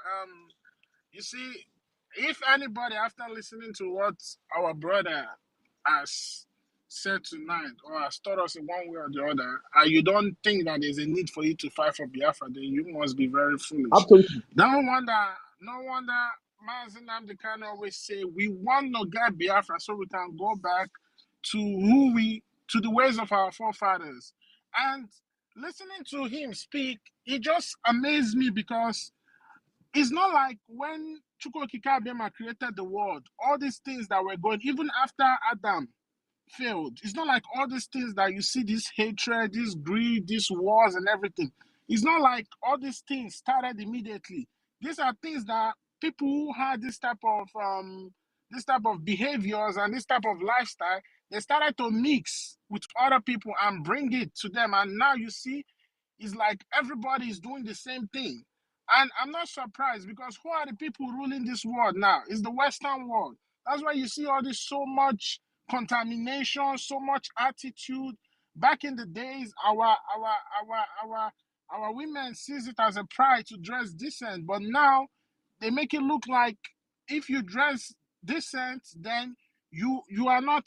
you see, if anybody, after listening to what our brother has said tonight or has taught us in one way or the other, and you don't think that there's a need for you to fight for Biafra, then you must be very foolish. Absolutely. No wonder Mazi Nnamdi Kanu always say we want to get Biafra so we can go back to to the ways of our forefathers. And listening to him speak, it just amazed me because it's not like when Chukwuokike Abịama created the world, all these things that were going, even after Adam failed, it's not like all these things that you see, this hatred, this greed, these wars and everything. It's not like all these things started immediately. These are things that people who had this type of behaviors and this type of lifestyle, they started to mix with other people and bring it to them. And now you see, it's like everybody is doing the same thing. And I'm not surprised because who are the people ruling this world now? It's the Western world. That's why you see all this so much contamination, so much attitude. Back in the days, our women sees it as a pride to dress decent, but now they make it look like if you dress decent, then you are not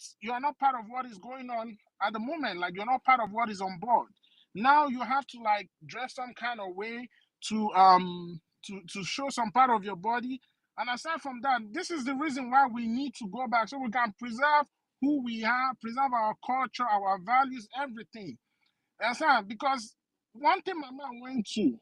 part of what is going on at the moment. Like you're not part of what is on board. Now you have to like dress some kind of way to show some part of your body. And aside from that, this is the reason why we need to go back so we can preserve who we are, preserve our culture, our values, everything. That's right. Because one thing my man went to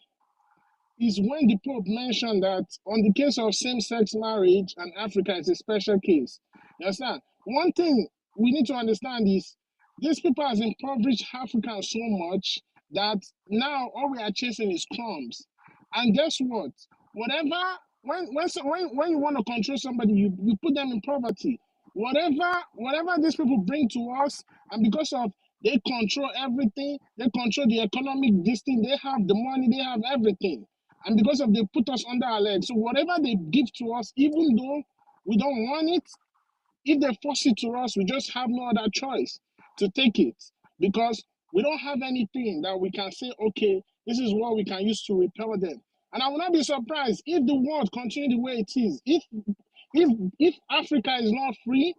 is when the Pope mentioned that on the case of same-sex marriage and Africa is a special case. You understand? One thing we need to understand is these people has impoverished Africa so much that now all we are chasing is crumbs. And guess what? Whatever, when you want to control somebody, you put them in poverty. Whatever these people bring to us, and because of they control everything, they control the economic this thing, they have the money, they have everything. And because of they put us under our legs. So whatever they give to us, even though we don't want it, if they force it to us, we just have no other choice to take it. Because we don't have anything that we can say, okay, this is what we can use to repel them. And I will not be surprised if the world continue the way it is. If Africa is not free,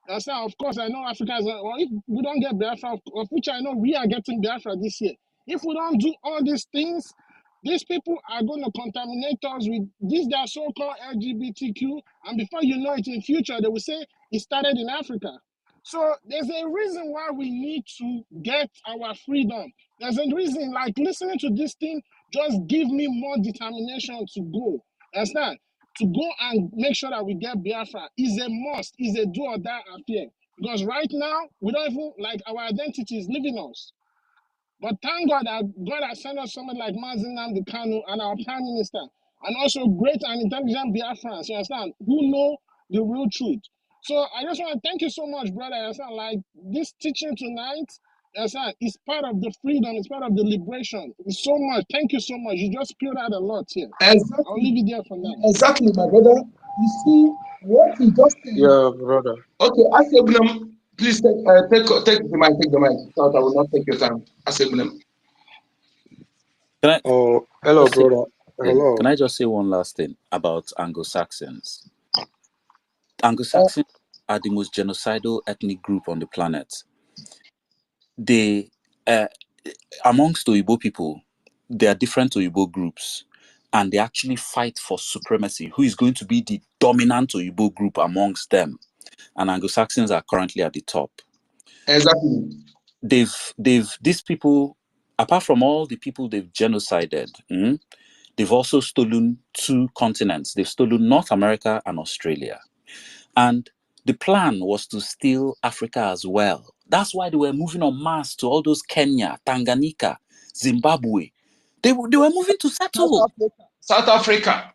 of course I know Africa is not, or if we don't get Biafra, of which I know we are getting Biafra this year. If we don't do all these things, these people are going to contaminate us with this, their so-called LGBTQ, and before you know it, in future, they will say it started in Africa. So there's a reason why we need to get our freedom. There's a reason, like listening to this thing, just give me more determination to go. Understand? To go and make sure that we get Biafra is a must, is a do or die affair. Because right now, we don't even, like, our identity is leaving us. But thank God that God has sent us someone like Mazi Nnamdi Kanu and our Prime Minister, and also great and intelligent Biafrans, you understand, who know the real truth. So I just want to thank you so much, brother. You understand, like this teaching tonight, you understand, is part of the freedom, it's part of the liberation. It's so much. Thank you so much. You just spilled out a lot here. Exactly. I'll leave it there for now. Exactly, my brother. You see what he just said. Yeah, brother. Okay, Please take the mic. Take the mic. So I will not take your time. Assembly. Can I Oh, hello, just say brother. Hello. Can I just say one last thing about Anglo-Saxons? Anglo-Saxons are the most genocidal ethnic group on the planet. They, amongst Oyibo people, there are different Oyibo groups, and they actually fight for supremacy. Who is going to be the dominant Oyibo group amongst them? And Anglo-Saxons are currently at the top. Exactly. These people, apart from all the people they've genocided, they've also stolen 2 continents. They've stolen North America and Australia. And the plan was to steal Africa as well. That's why they were moving en masse to all those Kenya, Tanganyika, Zimbabwe. They were moving to settle. South Africa.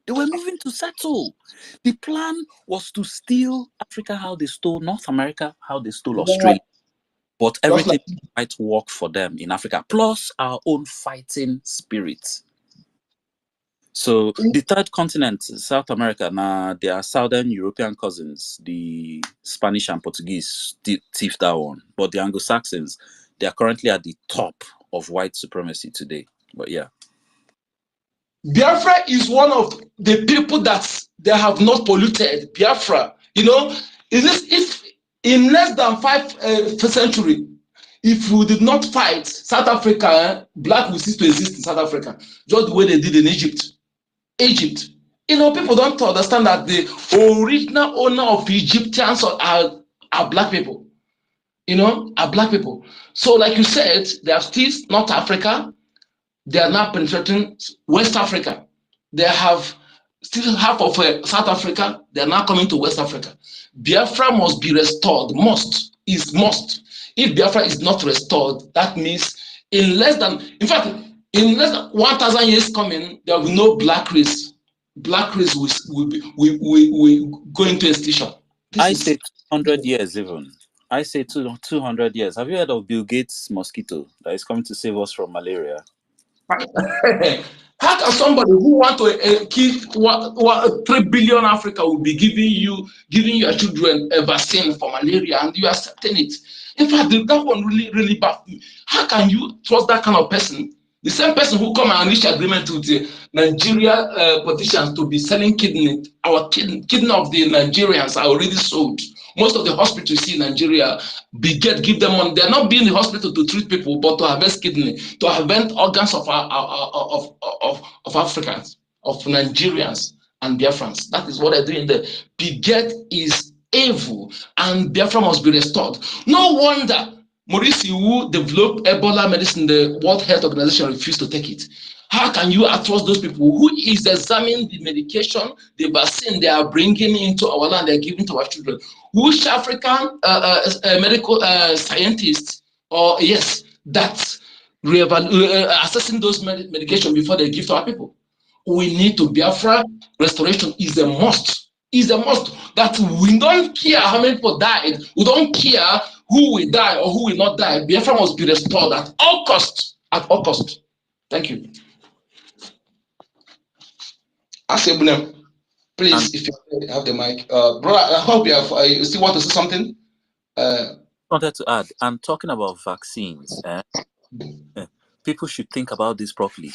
They were moving to settle. The plan was to steal Africa how they stole North America, how they stole Australia. But everything might work for them in Africa, plus our own fighting spirit. So the 3rd continent, South America, now their southern European cousins, the Spanish and Portuguese, thief that one. But the Anglo-Saxons, they are currently at the top of white supremacy today. But yeah. Biafra is one of the people that they have not polluted. Biafra, if in less than 5th century, if we did not fight South Africa, black will cease to exist in South Africa, just the way they did in Egypt. People don't understand that the original owner of Egyptians are black people. Are black people. So, like you said, they are still North Africa. They are now penetrating West Africa. They have still half of South Africa. They are now coming to West Africa. Biafra must be restored. Must. If Biafra is not restored, that means in less than 1,000 years coming, there will be no black race. Black race will go into extinction. I say 200 years even. I say 200 years. Have you heard of Bill Gates' mosquito that is coming to save us from malaria? How can somebody who want to kill 3 billion Africa will be giving your children a vaccine for malaria and you are accepting it? In fact, that one really baffles me. How can you trust that kind of person? The same person who come and reach agreement with the Nigeria politicians to be selling kidney. Our kidney of the Nigerians are already sold. Most of the hospitals you see in Nigeria give them money. They're not being in the hospital to treat people, but to harvest kidney, to harvest organs of Africans, of Nigerians and Biafrans. That is what they're doing there. Bigot is evil, and Biafra must be restored. No wonder Maurice, who developed Ebola medicine, the World Health Organization refused to take it. How can you trust those people who is examining the medication, the vaccine they are bringing into our land, they're giving to our children? Which African medical scientists, that assessing those medication before they give to our people? We need to Biafra restoration is a must. Is a must. That we don't care how many people died. We don't care who will die or who will not die. Biafra must be restored at all costs. At all costs. Thank you. Asebulem, please, if you have the mic, brother, I hope you still want to say something. Wanted to add, and talking about vaccines, people should think about this properly.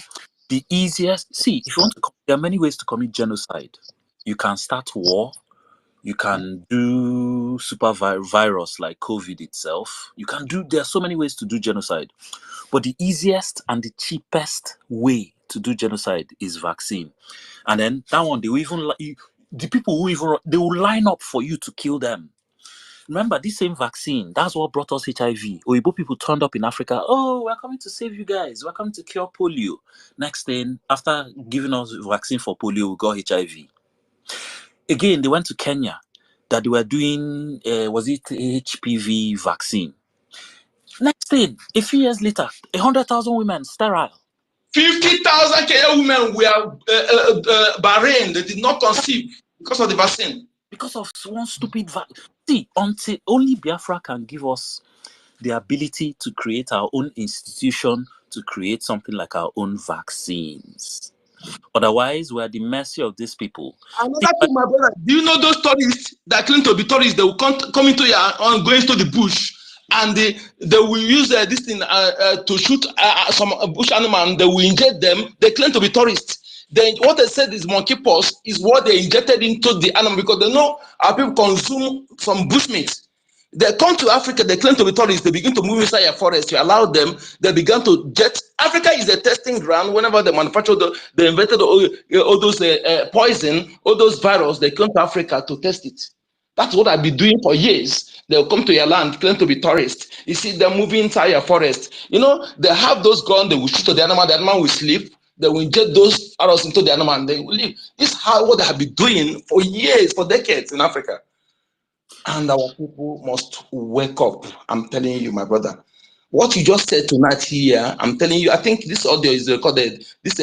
The easiest, if you want to, there are many ways to commit genocide. You can start war. You can do virus like COVID itself. There are so many ways to do genocide. But the easiest and the cheapest way to do genocide is vaccine. And then that one, they will line up for you to kill them. Remember, this same vaccine, that's what brought us HIV. Oyibo people turned up in Africa. Oh, we're coming to save you guys. We're coming to cure polio. Next thing, after giving us vaccine for polio, we got HIV. Again, they went to Kenya that they were doing, was it HPV vaccine? Next thing, a few years later, 100,000 women sterile. 50,000 Kenyan women were barren. They did not conceive because of the vaccine. Because of one stupid vaccine. Until only Biafra can give us the ability to create our own institution, to create something like our own vaccines. Otherwise, we're at the mercy of these people. Another thing, my brother, do you know those tourists that claim to be tourists? They will come into your going to the bush, and they will use this thing to shoot some bush animal, and they will inject them. They claim to be tourists. Then what they said is monkeypox is what they injected into the animal, because they know our people consume some bushmeat. They come to Africa, they claim to be tourists, they begin to move inside your forest, you allow them, they begin to jet. Africa is a testing ground. Whenever they manufacture, they invented all those poison, all those virus, they come to Africa to test it. That's what I've been doing for years. They'll come to your land, claim to be tourists. You see, they're moving inside your forest. You know, they have those guns, they will shoot to the animal will sleep, they will inject those arrows into the animal, and they will leave. This is what they have been doing for years, for decades in Africa. And our people must wake up. I'm telling you, my brother. What you just said tonight here, I'm telling you, I think this audio is recorded. This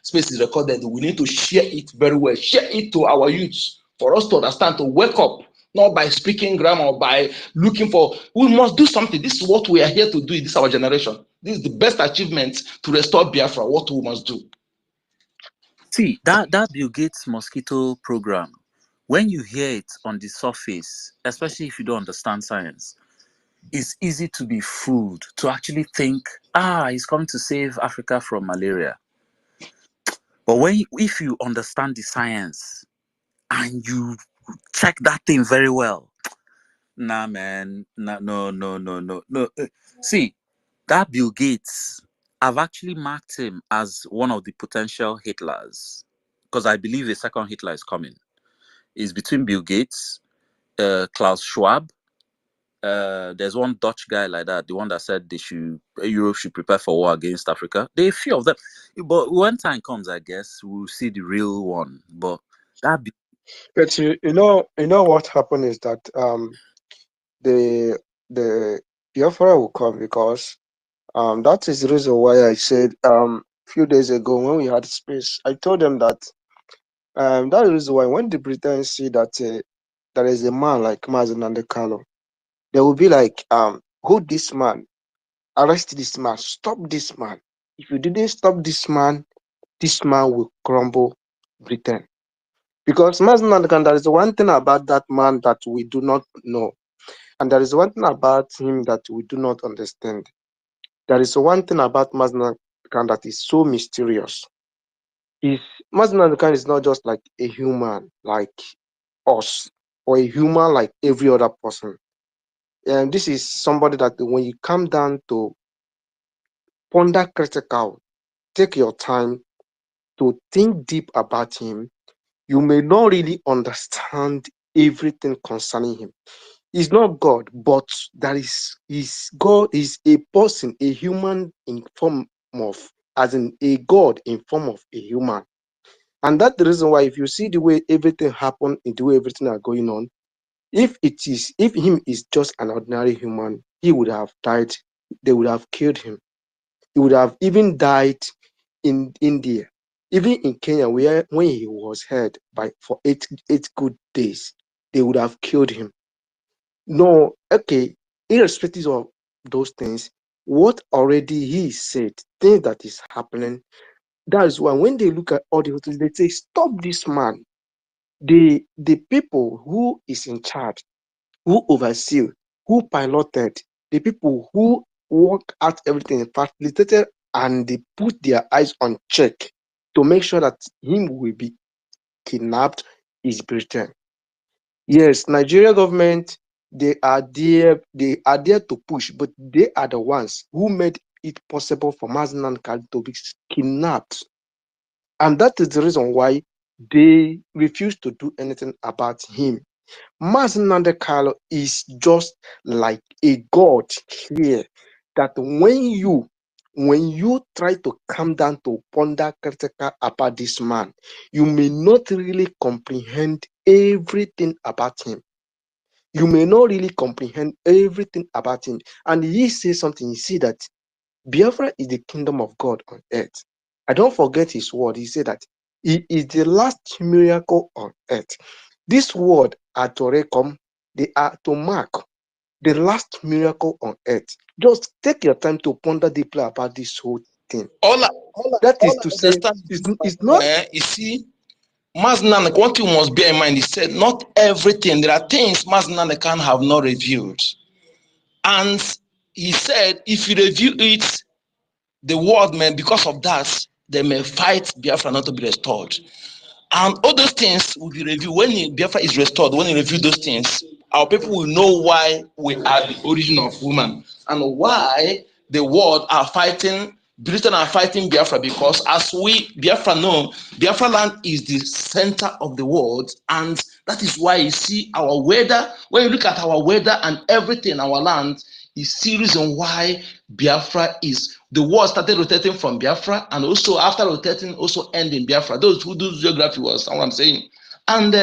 space is recorded. We need to share it very well. Share it to our youths for us to understand, to wake up, not by speaking grammar or by looking for. We must do something. This is what we are here to do. This is our generation. This is the best achievement to restore Biafra. What we must do. See, that Bill Gates mosquito program, when you hear it on the surface, especially if you don't understand science, it's easy to be fooled, to actually think, he's coming to save Africa from malaria. But if you understand the science and you check that thing very well, nah, man, nah, no. See, that Bill Gates, I've actually marked him as one of the potential Hitlers, because I believe a second Hitler is coming. It's between Bill Gates, Klaus Schwab. There's one Dutch guy like that, the one that said Europe should prepare for war against Africa. There are a few of them, but when time comes, I guess we'll see the real one. But But you know what happened is that the Biafra will come, because that is the reason why I said a few days ago when we had space, I told them that that is why when the Britons see that there is a man like Mazen Nandekalo, they will be like, hold this man, arrest this man, stop this man. If you didn't stop this man will crumble Britain. Because Mazen Nandekalo, there is one thing about that man that we do not know. And there is one thing about him that we do not understand. There is one thing about Mazen Nandekalo that is so mysterious. Mazen Nandekalo is not just like a human like us, or a human like every other person. And this is somebody that when you come down to ponder critical, take your time to think deep about him, you may not really understand everything concerning him. He's not God, but God is a person, a human in form of, as in a God in form of a human. And that's the reason why, if you see the way everything happened, and the way everything are going on, if him is just an ordinary human, he would have died. They would have killed him. He would have even died in India, even in Kenya, where when he was held for eight good days, they would have killed him. No, okay, irrespective of those things, what already he said, things that is happening, that is why when they look at all the hotels, they say, stop this man. The people who is in charge, who oversee, who piloted, the people who work out everything, facilitated, and they put their eyes on check to make sure that him will be kidnapped is Britain. Yes, Nigeria government, they are there to push, but they are the ones who made it possible for Mazen Nandekalo to be kidnapped. And that is the reason why they refuse to do anything about him. Mazen Nandekalo is just like a god here, that when you try to come down to ponder critical about this man, you may not really comprehend everything about him. You may not really comprehend everything about him. And he says something, he said that Biafra is the kingdom of God on earth. I don't forget his word. He said that he is the last miracle on earth. This word Atorekom, they are to mark the last miracle on earth. Just take your time to ponder deeply about this whole thing. All I That is to say, understand it's not. you see, Maznanek, one thing you must bear in mind, he said, not everything. There are things Maznanek can have not reviewed. And he said, if you review it, the world may, because of that, they may fight Biafra not to be restored. And all those things will be reviewed. When Biafra is restored, when you review those things, our people will know why we are the origin of woman and why the world are fighting, Britain are fighting Biafra, because as we Biafra know, Biafra land is the center of the world, and that is why you see our weather. When you look at our weather and everything in our land, you see reason why Biafra is, the world started rotating from Biafra, and also after rotating, also end in Biafra. Those who do geography was what I'm saying. And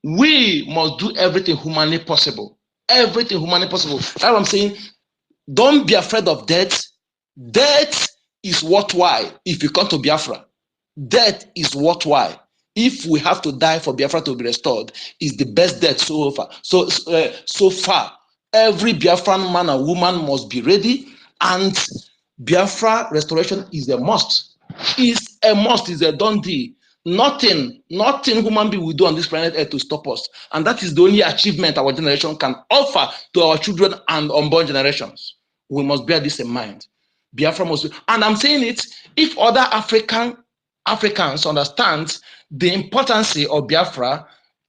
we must do everything humanly possible. Everything humanly possible. That's what I'm saying. Don't be afraid of death. Death is worthwhile if you come to Biafra. Death is worthwhile. If we have to die for Biafra to be restored, is the best death so far. So far, every Biafran man and woman must be ready, and Biafra restoration is a must. Is a must. Is a done deal. Nothing human being will do on this planet Earth to stop us, and that is the only achievement our generation can offer to our children and unborn generations. We must bear this in mind. Biafra must, and I'm saying it, if other Africans understand the importance of Biafra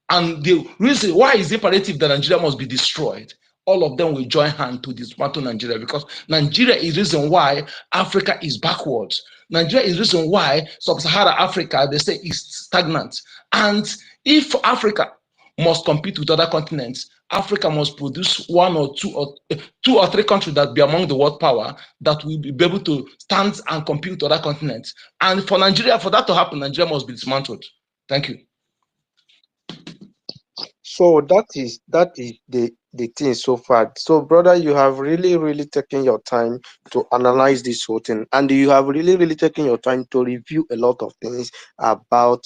and the reason why is imperative that Nigeria must be destroyed, all of them will join hands to dismantle Nigeria, because Nigeria is the reason why Africa is backwards. Nigeria is the reason why sub-Saharan Africa, they say, is stagnant. And if Africa must compete with other continents, Africa must produce one or two or three countries that be among the world power that will be able to stand and compete with other continents. And for Nigeria, for that to happen, Nigeria must be dismantled. Thank you. So that is the thing so far. So, brother, you have really taken your time to analyze this whole thing, and you have really taken your time to review a lot of things about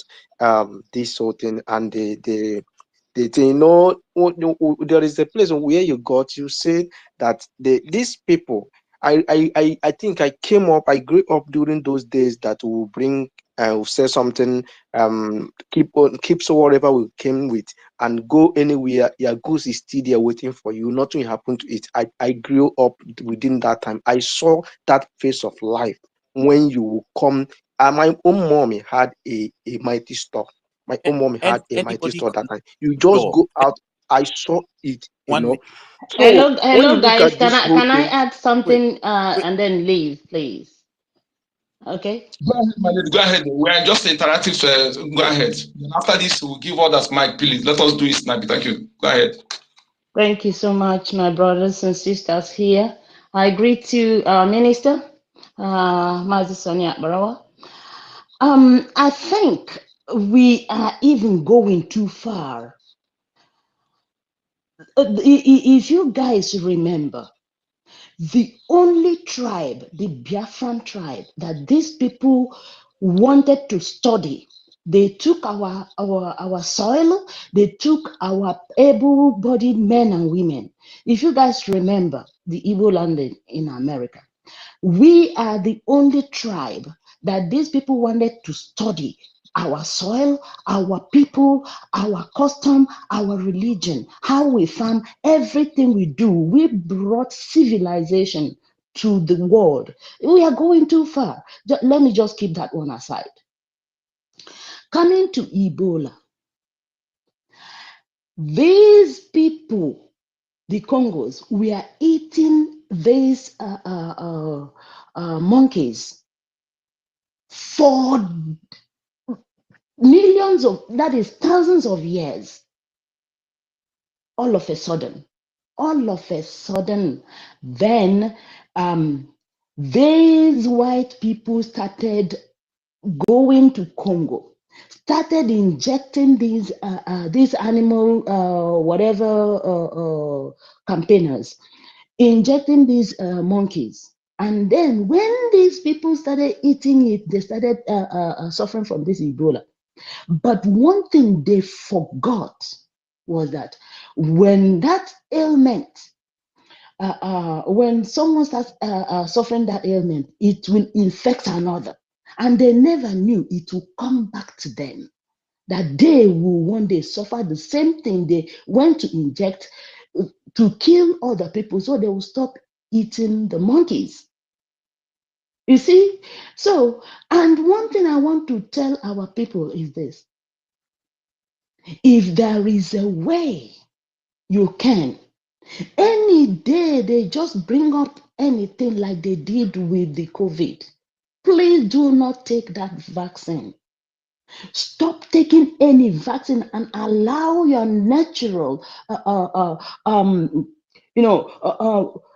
this whole thing and the thing. You know, there is a place where you got. You said that these people. I think I came up. I grew up during those days that will bring. Will say something. Keep so whatever we came with and go anywhere. Your goose is still there waiting for you. Nothing happened to it. I grew up within that time. I saw that phase of life when you come. My own mommy had a mighty store. My own mommy had a mighty Anybody store can that time. knock You the just door. go out. I saw it, One minute. So when you Hello, look guys. at this whole Can I thing, add Wait, something wait. and then leave, please? Okay. Go ahead, my lady. Go ahead. We are just interactive. Go ahead. After this, we'll give others mic, please. Let us do it snappy. Thank you. Go ahead. Thank you so much, my brothers and sisters here. I greet you, Minister, Mazi Sonia Barawa. I think we are even going too far. If you guys remember, the only tribe, the Biafran tribe, that these people wanted to study, they took our soil, they took our able-bodied men and women. If you guys remember the Igbo land in America, we are the only tribe that these people wanted to study our soil, our people, our custom, our religion, how we farm, everything we do. We brought civilization to the world. We are going too far. Let me just keep that one aside. Coming to Ebola, these people, the Congos, we are eating these monkeys for millions of, that is thousands of years. All of a sudden, then these white people started going to Congo, started injecting these animal campaigners, injecting these monkeys. And then when these people started eating it, they started suffering from this Ebola. But one thing they forgot was that when that ailment when someone starts suffering that ailment, it will infect another. And they never knew it will come back to them. That they will one day suffer the same thing they went to inject to kill other people, so they will stop eating the monkeys. You see? So, and one thing I want to tell our people is this. If there is a way you can, any day they just bring up anything like they did with the COVID, please do not take that vaccine. Stop taking any vaccine and allow your natural,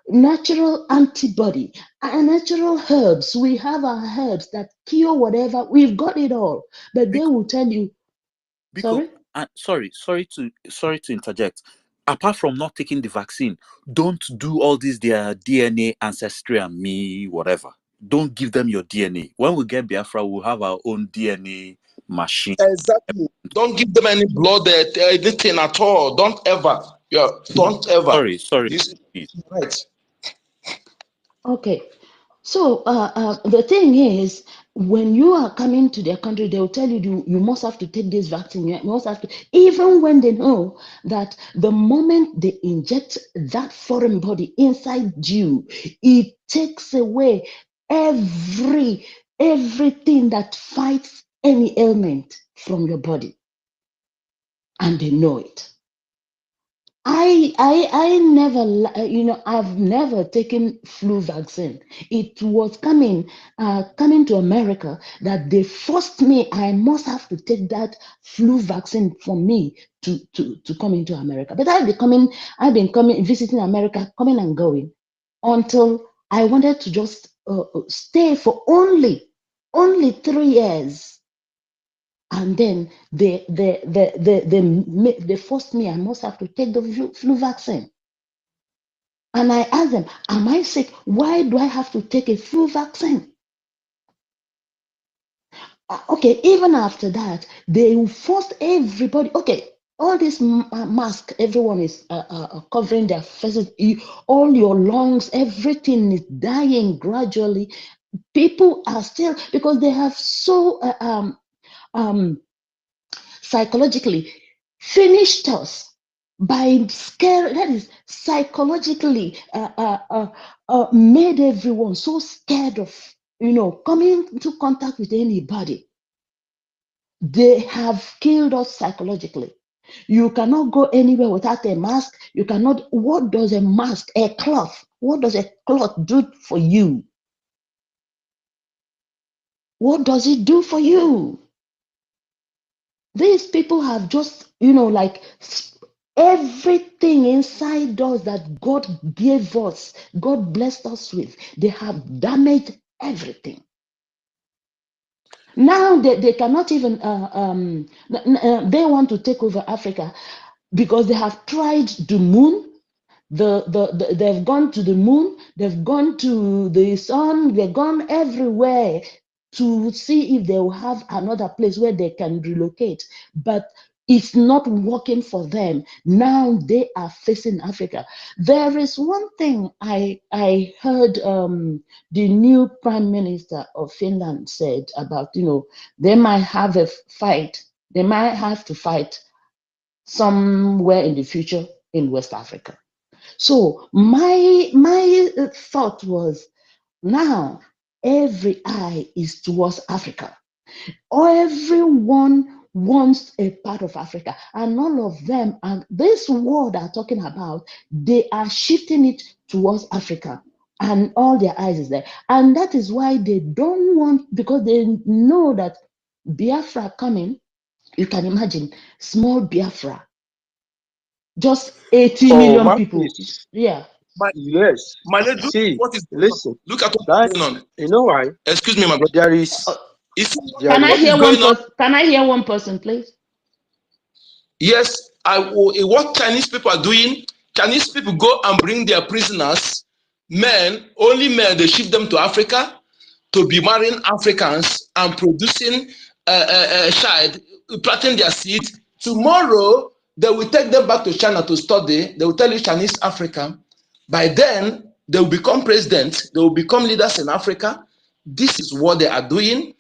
natural antibody and natural herbs. We have our herbs that cure whatever. We've got it all, but they will tell you. Because, sorry to interject. Apart from not taking the vaccine, don't do all this their DNA ancestry and me whatever. Don't give them your DNA. When we get Biafra, we'll have our own DNA machine. Exactly. Don't give them any blood, anything at all. Don't ever. Yeah, don't ever. Sorry. This is right. Okay. So the thing is, when you are coming to their country, they will tell you you must have to take this vaccine. You must have to, even when they know that the moment they inject that foreign body inside you, it takes away everything that fights any ailment from your body, and they know it. I never, I've never taken flu vaccine. It was coming to America that they forced me. I must have to take that flu vaccine for me to come into America. But I've been coming, visiting America, coming and going until I wanted to just stay for only 3 years. And then they forced me, I must have to take the flu vaccine. And I asked them, am I sick? Why do I have to take a flu vaccine? Okay, even after that, they forced everybody. Okay, all this mask, everyone is covering their faces, all your lungs, everything is dying gradually. People are still, because they have so psychologically finished us by scare, that is psychologically made everyone so scared of coming into contact with anybody. They have killed us psychologically. You cannot go anywhere without a mask. You cannot. What does a mask, a cloth, what does a cloth do for you? What does it do for you? These people have just, like everything inside us that God gave us, God blessed us with, they have damaged everything. Now they cannot even, they want to take over Africa because they have tried the moon. They've gone to the moon, they've gone to the sun, they've gone everywhere to see if they will have another place where they can relocate. But it's not working for them. Now they are facing Africa. There is one thing I heard the new Prime Minister of Finland said about, they might have a fight. They might have to fight somewhere in the future in West Africa. So my thought was, now every eye is towards Africa. Everyone wants a part of Africa, and all of them, and this world are talking about, they are shifting it towards Africa, and all their eyes is there. And that is why they don't want, because they know that Biafra coming, you can imagine, small Biafra, just 80 million people. Yeah. Yes. See, What is listen. look at what's That going on. you know why? Excuse me, my brother. There is Can I what is hear going on? Can I hear one person, please? Yes, what Chinese people are doing, Chinese people go and bring their prisoners, men, only men, they ship them to Africa to be marrying Africans and producing a child, planting their seeds. Tomorrow, they will take them back to China to study. They will tell you Chinese African, By then, they will become presidents, they will become leaders in Africa. This is what they are doing.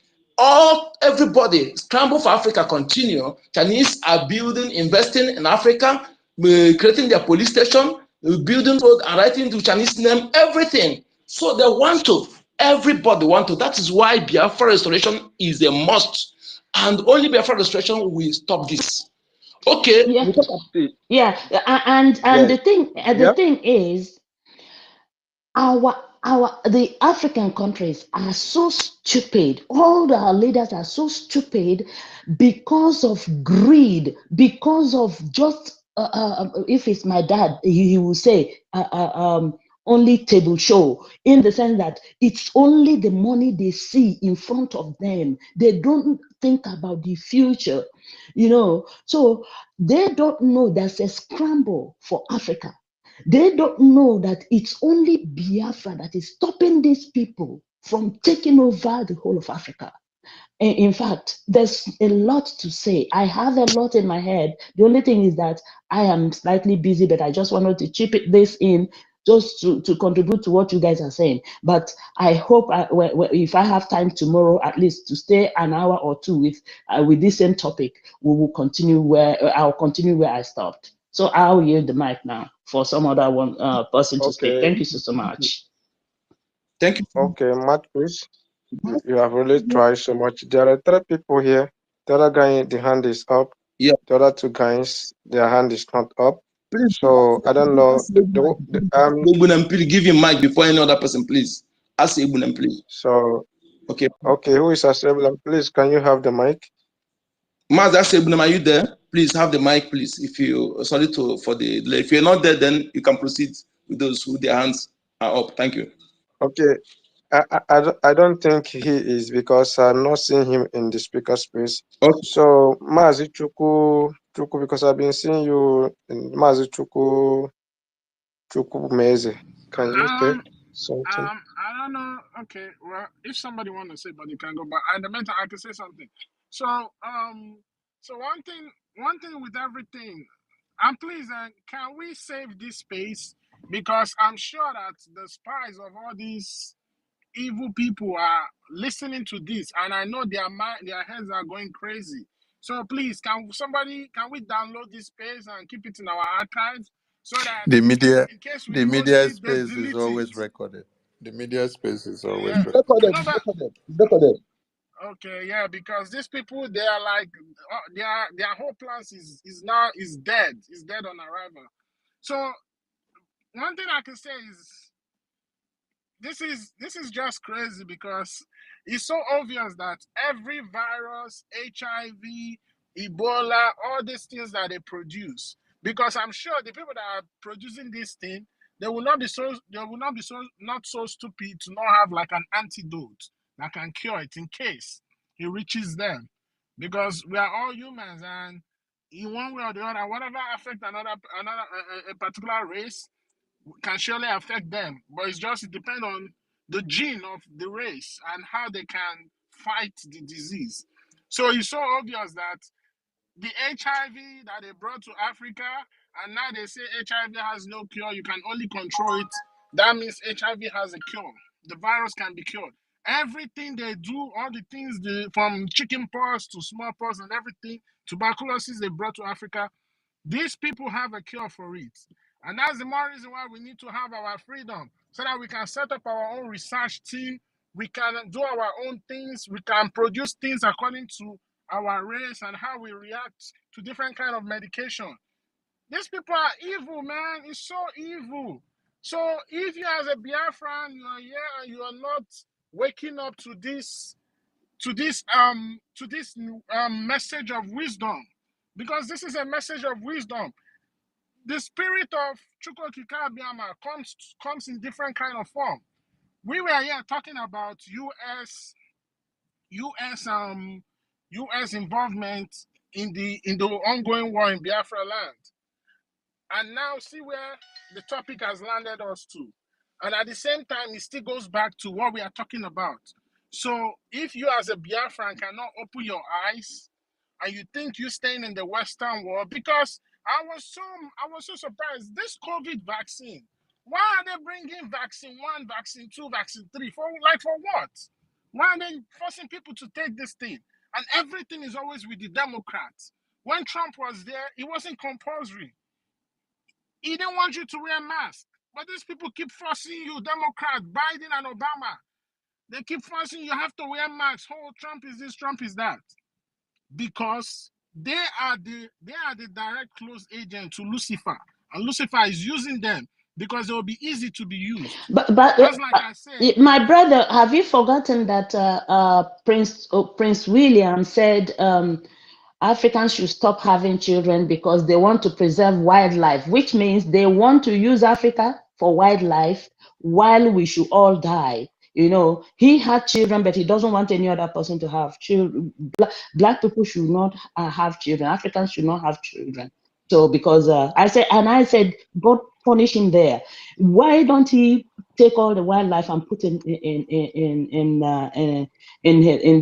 Everybody, Scramble for Africa continue. Chinese are building, investing in Africa, creating their police station, building road and writing the Chinese name, everything. So they want to, everybody want to. That is why Biafra restoration is a must. And only Biafra restoration will stop this. Okay. Yeah, yeah, and Yeah. the thing is, the African countries are so stupid. All our leaders are so stupid because of greed, because of just if it's my dad, he will say only table show, in the sense that it's only the money they see in front of them. They don't think about the future, so they don't know there's a scramble for Africa. They don't know that it's only Biafra that is stopping these people from taking over the whole of Africa. In fact, there's a lot to say. I have a lot in my head. The only thing is that I am slightly busy, but I just wanted to chip this in just to contribute to what you guys are saying. But I hope if I have time tomorrow, at least to stay an hour or two with this same topic, we will continue I'll continue where I stopped. So I'll yield the mic now for some other person to speak. Okay. Thank you so much. Thank you. Okay, Matt, please. You have really tried so much. There are 3 people here. The other guy, the hand is up. Yeah. The other 2 guys, their hand is not up. Please, So I don't know. Please give him mic before any other person, please. Ask Ebunem, please. So Okay. okay, who is Aseblam? Please, can you have the mic? Maza Ebunem, are you there? Please have the mic, please. If you're not there, then you can proceed with those who their hands are up. Thank you. Okay. I don't think he is, because I'm not seeing him in the speaker space. Okay. So Mazi Chuku, because I've been seeing you in Mazi Chuku Meze. Can you say something? I don't know. Okay, well, if somebody want to say, but you can go. But in the meantime, I can say something. So, so one thing with everything, and please, can we save this space, because I'm sure that the spies of all these evil people are listening to this, and I know their heads are going crazy. So please, can we download this space and keep it in our archives, so that The media, in case we the post media it, they space is delete it. always recorded. The media space is always Yeah. recorded. No, but Recorded. okay, yeah, because these people, they are like, their whole plans is dead. Is dead on arrival. So one thing I can say is, this is just crazy, because it's so obvious that every virus, HIV, Ebola, all these things that they produce, because I'm sure the people that are producing this thing, they will not be not so stupid to not have like an antidote that can cure it in case it reaches them, because we are all humans, and in one way or the other, whatever affect a particular race can surely affect them, but it depends on the gene of the race and how they can fight the disease. So it's so obvious that the HIV that they brought to Africa, and now they say HIV has no cure, you can only control it. That means HIV has a cure. The virus can be cured. Everything they do, all the things from chicken pox to smallpox and everything, tuberculosis they brought to Africa, these people have a cure for it. And that's the more reason why we need to have our freedom, so that we can set up our own research team. We can do our own things. We can produce things according to our race and how we react to different kind of medication. These people are evil, man. It's so evil. So if you as a Biafran, you are here and you are not waking up to this message of wisdom, because this is a message of wisdom. The spirit of Chukwokika Abiyama comes in different kind of form. We were here talking about US involvement in the ongoing war in Biafra land. And now see where the topic has landed us to. And at the same time, it still goes back to what we are talking about. So if you as a Biafran cannot open your eyes, and you think you're staying in the Western world, because I was so surprised. This COVID vaccine, Why are they bringing vaccine 1, vaccine 2, vaccine 3? For what? Why are they forcing people to take this thing? And everything is always with the Democrats. When Trump was there, it wasn't compulsory. He didn't want you to wear a mask. But these people keep forcing you, Democrats, Biden and Obama. They keep forcing you have to wear masks. Oh, Trump is this, Trump is that. Because they are the direct close agent to Lucifer. And Lucifer is using them because it will be easy to be used. But Just like I said. my brother, have you forgotten that Prince William said Africans should stop having children because they want to preserve wildlife, which means they want to use Africa for wildlife while we should all die. You know, he had children, but he doesn't want any other person to have children. Black people should not have children. Africans should not have children. So because I said, God punish him there. Why don't he take all the wildlife and put in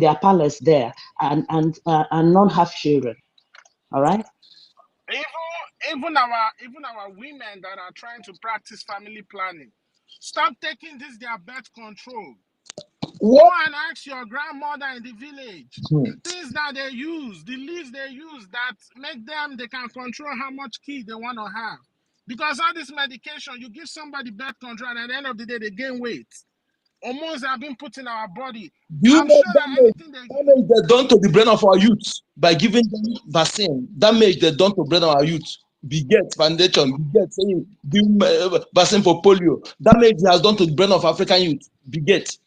their palace there and not have children? All right. Even our women that are trying to practice family planning, stop taking this their birth control. What? Go and ask your grandmother in the village. Things that they use, the leaves they use that make them, they can control how much kids they want to have. Because all this medication, you give somebody birth control and at the end of the day, they gain weight. Hormones have been put in our body. Do you I'm know sure that anything damage they've done to the brain of our youth by giving them vaccine? Damage they've done to the brain of our youth. Beget foundation, beget saying vaccine for polio. Damage they has done to the brain of African youth. Beget.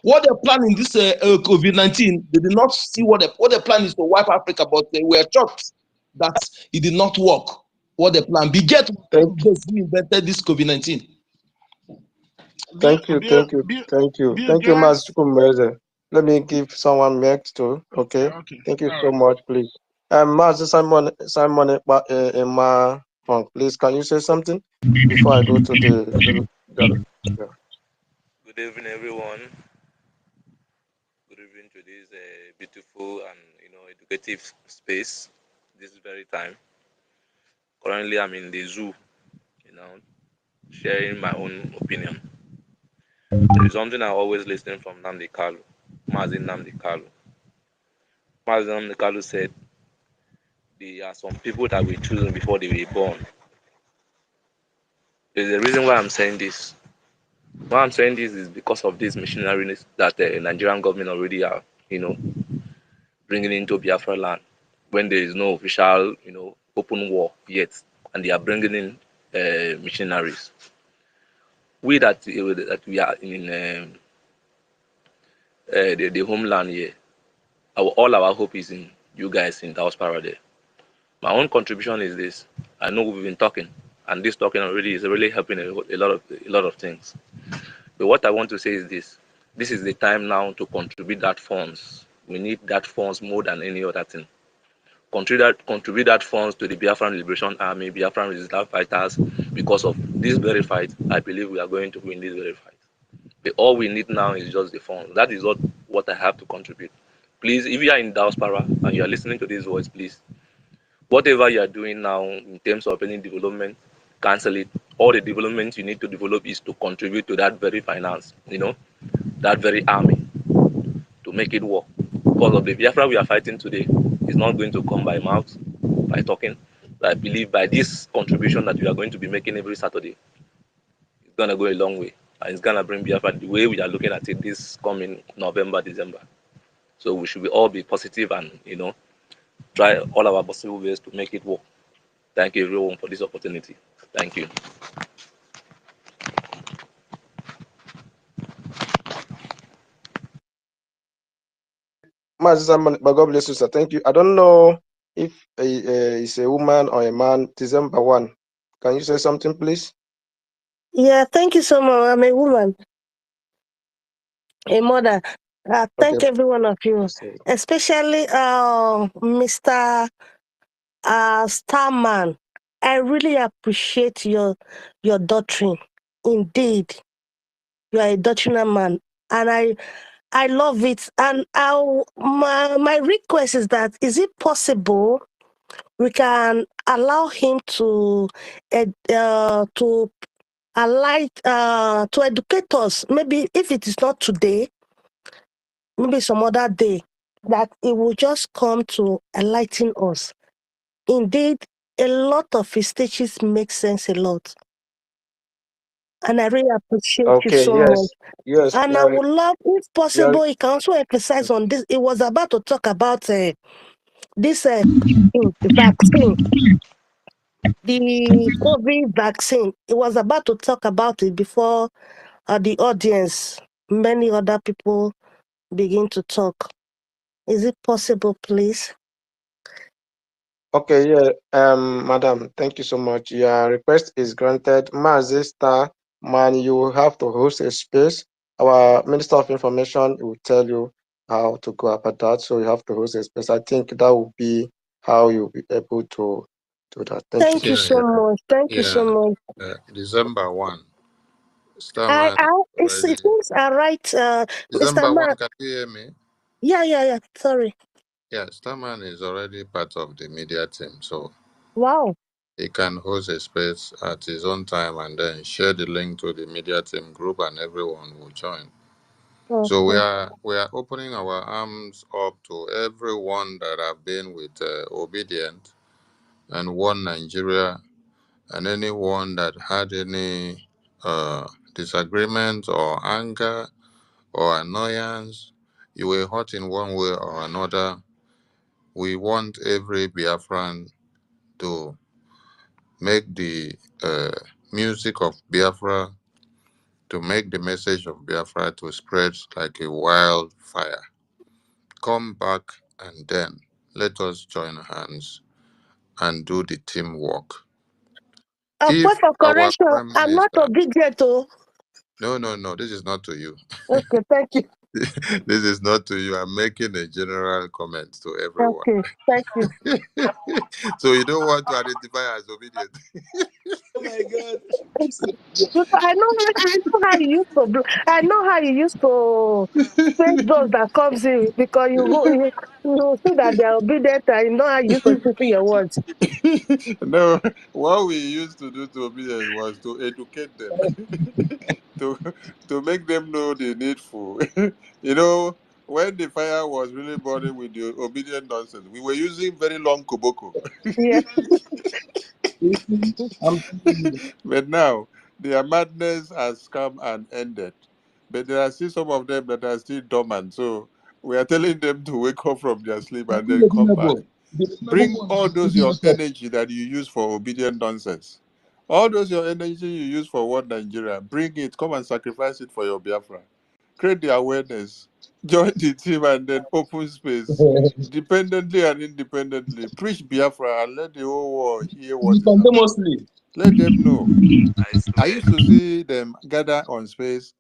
What they're planning this COVID-19, they did not see what their plan is to wipe Africa, but they were shocked that it did not work. What they plan. Beget invented this COVID-19. Thank you, Mas Chukwumeze. Let me give someone next too. Okay. Thank you so much, please. Mas Simon Emma, please, can you say something before I go to the yeah. Good evening, everyone. Good evening to this beautiful and educative space. This very time. Currently, I'm in the zoo, sharing my own opinion. There is something I always listen from Nnamdi Kanu, Mazin Nnamdi Kanu. Mazin Nnamdi Kanu said, there are some people that we choose before they were born. There's a reason why I'm saying this. Why I'm saying this is because of these missionaries that the Nigerian government already are, bringing into Biafra land when there is no official, open war yet, and they are bringing in missionaries. We that we are in the homeland here, all our hope is in you guys in diaspora there. My own contribution is this. I know we've been talking, and this talking already is really helping a lot of things. But what I want to say is this: this is the time now to contribute that funds. We need that funds more than any other thing. Contribute that funds to the Biafran Liberation Army, Biafran Resistance Fighters. Because of this very fight, I believe we are going to win this very fight. But all we need now is just the funds. That is what I have to contribute. Please, if you are in diaspora and you are listening to this voice, please, whatever you are doing now in terms of any development, cancel it. All the development you need to develop is to contribute to that very finance, that very army, to make it work. Because of the Biafra we are fighting today is not going to come by mouth, by talking. But I believe by this contribution that we are going to be making every Saturday, it's going to go a long way. And it's going to bring Biafra the way we are looking at it this coming November, December. So we should all be positive and, try all our possible ways to make it work. Thank you, everyone, for this opportunity. Thank you. But God bless you, sir. Thank you. I don't know if it's a woman or a man. December 1. Can you say something, please? Yeah, thank you so much. I'm a woman, a mother. Thank every one of you, especially Mr. Starman. I really appreciate your doctrine. Indeed, you are a doctrinal man, and I love it. And my request is that, is it possible we can allow him to I like to educate us. Maybe if it is not today, maybe some other day, that it will just come to enlighten us. Indeed, a lot of his speeches make sense a lot. And I really appreciate you Okay, so much. yes, And I would love, if you're, possible, you can also emphasize on this. It was about to talk about this vaccine, the COVID vaccine. It was about to talk about it before the audience, many other people begin to talk. Is it possible, please? okay, madam, thank you so much. Your request is granted. Mazi Star, man, you have to host a space. Our Minister of Information will tell you how to go about that. So you have to host a space. I think that will be how you'll be able to do that. Thank you Thank so you much. so much. Thank you so Yeah. much. December 1. Starman It already. seems I right, Mr. December 1, Man. can you hear me? Yeah. Sorry. Yeah, Starman is already part of the media team, so Wow. he can host a space at his own time and then share the link to the media team group and everyone will join. So we are opening our arms up to everyone that have been with Obedient and One Nigeria, and anyone that had any disagreement or anger or annoyance, you were hurt in one way or another. We want every Biafran to make the music of Biafra, to make the message of Biafra to spread like a wildfire. Come back and then let us join hands and do the teamwork. A If point of our correction, Prime I'm not Minister, obedient. no, this is not to you. Okay, thank you. This is not to you. I'm making a general comment to everyone. Okay, thank you. So you don't want to identify as obedient. Oh my God. Because I know how you used to do. I know how you used to say those that comes in because you see that they are obedient and you know how you used to choose your words. No, what we used to do to obedience was to educate them, to to make them know the needful. When the fire was really burning with the obedient nonsense, we were using very long koboko. Yeah. But now their madness has come and ended. But there are still some of them that are still dormant. So we are telling them to wake up from their sleep and then come back. Bring all those your energy that you use for obedient nonsense. All those your energy you use for one Nigeria, bring it, come and sacrifice it for your Biafra. Create the awareness, join the team and then open space. Dependently and independently. Preach Biafra and let the whole world hear what is happening. Let them know. I used to see them gather on space.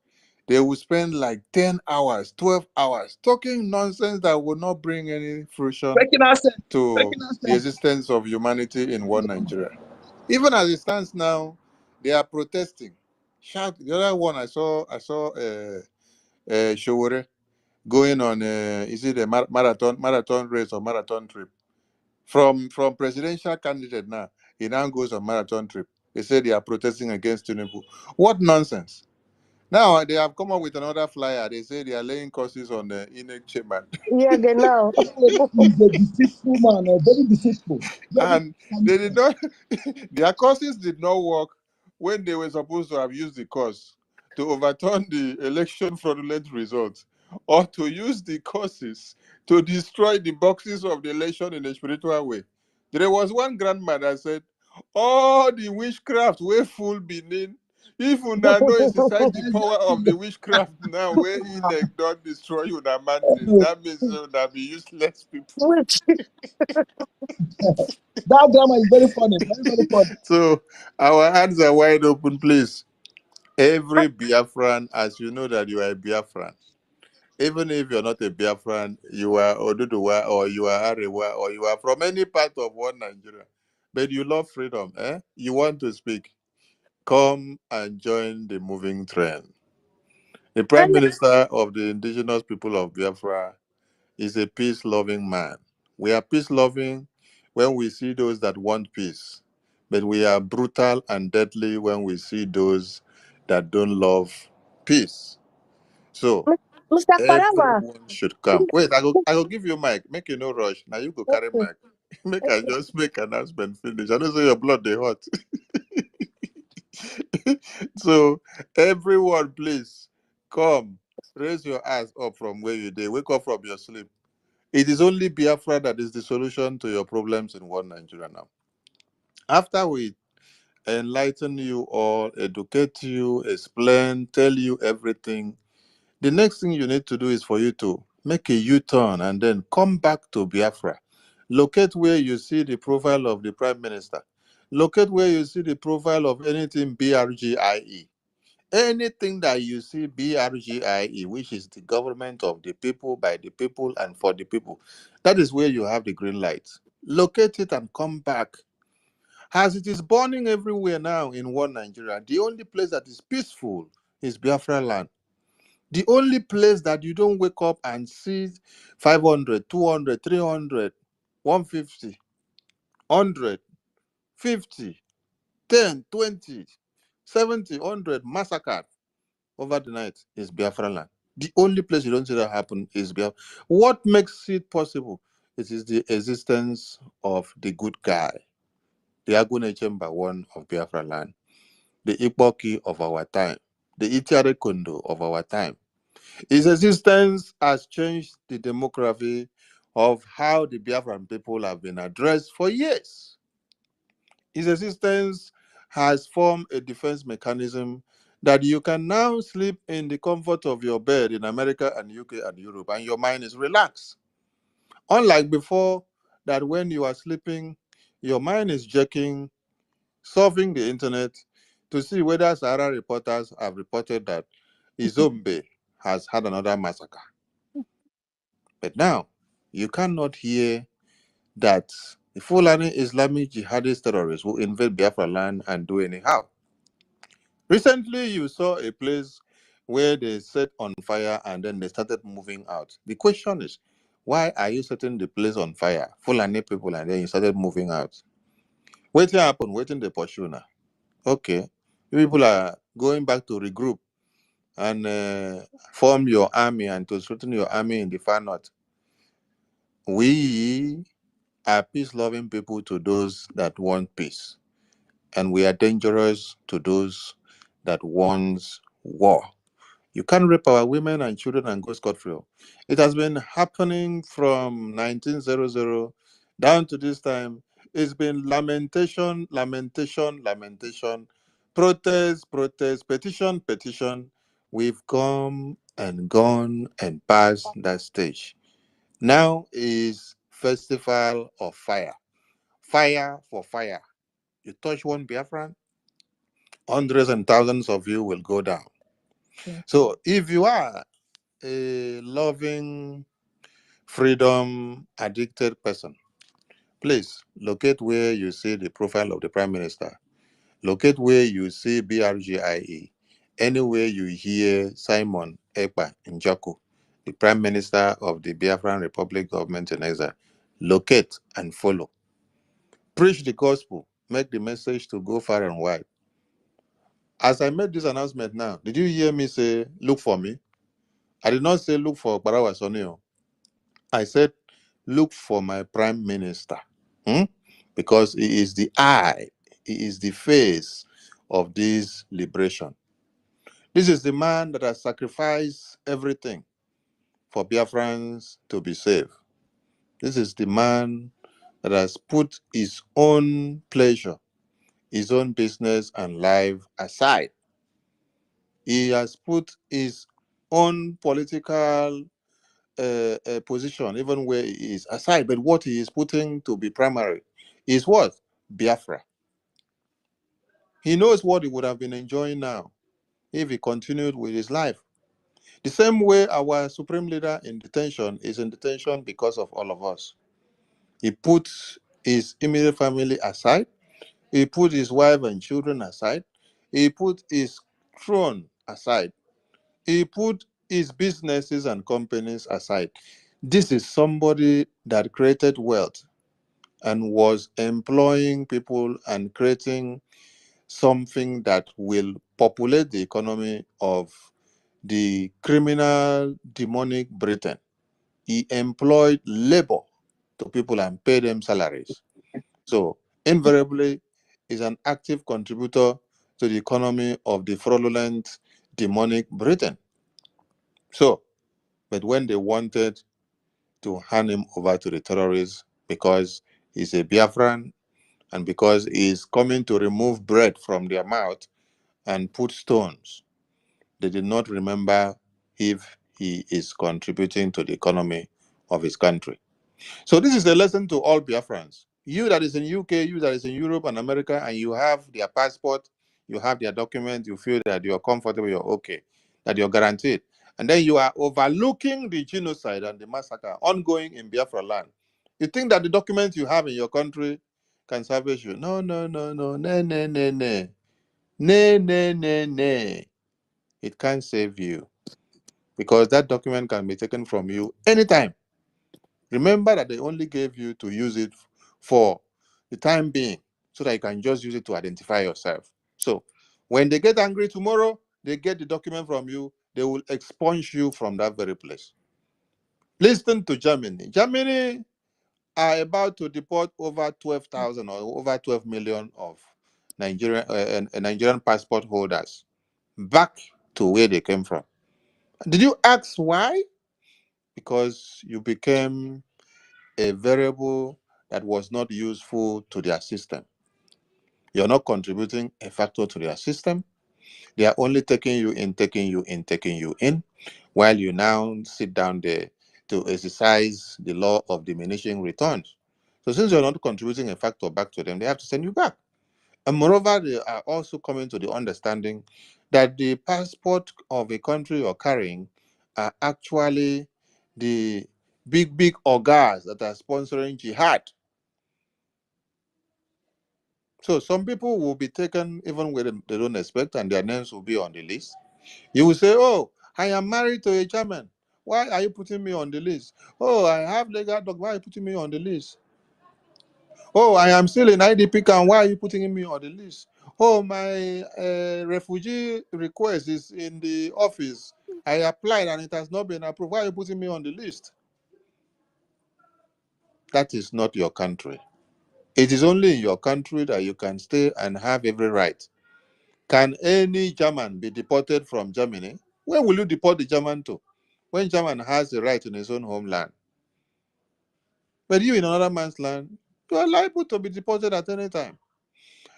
They would spend like 10 hours, 12 hours talking nonsense that would not bring any fruition to the existence of humanity in one Nigeria. Even as it stands now, they are protesting. Shout. The other one I saw Showore going on is it a marathon race or marathon trip from presidential candidate now. He now goes on marathon trip. They say they are protesting against Tinubu. What nonsense! Now they have come up with another flyer. They say they are laying courses on the INEC chairman. Yeah, genau. Deceitful man, very deceitful. And they did not their courses did not work when they were supposed to have used the course to overturn the election fraudulent results, or to use the courses to destroy the boxes of the election in a spiritual way. There was one grandman that said, all the witchcraft wey full Benin, if una no exercise the power of the witchcraft now where INEC don destroy una mandate, that means una be useless people. Which That drama is very funny. Very funny. So our hands are wide open, please. Every Biafran, as you know that you are a Biafran, even if you're not a Biafran, you are Oduduwa or you are Arewa or you are from any part of one Nigeria, but you love freedom, you want to speak, come and join the moving train. The Prime Minister of the indigenous people of Biafra is a peace-loving man. We are peace-loving when we see those that want peace, but we are brutal and deadly when we see those that don't love peace. So Mr. Parawa. everyone should come. Wait, I will give you mic. Make you no rush. Now you go carry Okay. mic. Make I just make announcement finish. I know say your blood they hot. So everyone, please come. Raise your eyes up from where you did. Wake up from your sleep. It is only Biafra that is the solution to your problems in one Nigeria now. After we enlighten you all, educate you, explain, tell you everything, the next thing you need to do is for you to make a U-turn and then come back to Biafra. Locate where you see the profile of the Prime Minister. Locate where you see the profile of anything BRGIE. Anything that you see BRGIE, which is the government of the people, by the people, and for the people, that is where you have the green light. Locate it and come back. As it is burning everywhere now in one Nigeria, the only place that is peaceful is Biafra land. The only place that you don't wake up and see 500, 200, 300, 150, 100, 50, 10, 20, 70, 100 massacred over the night is Biafra land. The only place you don't see that happen is Biafra. What makes it possible? It is the existence of the good guy, the Agune Chamber one of Biafra land, the Ikpoki of our time, the Itiare Kondo of our time. His existence has changed the demography of how the Biafran people have been addressed for years. His existence has formed a defense mechanism that you can now sleep in the comfort of your bed in America and UK and Europe, and your mind is relaxed. Unlike before, that when you are sleeping, your mind is jerking, surfing the internet to see whether Sahara reporters have reported that Izombe has had another massacre. But now, you cannot hear that the Fulani Islamic jihadist terrorists will invade Biafra land and do anyhow. Recently, you saw a place where they set on fire and then they started moving out. The question is, why are you setting the place on fire, Fulani people, and then you started moving out? Waiting happen, waiting the pursue now. Okay, you people are going back to regroup and form your army and to strengthen your army in the far north. We are peace-loving people to those that want peace, and we are dangerous to those that want war. You can't rape our women and children and go scot-free. It has been happening from 1900 down to this time. It's been lamentation, lamentation, lamentation, protest, protest, petition, petition. We've come and gone and passed that stage. Now is festival of fire. Fire for fire. You touch one Biafran, hundreds and thousands of you will go down. So if you are a loving, freedom addicted person, please locate where you see the profile of the Prime Minister. Locate where you see BRGIE. Anywhere you hear Simon Ekpa Njoko, the Prime Minister of the Biafran Republic government in exile, locate and follow. Preach the gospel. Make the message to go far and wide. As I made this announcement now, did you hear me say, look for me? I did not say look for Barawa Sonio. I said, look for my Prime Minister. Because he is the eye, he is the face of this liberation. This is the man that has sacrificed everything for Biafrans to be saved. This is the man that has put his own pleasure, his own business and life aside. He has put his own political position, even where he is aside, but what he is putting to be primary is what? Biafra. He knows what he would have been enjoying now if he continued with his life. The same way our supreme leader in detention is in detention because of all of us. He put his immediate family aside. He put his wife and children aside. He put his throne aside. He put his businesses and companies aside. This is somebody that created wealth and was employing people and creating something that will populate the economy of the criminal demonic Britain. He employed labor to people and paid them salaries. So invariably is an active contributor to the economy of the fraudulent demonic Britain. So, but when they wanted to hand him over to the terrorists because he's a Biafran and because he's coming to remove bread from their mouth and put stones, they did not remember if he is contributing to the economy of his country. So this is a lesson to all Biafrans. You that is in UK, you that is in Europe and America, and you have their passport, you have their document, you feel that you're comfortable, you're okay, that you're guaranteed. And then you are overlooking the genocide and the massacre ongoing in Biafra land. You think that the documents you have in your country can salvage you. No, no, no, no, no, no, no, no. No, no, no, no. It can't save you because that document can be taken from you anytime. Remember that they only gave you to use it for the time being so that you can just use it to identify yourself. So when they get angry tomorrow, they get the document from you, they will expunge you from that very place. Listen to Germany. Germany are about to deport over 12,000 or over 12 million of Nigerian passport holders back to where they came from. Did you ask why? Because you became a variable that was not useful to their system. You're not contributing a factor to their system. They are only taking you in, taking you in, taking you in, while you now sit down there to exercise the law of diminishing returns. So since you're not contributing a factor back to them, they have to send you back. And moreover, they are also coming to the understanding that the passport of a country you're carrying are actually the big organs that are sponsoring jihad. So some people will be taken even when they don't expect, and their names will be on the list. You will say, oh, I am married to a German. Why are you putting me on the list? Oh, I have legal dog. Why are you putting me on the list? Oh, I am still in IDP camp. Why are you putting me on the list? Oh, my refugee request is in the office. I applied and it has not been approved. Why are you putting me on the list? That is not your country. It is only in your country that you can stay and have every right. Can any German be deported from Germany? Where will you deport the German to? When German has the right in his own homeland. But you in another man's land, you are liable to be deported at any time.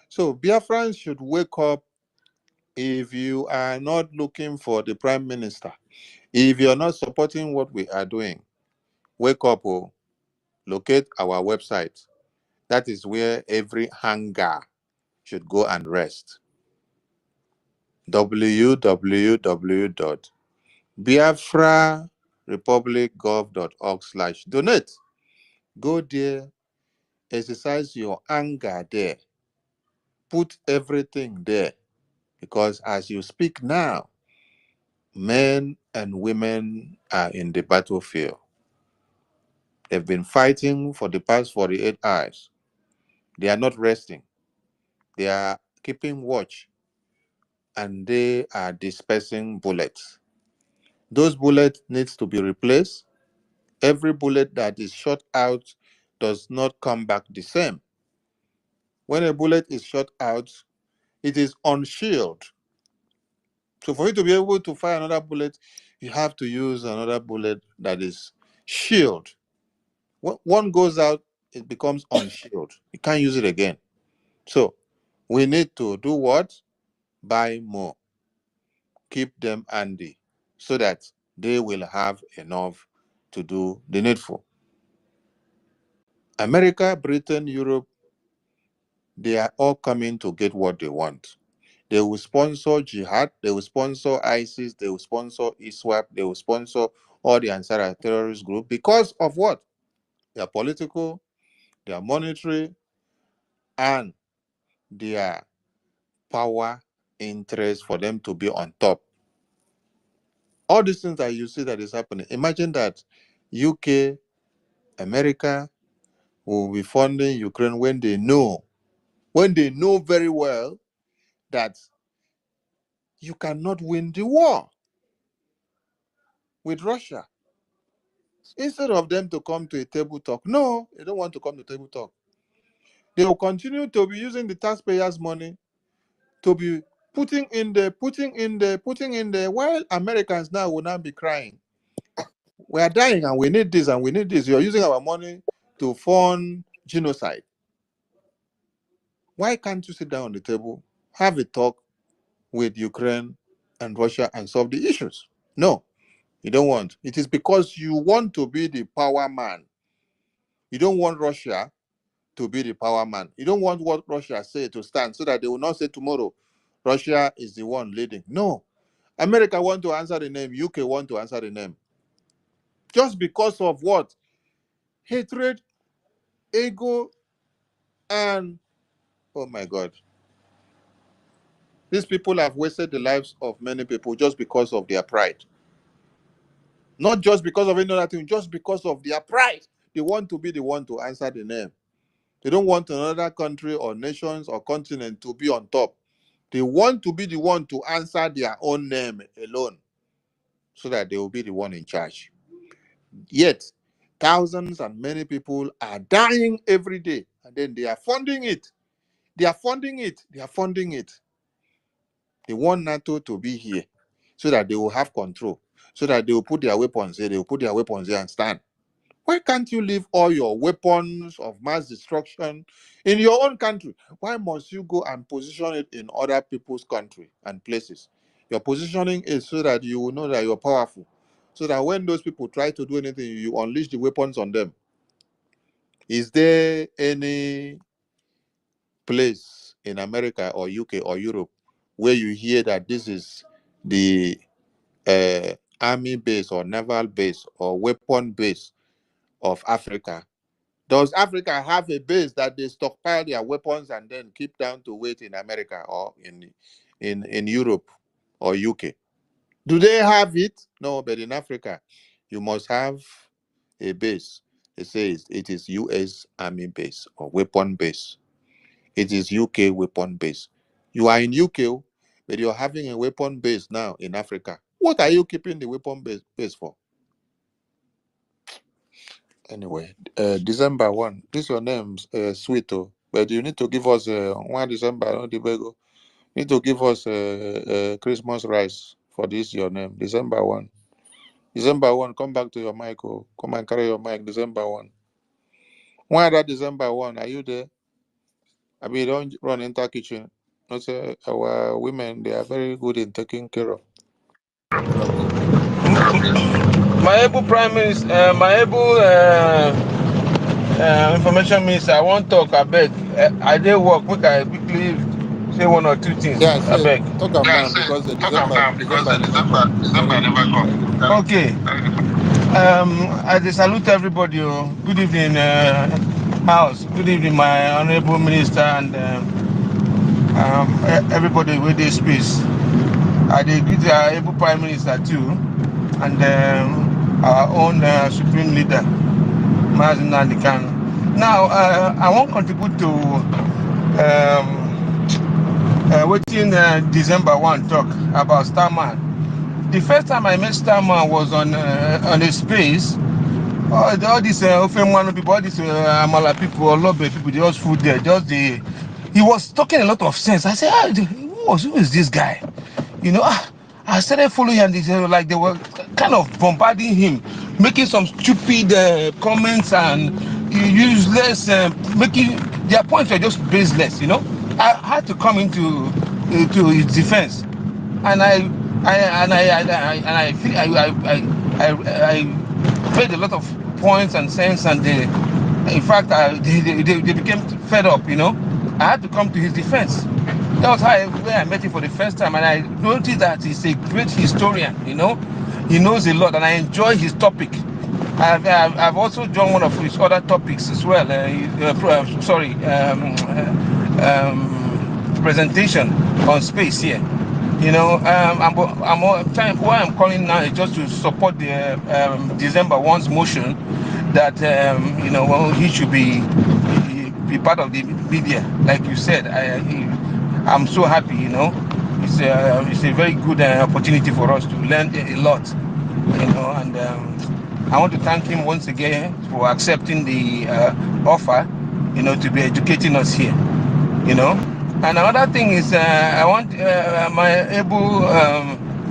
So Biafrans should wake up. If you are not looking for the prime minister, if you're not supporting what we are doing, wake up, oh, locate our website. That is where every hangar should go and rest. www.biafrarepublicgov.org/donate. Go there, exercise your anger there, put everything there, because as you speak now, men and women are in the battlefield. They've been fighting for the past 48 hours. They are not resting. They are keeping watch, and they are dispersing bullets. Those bullets needs to be replaced. Every bullet that is shot out does not come back the same. When a bullet is shot out, it is unshielded. So for you to be able to fire another bullet, you have to use another bullet that is shielded. When one goes out, it becomes unshielded. You can't use it again. So we need to do what? Buy more. Keep them handy so that they will have enough to do the needful. America, Britain, Europe, they are all coming to get what they want. They will sponsor jihad, they will sponsor ISIS, they will sponsor ISWAP, they will sponsor all the Ansar terrorist group because of what? Their political, their monetary, and their power interest for them to be on top. All these things that you see that is happening. Imagine that UK, America will be funding Ukraine when they know very well that you cannot win the war with Russia. Instead of them to come to a table talk, no, they don't want to come to table talk. They will continue to be using the taxpayers' money to be putting in there, while Americans now will not be crying. We are dying and we need this and we need this. You're using our money to fund genocide. Why can't you sit down on the table, have a talk with Ukraine and Russia and solve the issues? No, you don't want. It is because you want to be the power man. You don't want Russia to be the power man. You don't want what Russia say to stand so that they will not say tomorrow Russia is the one leading. No. America want to answer the name. UK want to answer the name. Just because of what? Hatred, ego, and oh my God. These people have wasted the lives of many people just because of their pride. Not just because of any other thing, just because of their pride. They want to be the one to answer the name. They don't want another country or nations or continent to be on top. They want to be the one to answer their own name alone so that they will be the one in charge. Yet, thousands and many people are dying every day, and then they are funding it. They are funding it. They are funding it. They want NATO to be here so that they will have control, so that they will put their weapons there. They will put their weapons there and stand. Why can't you leave all your weapons of mass destruction in your own country? Why must you go and position it in other people's country and places? Your positioning is so that you will know that you're powerful, so that when those people try to do anything, you unleash the weapons on them. Is there any place in America or UK or Europe where you hear that this is the army base or naval base or weapon base of Africa? Does Africa have a base that they stockpile their weapons and then keep down to wait in America or in Europe or UK? Do they have it? No, but in Africa, you must have a base. It says it is US Army base or weapon base. It is UK weapon base. You are in UK, but you're having a weapon base now in Africa. What are you keeping the weapon base for? Anyway, December 1. This your name's sweet, but you need to give us 1 December, not the bagel. You need to give us Christmas rice for this your name. December 1. December 1, come back to your mic. Oh. Come and carry your mic. December 1. Why that December 1? Are you there? I mean, don't run into kitchen. Not say our women, they are very good in taking care of. Okay. My able prime minister, my able information minister, I won't talk, I beg. I did work, we can quickly say 1 or 2 things, Yeah, I say beg. talk am Yeah, now say, because the talk am now because December the never come. December never come. Okay. I just salute everybody. Good evening, House. Good evening, my honorable minister and everybody with this space. I did greet our able prime minister too, and our own supreme leader, Mazen Nadikan. Now, I won't contribute to waiting December 1 talk about Starman. The first time I met Starman was on a space. All these Ofemwano people, all these Amala people, Olobe people, they just food there. He was talking a lot of sense. I said, who is this guy? You know, I started following him, and like they were kind of bombarding him, making some stupid comments and useless, making their points were just baseless. You know, I had to come into to his defense, and I feel I made a lot of points and sense, and in fact they became fed up. You know, I had to come to his defense. That was where I met him for the first time, and I noticed that he's a great historian. You know, he knows a lot, and I enjoy his topic. I've also joined one of his other topics as well. Presentation on space here. You know, why I'm calling now is just to support the December 1's motion that you know, well, he should be part of the media, like you said. I'm so happy, you know. It's a very good opportunity for us to learn a lot, you know, and I want to thank him once again for accepting the offer, you know, to be educating us here, you know. And another thing is, I want my able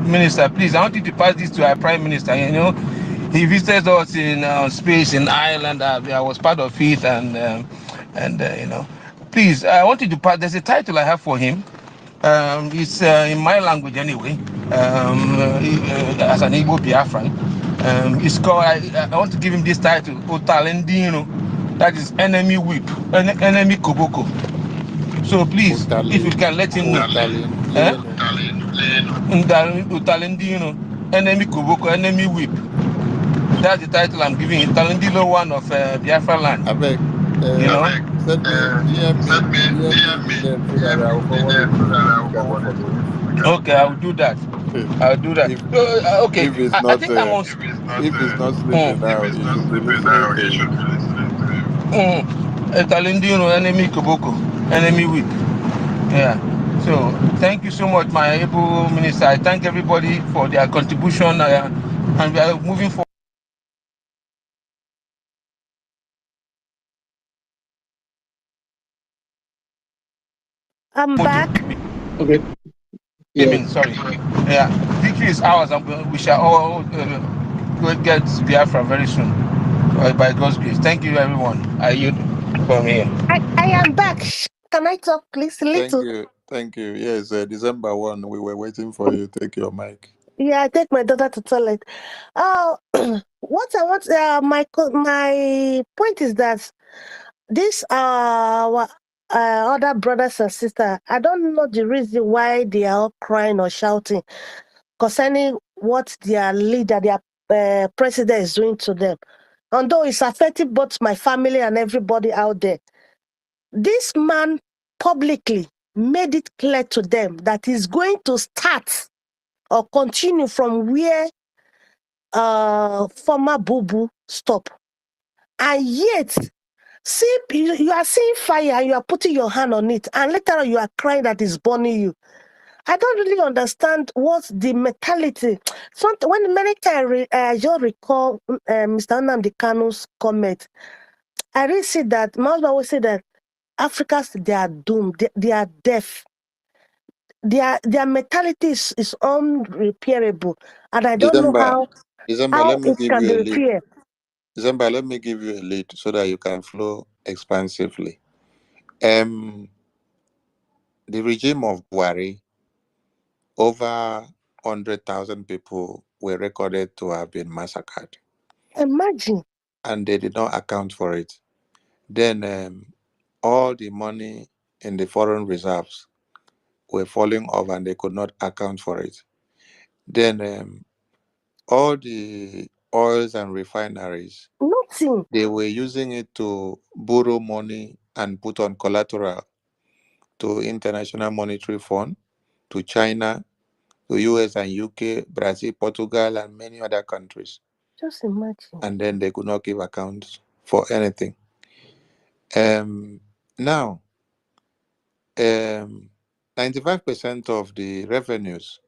minister, please, I want you to pass this to our prime minister. You know, he visited us in space in Ireland. I was part of it, and you know, please, I want you to pass. There's a title I have for him. It's in my language anyway, as an Igbo Biafran. It's called, I want to give him this title, Otalendino, that is enemy whip, enemy koboko. So please, if you can let him know. Utalendino, enemy koboko, enemy whip. That's the title I'm giving him. Talendino, one of Biafra land. I beg, You know? send me, DM me his name so that I will forward it to him. He cannot forget. Okay, I'll do that. I'll do that. If Okay, if it's I not think I'm on. if he's not sleeping now, you should be listening to him. Talendino, enemy koboko, enemy whip. Yeah. So thank you so much, my able minister. I thank everybody for their contribution, and we are moving forward. I'm back. Okay. Yeah. Sorry. Yeah. Victory is ours, and we shall all go get Biafra very soon, by God's grace. Thank you, everyone. I yield from here. I am back. Can I talk, please? A little. Thank you. Yes, December 1, we were waiting for you. Take your mic. Yeah, I take my daughter to toilet. Oh, what I want, my point is that these other brothers and sisters, I don't know the reason why they are all crying or shouting concerning what their leader, their president is doing to them. Although it's affecting both my family and everybody out there. This man publicly made it clear to them that he's going to start or continue from where former Boo stop. And yet, see, you are seeing fire and you are putting your hand on it, and later on you are crying that it's burning you. I don't really understand what's the mentality. When many times you recall Mr. Nnamdi Kanu's comment, I really see that, my husband always say that Africans, they are doomed, they are deaf. Their mentality is unrepairable, and I don't know how let me it give can you be a lead. repaired. December, let me give you a lead so that you can flow expansively. The regime of Buhari, over 100,000 people were recorded to have been massacred. Imagine. And they did not account for it. Then all the money in the foreign reserves were falling off and they could not account for it. Then all the oils and refineries, nothing. They were using it to borrow money and put on collateral to International Monetary Fund, to China, to US and UK, Brazil, Portugal, and many other countries. Just imagine. And then they could not give accounts for anything. Now, 95% of the revenues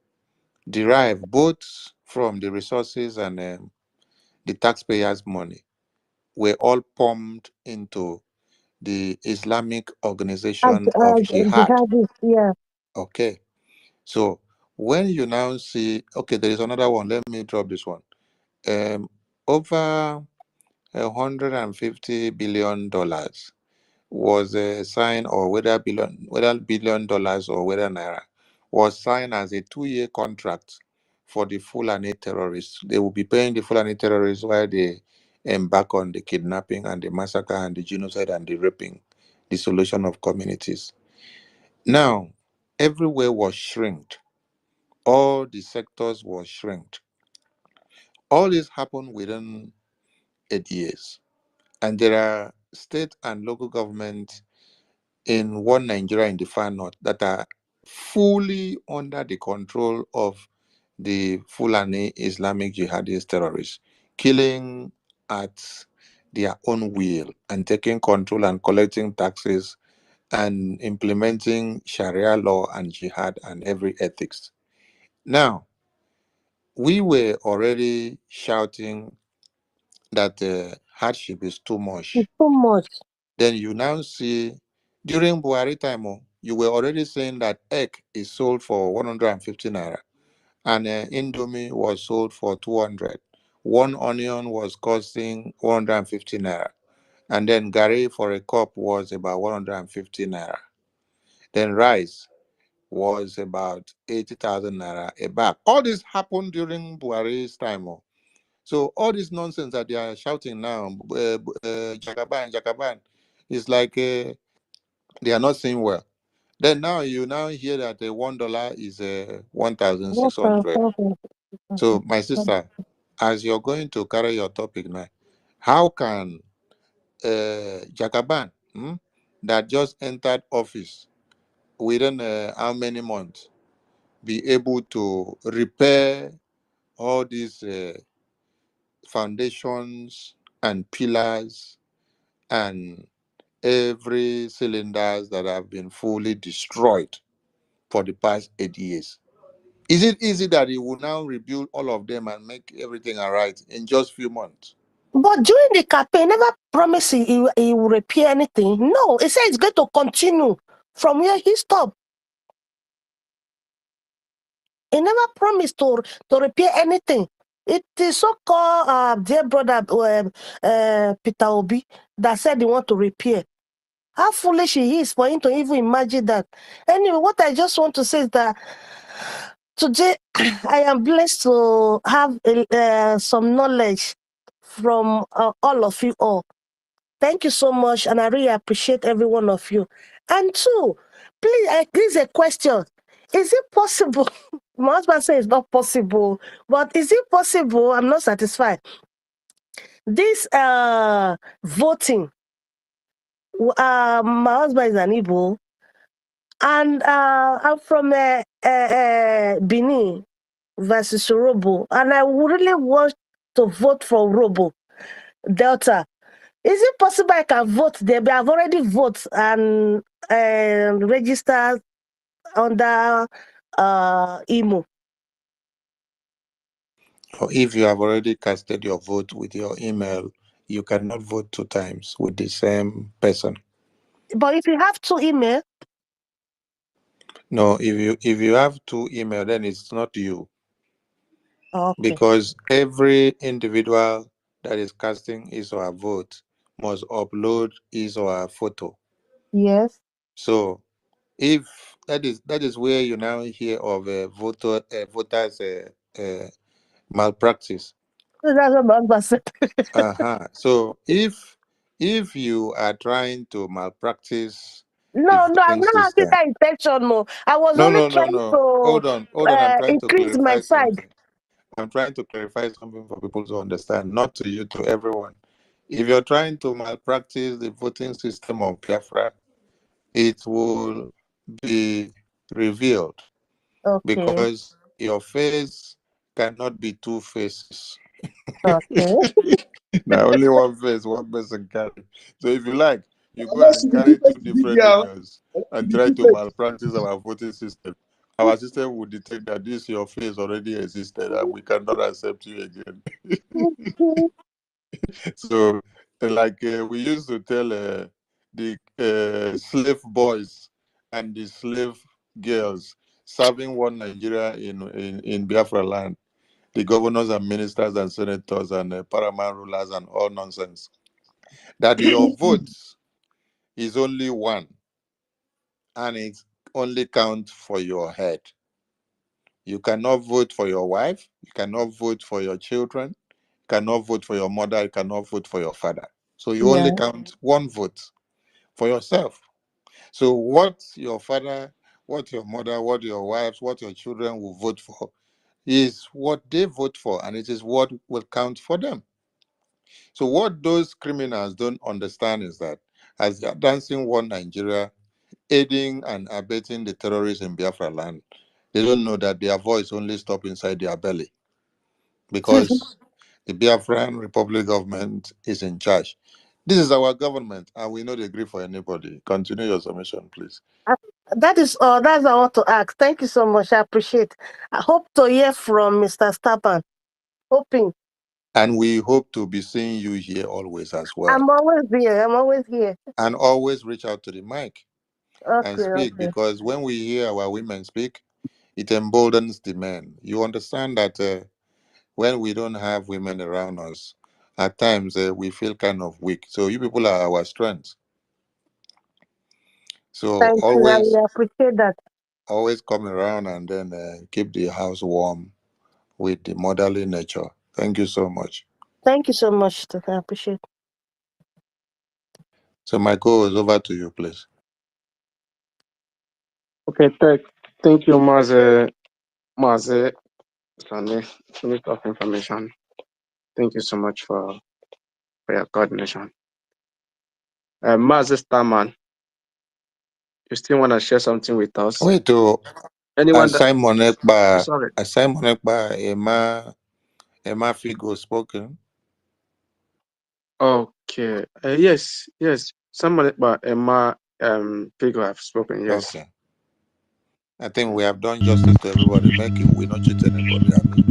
derive both from the resources and the taxpayers' money were all pumped into the Islamic Organization of Jihad. Yeah. Okay. So when you now see, okay, there is another one. Let me drop this one. Over $150 billion was signed, or whether billion dollars or whether naira, was signed as a 2-year contract for the Fulani terrorists. They will be paying the Fulani terrorists while they embark on the kidnapping and the massacre and the genocide and the raping, dissolution of communities. Now, everywhere was shrinked. All the sectors were shrinked. All this happened within 8 years. And there are state and local governments in one Nigeria in the far north that are fully under the control of the Fulani Islamic jihadist terrorists, killing at their own will and taking control and collecting taxes and implementing Sharia law and jihad and every ethics. Now, we were already shouting that the hardship is too much. It's too much. Then you now see during Buhari time, you were already saying that egg is sold for 150 naira and Indomie was sold for 200. One onion was costing 150 naira. And then Gary for a cup was about 150 naira. Then rice was about 80,000 naira a bag. All this happened during Buhari's time. So all this nonsense that they are shouting now, Jagaban, Jagaban, is like they are not saying well. Then now you now hear that $1 is 1,600. So my sister, as you're going to carry your topic now, how can Jagaban that just entered office within how many months be able to repair all these foundations and pillars and every cylinders that have been fully destroyed for the past 8 years? Is it easy that he will now rebuild all of them and make everything all right in just few months? But during the campaign, never promised he will repair anything. No, he said it's going to continue from where he stopped. He never promised to repair anything. It is so-called dear brother Peter Obi that said he want to repair. How foolish he is for him to even imagine that. Anyway, what I just want to say is that today I am blessed to have some knowledge from all of you all. Thank you so much, and I really appreciate every one of you. And two, please, this is a question. Is it possible? My husband says it's not possible, but is it possible? I'm not satisfied. This voting, my husband is an Igbo, and I'm from Benin versus Robo, and I really want to vote for Robo Delta. Is it possible I can vote there? But I've already voted and registered under IMO. Or if you have already casted your vote with your email, you cannot vote 2 times with the same person. But if you have 2 emails, no, if you have 2 email, then it's not you. Okay. Because every individual that is casting his or her vote must upload his or her photo. Yes. So if that is where you now hear of voters malpractice. That's what my husband said. So if you are trying to malpractice the No, I'm voting not having system. that intention. No, I was No, only no, no, trying no. to Hold on. I'm trying to increase my clarify side. something. I'm trying to clarify something for people to understand, not to you, to everyone. If you're trying to malpractice the voting system of Biafra, it will be revealed. Okay. Because your face cannot be 2 faces. Okay. Now only one face, one person carry. So if you like, you go and carry 2 different emails and try to malpractice our voting system. Our system will detect that this your face already existed and we cannot accept you again. So, like we used to tell the slave boys and the slave girls serving one Nigeria in Biafra land, the governors and ministers and senators and paramount rulers and all nonsense, that your vote is only one and it only counts for your head. You cannot vote for your wife, you cannot vote for your children, you cannot vote for your mother, you cannot vote for your father. So you only count one vote for yourself. So what your father, what your mother, what your wives, what your children will vote for is what they vote for, and it is what will count for them. So what those criminals don't understand is that as they are dancing one Nigeria, aiding and abetting the terrorists in Biafra land, they don't know that their voice only stops inside their belly, because the Biafran Republic government is in charge. This is our government, and we not agree for anybody. Continue your submission, please. That is all. That's all I want to ask. Thank you so much. I appreciate. I hope to hear from Mr. Staban. Hoping. And we hope to be seeing you here always as well. I'm always here. I'm always here. And always reach out to the mic and Okay, speak, okay. because when we hear our women speak, it emboldens the men. You understand that when we don't have women around us, at times we feel kind of weak. So you people are our strength. So Thank you. I appreciate that. always come around and then keep the house warm with the motherly nature. Thank you so much. Thank you so much. I appreciate. So my co-host, over to you, please. Okay, thank you, Maze Sane, Minister of Information. Thank you so much for your coordination. Maze Starman, you still want to share something with us? Wait, anyone that Simon Ekba, sorry. Simon Ekba, Emma Figo spoken. Okay. Yes. Somebody, but Emma Figo have spoken. Yes. Okay. I think we have done justice to everybody. Make it, we not cheat anybody, Abby.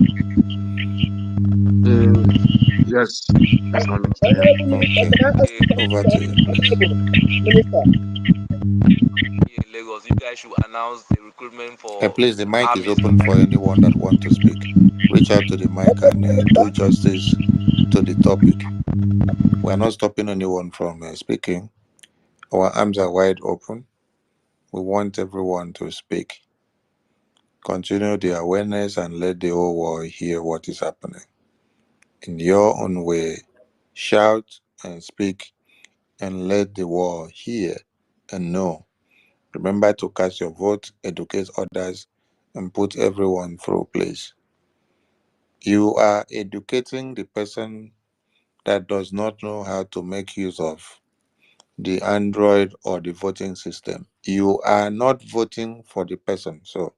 Yes. Yes, my minister. Yeah. Okay. Over to you, please. Minister. In Lagos, you guys should announce the recruitment for Please, the mic is armies. open for anyone that want to speak. Reach out to the mic and do justice to the topic. We are not stopping anyone from speaking. Our arms are wide open. We want everyone to speak. Continue the awareness and let the whole world hear what is happening. In your own way, shout and speak and let the world hear and know. Remember to cast your vote, educate others, and put everyone through place. You are educating the person that does not know how to make use of the Android or the voting system. You are not voting for the person. So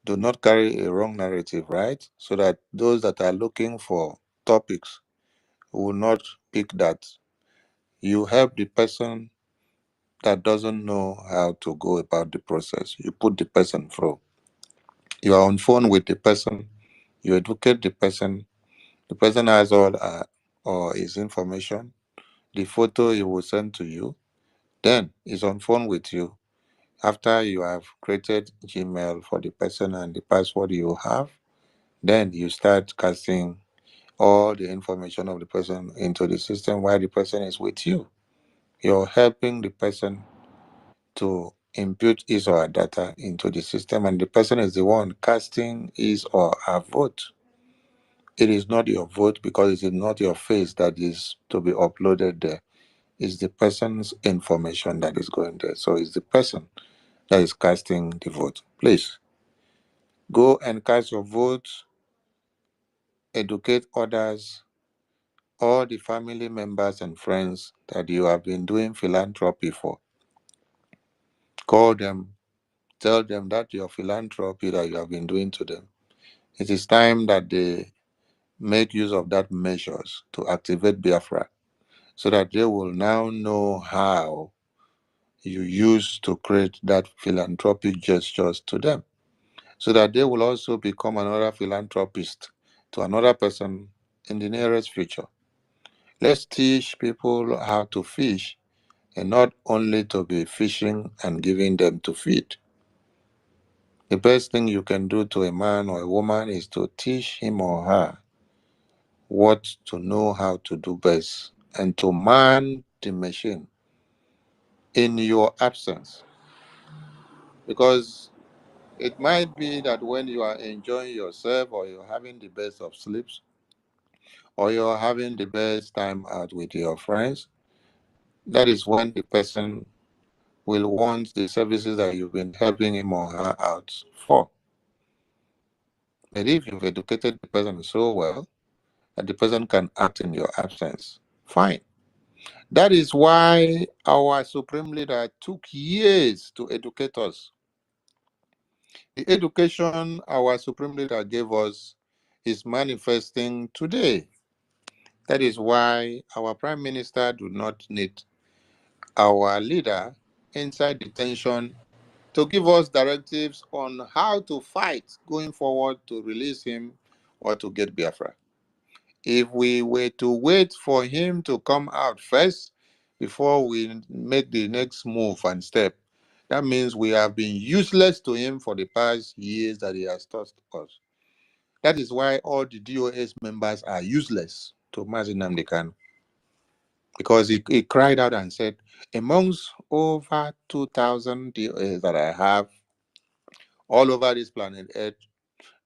do not carry a wrong narrative, right? So that those that are looking for topics will not pick that. You help the person that doesn't know how to go about the process. You put the person through. You are on phone with the person. You educate the person. The person has all or his information. The photo he will send to you. Then he's on phone with you. After you have created Gmail for the person and the password you have, then you start casting all the information of the person into the system while the person is with you. You're helping the person to impute his or her data into the system, and the person is the one casting his or her vote. It is not your vote because it is not your face that is to be uploaded there. It's the person's information that is going there. So it's the person that is casting the vote. Please go and cast your vote, educate others, all the family members and friends that you have been doing philanthropy for. Call them, tell them that your philanthropy that you have been doing to them. It is time that they make use of that measures to activate Biafra so that they will now know how you used to create that philanthropic gestures to them, so that they will also become another philanthropist to another person in the nearest future. Let's teach people how to fish and not only to be fishing and giving them to feed. The best thing you can do to a man or a woman is to teach him or her what to know how to do best and to man the machine in your absence. Because it might be that when you are enjoying yourself or you're having the best of sleeps or you're having the best time out with your friends, that is when the person will want the services that you've been helping him or her out for. But if you've educated the person so well that the person can act in your absence, fine. That is why our supreme leader took years to educate us. The education our supreme leader gave us is manifesting today. That is why our Prime Minister do not need our leader inside detention to give us directives on how to fight going forward to release him or to get Biafra. If we were to wait for him to come out first before we make the next move and step, that means we have been useless to him for the past years that he has taught us. That is why all the DOS members are useless to Mazi Nnamdi Kanu, because he cried out and said, amongst over 2,000 DOS that I have all over this planet Earth,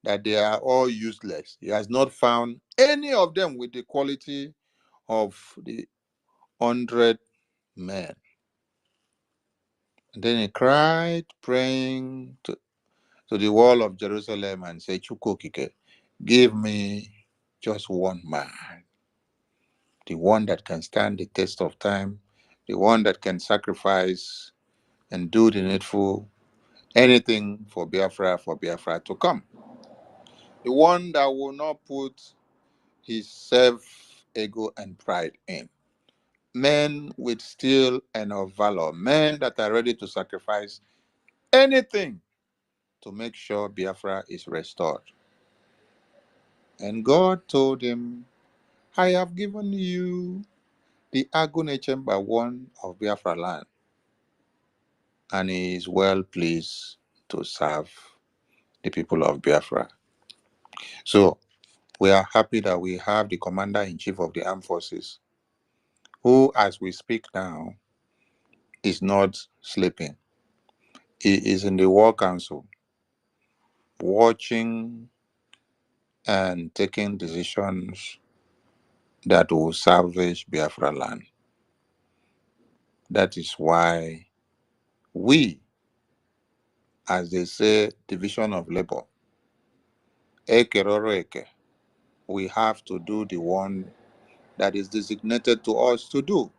that they are all useless. He has not found any of them with the quality of the 100 men. And then he cried, praying to the wall of Jerusalem and said, Chukokike, give me just one man, the one that can stand the test of time, the one that can sacrifice and do the needful, anything for Biafra to come. The one that will not put his self-ego and pride in. Men with steel and of valor, men that are ready to sacrifice anything to make sure Biafra is restored. And God told him, I have given you the Agone Chamber 1 of Biafra land, and he is well pleased to serve the people of Biafra. So we are happy that we have the Commander-in-Chief of the Armed Forces, who, as we speak now, is not sleeping. He is in the War Council, watching and taking decisions that will salvage Biafra land. That is why we, as they say, division of labor, Ekeroro, we have to do the one that is designated to us to do.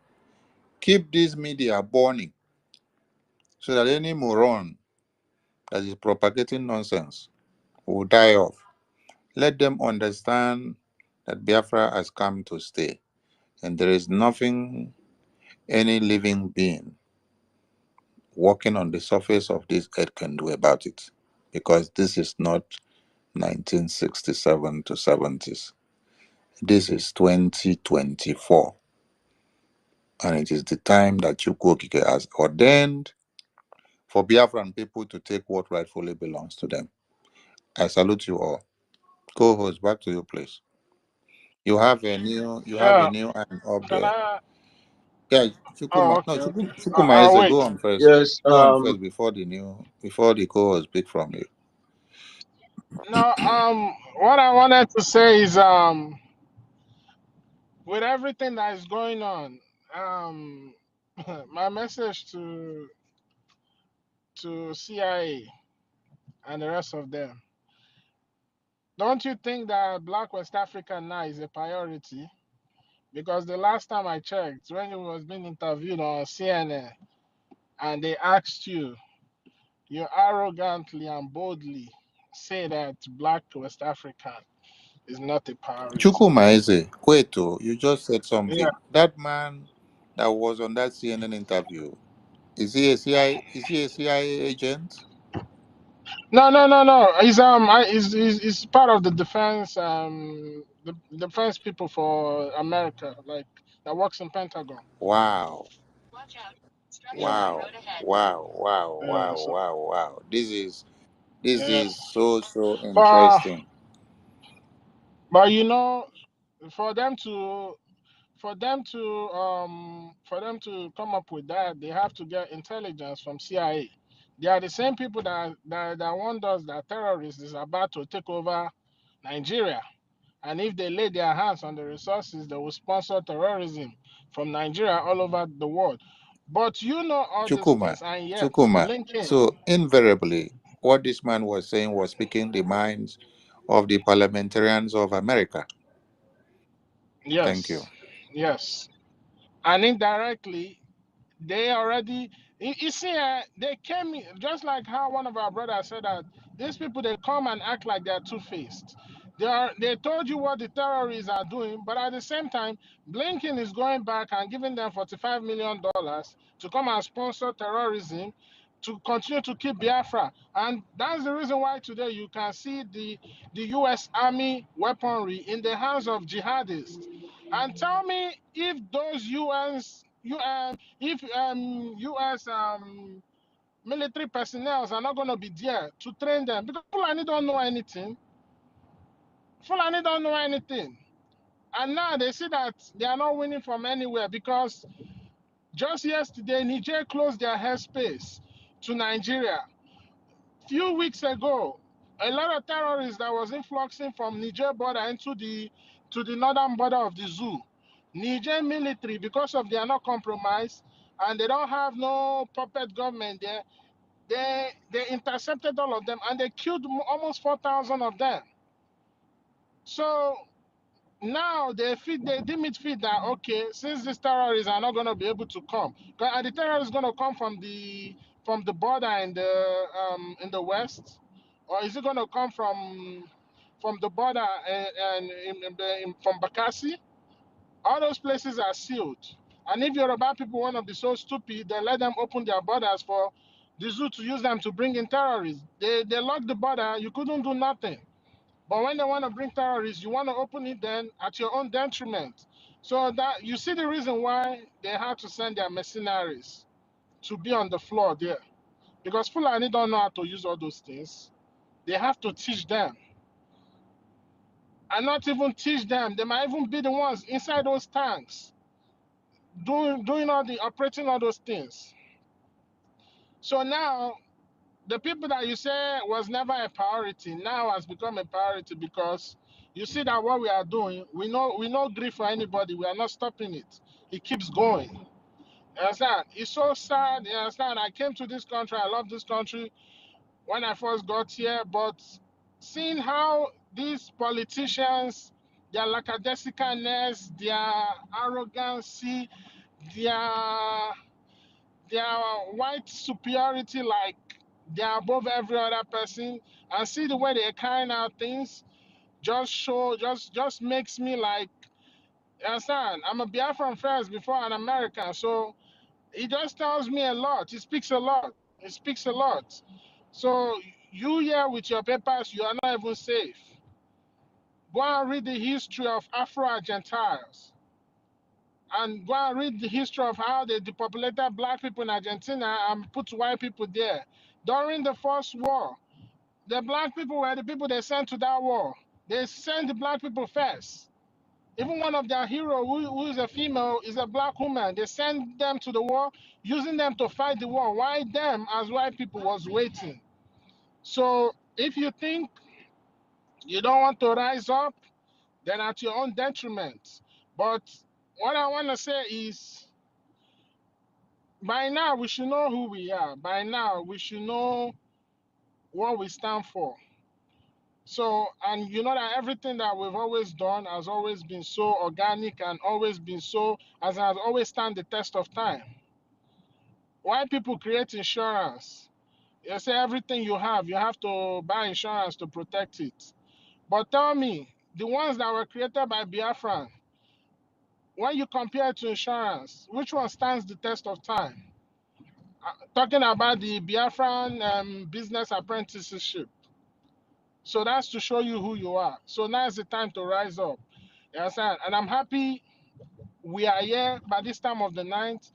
Keep this media burning so that any moron that is propagating nonsense will die off. Let them understand that Biafra has come to stay, and there is nothing any living being walking on the surface of this earth can do about it, because this is not 1967 to 70s. This is 2024, and it is the time that Chukwokike has ordained for Biafran people to take what rightfully belongs to them. I salute you all. Co-host, back to you, please. You have a new Yeah, hand up can there. I? Yeah, Oh, Chukuma. No, okay, okay. Chukuma is I'll a wait. go on first. Yes. Go on first before the co-host speak from you. No, what I wanted to say is, with everything that is going on, my message to CIA and the rest of them. Don't you think that Black West Africa now is a priority? Because the last time I checked, when you was being interviewed on CNN, and they asked you, you arrogantly and boldly say that Black West Africa is not a priority. Chukuma Eze, wait, you just said Yeah. something. That man that was on that CNN interview, is he a CIA agent? No, no, no, no. He's part of the defense people for America, like that works in Pentagon. Wow. Yeah, so Wow. This yeah. is so But interesting. but you know, for them to for them to come up with that, they have to get intelligence from CIA. They are the same people that warned us that terrorists is about to take over Nigeria. And if they lay their hands on the resources, they will sponsor terrorism from Nigeria all over the world. But you know all these Chukuma, things, and yet Chukuma. blinking. So invariably, what this man was saying was speaking the minds of the parliamentarians of America. Thank you. Yes, yes. And indirectly, they already, you see, they just like how one of our brothers said that these people, they come and act like they're two-faced. They told you what the terrorists are doing, but at the same time, Blinken is going back and giving them $45 million to come and sponsor terrorism, to continue to keep Biafra. And that's the reason why today you can see the U.S. Army weaponry in the hands of jihadists. And tell me if those U.S. Military personnel are not going to be there to train them, because Fulani don't know anything. Fulani don't know anything. And now they see that they are not winning from anywhere, because just yesterday, Niger closed their airspace to Nigeria. Few weeks ago, a lot of terrorists that was influxing from Niger border into to the northern border of the zoo. Niger military, because of they are not compromised and they don't have no puppet government there, they intercepted all of them and they killed almost 4,000 of them. So now they deem it fit that, okay, since these terrorists are not going to be able to come, are the terrorists going to come from the border in the west, or is it going to come from the border from Bakassi? All those places are sealed, and if Yoruba people want to be so stupid, they let them open their borders for the zoo to use them to bring in terrorists. They locked the border. You couldn't do nothing. But when they want to bring terrorists, you want to open it then at your own detriment. So that you see the reason why they had to send their mercenaries to be on the floor there. Because Fulani don't know how to use all those things. They have to teach them. And not even teach them. They might even be the ones inside those tanks doing all the operating all those things. So now the people that you say was never a priority now has become a priority, because you see that what we are doing, we know grief for anybody. We are not stopping it. It keeps going. You understand? It's so sad. You understand? I came to this country. I love this country when I first got here, but seeing how these politicians, their lackadaisicalness, their arrogancy, their white superiority, like they're above every other person, and see the way they're carrying out things, just makes me like, you understand? I'm a Biafran first before an American, so it just tells me a lot. It speaks a lot. It speaks a lot. So you here with your papers, you are not even safe. Go and read the history of Afro-Argentiles, and go and read the history of how they depopulated black people in Argentina and put white people there. During the First War, the black people were the people they sent to that war. They sent the black people first. Even one of their heroes, who is a female, is a black woman. They sent them to the war, using them to fight the war. Why them, as white people, was waiting? So if you think you don't want to rise up, then at your own detriment. But what I want to say is, by now we should know who we are. By now we should know what we stand for. So, and you know that everything that we've always done has always been so organic and always been so, has always stand the test of time. Why people create insurance? You say everything you have to buy insurance to protect it. But tell me, the ones that were created by Biafran, when you compare it to insurance, which one stands the test of time? Talking about the Biafran business apprenticeship. So that's to show you who you are. So now is the time to rise up. You understand? And I'm happy we are here by this time of the night.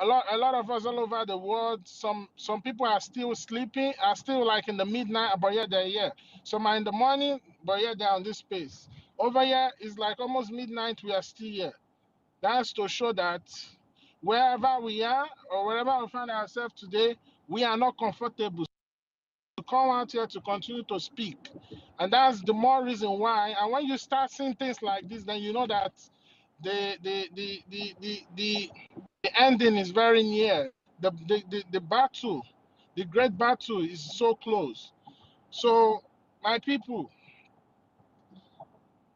A lot of us all over the world. Some people are still sleeping, are still like in the midnight, but yet they're here. Some are in the morning, but yet they're on this space. Over here is like almost midnight. We are still here. That's to show that wherever we are or wherever we find ourselves today, we are not comfortable to come out here to continue to speak. And that's the more reason why. And when you start seeing things like this, then you know that the ending is very near. The battle, the great battle is so close. So, my people,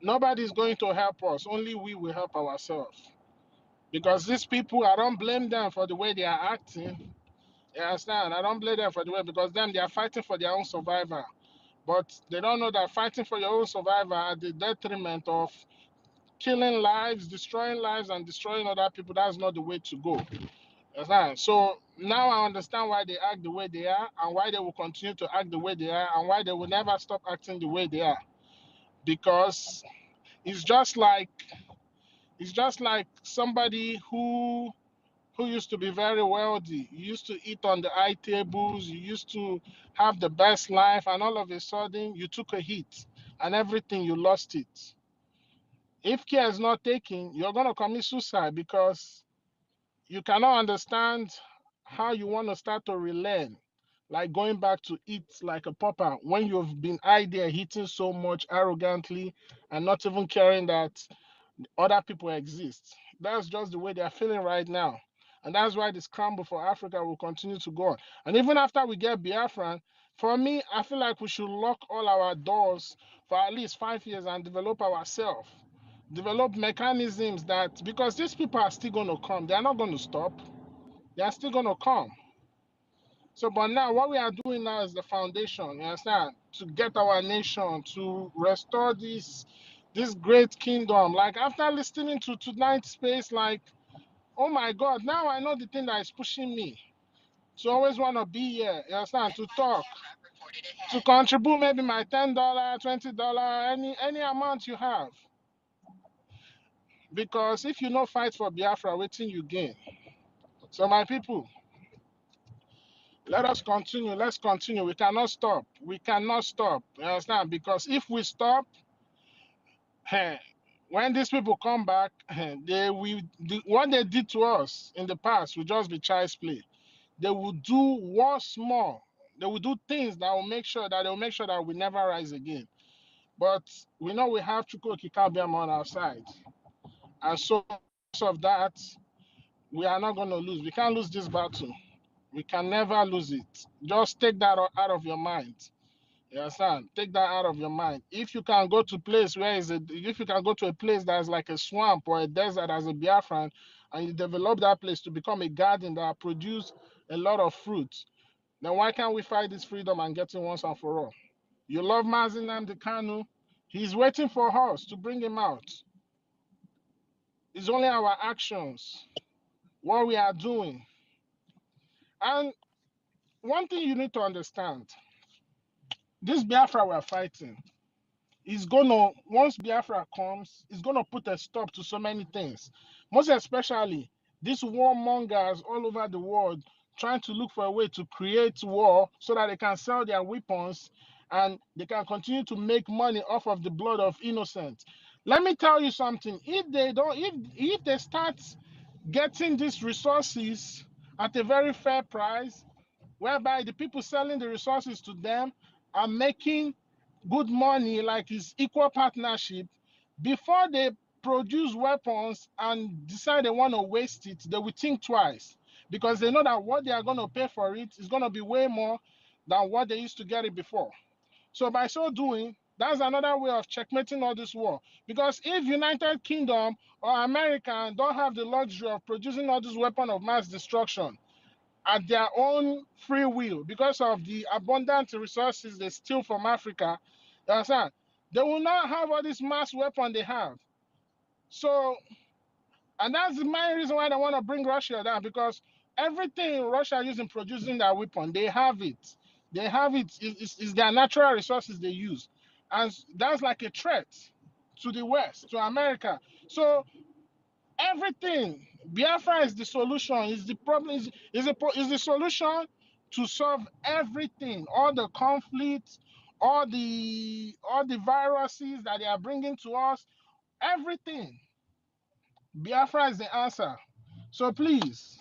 nobody's going to help us. Only we will help ourselves. Because these people, I don't blame them for the way they are acting. You understand? I don't blame them for the way, because them, they are fighting for their own survival. But they don't know that fighting for your own survival at the detriment of killing lives, destroying lives, and destroying other people, that's not the way to go. Understand? So now I understand why they act the way they are and why they will continue to act the way they are and why they will never stop acting the way they are. Because it's just like somebody who used to be very wealthy. You used to eat on the high tables, you used to have the best life, and all of a sudden you took a hit and everything, you lost it. If care is not taken, you're going to commit suicide because you cannot understand how you want to start to relearn, like going back to eat like a pauper when you've been out there eating so much arrogantly and not even caring that other people exist. That's just the way they are feeling right now. And that's why the scramble for Africa will continue to go on. And even after we get Biafran, for me, I feel like we should lock all our doors for at least 5 years and develop ourselves. Develop mechanisms that, because these people are still going to come, they are not going to stop. They are still going to come. So, but now what we are doing now is the foundation, you understand, to get our nation, to restore this great kingdom. Like after listening to tonight's space, like, oh my God, now I know the thing that is pushing me to always want to be here, you understand, to talk, to contribute maybe my $10, $20, any amount you have. Because if you no fight for Biafra, waiting you gain. So my people, let us continue. Let's continue. We cannot stop. We cannot stop. You understand? Because if we stop, when these people come back, they will do what they did to us in the past will just be child's play. They will do what's more. They will do things that will make sure that we never rise again. But we know we have Chukwu Kikabiam on our side. And so because of that, we are not going to lose. We can't lose this battle. We can never lose it. Just take that out of your mind. You understand? Take that out of your mind. If you can go to if you can go to a place that's like a swamp or a desert as a Biafran, and you develop that place to become a garden that produce a lot of fruits, then why can't we fight this freedom and get it once and for all? You love Mazi Nnamdi Kanu. He's waiting for us to bring him out. It's only our actions, what we are doing. And one thing you need to understand, this Biafra we're fighting, is gonna, once Biafra comes, it's gonna put a stop to so many things. Most especially these warmongers all over the world trying to look for a way to create war so that they can sell their weapons and they can continue to make money off of the blood of innocents. Let me tell you something. If they start getting these resources at a very fair price, whereby the people selling the resources to them are making good money, like it's equal partnership, before they produce weapons and decide they want to waste it, they will think twice, because they know that what they are going to pay for it is going to be way more than what they used to get it before. So by so doing, that's another way of checkmating all this war. Because if United Kingdom or America don't have the luxury of producing all this weapon of mass destruction at their own free will, because of the abundant resources they steal from Africa, you understand? They will not have all this mass weapon they have. So, and that's the main reason why they want to bring Russia down, because everything Russia using producing their weapon, they have it. They have it. It's their natural resources they use. And that's like a threat to the West, to America. So everything, Biafra is the solution, is the problem, is the solution to solve everything, all the conflicts, all the viruses that they are bringing to us, everything. Biafra is the answer. So please,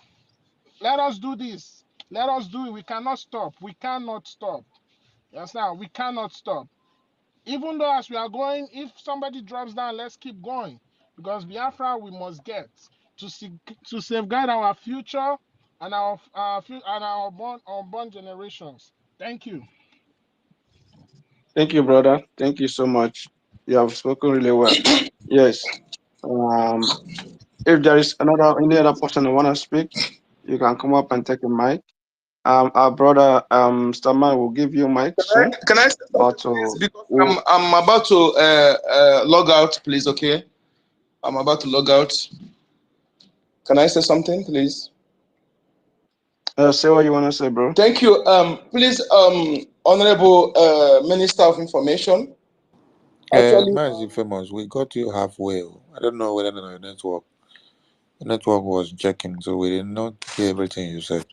let us do this. Let us do it. We cannot stop. We cannot stop. Yes, now we cannot stop. Even though as we are going, if somebody drops down, let's keep going. Because Biafra we must get to safeguard our future and our unborn generations. Thank you. Thank you, brother. Thank you so much. You have spoken really well. Yes. If there is any other person who want to speak, you can come up and take a mic. Our brother Staman will give you mic soon. Can I say something, please? Because I'm about to log out, please. Okay, I'm about to log out. Can I say something, please? Say what you want to say, bro. Thank you. Please, Honorable Minister of Information. Actually, Mazi Famous, we got you halfway. I don't know whether your network was checking, so we did not hear everything you said.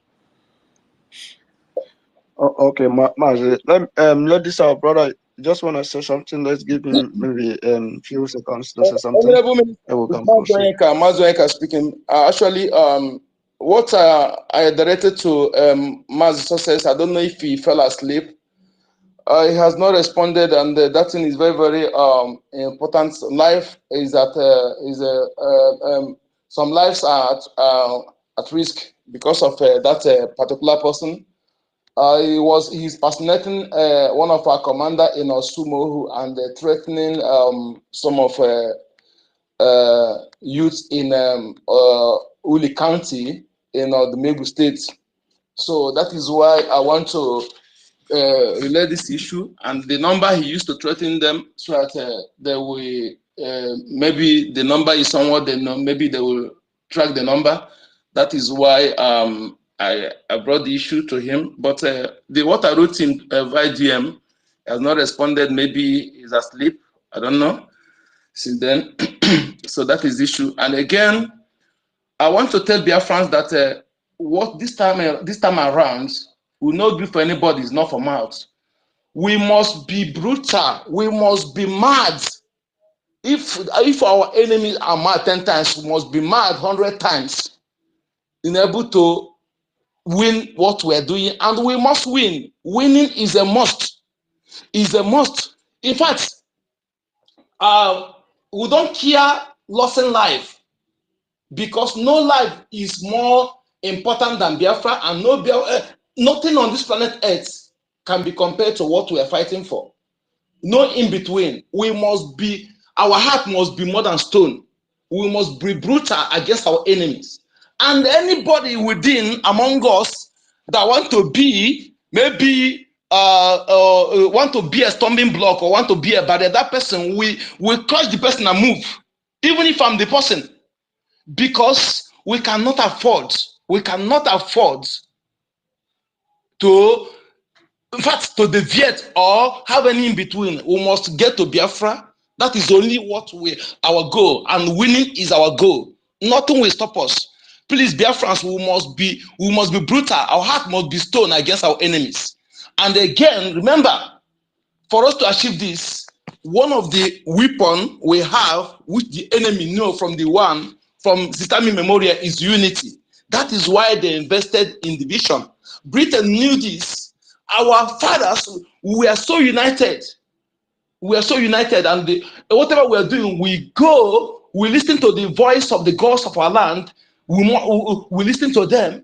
Okay, Mazi, let this our brother just want to say something. Let's give him maybe few seconds to say something. Honorable Minister, And we can proceed. Mazoenka speaking. Actually, what I directed to Maz Success, I don't know if he fell asleep. He has not responded, and that thing is very, very important. Life is some lives are at risk because of that particular person. He's personating one of our commander in Osumo and threatening some of youth in Uli County in the Megu State. So that is why I want to relay this issue, and the number he used to threaten them, so that they will maybe the number is somewhat they know, maybe they will track the number. That is why I brought the issue to him. But what I wrote him via DM has not responded. Maybe he's asleep. I don't know. Since then, so that is the issue. And again, I want to tell Biafrans that what this time around will not be for anybody. It's not for mouth. We must be brutal. We must be mad. If our enemies are mad 10 times, we must be mad 100 times in able to win what we're doing, and we must win. Winning is a must. Is a must. In fact, we don't care losing life, because no life is more important than Biafra, and nothing on this planet Earth can be compared to what we are fighting for. No in between. Our heart must be more than stone. We must be brutal against our enemies. And anybody within among us that want to be, maybe want to be a stumbling block or want to be a barrier, that person, we crush the person and move. Even if I'm the person. Because we cannot afford to, in fact, to deviate or have any in between. We must get to Biafra. That is only our goal, and winning is our goal. Nothing will stop us. Please, Biafrans, we must be brutal. Our heart must be stone against our enemies. And again, remember, for us to achieve this, one of the weapons we have, which the enemy know from Sistami Memorial, is unity. That is why they invested in division. Britain knew this. Our fathers were so united. We are so united, and whatever we are doing, we listen to the voice of the gods of our land. We listen to them,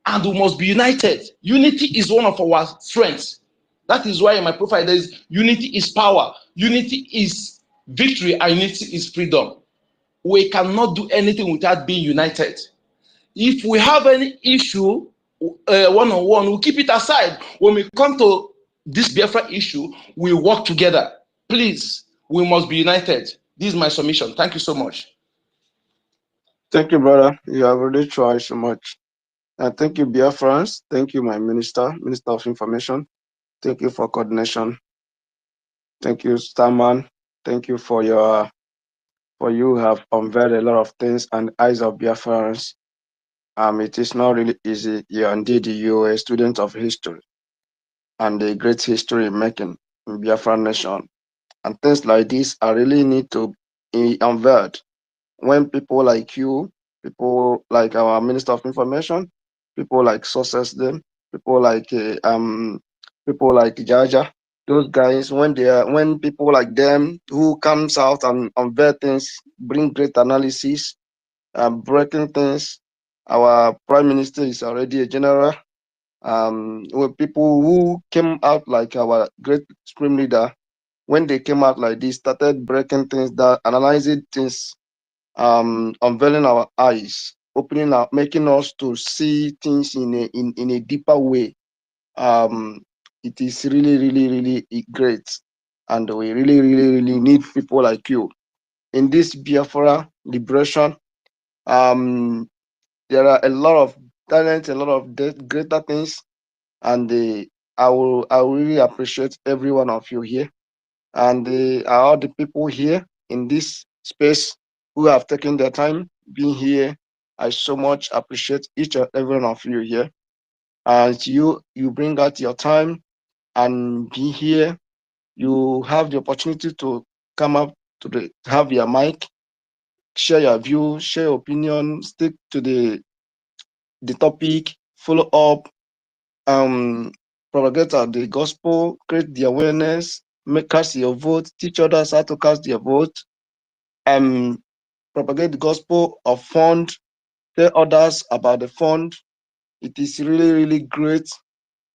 and we must be united. Unity is one of our strengths. That is why in my profile there is unity is power, unity is victory, and unity is freedom. We cannot do anything without being united. If we have any issue one-on-one, we'll keep it aside. When we come to this Biafra issue, we work together. Please, we must be united. This is my submission. Thank you so much. Thank you, brother. You have really tried so much. And thank you, Biafrans. Thank you, my Minister of Information. Thank you for coordination. Thank you, Starman. Thank you for you have unveiled a lot of things and eyes of Biafrans. It is not really easy. You're a student of history and a great history making in Biafra nation. And things like this are really need to be unveiled when people like you, people like our Minister of Information, people like Sources them, people like Jaja, those guys, when people like them who comes out and unveil things, bring great analysis, breaking things. Our Prime Minister is already a general. When people who came out like our great scream leader, when they came out like this, started breaking things, that analyzing things, unveiling our eyes. opening up, making us to see things in a deeper way. It is really great, and we really need people like you in this Biafra liberation. There are a lot of talent, a lot of greater things, and I will really appreciate every one of you here, and all the people here in this space who have taken their time being here. I so much appreciate each and every one of you here, and you bring out your time and be here. You have the opportunity to come up to have your mic, share your view, share your opinion, stick to the topic, follow up, propagate the gospel, create the awareness, cast your vote, teach others how to cast their vote, propagate the gospel of fund, tell others about the fund. It is really great,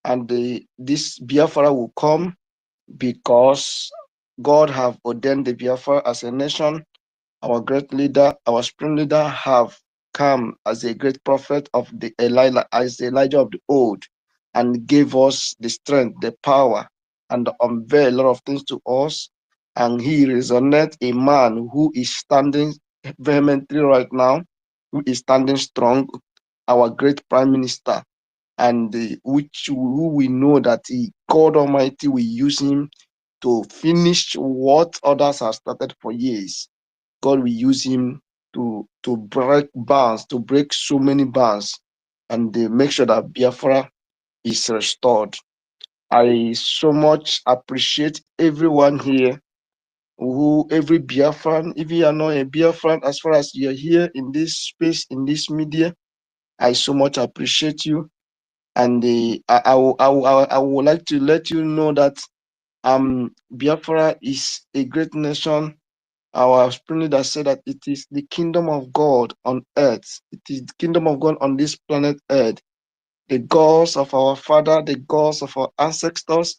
and this Biafra will come because God have ordained the Biafra as a nation. Our great leader, our supreme leader, have come as a great prophet of the Elijah of the old, and gave us the strength, the power, and unveil a lot of things to us. And he resonates a man who is standing vehemently right now, who is standing strong, our great prime minister, and who we know that God Almighty will use him to finish what others have started for years. God will use him to break bonds, to break so many bonds, and make sure that Biafra is restored. I so much appreciate everyone here, every Biafran. If you are not a Biafran, as far as you're here in this space, in this media, I so much appreciate you. And I would like to let you know that Biafra is a great nation. Our spring leader said that it is the kingdom of God on earth. It is the kingdom of God on this planet earth. The gods of our father, the gods of our ancestors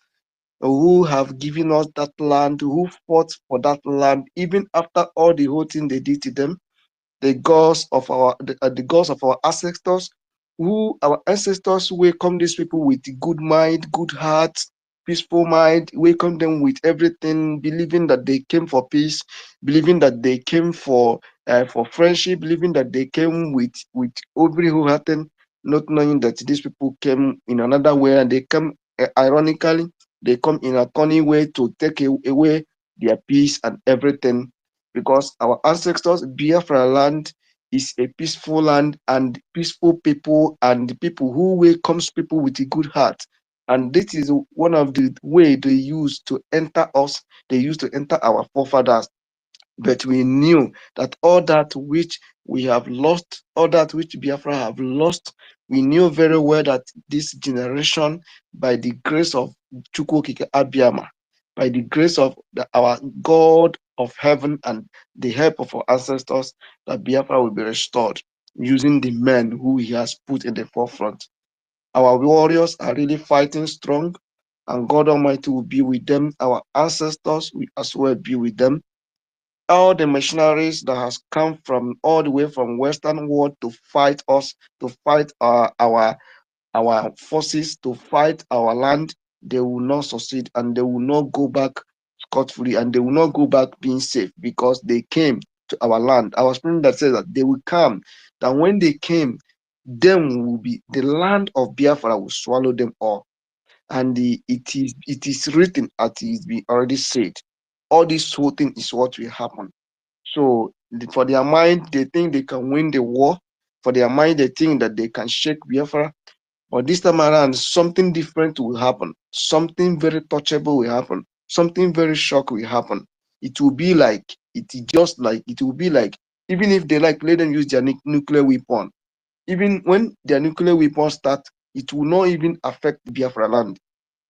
who have given us that land, who fought for that land, even after all the whole thing they did to them, the gods of the gods of our ancestors, who our ancestors welcome these people with good mind, good heart, peaceful mind, welcome them with everything, believing that they came for peace, believing that they came for friendship, believing that they came with every wholehearted, not knowing that these people came in another way, and they come ironically, they come in a cunning way to take away their peace and everything, because our ancestors, Biafra land is a peaceful land and peaceful people, and the people who welcomes people with a good heart. And this is one of the way they use to enter us. They used to enter our forefathers. But we knew that all that which we have lost, all that which Biafra have lost, we knew very well that this generation, by the grace of Chukwokike Abiyama, by the grace of our God of heaven and the help of our ancestors, that Biafra will be restored using the men who he has put in the forefront. Our warriors are really fighting strong, and God Almighty will be with them. Our ancestors will as well be with them. All the missionaries that has come from all the way from Western world to fight us, to fight our forces, to fight our land, they will not succeed, and they will not go back scot-free, and they will not go back being safe, because they came to our land. Our spirit that says that they will come, that when they came, them will be the land of Biafra will swallow them all. And it is written, as it is been already said. All this whole thing is what will happen. So for their mind, they think they can win the war. For their mind, they think that they can shake Biafra. But this time around, something different will happen. Something very touchable will happen. Something very shock will happen. It will be like, it will be like, even if they let them use their nuclear weapon, even when their nuclear weapons start, it will not even affect Biafra land.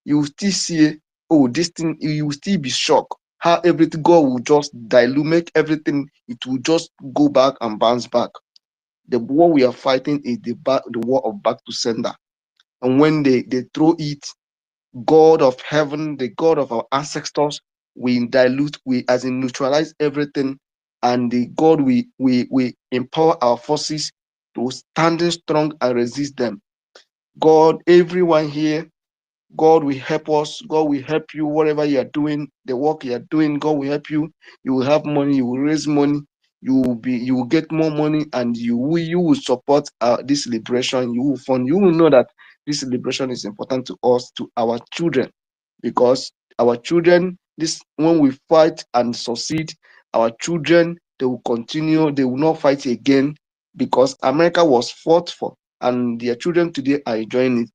You will still see, oh, this thing, you will still be shocked how everything, God will just dilute, make everything, it will just go back and bounce back. The war we are fighting is the war of back to sender. And when they throw it, God of heaven, the God of our ancestors, we dilute, we as in neutralize everything, and the God we empower our forces, to standing strong and resist them. God, everyone here, God will help us. God will help you, whatever you are doing, the work you are doing, God will help you. You will have money, you will raise money, you will get more money, and you will support this liberation. You will fund. You will know that this liberation is important to us, to our children, because our children, this when we fight and succeed, our children, they will continue, they will not fight again, because America was fought for, and their children today are enjoying it.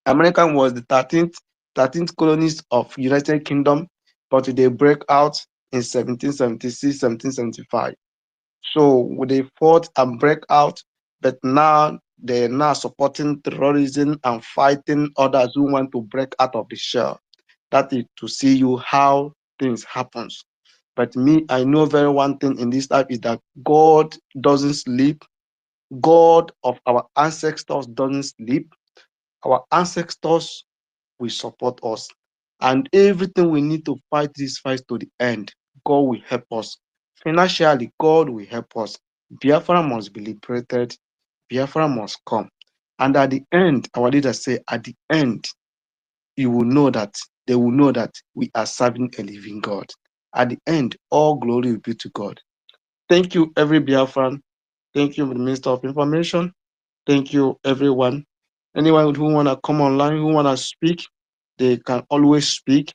America was the 13th colonies of United Kingdom, but they break out in 1776, 1775. So they fought and break out, but now they're now supporting terrorism and fighting others who want to break out of the shell. That is to see you how things happens. But me, I know very one thing in this life is that God doesn't sleep. God of our ancestors doesn't sleep. Our ancestors will support us. And everything we need to fight this fight to the end, God will help us. Financially, God will help us. Biafra must be liberated. Biafra must come. And at the end, our leaders say, at the end, you will know that they will know that we are serving a living God. At the end, all glory will be to God. Thank you, every Biafran. Thank you, the Minister of Information. Thank you, everyone. Anyone who want to come online, who want to speak, they can always speak.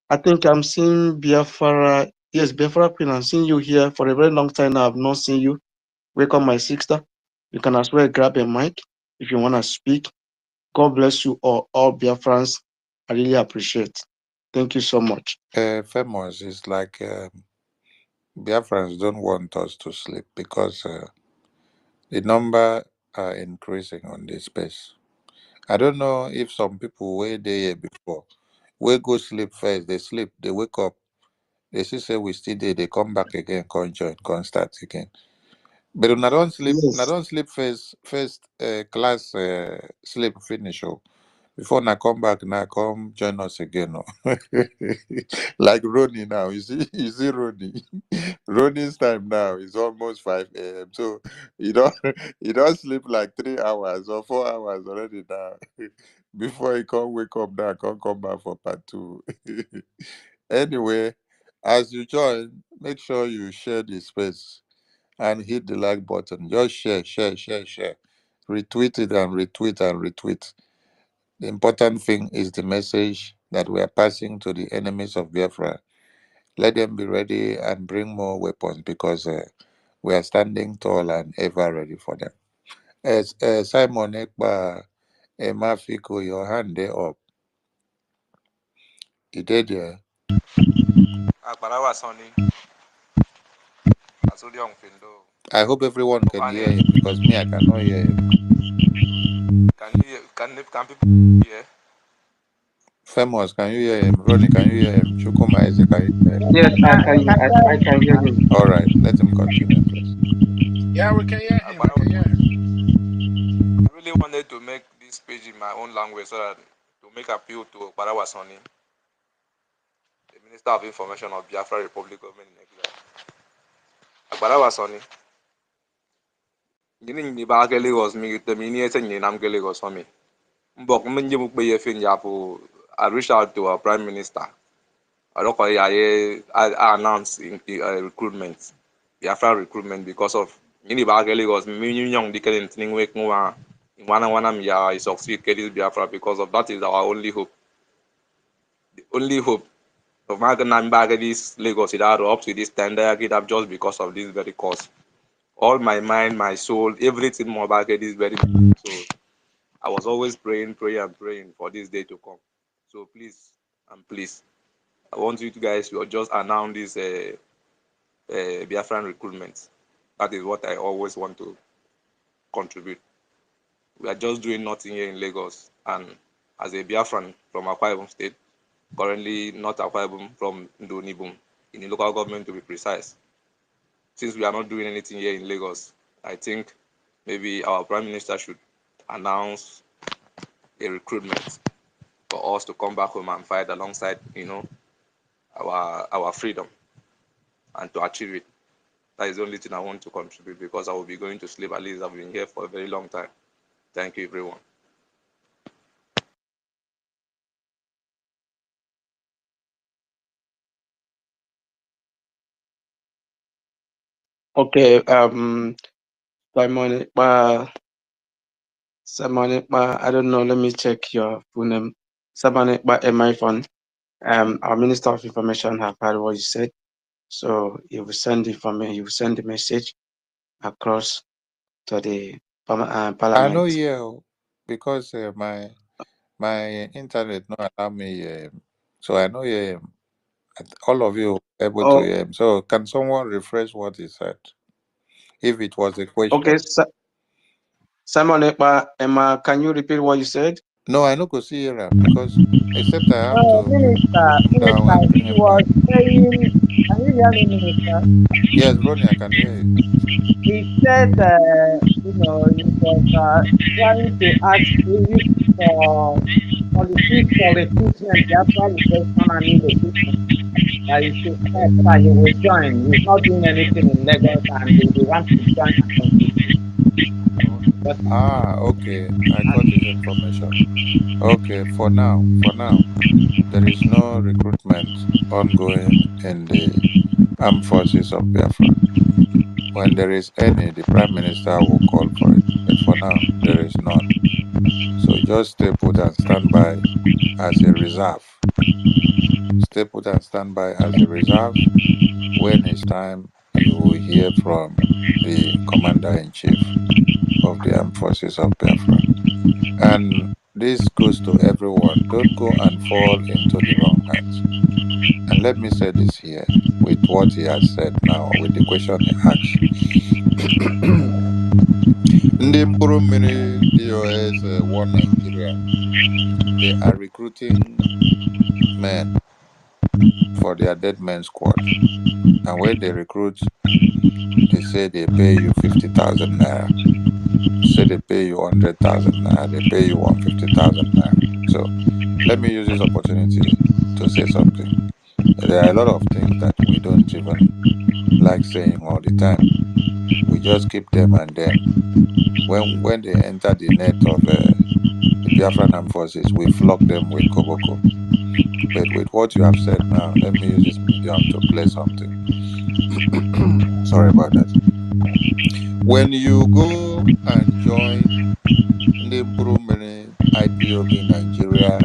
I think I'm seeing Biafra. Yes, Biafra Queen, I'm seeing you here for a very long time now. I've not seen you. Welcome, my sister. You can as well grab a mic if you want to speak. God bless you all Biafrans. I really appreciate. Thank you so much. Famous is like Biafrans don't want us to sleep because the number are increasing on this space. I don't know if some people were there before, we go sleep first, they sleep, they wake up, they see say we still there, they come back again, come join, come start again. But when I Yes. don't sleep first class sleep finish. Oh. Before I come back, now come join us again. Oh. Like Ronnie now. You see Ronnie. Ronnie's time now is almost 5 a.m. So you don't sleep like 3 hours or 4 hours already now. Before he come wake up now, come back for part two. Anyway, as you join, make sure you share the space and hit the like button. Just share. Retweet it and retweet and retweet. The important thing is the message that we are passing to the enemies of Biafra. Let them be ready and bring more weapons because we are standing tall and ever ready for them. As Simon Ekba Mafiko, your hand there up. You did there. I hope everyone can hear him because me, I cannot hear him. Can hear? Famous, can you hear him? Ronnie, can you hear him? Chukuma Isaac, can you hear him? Yes, I We can. can hear I him can hear now. him. All right, let him continue, please. Yeah, we can hear him. We can hear him. I really wanted to make this page in my own language so that to make appeal to Barawa Soni, the Minister of Information of Biafra Republic Government in Nigeria. Barawa Soni, gini ni ba ke Lagos mi te mi ni ese ni nam ke Lagos for me. Mbok menje mu pe ye fin ya po I reached out to our Prime Minister. I don't call it I announced in recruitment, Biafra recruitment because of gini ba ke Lagos mi young dikere ntini wek nwa wana mi ya succeed ke this Biafra because of that is our only hope. The only hope of my back this Lagos it had up to this tender I get up just because of this very cause. All my mind, my soul, everything more back at this very so I was always praying for this day to come. So please and please, I want you guys to just announce this Biafran recruitment. That is what I always want to contribute. We are just doing nothing here in Lagos, and as a Biafran from Akwa Ibom State, currently not Akwa Ibom, from Ndonibum, in the local government to be precise. Since we are not doing anything here in Lagos, I think maybe our Prime Minister should announce a recruitment for us to come back home and fight alongside, our freedom and to achieve it. That is the only thing I want to contribute, because I will be going to sleep. At least I've been here for a very long time. Thank you, everyone. Okay, Simon, I don't know. Let me check your full name. Simon, am I phone? Our Minister of Information have heard what you said, so you will send information. You will send the message across to the I know, Parliament. yeah, because my internet not allow me. So I know, yeah, all of you able to Oh, hear him. So can someone refresh what he said? If it was a okay, question. Simon, Emma, can you repeat what you said? No, I no go see him because except I have to Minister, put him down Minister, and bring he him back. was saying, can you hear me, Minister? Yes, Ronnie, I can hear you. He said, he was trying to ask if politics for recruitment, Biafra location and relocation, that he should start so that he will join. He's not doing anything in Lagos and he wants to join and contribute. But Ah, okay. I got his information. Okay, for now, there is no recruitment ongoing in the armed forces of Biafra. When there is any, the Prime Minister will call for it. But for now, there is none. So just stay put and stand by as a reserve. Stay put and stand by as a reserve. When it's time, you will hear from the Commander in Chief of the Armed Forces of Biafra. And this goes to everyone. Don't go and fall into the wrong hands. And let me say this here with what he has said now, with the question he asked. Ndị mkpụrụ mmiri DOS One Nigeria, they are recruiting men for their dead men squad. And when they recruit, they say they pay you 50,000 naira. Say they pay you 100,000 naira, they pay you 150,000 naira. So let me use this opportunity to say something. There are a lot of things that we don't even like saying all the time. We just keep them, and then when they enter the net of the Biafran Armed Forces, we flog them with Koboko. But with what you have said now, let me use this medium to play something. Sorry about that. When you go and join the improvement IPOB Nigeria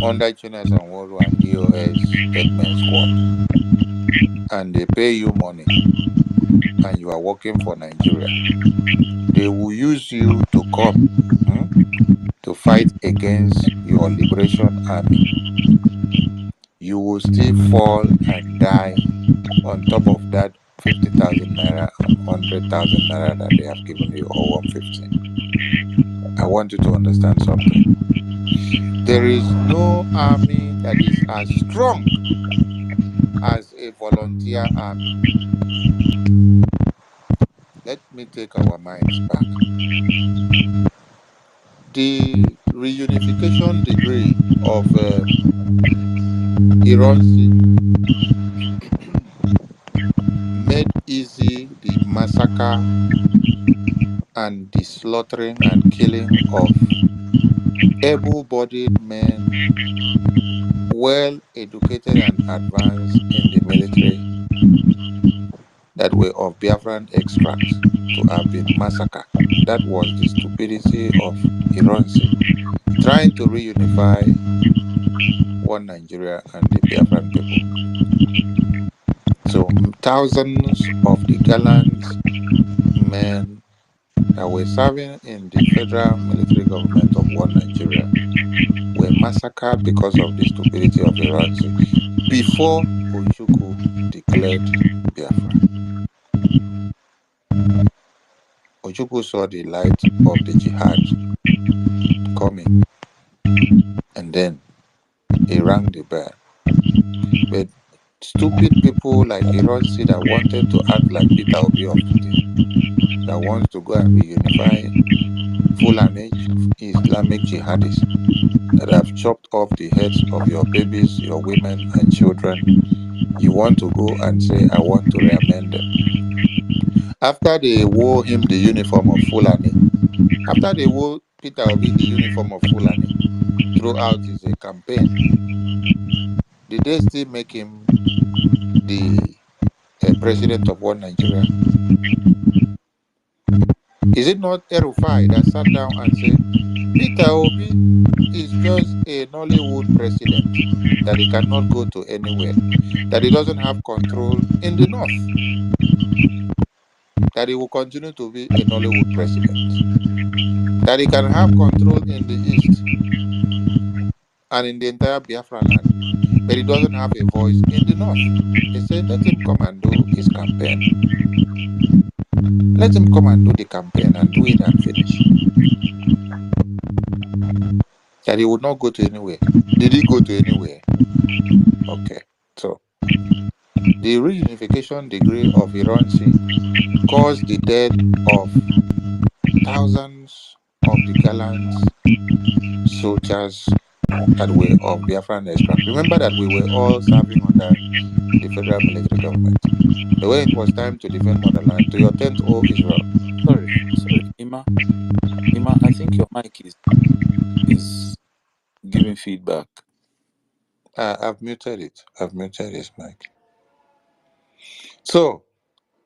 under Chinas and World and DOS Deadman Squad, and they pay you money, and you are working for Nigeria, they will use you to come to fight against your liberation army. You will still fall and die on top of that 50,000 naira and 100,000 naira that they have given you, or 150. I want you to understand something. There is no army that is as strong as a volunteer army. Let me take our minds back. The reunification degree of Ironsi made easy the massacre and the slaughtering and killing of able-bodied men, well educated and advanced in the military, that were of Biafran extract, to have been massacred. That was the stupidity of Ironsi, trying to reunify one Nigeria and the Biafran people. So thousands of the gallant men that were serving in the federal military government of one Nigeria were massacred because of the stupidity of Iranzi before Ojukwu declared Biafra. Ojukwu saw the light of the jihad coming, and then he rang the bell. But stupid people like Iranzi that wanted to act like Peter Obi of today, that wants to go and reunify Fulani Islamic jihadists that have chopped off the heads of your babies, your women, and children. You want to go and say, I want to re-amend them. After they wore him the uniform of Fulani, after they wore Peter Obi the uniform of Fulani throughout his campaign, did they still make him the president of one Nigeria? Is it not Erufai that sat down and said, Peter Obi is just a Nollywood president, that he cannot go to anywhere, that he doesn't have control in the north, that he will continue to be a Nollywood president, that he can have control in the east and in the entire Biafra land, but he doesn't have a voice in the north. They say, let him come and do his campaign. Let him come and do the campaign and do it and finish. That he would not go to anywhere. Did he go to anywhere? Okay. So, the reunification degree of Iransi caused the death of thousands of the gallant soldiers that were of Biafran extract. Remember that we were all serving under the federal military government. But when it was time to defend motherland, to your tent, O Israel. Sorry, Ima, I think your mic is giving feedback. I've muted it. I've muted his mic. So,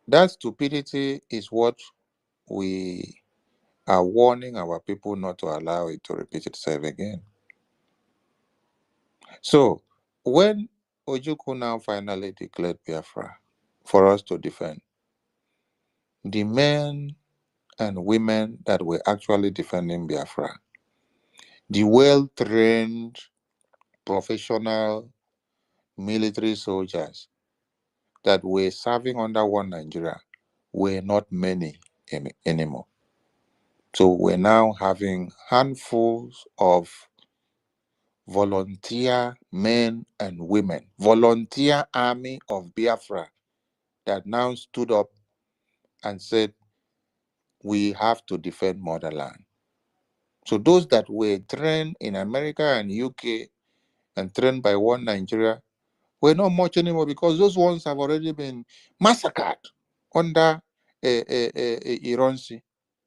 that stupidity is what we are warning our people not to allow it to repeat itself again. So, when Ojukwu now finally declared Biafra for us to defend, the men and women that were actually defending Biafra, the well-trained, professional military soldiers that were serving under one Nigeria were not many anymore. So we're now having handfuls of volunteer men and women, volunteer army of Biafra that now stood up and said, we have to defend motherland. So those that were trained in America and UK and trained by one Nigeria were not much anymore, because those ones have already been massacred under Iransi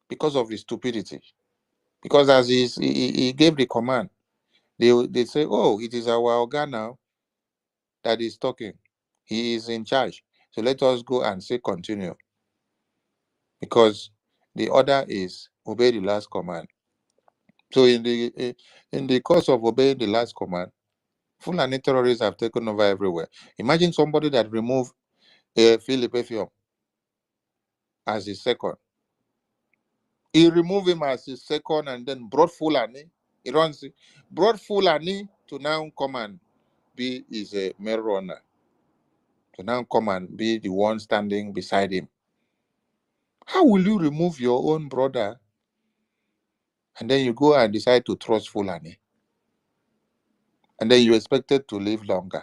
because of his stupidity. Because as he gave the command, they say, oh, it is our organ now that is talking. He is in charge. So let us go and say continue. Because the order is obey the last command. So in the course of obeying the last command, Fulani terrorists have taken over everywhere. Imagine somebody that removed Philip Effiong as his second. He removed him as his second and then brought Fulani. Iransi brought Fulani to now come and be his mail runner. To now come and be the one standing beside him. How will you remove your own brother and then you go and decide to trust Fulani? And then you expected to live longer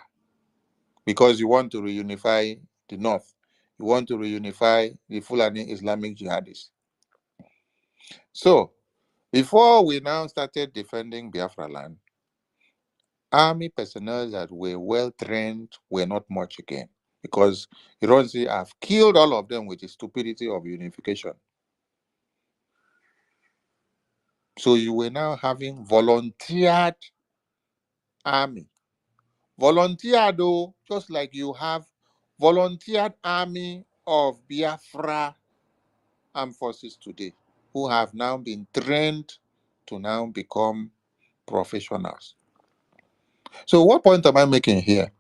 because you want to reunify the North. You want to reunify the Fulani Islamic jihadists. So, before we now started defending Biafra land, army personnel that were well trained were not much again, because Iranzi have killed all of them with the stupidity of unification. So you were now having volunteered army. Volunteered though, just like you have volunteered army of Biafra armed forces today, who have now been trained to now become professionals. So what point am I making here?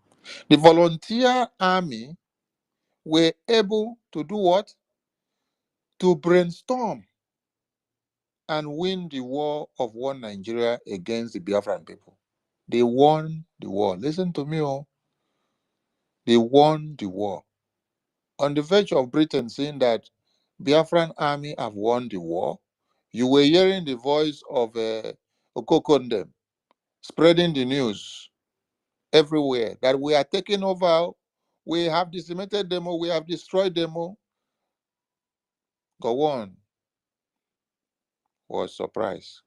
The volunteer army were able to do what? To brainstorm and win the war of one Nigeria against the Biafran people. They won the war. Listen to me, oh. They won the war. On the verge of Britain saying that Biafran army have won the war, you were hearing the voice of Okokondem spreading the news everywhere that we are taking over, we have decimated them, we have destroyed them. Gowon was surprised.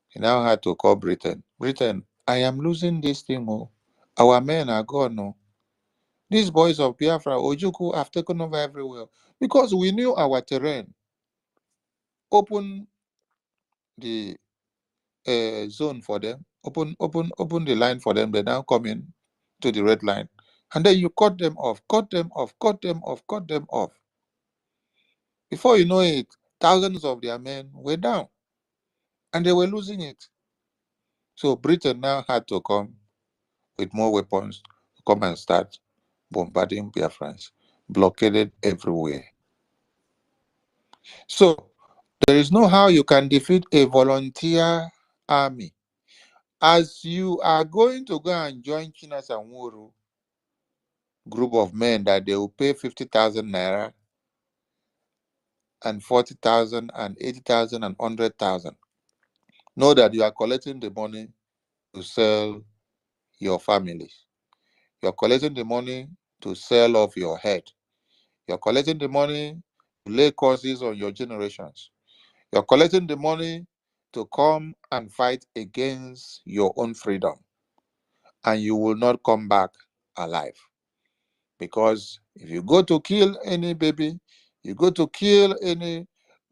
He now had to call Britain. Britain, I am losing this thing. Oh. Our men are gone. Oh. These boys of Biafra, Ojukwu, have taken over everywhere because we knew our terrain. Open the zone for them. Open the line for them. They now come in to the red line. And then you cut them off, cut them off, cut them off, cut them off. Before you know it, thousands of their men were down. And they were losing it. So Britain now had to come with more weapons to come and start bombarding Biafrans, blockaded everywhere. So there is no how you can defeat a volunteer army. As you are going to go and join Chinas and Wuru group of men that they will pay 50,000 naira and 40,000 and 80,000 and 100,000. Know that you are collecting the money to sell your families. You're collecting the money to sell off your head. You're collecting the money to lay curses on your generations. You're collecting the money to come and fight against your own freedom. And you will not come back alive. Because if you go to kill any baby, you go to kill any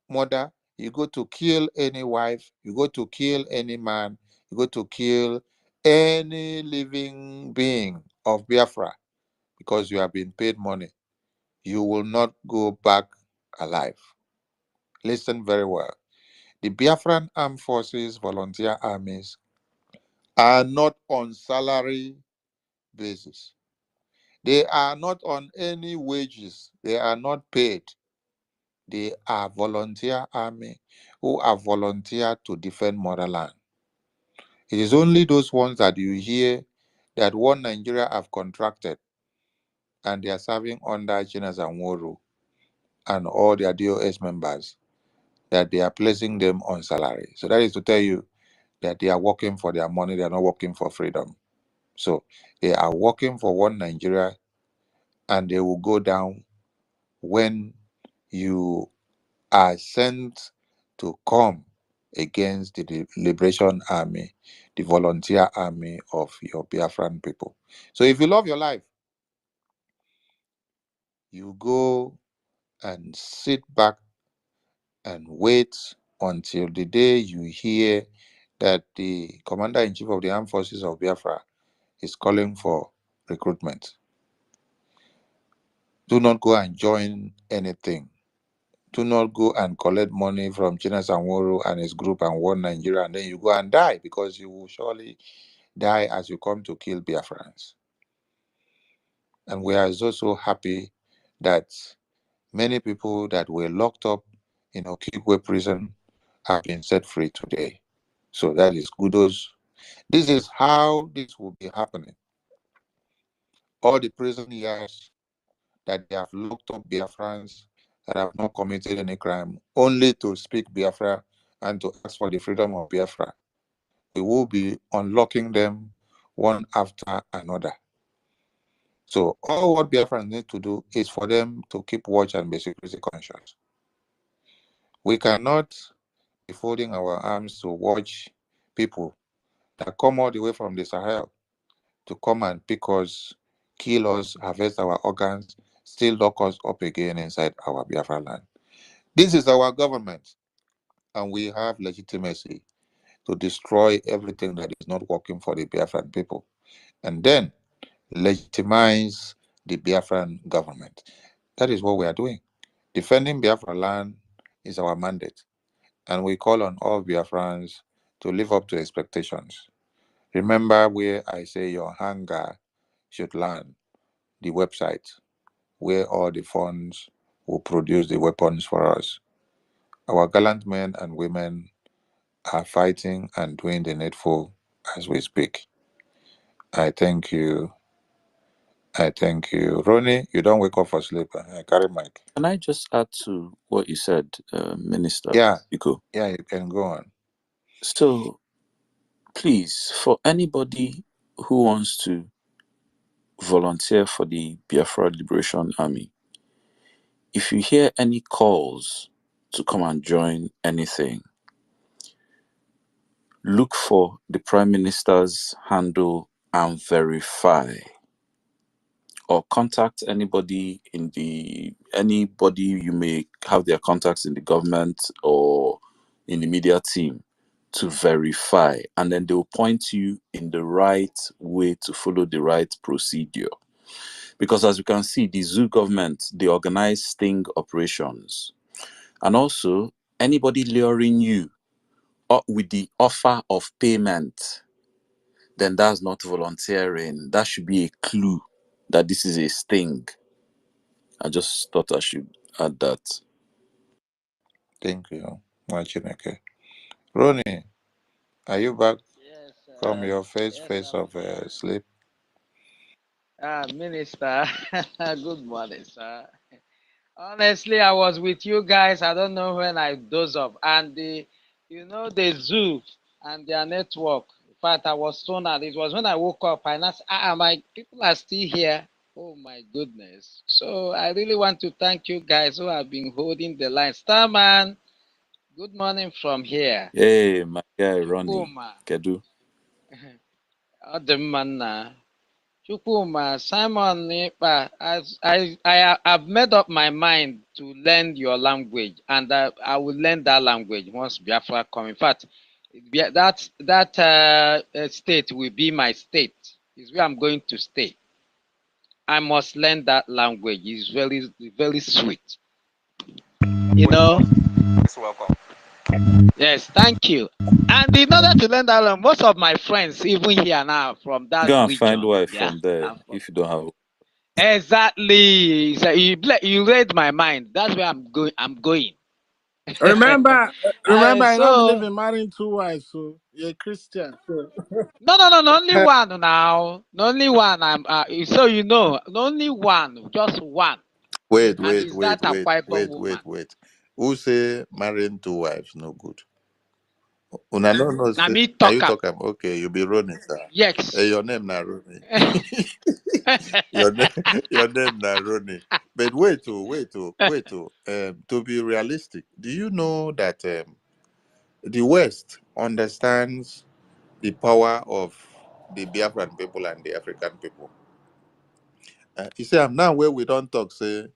mother, you go to kill any wife, you go to kill any man, you go to kill any living being of Biafra because you have been paid money, you will not go back alive. Listen very well. The Biafran Armed Forces volunteer armies are not on salary basis. They are not on any wages. They are not paid. They are volunteer army who are volunteered to defend motherland. It is only those ones that you hear that one Nigeria have contracted and they are serving under Chinas and Wuru and all their DOS members that they are placing them on salary. So that is to tell you that they are working for their money, they are not working for freedom. So they are working for one Nigeria and they will go down when you are sent to come against the liberation army, the volunteer army of your Biafran people. So if you love your life, you go and sit back and wait until the day you hear that the Commander-in-Chief of the Armed Forces of Biafra is calling for recruitment. Do not go and join anything. Do not go and collect money from Chinas and Wuru and his group and one Nigeria, and then you go and die, because you will surely die as you come to kill Biafrans. And we are also happy that many people that were locked up in Okigwe prison have been set free today. So that is kudos. This is how this will be happening. All the prison years that they have locked up Biafrans that have not committed any crime, only to speak Biafra and to ask for the freedom of Biafra. We will be unlocking them one after another. So all what Biafrans need to do is for them to keep watch and be security conscious. We cannot be folding our arms to watch people that come all the way from the Sahel to come and pick us, kill us, harvest our organs, still lock us up again inside our Biafra land. This is our government, and we have legitimacy to destroy everything that is not working for the Biafran people, and then legitimize the Biafran government. That is what we are doing. Defending Biafra land is our mandate, and we call on all Biafrans to live up to expectations. Remember where I say your hunger should land, the website where all the funds will produce the weapons for us. Our gallant men and women are fighting and doing the needful as we speak. I thank you. I thank you. Ronnie, you don't wake up for sleep. I carry mic. Can I just add to what you said, Minister? Yeah. Iko? Yeah, you can go on. So, please, for anybody who wants to volunteer for the Biafra Liberation Army, if you hear any calls to come and join anything, look for the Prime Minister's handle and verify, or contact anybody you may have their contacts in the government or in the media team to verify, and then they will point you in the right way to follow the right procedure. Because as you can see, the zoo government, they organize sting operations. And also, anybody luring you up with the offer of payment, then that's not volunteering. That should be a clue that this is a sting. I just thought I should add that. Thank you. Machineke. Ronnie, are you back Yes, from sir. your first Yes, phase I'm of here. sleep? Minister, good morning, sir. Honestly, I was with you guys. I don't know when I doze off. And the zoo and their network. In fact, I was so mad. It was when I woke up and I said, my people are still here. Oh my goodness. So I really want to thank you guys who have been holding the line. Starman, good morning from here. Hey, my guy Ronnie Chukuma. Kedu. Odemana. Chukuma, Simon Nipa, I've made up my mind to learn your language, and I will learn that language once Biafra come. In fact, that state will be my state. Is where I'm going to stay. I must learn that language. It's very, very sweet. You know? Welcome. Yes, thank you. And in order to learn that language, most of my friends, even here now, from that Go and find region, wife yeah. from there if you don't have. Exactly. So you read my mind. That's where I'm going. I'm going. Remember, I don't believe So in marrying two wives, so you're a Christian. So. no, only one now. Only one. So only one, just one, Wait, and wait, is that wait, a wait, Bible wait, woman? wait, wait. Who say marrying two wives no good? Una no Now say. me Now talk you up. talk am. Okay, you be running, sir. Yes. Your name na Ronnie. your name, your name na Ronnie. But wait. To be realistic, do you know that the West understands the power of the Biafran people and the African people? You see, I'm now where we don't talk. Say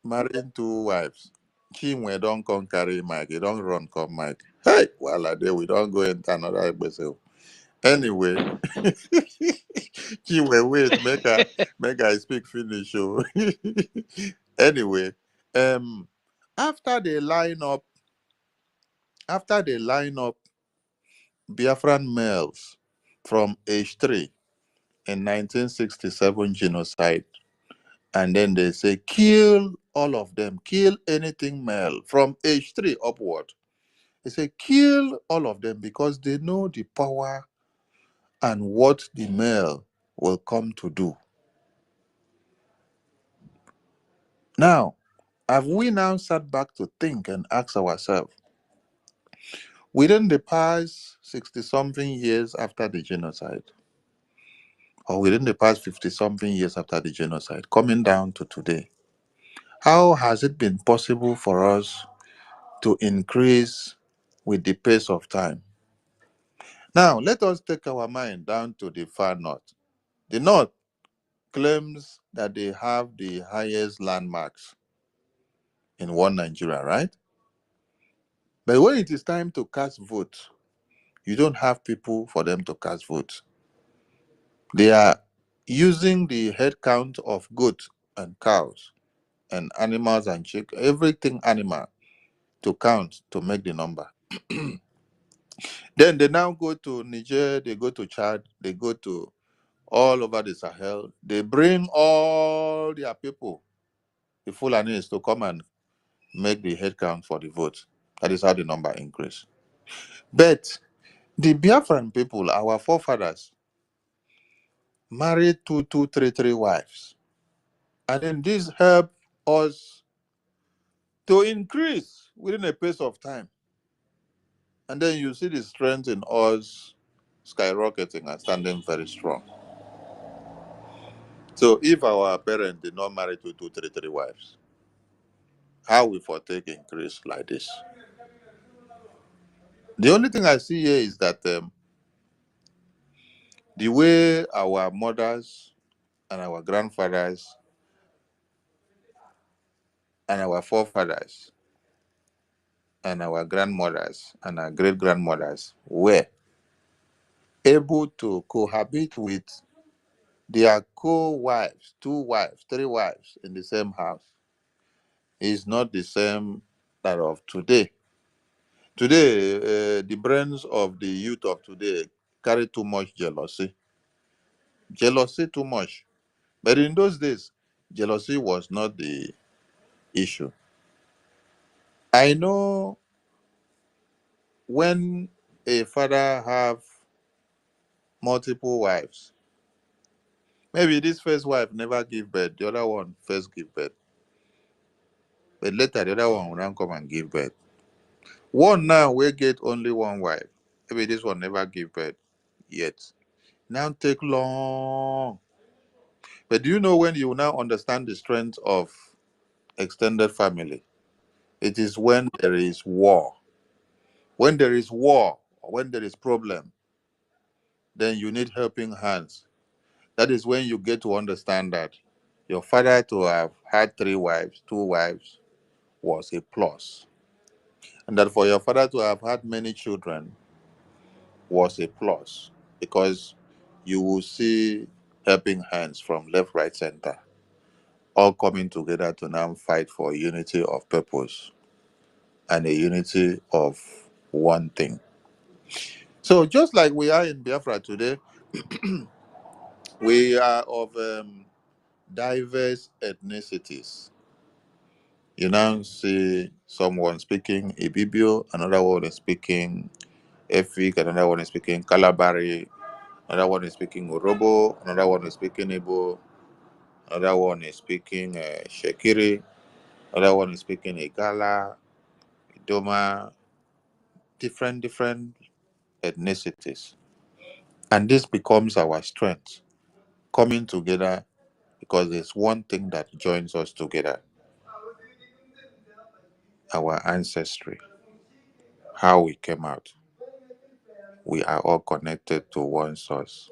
marrying two wives. Chinwe don't come carry Mike. He don't run come Mike. Hey, well, there we don't go into another episode. Anyway, Chinwe, wait, make I speak finish. Oh. Anyway, um, after they line up, after they line up Biafran males from age 3 in 1967 genocide, and then they say kill all of them, kill anything male from age 3 upward. They say kill all of them because they know the power and what the male will come to do. Now, have we now sat back to think and ask ourselves, within the past 60 something years after the genocide, or within the past 50 something years after the genocide, coming down to today, how has it been possible for us to increase with the pace of time? Now, let us take our mind down to the far north. The north claims that they have the highest landmarks in one Nigeria, right? But when it is time to cast votes, you don't have people for them to cast votes. They are using the head count of goats and cows and animals and chick, everything animal to count to make the number. Then they now go to Niger, they go to Chad, they go to all over the Sahel. They bring all their people, the Fulanis, to come and make the head count for the vote. That is how the number increase. But the Biafran people, our forefathers, married two, three wives. And then this helped us to increase within a pace of time. And then you see the strength in us skyrocketing and standing very strong. So if our parents did not marry two, three wives, how we for take increase like this. The only thing I see here is that the way our mothers and our grandfathers and our forefathers and our grandmothers and our great grandmothers were able to cohabit with their co-wives, 2 wives, 3 wives in the same house is not the same that of today. Today, the brains of the youth of today carry too much jealousy. Jealousy too much. But in those days, jealousy was not the issue. I know when a father have multiple wives, maybe this first wife never give birth, the other one first give birth. But later the other one will now come and give birth. One now will get only 1 wife. Maybe this one never give birth yet. Now take long. But do you know when you now understand the strength of extended family? It is when there is war. When there is war, or when there is problem, then you need helping hands. That is when you get to understand that your father to have had 3 wives, 2 wives, was a plus. And that for your father to have had many children was a plus, because you will see helping hands from left, right, center, all coming together to now fight for unity of purpose and a unity of one thing. So just like we are in Biafra today, we are of diverse ethnicities. You now see someone speaking Ibibio, another one is speaking Efik, another one is speaking Kalabari, another one is speaking Orobo, another one is speaking Igbo, another one is speaking Shekiri, another one is speaking Igala, Idoma, different ethnicities. And this becomes our strength, coming together, because there's one thing that joins us together: our ancestry, how we came out. We are all connected to one source.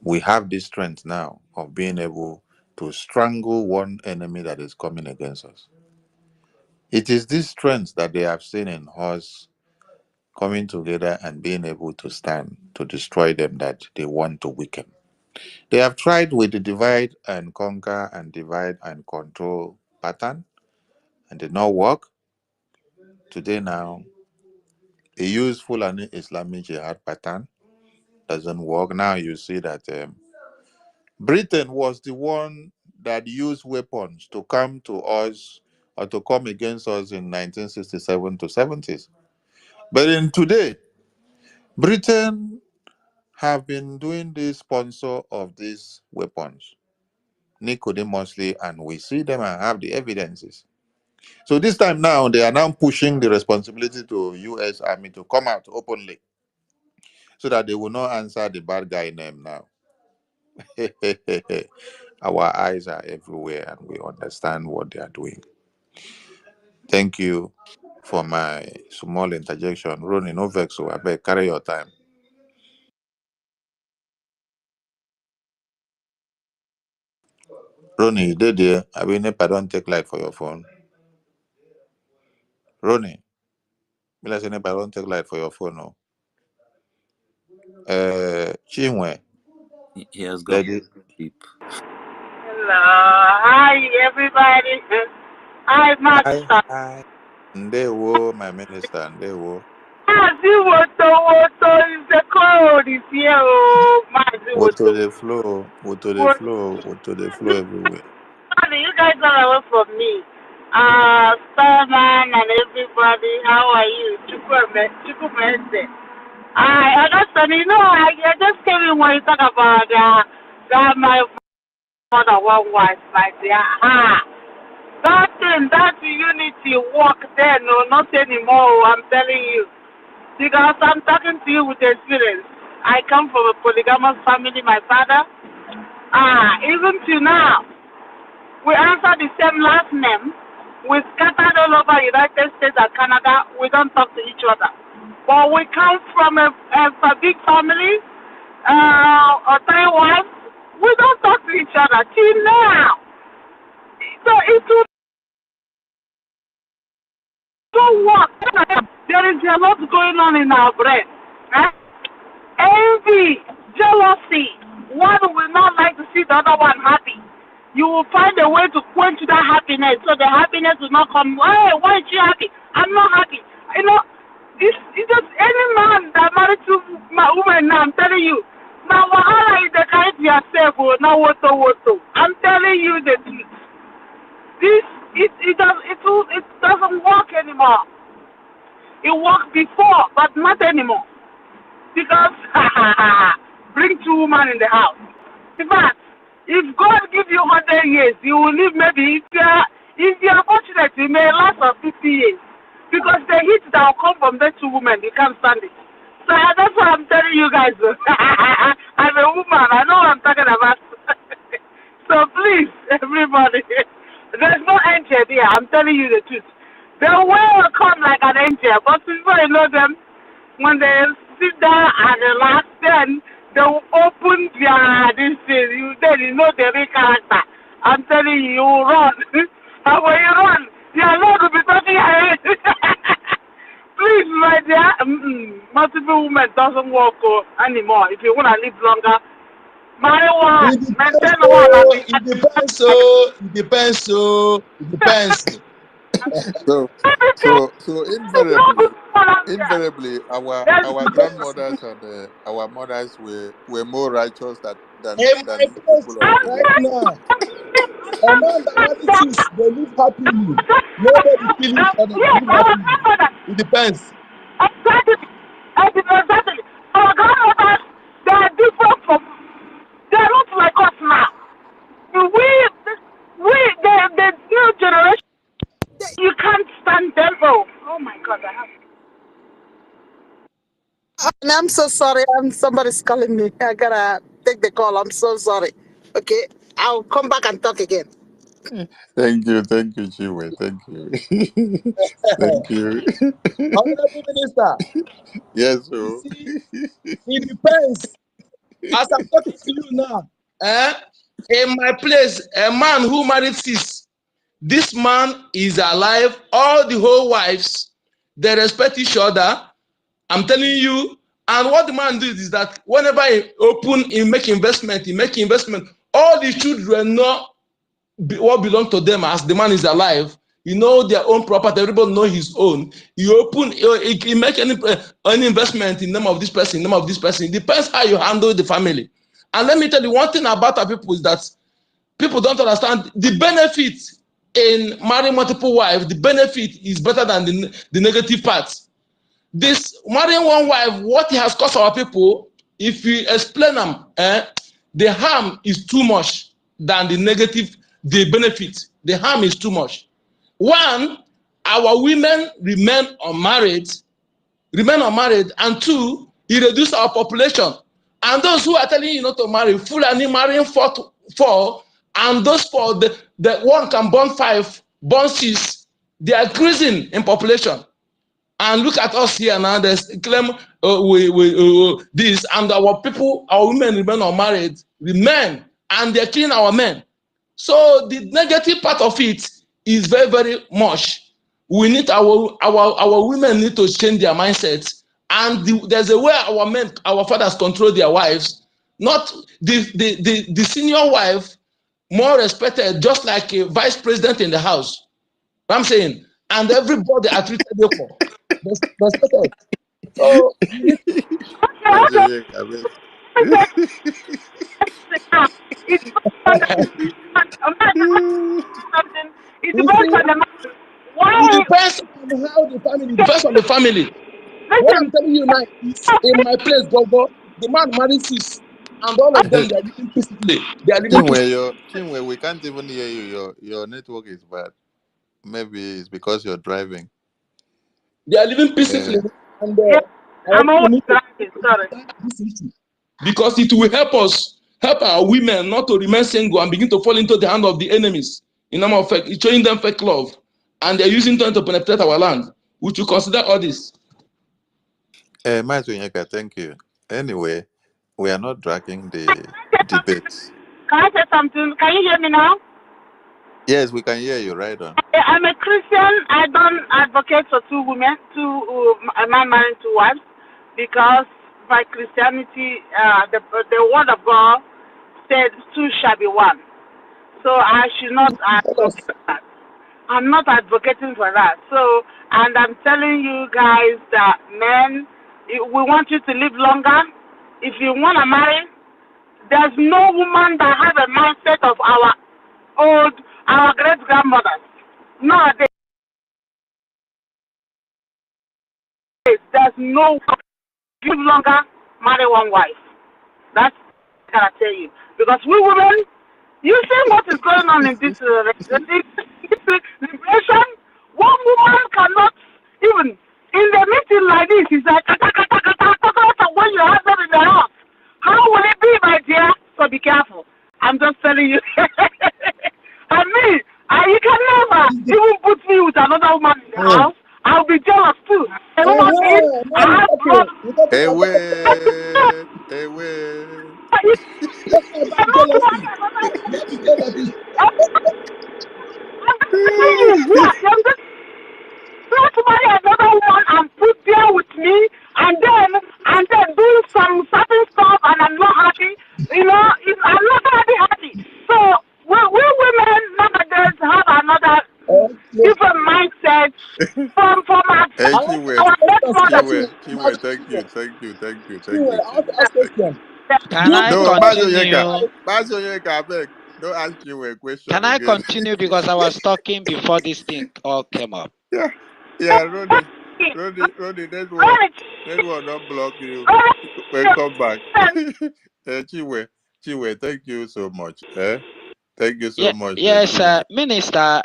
We have this strength now of being able to strangle one enemy that is coming against us. It is this strength that they have seen in us coming together and being able to stand to destroy them that they want to weaken. They have tried with the divide and conquer and divide and control pattern and did not work. Today now, they use Fulani Islamic Jihad pattern, doesn't work. Now you see that Britain was the one that used weapons to come to us or to come against us in 1967 to 70s. But in today, Britain have been doing the sponsor of these weapons nicodemously, and we see them and have the evidences. So this time now, they are now pushing the responsibility to U.S. Army to come out openly so that they will not answer the bad guy name now. Our eyes are everywhere and we understand what they are doing. Thank you for my small interjection. Ronnie, no vex, so I beg, carry your time. Ronnie, you did there. I mean, if I don't take light for your phone. Ronnie, I say if I don't take light for your phone, no. Chinwe, He has gone lady. deep. Hello. Hi, everybody. Hi, Master. Hi. Ndewo, my minister, Ndewo. WOTOWOTO is the code. Is here. Oh, Water WOTOWOTO. the flow, water the flow, water the flow everywhere. You guys are away from me. Starman and everybody. How are you? Chukwuemeze. I understand. I just came in when you talk about that my mother one wife, my dear. That thing, that unity work there, no, not anymore, I'm telling you. Because I'm talking to you with experience. I come from a polygamous family, my father. Even to now, we answer the same last name. We scattered all over United States and Canada. We don't talk to each other. But we come from a big family, or 3 wives. We don't talk to each other till now. So it will don't work. There is a lot going on in our brain. Eh? Envy, jealousy. One will not like to see the other one happy. You will find a way to quench that happiness so the happiness will not come. Hey, why is she happy? I'm not happy. You know, it's just any man that married to my woman now, I'm telling you. Now, wahala is the kind yourself, now WOTOWOTO. I'm telling you the truth. It doesn't work anymore. It worked before, but not anymore. Because bring 2 women in the house. In fact, if God give you 100 years, you will live maybe if you are fortunate, you may last for 50 years. Because the heat that will come from the 2 women, you can't stand it. So that's what I'm telling you guys. I'm a woman, I know what I'm talking about. So please, everybody, there's no angel there. I'm telling you the truth. They will come like an angel, but before you know them, when they sit down and relax, then they will open their this thing. Then you know the real character. I'm telling you, you will run. And when you run, your leg will be touching your head. Please, my dear, multiple women doesn't work anymore. If you want to live longer, marry one, maintain one. It depends. It depends. It depends. So invariably, our grandmothers and our mothers were more righteous In my than place people of today. right now, a man that marries 6, they live happily. Nobody kill each other. They live happily. It depends. Exactly. Our grandmothers, they are different from, they are not like us now. The new generation, you can't stand them. Oh my God, I have. And I'm so sorry. Somebody's calling me. I gotta take the call. I'm so sorry. Okay, I'll come back and talk again. Thank you, Chiwe. Thank you. Thank you. Honorable Minister, Yes, you so see, it depends. As I'm talking to you now, in my place, a man who married 6, this man is alive. All the whole wives, they respect each other. I'm telling you. And what the man does is that whenever he make investment, all the children know what belongs to them as the man is alive. You know their own property. Everybody know his own. He make any investment in name of this person, It depends how you handle the family. And let me tell you one thing about our people is that people don't understand the benefit in marrying multiple wives. The benefit is better than the negative part. This marrying one wife, what it has cost our people, if we explain them, the harm is too much than the negative, the benefit. The harm is too much. One, our women remain unmarried, and 2, it reduces our population. And those who are telling you not to marry, Fulani marrying 4, and those 4, the one can born 5, born 6, they are increasing in population. And look at us here now. There's claim this, and our people, our women remain unmarried, and they're killing our men. So the negative part of it is very, very much. We need our women need to change their mindsets, and there's a way our fathers control their wives. Not the senior wife, more respected, just like a vice president in the house. I'm saying, and everybody are treated equal. Respected. So It you depends see, on the man. it Why? depends on how the family, it depends on the family. What I'm Listen. telling you now is in my place, Gogo, the man married 6, and all of them they are living peacefully. They are living peacefully. Chinwe, we can't even hear you. Your network is bad. Maybe it's because you're driving. They are living peacefully, and Yeah, our I'm people always need to driving. Sorry. this issue because it will help our women not to remain single and begin to fall into the hand of the enemies in name of showing them fake love and they're using them to penetrate our land. Would you consider all this? Mazunyeka, thank you. Anyway, we are not dragging the debate. Can I say something? Can you hear me now? Yes, we can hear you. Right on. I'm a Christian. I don't advocate for two women, a man marrying two wives, because by Christianity, the word of God said two shall be one. So I should not advocate that. I'm not advocating for that. So, and I'm telling you guys that men, we want you to live longer. If you want to marry, there's no woman that has a mindset of our great grandmothers. Nowadays, there's no live longer, marry one wife. That's what I tell you. Because we women, you see what is going on in this liberation. One woman cannot even in the meeting like this. It's like when you have them in the house. How will it be, my dear? So be careful. I'm just telling you. And me, you can never even put me with another woman in the house. I'll be jealous too. A woman being, I have blood. Away. Not to marry another woman and put there with me and then do some certain stuff and I'm not happy. I'm not gonna be happy. So we women nowadays have another different mindset from our Hey, mother. Thank you, Chiwe. Can I No, continue? Mazoyeka, I beg. Don't ask Chiwe a question Can I again. continue because I was talking before this thing all came up? Yeah, Ronnie, network don't block you. Welcome back. Chiwe, thank you so much. Thank you so much, Yes, Chiwe. Minister.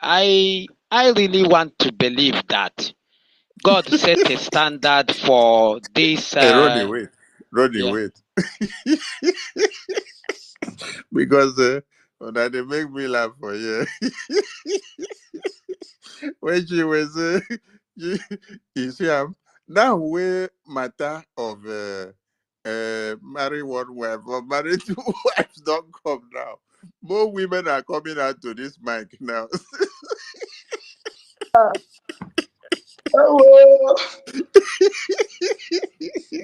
I really want to believe that God set a standard for this. Hey, Ronnie, wait. Yeah. Wait. Because that they make me laugh for you. When she was, you see, now we matter of marry one wife or marry two wives don't come now. More women are coming out to this mic now.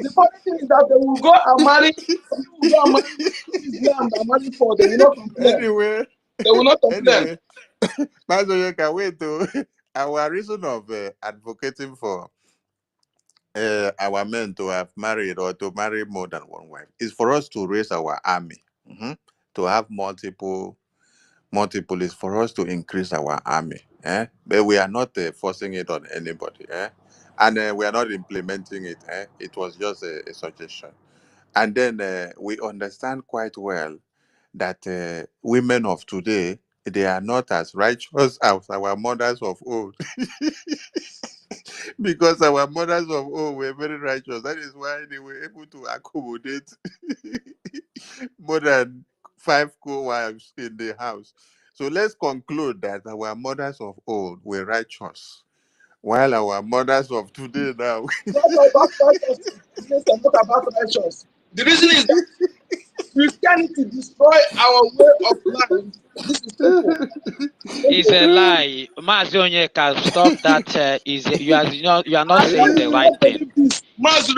The funny thing is that they will go and marry this land and marry for, they will not complain. Anyway, They will not complain. Pastor, you can wait to our reason of advocating for our men to have married or to marry more than one wife is for us to raise our army, to have multiple is for us to increase our army. But we are not forcing it on anybody. And we are not implementing it. It was just a suggestion. And then we understand quite well that women of today, they are not as righteous as our mothers of old. Because our mothers of old were very righteous. That is why they were able to accommodate more than 5 co-wives in the house. So let's conclude that our mothers of old were righteous, while our mothers of today now. Not about righteous. The reason is that Christianity destroy our way of life. This is simple. It's a lie. Mazonyeka, stop that. You are not saying the right thing.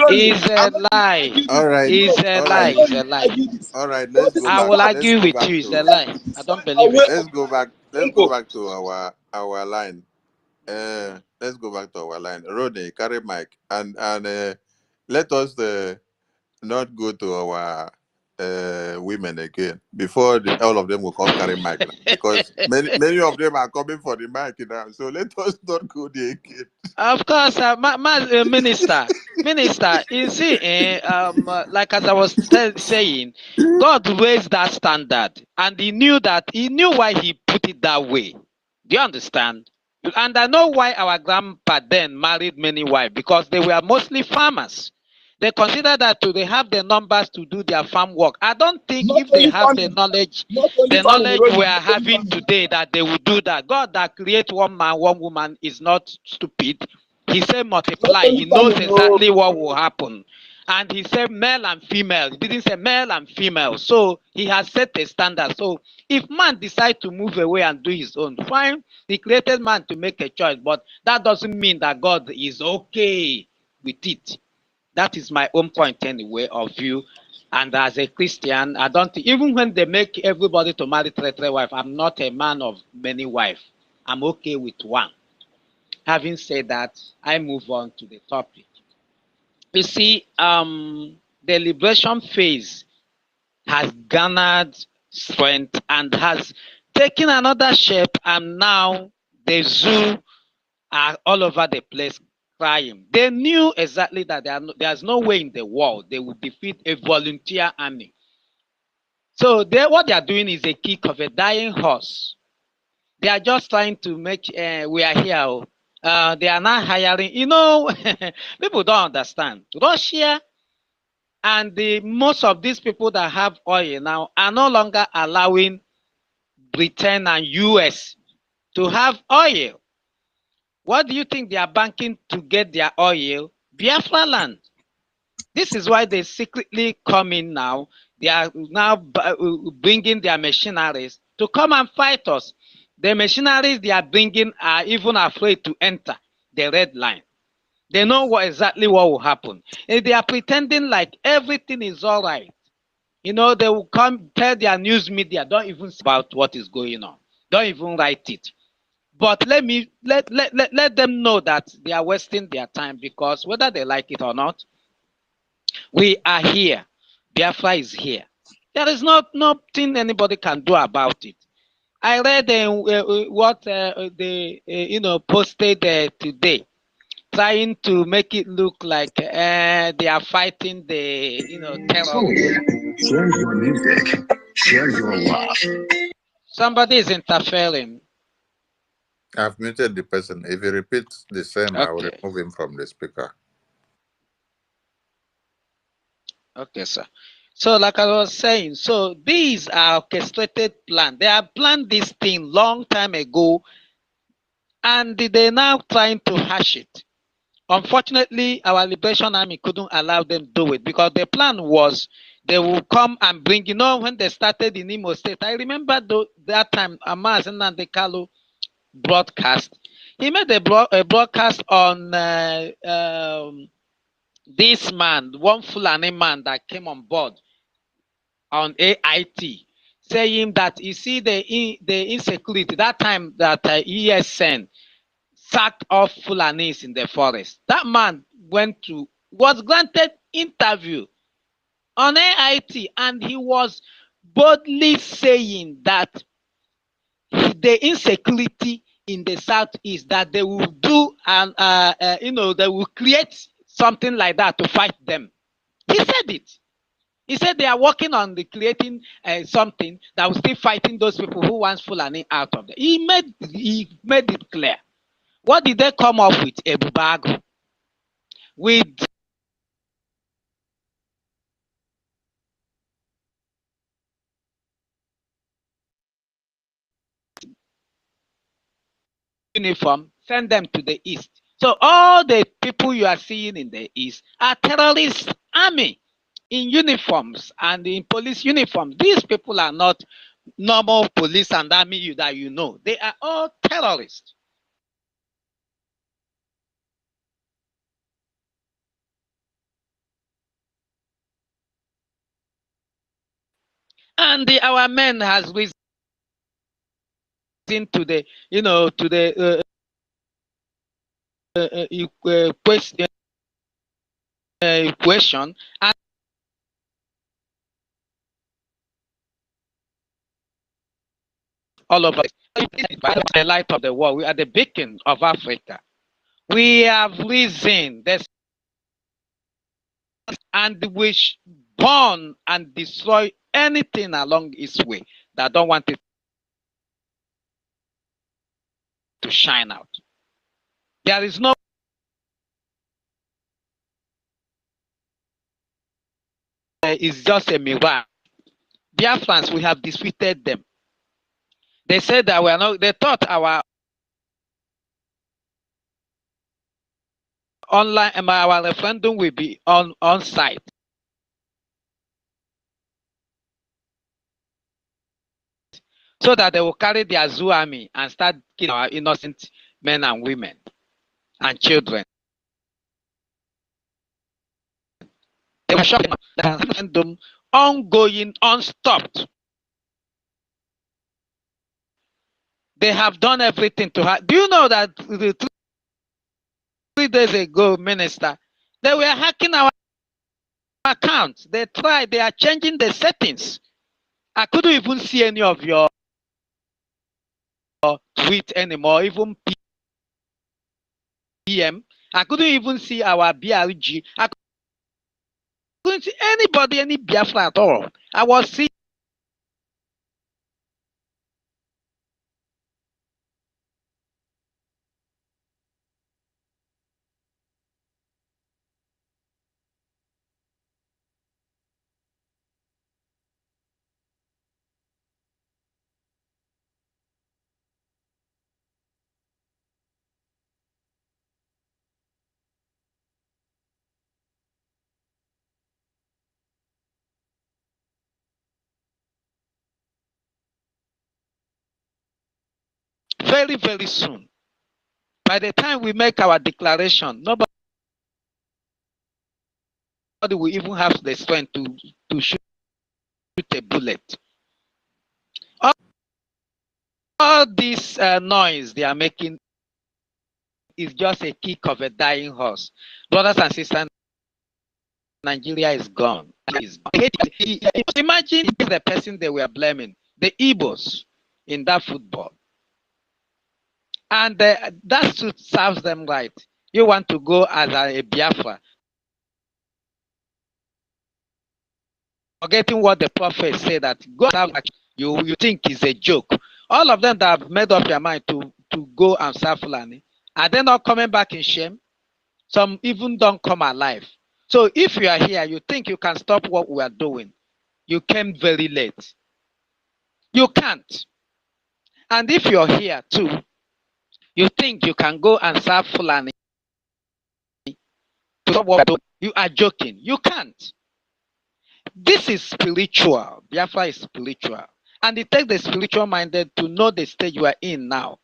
It's a lie. All right. It's a lie. It's a lie. All right, let's go back. I will argue with you. It's a lie. I don't believe it. Let's go back. Let's go back to our line. Let's go back to our line. Rodney, carry mic and let us not go to our women again before all of them will come carry mic now, because many of them are coming for the mic now. So let us not go there again. Of course, Minister, you see, like as I was saying, God raised that standard, and He knew why He put it that way. Do you understand? And I know why our grandpa then married many wives, because they were mostly farmers. They consider that they have the numbers to do their farm work. I don't think Not if they only have farming, not only the farming, knowledge we Rosie, are not only having farming. today, that they will do that. God that creates one man, one woman is not stupid. He said Not multiply. only He knows farming, no. exactly what will happen. And he said male and female. He didn't say male and female. So he has set a standard. So if man decides to move away and do his own, fine. He created man to make a choice. But that doesn't mean that God is okay with it. That is my own point anyway of view. And as a Christian, I don't even when they make everybody to marry three wife, I'm not a man of many wives. I'm okay with one. Having said that, I move on to the topic. You see, the liberation phase has garnered strength and has taken another shape, and now the zoo are all over the place crying. They knew exactly that there's no way in the world they would defeat a volunteer army. So what they are doing is a kick of a dying horse. They are just trying to make, we are here. They are not hiring. People don't understand. Russia and most of these people that have oil now are no longer allowing Britain and US to have oil. What do you think they are banking to get their oil? Biafra land. This is why they secretly come in now. They are now bringing their machineries to come and fight us. The machineries they are bringing are even afraid to enter the red line. They know exactly what will happen. And they are pretending like everything is all right. They will come tell their news media, don't even say about what is going on. Don't even write it. But let them know that they are wasting their time, because whether they like it or not, we are here. Biafra is here. There is nothing anybody can do about it. I read what they posted today, trying to make it look like they are fighting the terrorists. Share your music. Share your love. Somebody is interfering. I've muted the person. If he repeats the same, I will Okay. remove him from the speaker. Okay, sir. So, like I was saying, so these are orchestrated plans. They have planned this thing long time ago, and they're now trying to hash it. Unfortunately, our Liberation Army couldn't allow them to do it, because the plan was they will come and bring, when they started in Imo State. I remember that time Amaz Nnamdi broadcast. He made a broadcast on this man, one Fulani man that came on board on AIT, saying that you see the insecurity that time that ESN sacked off Fulanis in the forest. That man was granted interview on AIT, and he was boldly saying that the insecurity in the southeast, that they will do, and they will create something like that to fight them. He said it. He said they are working on creating something that will still fighting those people who want Fulani out of there. He made it clear. What did they come up with? A Bubago. With uniform, send them to the east. So all the people you are seeing in the east are terrorist army in uniforms and in police uniforms. These people are not normal police and army that you know. They are all terrorists. And our men has risen to the, to the equation, and all of us. The light of the world. We are the beacon of Africa. We have risen, and we burn and destroy anything along its way that don't want it to shine out. There is no, is just a mirage. Biafrans, we have defeated them. They said that we are not. They thought our online our referendum will be on site, so that they will carry their zoo army and start killing our innocent men and women and children. They were shocking the referendum ongoing, unstopped. They have done everything to her. Do you know that 3 days ago, Minister, they were hacking our accounts? They tried. They are changing the settings. I couldn't even see any of your tweet anymore, even PM. I couldn't even see our BRGIE. I couldn't see anybody, any Biafra at all. I was seeing very, very soon. By the time we make our declaration, nobody will even have the strength to shoot a bullet. All this noise they are making is just a kick of a dying horse. Brothers and sisters, Nigeria is gone. Imagine the person they were blaming, the Igbos in that football. And that serves them right. You want to go as a Biafra, forgetting what the prophet said, that God you think is a joke. All of them that have made up their mind to go and serve Fulani, are they not coming back in shame? Some even don't come alive. So if you are here, you think you can stop what we are doing, you came very late. You can't. And if you're here too, you think you can go and serve Fulani to stop what we're doing, you are joking. You can't. This is spiritual. Biafra is spiritual. And it takes the spiritual minded to know the stage you are in now.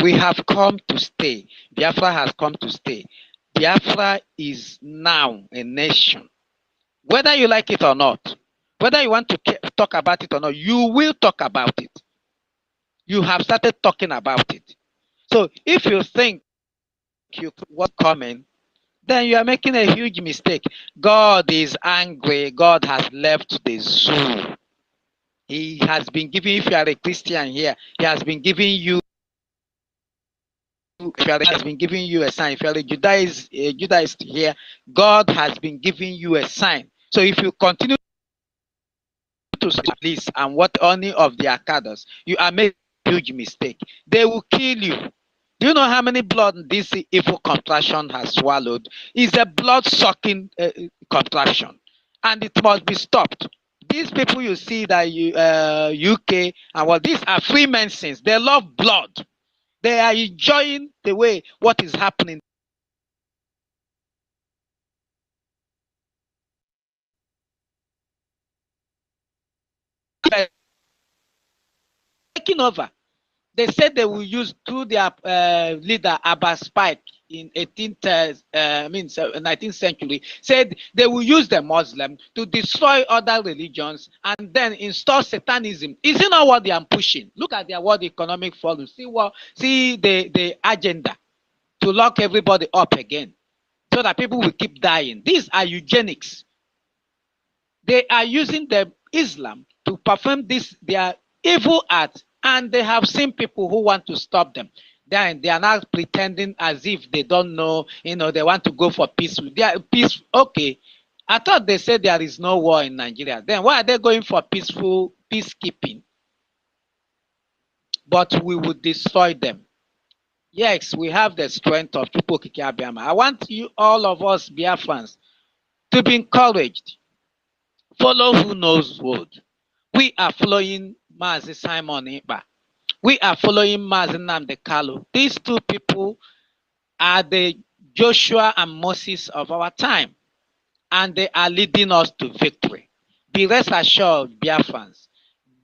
We have come to stay. Biafra has come to stay. Biafra is now a nation. Whether you like it or not, whether you want to talk about it or not, you will talk about it. You have started talking about it. So if you think what's coming, then you are making a huge mistake. God is angry. God has left the zoo. He has been giving, if you are a Christian here, he has been giving you, he has been giving you a sign. If you are a Judaist here, God has been giving you a sign. So if you continue to this and what any of the Akadas, you are making a huge mistake. They will kill you. Do you know how many blood this evil contraction has swallowed? It's a blood-sucking contraction, and it must be stopped. These people you see that UK and what these are Freemasons. They love blood. They are enjoying the way what is happening. Taking over. They said they will use through their leader Abbas Spike in 19th century. Said they will use the Muslim to destroy other religions and then install Satanism. Is it not what they are pushing? Look at their World Economic Forum. See the agenda to lock everybody up again, so that people will keep dying. These are eugenics. They are using the Islam to perform this their evil act. And they have seen people who want to stop them. Then they are not pretending as if they don't know, they want to go for peace. They are peace. Okay. I thought they said there is no war in Nigeria. Then why are they going for peaceful peacekeeping? But we will destroy them. Yes, we have the strength of Chukwuokike Abiama. I want you, all of us Biafrans, to be encouraged. Follow who knows what. We are following Mazi Simon Iba. We are following Mazi Nnamdi Kalu. These two people are the Joshua and Moses of our time, and they are leading us to victory. Be rest assured, Biafrans,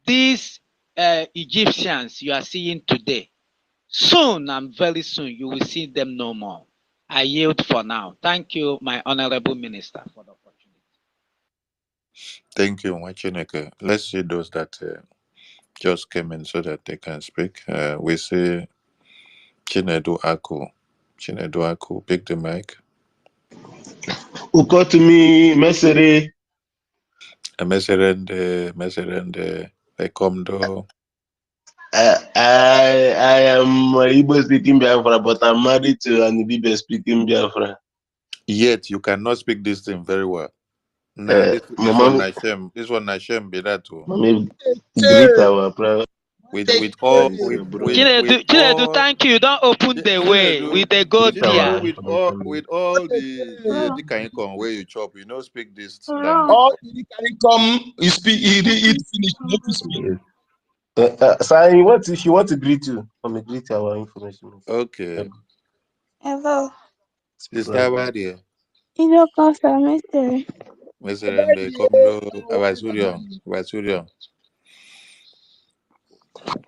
these Egyptians you are seeing today, soon and very soon you will see them no more. I yield for now. Thank you, my honorable minister, for the opportunity. Thank you, Wachineke. Let's see those that just came in so that they can speak. We see Chinedu Aku. Chinedu Aku, pick the mic. Ukotumi Mesere. Meserende, Ekomdo. I am Igbo speaking Biafra, but I'm married to an Ibibe speaking Biafra. Yet you cannot speak this thing very well. Nah, this one Nashem. This one Nashem be that too. Greet our prayer. With all Chinedu, thank you. Don't open the way with the go there. with all the kind of where you chop, you know, speak this language. All the come, you speak, you finish, not to speak. Sir, if you want to greet you, I'm greet our information. Okay. Hello. Sister Badia. You don't come from Mr. Meserende, Komdo, Abasurion.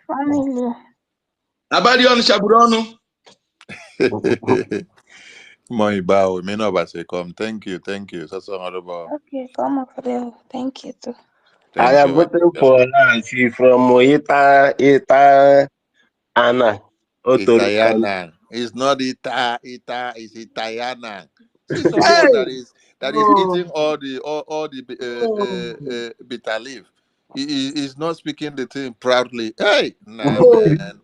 Family. Abadion Shaburono. My bow, me no say come. Thank you. That's honorable. Okay, come up there. Thank you too. I am voting for she from Ita Anna. Itayana. It's not Ita, it's Itayana. See someone that is eating all the bitter leaf. He's not speaking the thing proudly. Hey, nah, man.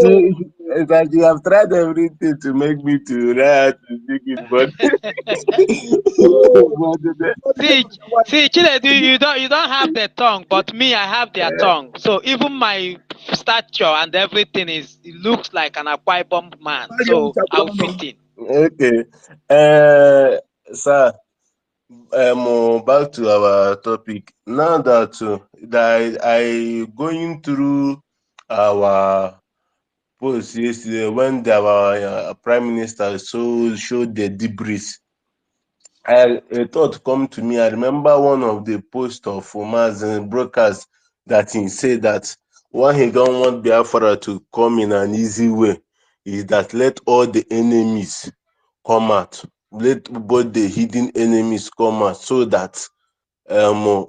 See, it's like you have tried everything to make me to learn to speak it, but see, Chinedu, you don't have the tongue, but me, I have their tongue. So even my stature and everything it looks like an Akwa Ibom man. So I'll fit in. Okay, sir. Back to our topic. Now that I going through our post yesterday when our prime minister showed the debris. A thought come to me. I remember one of the posts of Omaz brokers that he said that when he don't want Biafra to come in an easy way is that let all the enemies come out. Let both the hidden enemies come out so that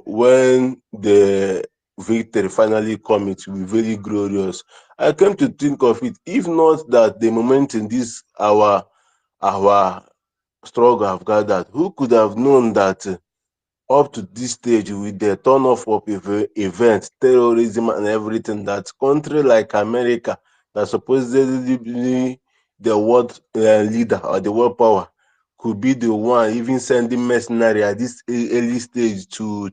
when the victory finally comes, it will be very glorious. I came to think of it, if not that the moment in this our struggle have gathered, who could have known that up to this stage with the turn off of events, terrorism and everything, that country like America, that supposedly be the world leader or the world power, could be the one even sending mercenary at this early stage to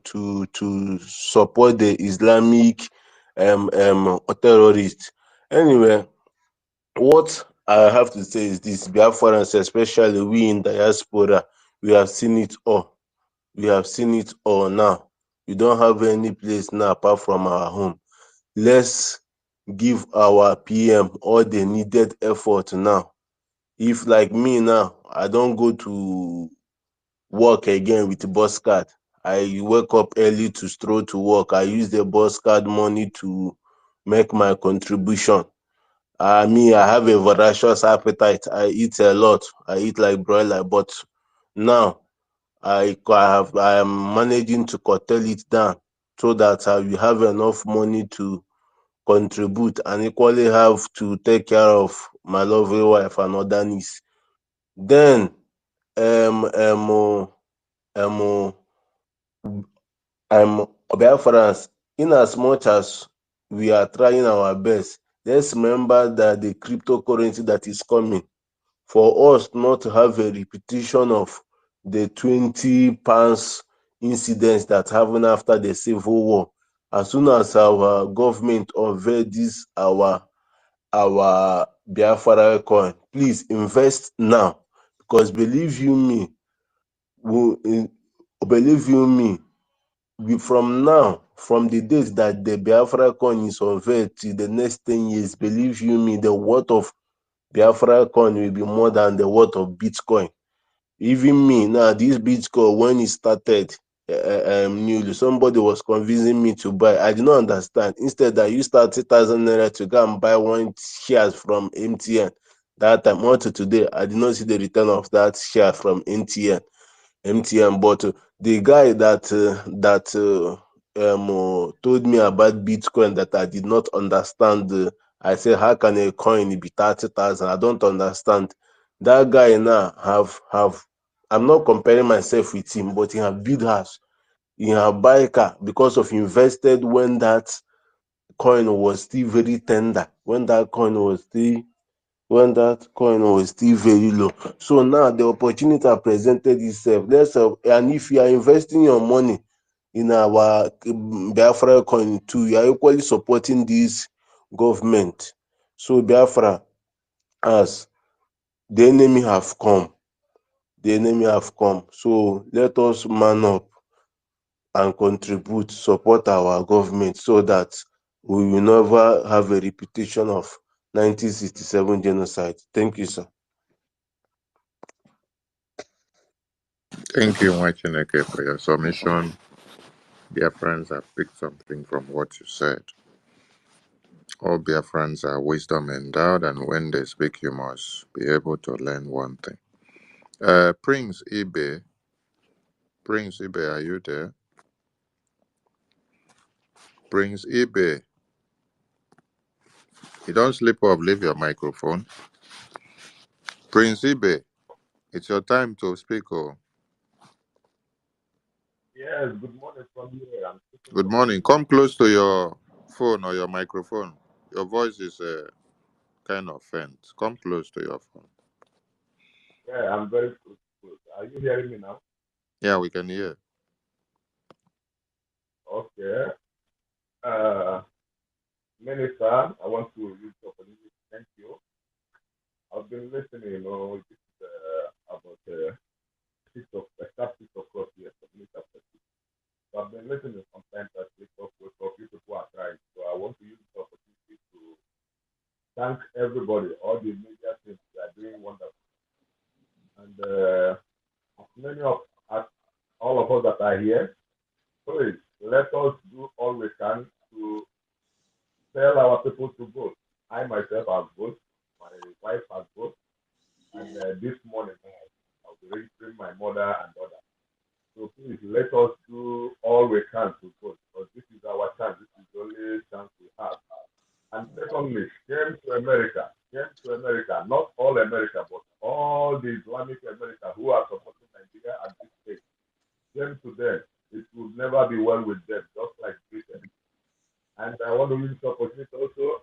support the Islamic terrorists. Anyway, what I have to say is this: Biafrans, especially we in diaspora, we have seen it all. We have seen it all now. We don't have any place now apart from our home. Let's give our PM all the needed effort now. If like me now, I don't go to work again with the bus card. I wake up early to stroll to work. I use the bus card money to make my contribution. I have a voracious appetite. I eat a lot. I eat like broiler, but now I am managing to curtail it down so that I will have enough money to contribute and equally have to take care of my lovely wife and other needs. Then, Biafrans, in as much as we are trying our best, let's remember that the cryptocurrency that is coming, for us not to have a repetition of the 20 pounds incidents that happened after the Civil War. As soon as our government unveil this, our Biafra coin, please invest now, because believe you me, believe you me, from now, from the date that the Biafra coin is unveiled to the next 10 years, believe you me, the worth of Biafra coin will be more than the worth of Bitcoin. Even me now, this Bitcoin, when it started newly, somebody was convincing me to buy. I did not understand. Instead, I used 30,000 naira to go and buy one shares from MTN. That time, until today, I did not see the return of that share from MTN. But the guy that told me about Bitcoin that I did not understand. I said, how can a coin be 30,000? I don't understand. That guy now have. I'm not comparing myself with him, but he have built house, he have buy car because of invested when that coin was still very tender, when that coin was still very low. So now the opportunity have presented itself. And if you are investing your money in our Biafra coin too, you are equally supporting this government. So Biafra, as the enemy have come, so let us man up and contribute, support our government so that we will never have a repetition of 1967 genocide. Thank you, sir. Thank you, Mwachineke, for your submission. Dear friends, I've picked something from what you said. All Biafrans are wisdom endowed, and when they speak, you must be able to learn one thing. Prince Ibe, are you there? Prince Ibe, you don't sleep up, leave your microphone. Prince Ibe, it's your time to speak. Oh. Yes, good morning from here. Good morning. Come close to your phone or your microphone. Your voice is kind of faint. Come close to your phone. Yeah, I'm very good. Are you hearing me now? Yeah, we can hear. Okay. Minister, I want to use the opportunity to thank you. I've been listening, this is about TikTok, TikTok cross here, Minister. So I've been listening sometimes at TikTok with people who are trying. So I want to use the opportunity to thank everybody, all the media teams that are doing wonderful. And as many of us, all of us that are here, please let us do all we can to tell our people to vote. I myself have voted, my wife has voted, and this morning I'll be registering my mother and others. So please let us do all we can to vote, because this is our chance. This is the only chance we have. And secondly, came to America, not all America, but all the Islamic America who are supporting Nigeria at this stage. Came to them, it would never be well with them, just like Britain. And I want to use this opportunity also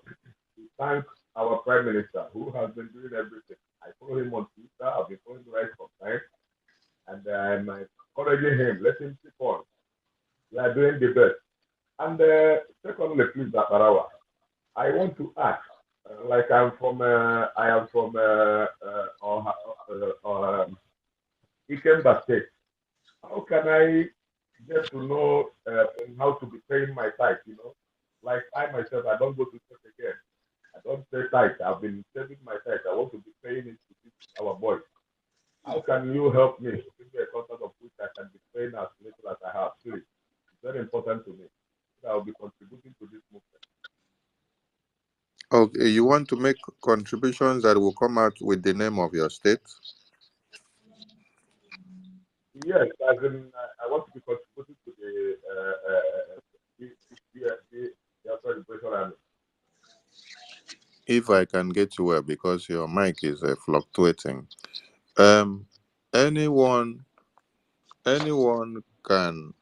to thank our Prime Minister, who has been doing everything. I follow him on Twitter, I've been following him right from time, and I'm encouraging him, let him keep on. We are doing the best. And secondly, please, Barawa, I want to ask, like I am from Ikemba State. How can I get to know how to be paying my tithe? Like I myself, I don't go to church again. I don't pay tithe. I've been saving my tithe. I want to be paying it to our boys. How can you help me? Give me a contact of which I can be paying as little as I have. Please, it's very important to me. I will be contributing to this movement. Okay, you want to make contributions that will come out with the name of your state? Yes, as in, I want to be contributing to the celebration army. If I can get you well, because your mic is fluctuating. Anyone can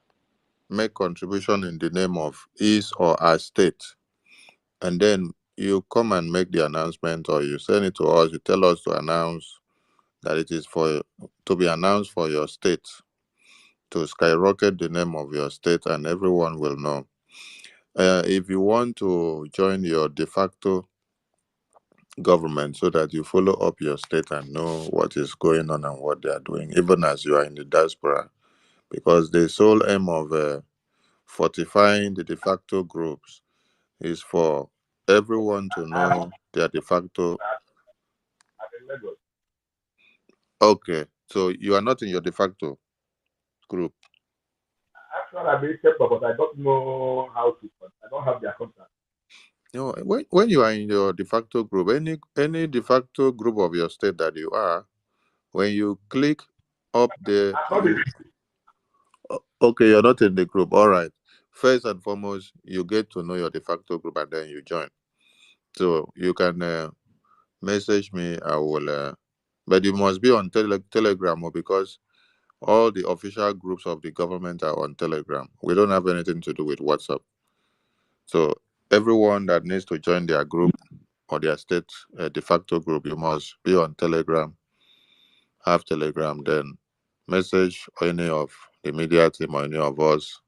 make contribution in the name of his or her state, and then you come and make the announcement, or you send it to us. You tell us to announce that it is to be announced for your state, to skyrocket the name of your state, and everyone will know. If you want to join your de facto government so that you follow up your state and know what is going on and what they are doing, even as you are in the diaspora, because the sole aim of fortifying the de facto groups is for everyone to know their de facto. Okay, so you are not in your de facto group. Actually, I made paper, but I don't know how to. I don't have their contact. You know, when you are in your de facto group, any de facto group of your state that you are, when you click up there, okay, you're not in the group. All right. First and foremost, you get to know your de facto group and then you join. So you can message me. I will, but you must be on Telegram because all the official groups of the government are on Telegram. We don't have anything to do with WhatsApp. So everyone that needs to join their group or their state de facto group, you must be on Telegram. Have Telegram, then message any of the media team or any of us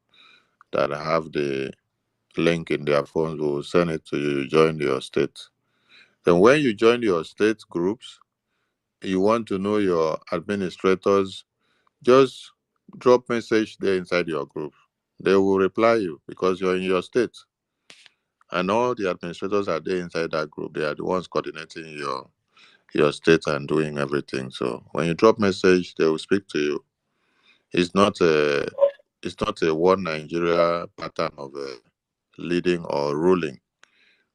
that have the link in their phones. Will send it to you. You join your state. Then when you join your state groups, you want to know your administrators, just drop message there inside your group. They will reply you because you're in your state. And all the administrators are there inside that group. They are the ones coordinating your state and doing everything. So when you drop message, they will speak to you. It's not a one Nigeria pattern of leading or ruling,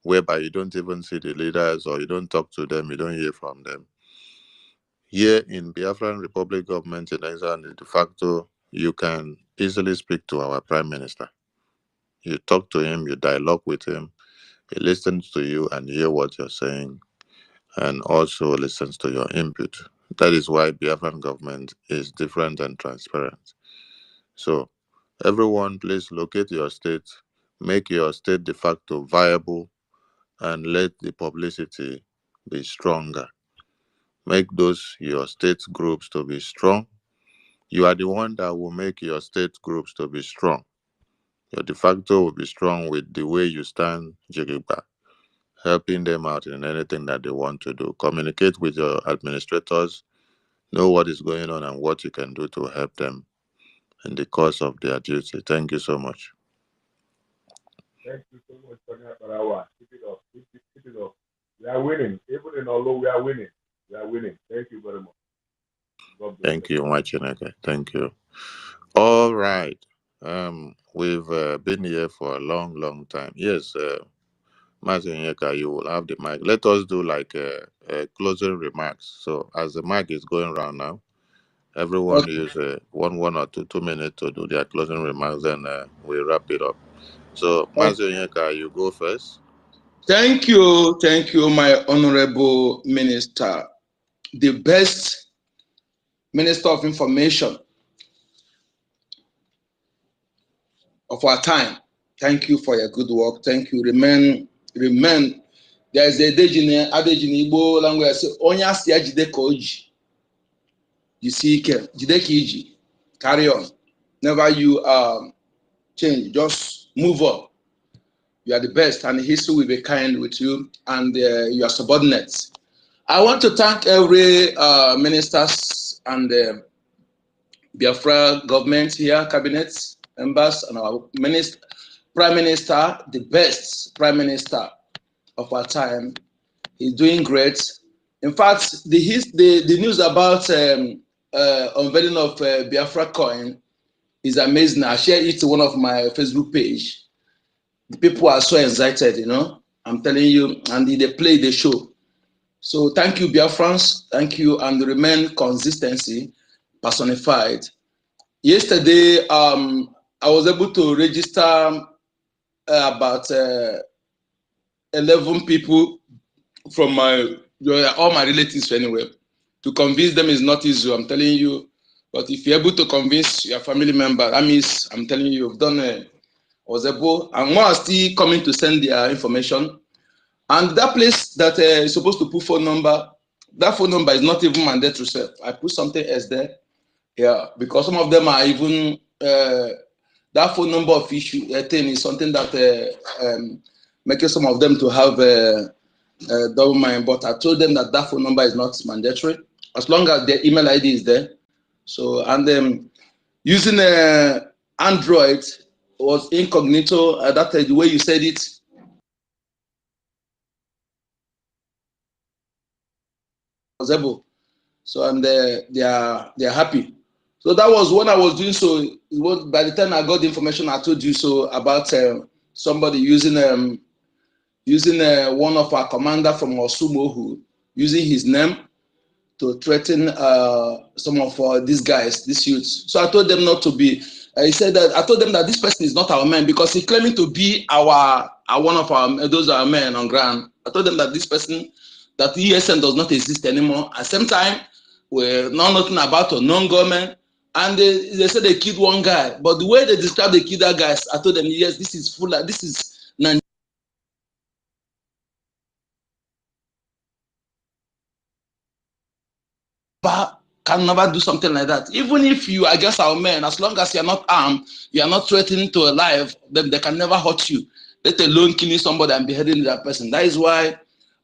whereby you don't even see the leaders or you don't talk to them, you don't hear from them. Here in Biafran Republic government in exile and de facto, you can easily speak to our Prime Minister. You talk to him, you dialogue with him, he listens to you and hear what you're saying, and also listens to your input. That is why Biafran government is different and transparent. So, everyone, please locate your state, make your state de facto viable, and let the publicity be stronger. Make those your state groups to be strong. You are the one that will make your state groups to be strong. Your de facto will be strong with the way you stand, Jigiba, helping them out in anything that they want to do. Communicate with your administrators, know what is going on and what you can do to help them in the course of their duty. Thank you so much. Thank you so much for that, Barawa. Keep it up. Keep it up. We are winning. Even in Olo, we are winning. We are winning. Thank you very much. Thank you, Machineke. Thank you. All right. We've been here for a long time. Yes, Martin Yeka, you will have the mic. Let us do like closing remarks. So as the mic is going around now, everyone use 1 or 2 minutes to do their closing remarks, then we wrap it up. So Martin Yeka, you go first. Thank you, my honorable minister, the best minister of information of our time. Thank you for your good work. Thank you. Remain. There is a adage in Igbo language that says, "Onya siya jide ka oji." You see, jide ka iji. Carry on. Never you change. Just move on. You are the best, and history will be kind with you and your subordinates. I want to thank every ministers and Biafra government here, cabinets, members, and our Prime Minister, the best Prime Minister of our time. He's doing great. In fact, the news about unveiling of Biafra coin is amazing. I shared it to one of my Facebook page. The people are so excited, you know. I'm telling you, and they play the show. So thank you, Biafrans. Thank you, and remain consistency personified. Yesterday, I was able to register about 11 people from all my relatives anyway. To convince them is not easy, I'm telling you. But if you're able to convince your family member, that means I'm telling you, you've done I was able, and more are still coming to send their information. And that place that is supposed to put phone number, that phone number is not even mandatory. I put something else there. Yeah, because some of them are even that phone number of issue thing is something that making some of them to have double mind. But I told them that that phone number is not mandatory as long as their email ID is there. So and using Android was incognito. That the way you said it. Was able. So and they are happy. So that was when I was doing so. It was, by the time I got the information, I told you so about somebody using one of our commander from Osumohu, using his name to threaten some of these guys, these youths. So I told them not to be. I said that I told them that this person is not our man because he's claiming to be our one of our those are men on ground. I told them that this person, that ESN does not exist anymore. At the same time, we're not nothing about a non-government. And they said they killed one guy, but the way they described they killed that guy, I told them yes, this is full. This is Nigeria. Can never do something like that. Even if you are against our men, as long as you are not armed, you are not threatening to a life, then they can never hurt you, let alone killing somebody and beheading that person. That is why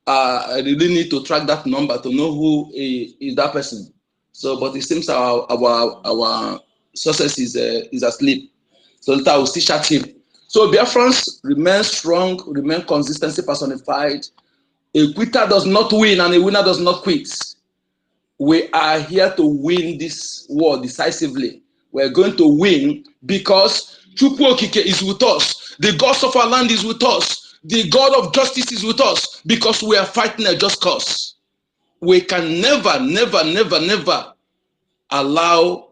I really need to track that number to know who is that person. So, but it seems our success is asleep. So later I will still chat him. So Biafrans remain strong, remain consistency personified. A quitter does not win and a winner does not quit. We are here to win this war decisively. We're going to win because Chukwu Okike is with us. The gods of our land is with us. The God of justice is with us because we are fighting a just cause. We can never, never, never, never allow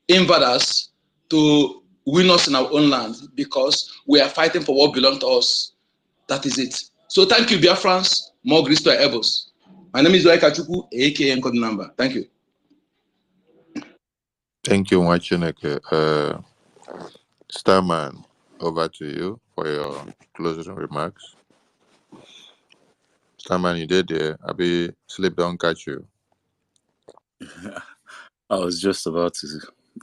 invaders to win us in our own land because we are fighting for what belongs to us. That is it. So thank you, Biafrans. More grace to our elbows. My name is Waika Chukwu, aka Encode Number. Thank you. Thank you, Wachineke. Starman, over to you for your closing remarks. Starman, you did there. Abi sleep don't catch you. I was just about to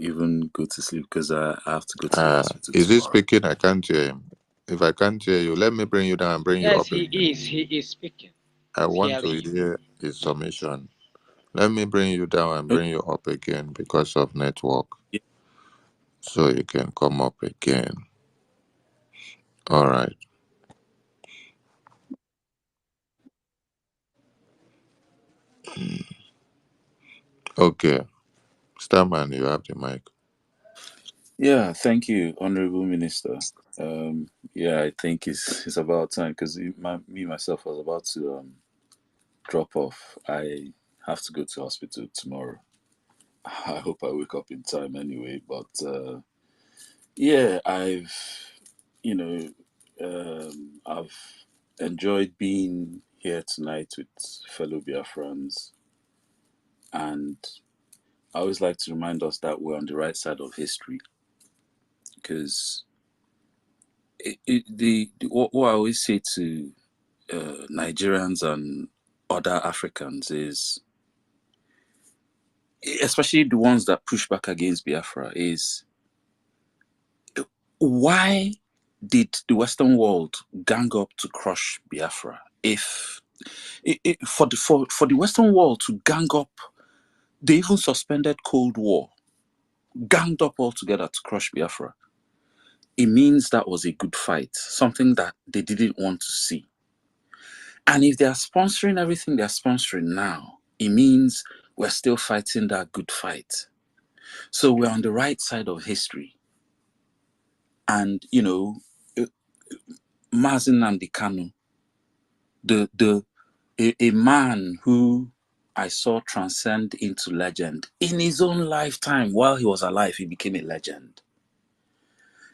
even go to sleep because I have to go to the hospital Is he tomorrow. speaking? I can't hear him. If I can't hear you, let me bring you down and bring you Yes, up he again. is. He is speaking. I want to Hearing you. hear his submission. Let me bring you down and bring you up again because of network. Yeah. So you can come up again. All right. Okay. Starman, you have the mic. Yeah, thank you, Honorable Minister. Yeah, I think it's about time because me myself was about to drop off. I have to go to hospital tomorrow. I hope I wake up in time anyway. But yeah, I've enjoyed being here tonight with fellow Biafrans, and I always like to remind us that we're on the right side of history because what I always say to Nigerians and other Africans is, especially the ones that push back against Biafra, is why did the Western world gang up to crush Biafra? If for the Western world to gang up, they even suspended Cold War, ganged up all together to crush Biafra. It means that was a good fight, something that they didn't want to see. And if they are sponsoring everything they're sponsoring now, it means we're still fighting that good fight. So we're on the right side of history. And, Mazi Nnamdi Kanu, a man who I saw transcend into legend in his own lifetime. While he was alive, he became a legend.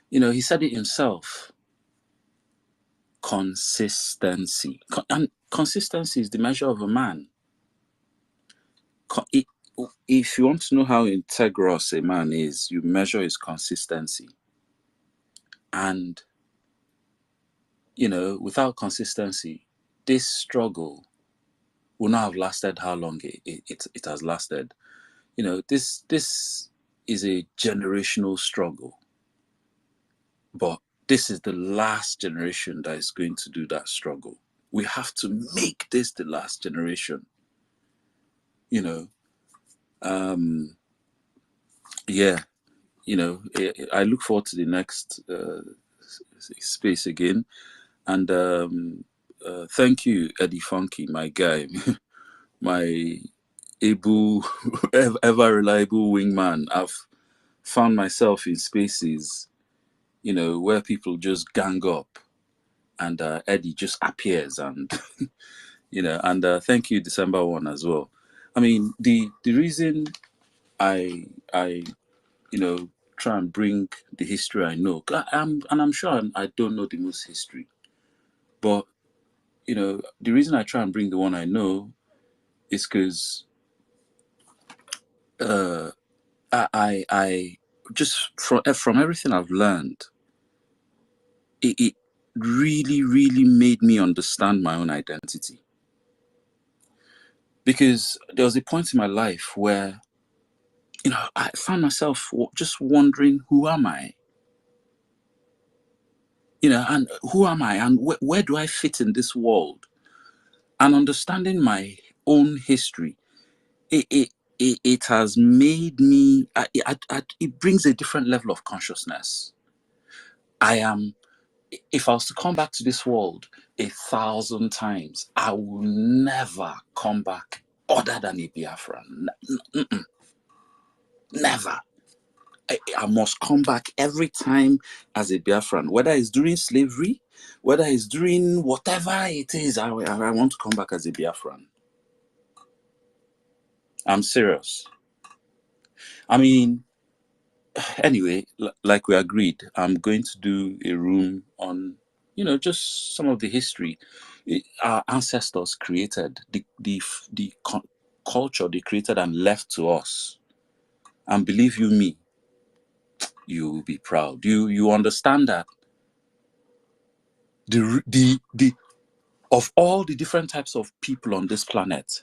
He said it himself. Consistency. And consistency is the measure of a man. If you want to know how integrous a man is, you measure his consistency. And, without consistency, this struggle will not have lasted how long it has lasted. This is a generational struggle. But this is the last generation that is going to do that struggle. We have to make this the last generation. Yeah. you know, I look forward to the next space again. And thank you, Eddie Funky, my guy, my able, ever reliable wingman. I've found myself in spaces, you know, where people just gang up, and Eddie just appears, and you know, and thank you, December 1 as well. I mean, the reason I you know, try and bring the history I know, I'm sure I don't know the most history, but you know, the reason I try and bring the one I know is because I just from everything I've learned, it really made me understand my own identity. Because there was a point in my life where, you know, I found myself just wondering, who am I? You know, and who am I, and where do I fit in this world? And understanding my own history, it has made me. It brings a different level of consciousness. I am. If I was to come back to this world 1,000 times, I will never come back other than a Biafran. Never. I must come back every time as a Biafran, whether it's during slavery, whether it's during whatever it is. I want to come back as a Biafran. I'm serious. I mean, anyway, like we agreed, I'm going to do a room on, you know, just some of the history our ancestors created, the culture they created and left to us. And believe you me, you will be proud. You understand that the of all the different types of people on this planet,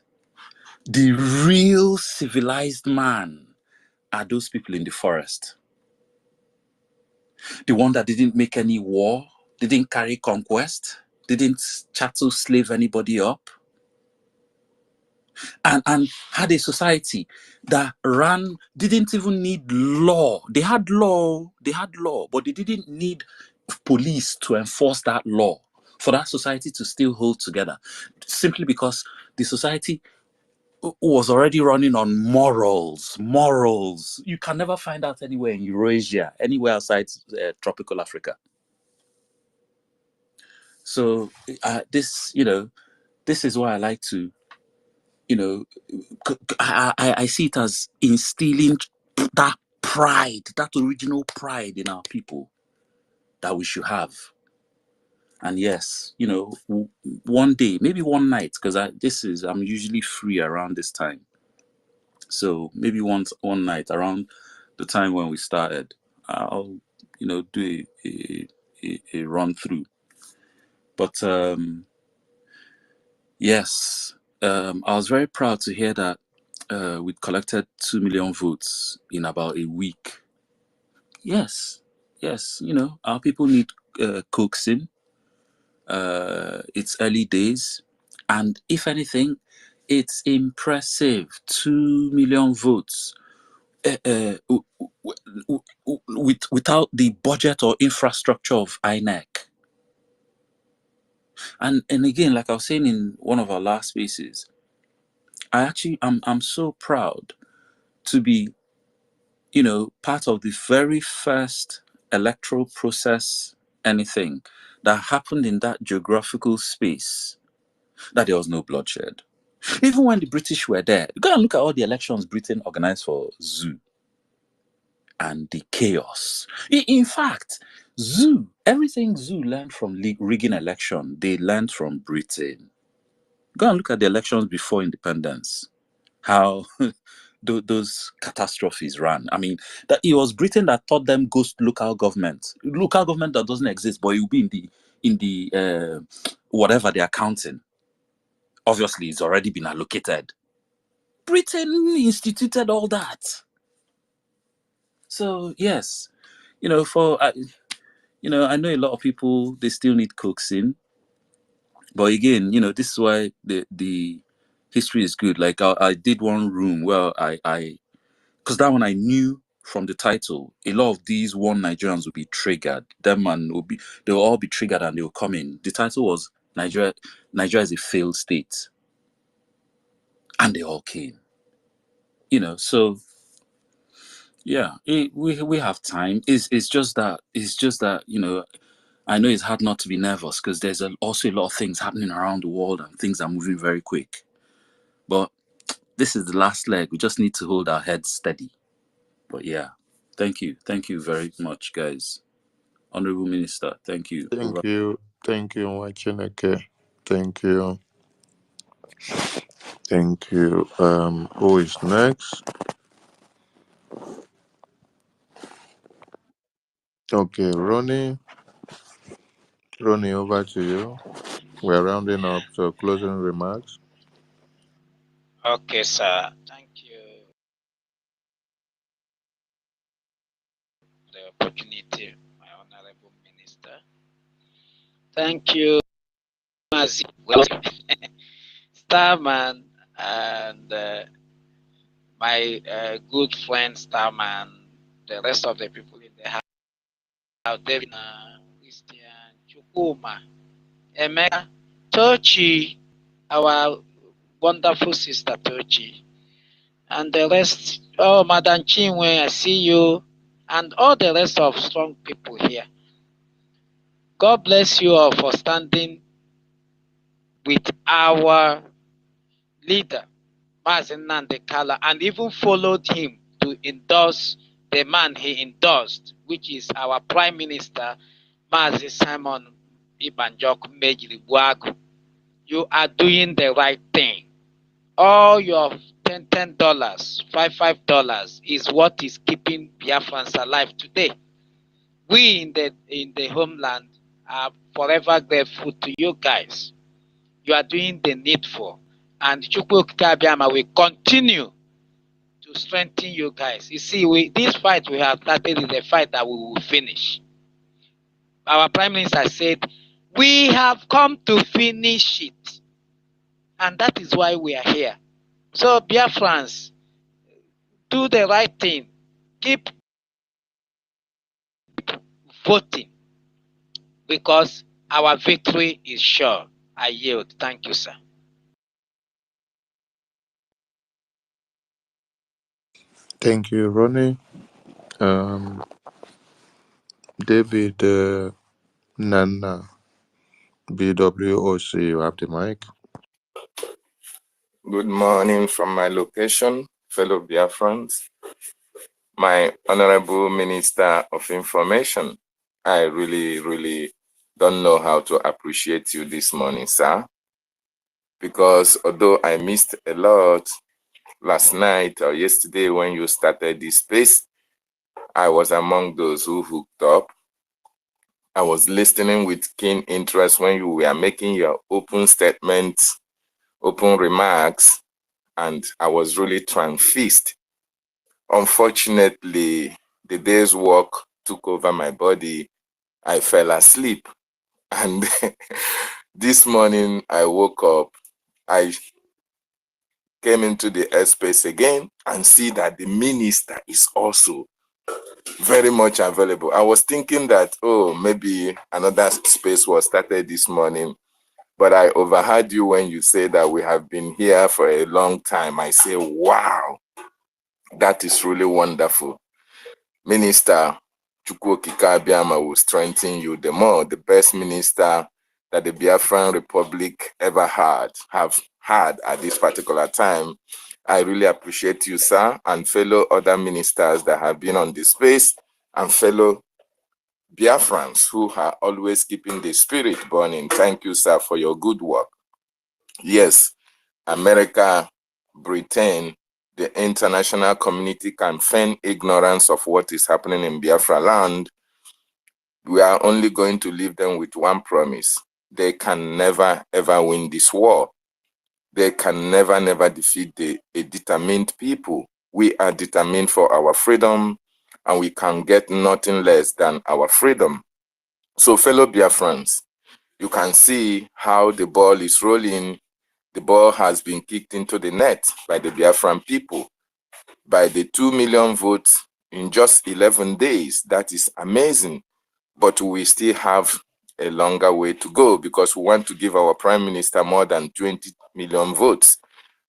the real civilized man are those people in the forest. The one that didn't make any war, didn't carry conquest, didn't chattel slave anybody up, and had a society that didn't even need law. They had law, but they didn't need police to enforce that law for that society to still hold together, simply because the society was already running on morals. You can never find that anywhere in Eurasia, anywhere outside tropical Africa. So this, you know, this is why I like to, you know, I see it as instilling that pride, that original pride in our people that we should have. And yes, you know, one day, maybe one night, because I'm usually free around this time. So maybe one night around the time when we started, I'll, you know, do a run through. But yes, I was very proud to hear that we collected 2 million votes in about a week. Yes, you know, our people need coaxing. It's early days, and if anything, it's impressive. 2 million votes without the budget or infrastructure of INEC. And again, like I was saying in one of our last spaces, I'm so proud to be, you know, part of the very first electoral process, anything that happened in that geographical space, that there was no bloodshed. Even when the British were there, go and look at all the elections Britain organized for Zoo and the chaos. In fact, everything Zoo learned from rigging election, they learned from Britain. Go and look at the elections before independence, how those catastrophes ran. I mean, that it was Britain that taught them ghost local government that doesn't exist, but it will be in the whatever they are counting. Obviously, it's already been allocated. Britain instituted all that. So yes, you know, you know, I know a lot of people, they still need coaxing, but again, you know, this is why the history is good. Like I did one room where I because that one I knew from the title, a lot of these one Nigerians will be triggered. Them and they'll all be triggered and they'll come in. The title was Nigeria is a failed state. And they all came. So yeah, we have time. It's just that I know it's hard not to be nervous because there's also a lot of things happening around the world and things are moving very quick. But this is the last leg. We just need to hold our heads steady. But yeah, thank you very much, guys. Honorable Minister, thank you. Thank you, Wachineke. Thank you. Who is next? Okay, Ronnie, over to you. We're rounding up, so closing remarks. Okay, sir. Thank you for the opportunity, my honorable minister. Thank you, Mazi, Starman, and my good friend Starman, the rest of the people in the house, David, Christian, Chukuma, Emeka, Tochi, our wonderful sister Tochi, and the rest. Oh, Madam Chinwe, I see you, and all the rest of strong people here. God bless you all for standing with our leader, Mazen Nandekala, and even followed him to endorse the man he endorsed, which is our Prime Minister, Mazi Simon Ibanjok Mejiri Buagu. You are doing the right thing. All your $10, $5 is what is keeping Biafrans alive today. We in the homeland are forever grateful to you guys. You are doing the needful, and Chukwu Abiyama will continue to strengthen you guys. You see, this fight we have started is a fight that we will finish. Our Prime Minister said, we have come to finish it. And that is why we are here. So, Biafrans, do the right thing. Keep voting, because our victory is sure. I yield. Thank you, sir. Thank you, Ronnie. David Nana, BWOC, you have the mic. Good morning from my location, fellow Biafrans. My Honorable Minister of Information, I really don't know how to appreciate you this morning, sir. Because although I missed a lot last night or yesterday when you started this space, I was among those who hooked up. I was listening with keen interest when you were making your open statements, open remarks, and I was really transfixed. Unfortunately, the day's work took over my body. I fell asleep. And this morning I woke up. I came into the airspace again and see that the minister is also very much available. I was thinking that, oh, maybe another space was started this morning, but I overheard you when you said that we have been here for a long time. I say, wow, that is really wonderful. Minister Chukwuokika Abiyama will strengthen you the more. The best minister that the Biafran Republic ever have had at this particular time. I really appreciate you, sir, and fellow other ministers that have been on this space, and fellow Biafrans who are always keeping the spirit burning. Thank you, sir, for your good work. Yes, America, Britain, the international community can feign ignorance of what is happening in Biafra land. We are only going to leave them with one promise. They can never, ever win this war. They can never, never defeat a determined people. We are determined for our freedom, and we can get nothing less than our freedom. So, fellow Biafrans, you can see how the ball is rolling. The ball has been kicked into the net by the Biafran people. By the 2 million votes in just 11 days. That is amazing. But we still have a longer way to go because we want to give our prime minister more than 20 million votes.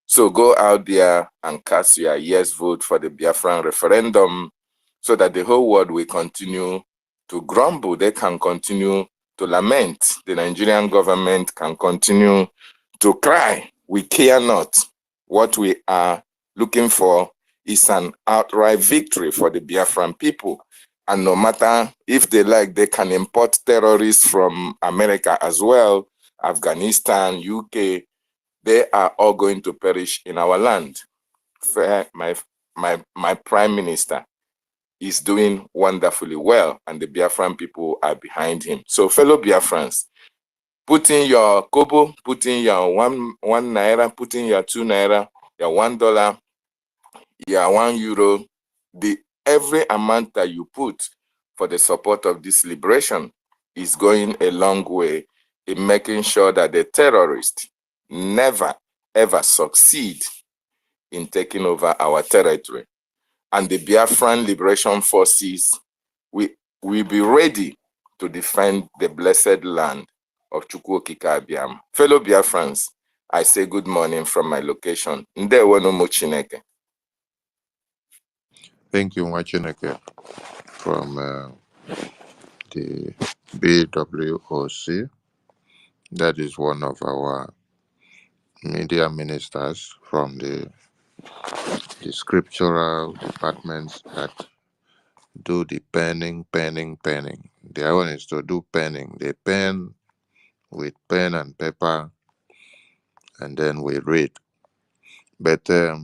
So go out there and cast your yes vote for the Biafran referendum so that the whole world will continue to grumble. They can continue to lament. The Nigerian government can continue to cry. We care not. What we are looking for is an outright victory for the Biafran people. And no matter if they like, they can import terrorists from America as well, Afghanistan, UK. They are all going to perish in our land. My prime minister is doing wonderfully well, and the Biafran people are behind him. So, fellow Biafrans, put in your kobo, put in your one naira, put in your 2 naira, your $1, your €1. Every amount that you put for the support of this liberation is going a long way in making sure that the terrorists never, ever succeed in taking over our territory. And the Biafran Liberation Forces will be ready to defend the blessed land of Chukwuokike Abiam. Fellow Biafrans, I say good morning from my location. Ndewo no mo Chineke. Thank you, Machineke, from the BWOC. That is one of our media ministers from the scriptural departments that do the penning. Their one is to do penning. They pen with pen and paper, and then we read. But I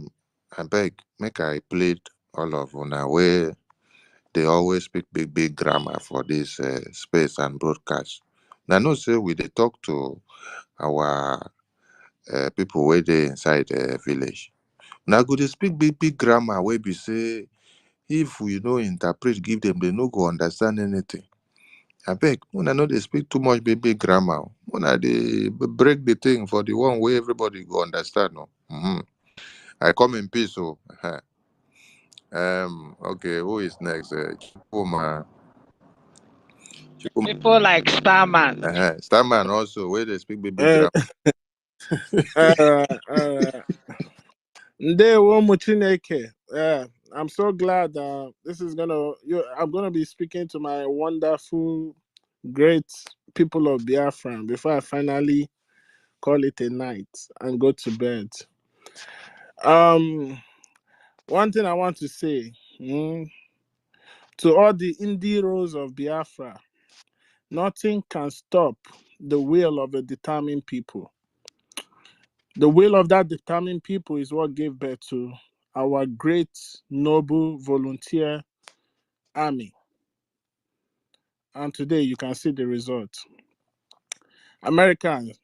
beg, make I plead all of una way. They always speak big grammar for this space and broadcast. Now, no say we they talk to our people where they inside the village. Now, go they speak big grammar where we say if we no interpret, give them, they no go understand anything. I beg, una know they speak too much big grammar. Una they break the thing for the one way everybody go understand. No? I come in peace. So, okay, who is next? Chipuma. People like Starman. Starman also, where they speak big Uh, grammar. Ndewo Muchineke. I'm so glad this is I'm gonna be speaking to my wonderful, great people of Biafra before I finally call it a night and go to bed. One thing I want to say to all the indie rose of Biafra, nothing can stop the will of a determined people. The will of that determined people is what gave birth to our great, noble volunteer army. And today you can see the result. Americans,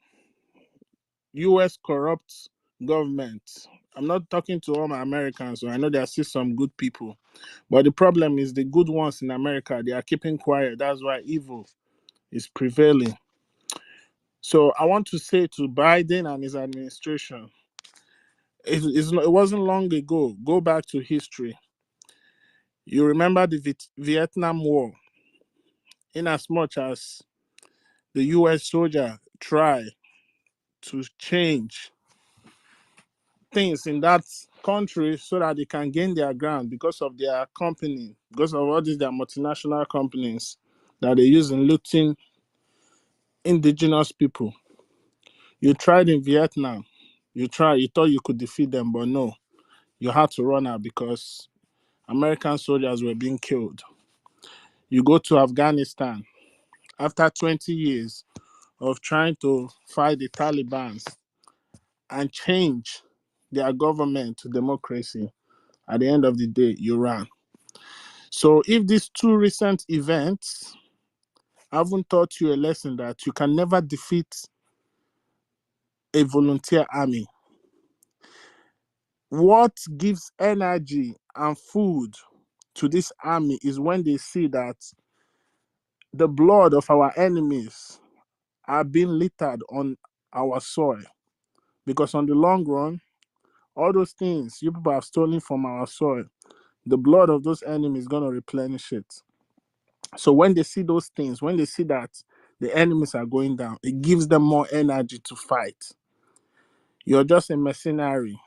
US corrupt government. I'm not talking to all my Americans, so I know there are still some good people. But the problem is the good ones in America, they are keeping quiet. That's why evil is prevailing. So I want to say to Biden and his administration, it wasn't long ago. Go back to history. You remember the Vietnam War, in as much as the US soldier tried to change things in that country so that they can gain their ground because of their company, because of all these their multinational companies that they use in looting indigenous people. You tried in Vietnam. You thought you could defeat them, but no. You had to run out because American soldiers were being killed. You go to Afghanistan. After 20 years of trying to fight the Taliban and change their government to democracy, at the end of the day, you ran. So if these two recent events haven't taught you a lesson that you can never defeat a volunteer army, what gives energy and food to this army is when they see that the blood of our enemies are being littered on our soil. Because on the long run, all those things you people have stolen from our soil, the blood of those enemies is going to replenish it. So when they see those things, when they see that the enemies are going down, it gives them more energy to fight. You're just a mercenary.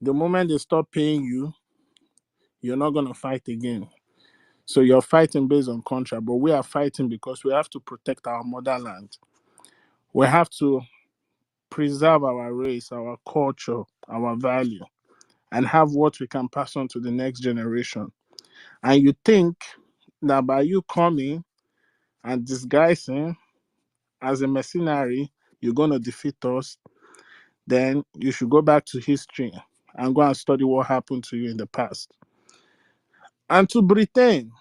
The moment they stop paying you, you're not going to fight again. So you're fighting based on contract, but we are fighting because we have to protect our motherland. We have to preserve our race, our culture, our value, and have what we can pass on to the next generation. And you think that by you coming and disguising as a mercenary, you're going to defeat us, then you should go back to history and go and study what happened to you in the past. And to Britain,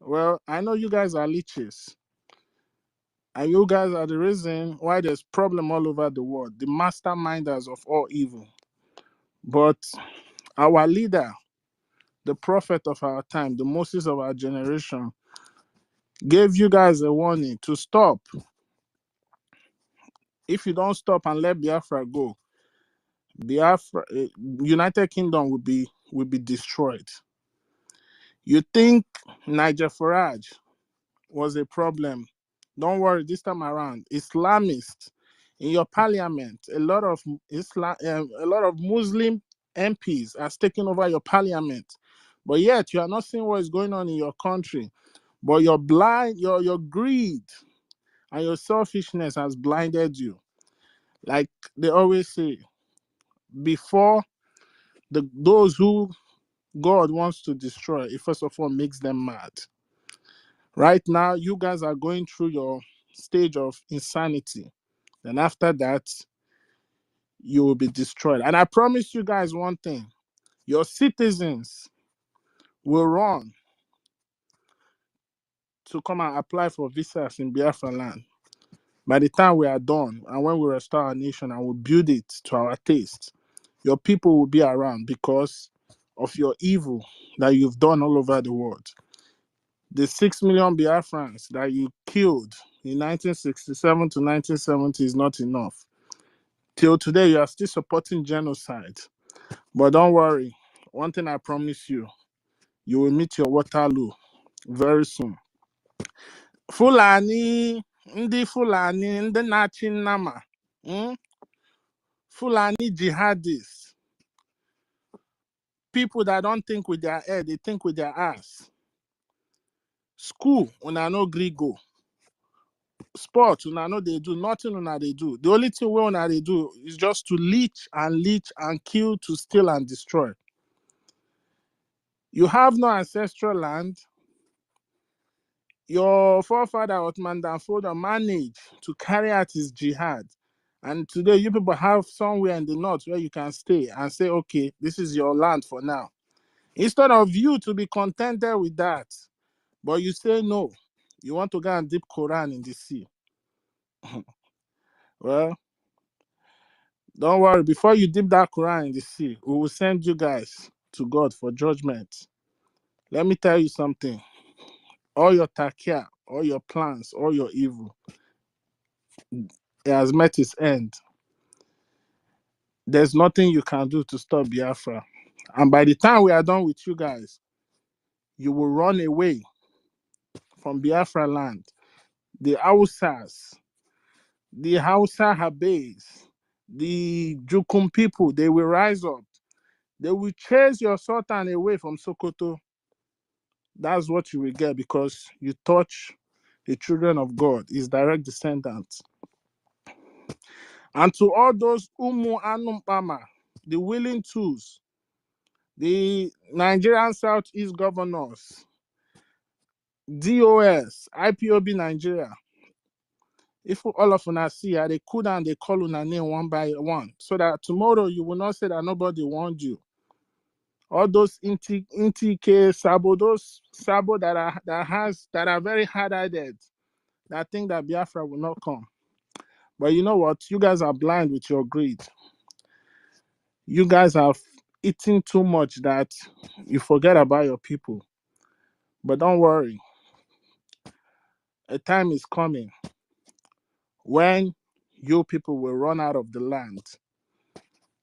well, I know you guys are leeches. And you guys are the reason why there's problem all over the world, the masterminders of all evil. But our leader, the prophet of our time, the Moses of our generation, gave you guys a warning to stop. If you don't stop and let Biafra go, Biafra, United Kingdom will be destroyed. You think Niger Farage was a problem? Don't worry, this time around, Islamists in your parliament, a lot of Muslim MPs are taking over your parliament, but yet you are not seeing what is going on in your country. But your greed and your selfishness has blinded you. Like they always say, before those who God wants to destroy, it first of all makes them mad. Right now, you guys are going through your stage of insanity. And after that, you will be destroyed. And I promise you guys one thing. Your citizens will run to come and apply for visas in Biafra land. By the time we are done, and when we restore our nation and we build it to our taste, your people will be around because of your evil that you've done all over the world. The 6 million Biafrans that you killed in 1967 to 1970 is not enough. Till today, you are still supporting genocide. But don't worry. One thing I promise you, you will meet your Waterloo very soon. Fulani, ndị Fulani, ndị na-achị nnama, Fulani jihadists, people that don't think with their head, they think with their ass. School, una no gree go. Sport, una no they do, nothing una they do. The only thing we una they do is just to leech and kill, to steal and destroy. You have no ancestral land. Your forefather Ottoman Danfodio managed to carry out his jihad. And today you people have somewhere in the north where you can stay and say, okay, this is your land for now. Instead of you to be contented with that, but you say no, you want to go and dip Quran in the sea. Well, don't worry, before you dip that Quran in the sea, we will send you guys to God for judgment. Let me tell you something. All your takia, all your plans, all your evil, it has met its end. There's nothing you can do to stop Biafra. And by the time we are done with you guys, you will run away from Biafra land. The Hausas, the Hausa Habes, the Jukum people, they will rise up. They will chase your Sultan away from Sokoto. That's what you will get because you touch the children of God, his direct descendants. And to all those Umu Anumpama, the willing tools, the Nigerian Southeast governors, DOS, IPOB Nigeria, if all of us see they cool down, they call on name one by one, so that tomorrow you will not say that nobody warned you. All those NTK Sabo, those Sabo that are very hard-headed, that think that Biafra will not come. But you know what? You guys are blind with your greed. You guys have eaten too much that you forget about your people. But don't worry. A time is coming when you people will run out of the land.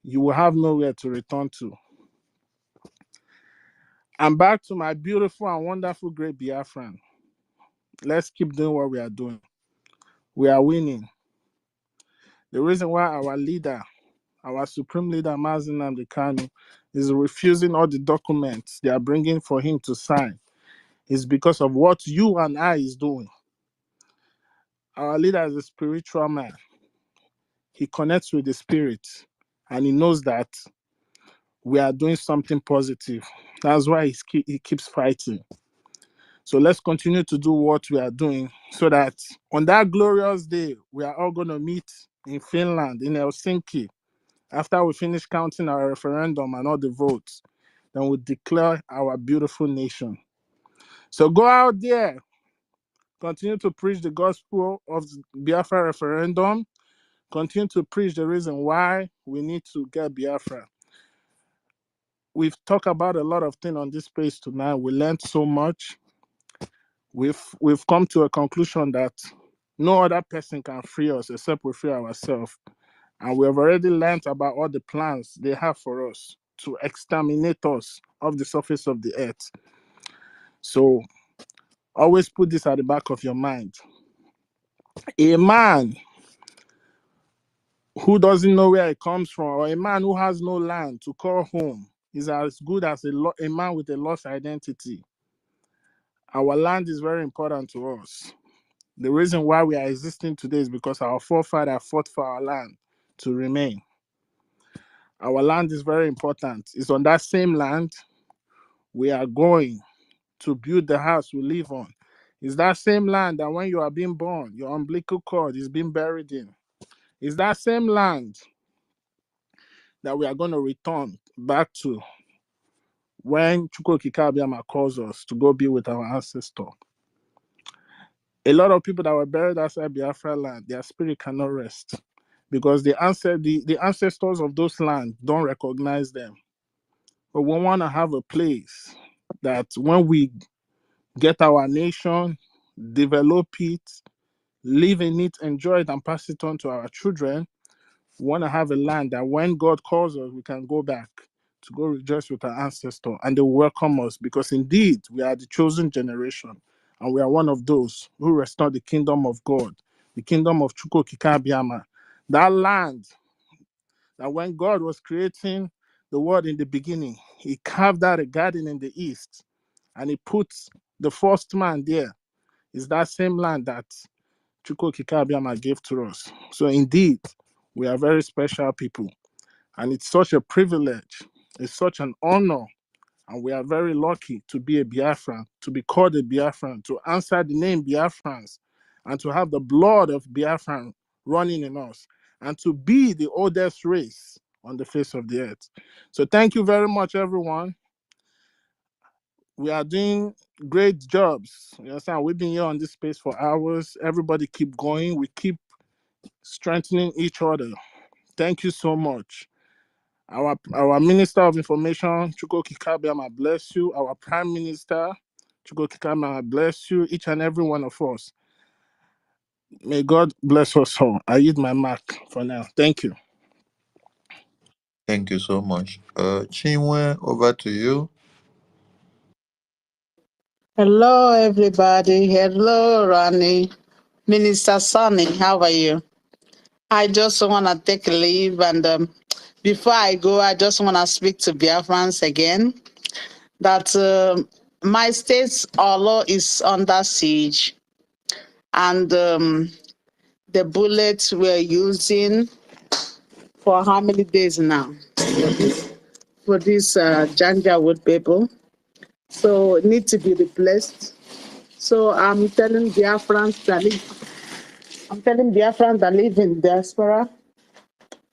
You will have nowhere to return to. I'm back to my beautiful and wonderful great Biafran. Let's keep doing what we are doing. We are winning. The reason why our leader, our supreme leader, Mazi Nnamdi Kanu, is refusing all the documents they are bringing for him to sign is because of what you and I is doing. Our leader is a spiritual man. He connects with the spirit, and he knows that we are doing something positive. That's why he keeps fighting. So let's continue to do what we are doing so that on that glorious day, we are all going to meet in Finland, in Helsinki, after we finish counting our referendum and all the votes. Then we'll declare our beautiful nation. So go out there, continue to preach the gospel of the Biafra referendum, continue to preach the reason why we need to get Biafra. We've talked about a lot of things on this page tonight. We learned so much. We've come to a conclusion that no other person can free us except we free ourselves. And we have already learned about all the plans they have for us to exterminate us off the surface of the earth. So always put this at the back of your mind. A man who doesn't know where he comes from, or a man who has no land to call home, is as good as a man with a lost identity. Our land is very important to us. The reason why we are existing today is because our forefathers fought for our land to remain. Our land is very important. It's on that same land we are going to build the house we live on. It's that same land that when you are being born, your umbilical cord is being buried in. It's that same land that we are going to return back to when Chukwuokike Abịama calls us to go be with our ancestor. A lot of people that were buried outside Biafra land, their spirit cannot rest because the ancestors of those lands don't recognize them. But we want to have a place that when we get our nation, develop it, live in it, enjoy it, and pass it on to our children, we want to have a land that when God calls us, we can go back to go rejoice with our ancestor, and they will welcome us because indeed we are the chosen generation, and we are one of those who restore the kingdom of God, the kingdom of Chukwuokike Abịama. That land that when God was creating the world in the beginning, he carved out a garden in the east, and he put the first man there. Is that same land that Chukwuokike Abịama gave to us. So indeed, we are very special people. And it's such a privilege. It's such an honor. And we are very lucky to be a Biafran, to be called a Biafran, to answer the name Biafrans, and to have the blood of Biafran running in us, and to be the oldest race on the face of the earth. So thank you very much, everyone. We are doing great jobs. You understand? We've been here on this space for hours. Everybody keep going. We keep strengthening each other. Thank you so much. Our Minister of Information, Chukwuokike Abịama, bless you. Our Prime Minister, Chukwuokike Abịama, bless you. Each and every one of us. May God bless us all. I use my mark for now. Thank you. Thank you so much. Chinwe, over to you. Hello, everybody. Hello, Ronnie. Minister Sonny, how are you? I just want to take a leave, and before I go, I just want to speak to Biafrans again that my state's Olo is under siege, and the bullets we're using for how many days now for this Janjaweed people, so it needs to be replaced. So I'm telling Biafrans that live in diaspora,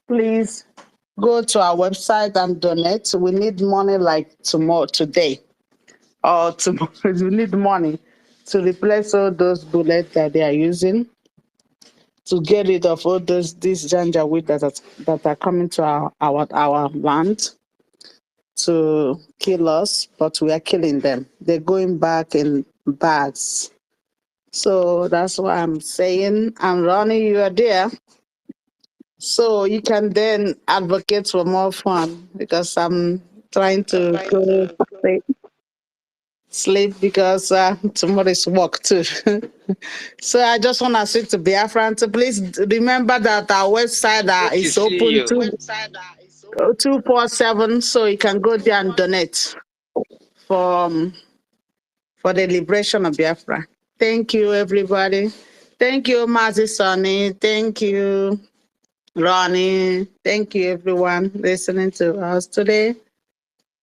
please go to our website and donate. We need money like today, or tomorrow. We need money to replace all those bullets that they are using, to get rid of all these Janjaweed that are coming to our land to kill us, but we are killing them. They're going back in bags. So that's what I'm saying. And Ronnie, you are there. So you can then advocate for more fun, because I'm trying to go. sleep because tomorrow is work too. So I just want to say to Biafran to please remember that our website Good to is see open you. 247, so you can go there and donate for, for the liberation of Biafra. Thank you, everybody. Thank you, Mazi Sonny. Thank you, Ronnie. Thank you, everyone listening to us today.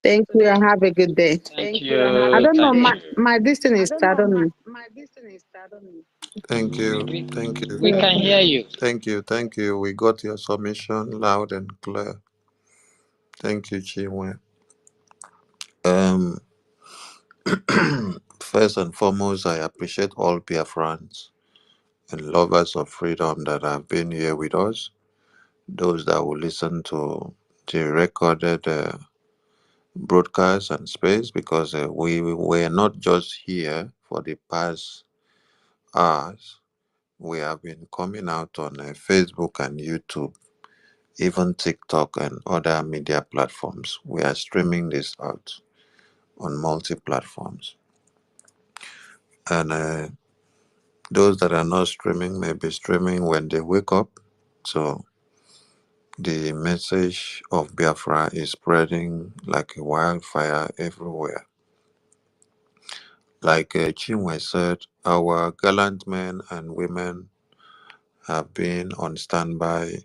Thank you and have a good day. Thank I you. don't know, Thank you. my distance is, I don't know. Thank you. We, Thank we you. can hear you. Thank you. Thank you. We got your submission loud and clear. Thank you, Chinwe. Um, First and foremost, I appreciate all Biafrans and lovers of freedom that have been here with us. Those that will listen to the recorded broadcast and space, because we were not just here for the past hours. We have been coming out on Facebook and YouTube, even TikTok and other media platforms. We are streaming this out on multi platforms. And those that are not streaming may be streaming when they wake up. So the message of Biafra is spreading like a wildfire everywhere. Like Chinwe said, our gallant men and women have been on standby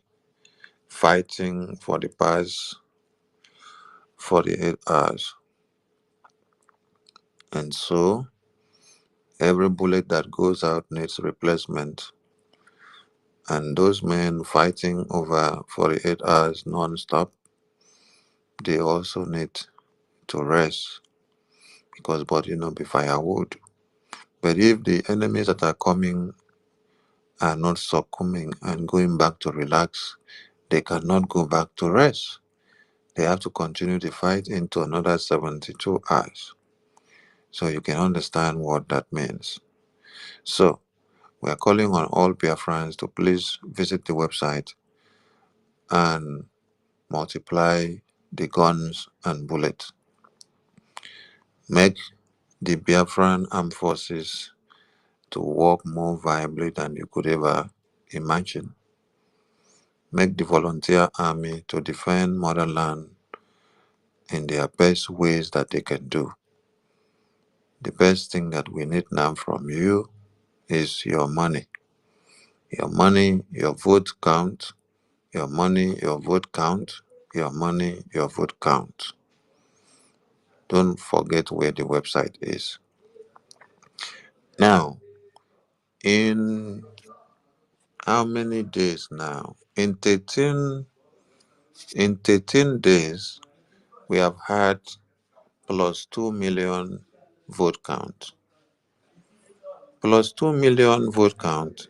fighting for the past 48 hours. And so every bullet that goes out needs replacement. And those men fighting over 48 hours non-stop, they also need to rest because body no be firewood. But if the enemies that are coming are not succumbing and going back to relax, they cannot go back to rest. They have to continue the fight into another 72 hours. So you can understand what that means. So we are calling on all Biafrans to please visit the website and multiply the guns and bullets. Make the Biafran armed forces to work more viably than you could ever imagine. Make the volunteer army to defend motherland in their best ways that they can do. The best thing that we need now from you is your money. Your money, your vote count. Your money, your vote count. Your money, your vote count. Don't forget where the website is. Now, in how many days now? In 13 days, we have had plus 2 million vote count. Plus 2 million vote count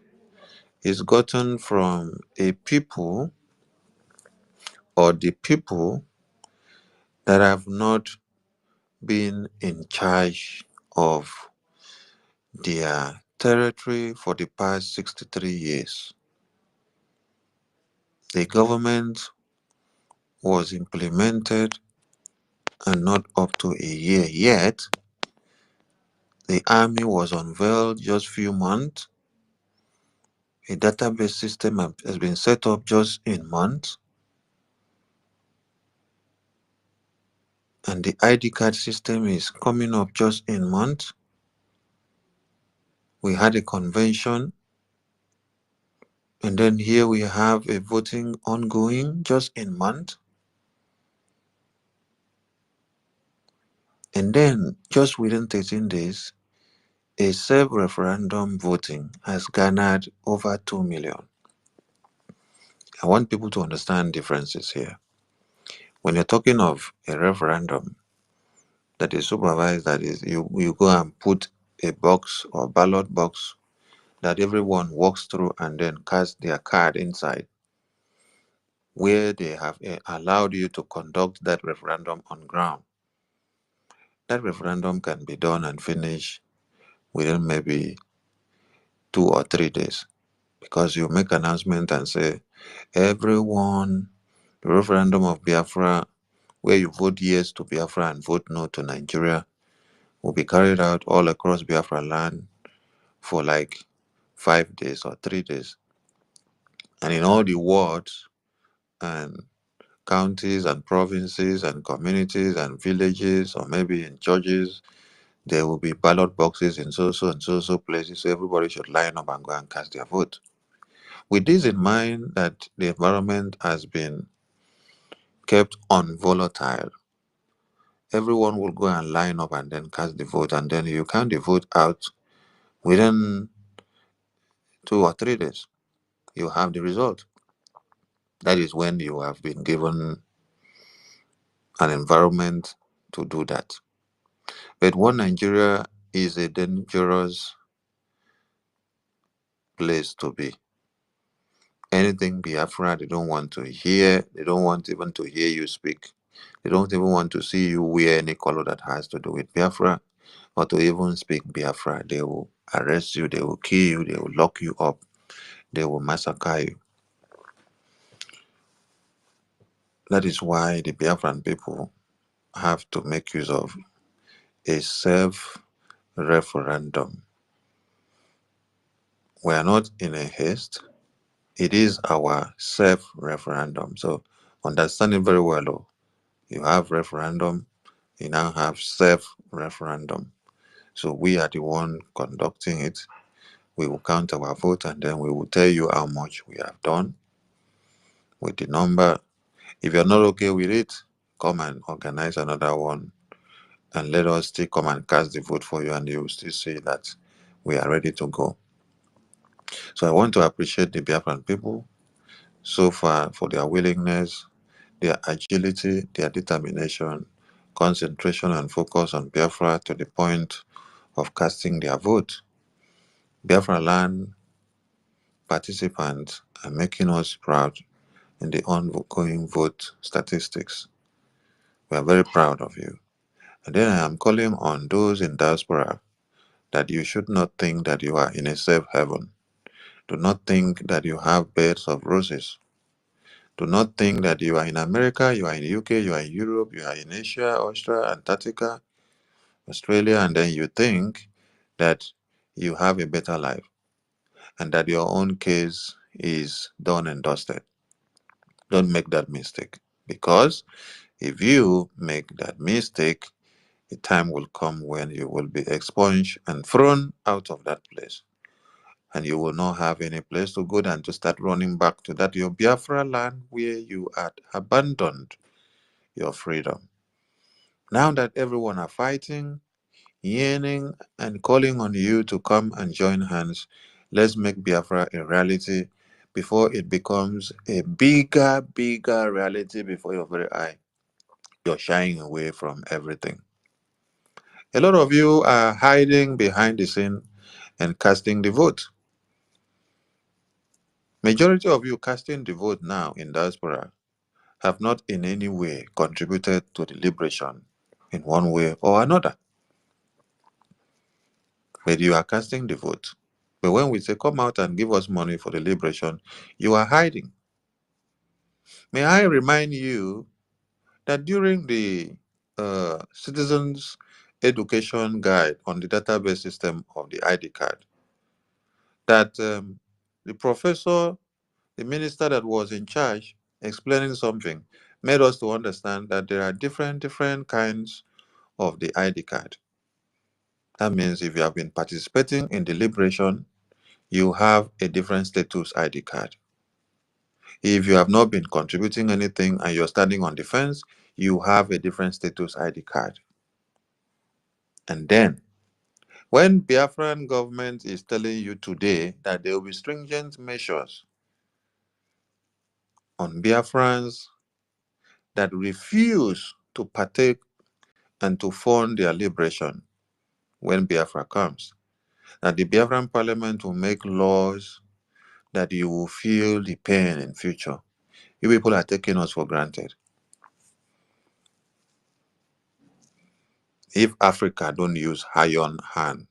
is gotten from a people or the people that have not been in charge of their territory for the past 63 years. The government was implemented and not up to a year yet. The army was unveiled just few months. A database system has been set up just in months. And the ID card system is coming up just in months. We had a convention. And then here we have a voting ongoing just in months. And then just within 13 days, a self-referendum voting has garnered over 2 million. I want people to understand differences here. When you're talking of a referendum that is supervised, that is, you go and put a box or ballot box that everyone walks through and then casts their card inside, where they have allowed you to conduct that referendum on ground. That referendum can be done and finished within maybe 2 or 3 days, because you make an announcement and say, everyone, the referendum of Biafra, where you vote yes to Biafra and vote no to Nigeria, will be carried out all across Biafra land for like 5 days or 3 days. And in all the wards and counties and provinces and communities and villages, or maybe in churches, there will be ballot boxes in so and so places. So everybody should line up and go and cast their vote. With this in mind, that the environment has been kept unvolatile, everyone will go and line up and then cast the vote, and then you count the vote out within 2 or 3 days. You have the result. That is when you have been given an environment to do that. But one Nigeria is a dangerous place to be. Anything Biafra, they don't want to hear. They don't want even to hear you speak. They don't even want to see you wear any color that has to do with Biafra, or to even speak Biafra. They will arrest you, they will kill you, they will lock you up, they will massacre you. That is why the Biafran people have to make use of a self-referendum. We are not in a haste. It is our self-referendum. So understand it very well. Oh. You have referendum, you now have self-referendum. So we are the one conducting it. We will count our vote, and then we will tell you how much we have done with the number. If you're not okay with it, come and organize another one, and let us still come and cast the vote for you, and you will still see that we are ready to go. So I want to appreciate the Biafran people so far for their willingness, their agility, their determination, concentration and focus on Biafra to the point of casting their vote. Biafra land participants are making us proud in the ongoing vote statistics. We are very proud of you. And then I am calling on those in diaspora that you should not think that you are in a safe haven. Do not think that you have beds of roses. Do not think that you are in America, you are in the UK, you are in Europe, you are in Asia, Australia, Antarctica, Australia, and then you think that you have a better life and that your own case is done and dusted. Don't make that mistake, because if you make that mistake, a time will come when you will be expunged and thrown out of that place, and you will not have any place to go than to start running back to that your Biafra land where you had abandoned your freedom. Now that everyone are fighting, yearning, and calling on you to come and join hands, let's make Biafra a reality before it becomes a bigger reality before your very eye. You're shying away from everything. A lot of you are hiding behind the scene and casting the vote. Majority of you casting the vote now in diaspora have not in any way contributed to the liberation in one way or another. But you are casting the vote. But when we say come out and give us money for the liberation, you are hiding. May I remind you that during the Citizens Education Guide on the database system of the ID card, that the professor, the minister that was in charge, explaining something, made us to understand that there are different kinds of the ID card. That means if you have been participating in the liberation, you have a different status ID card. If you have not been contributing anything and you're standing on the fence, you have a different status ID card. And then, when Biafran government is telling you today that there will be stringent measures on Biafrans that refuse to partake and to fund their liberation when Biafra comes, that the Biafran parliament will make laws that you will feel the pain in future. You people are taking us for granted. If Africa don't use iron hand,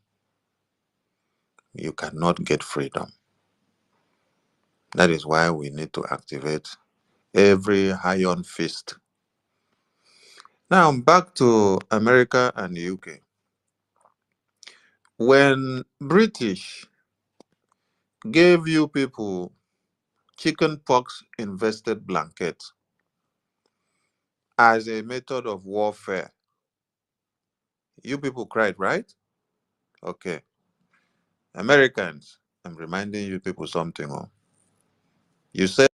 you cannot get freedom. That is why we need to activate every iron fist. Now back to America and the UK. When British gave you people chicken pox invested blankets as a method of warfare, you people cried, right? Okay. Americans, I'm reminding you people something. Oh. You said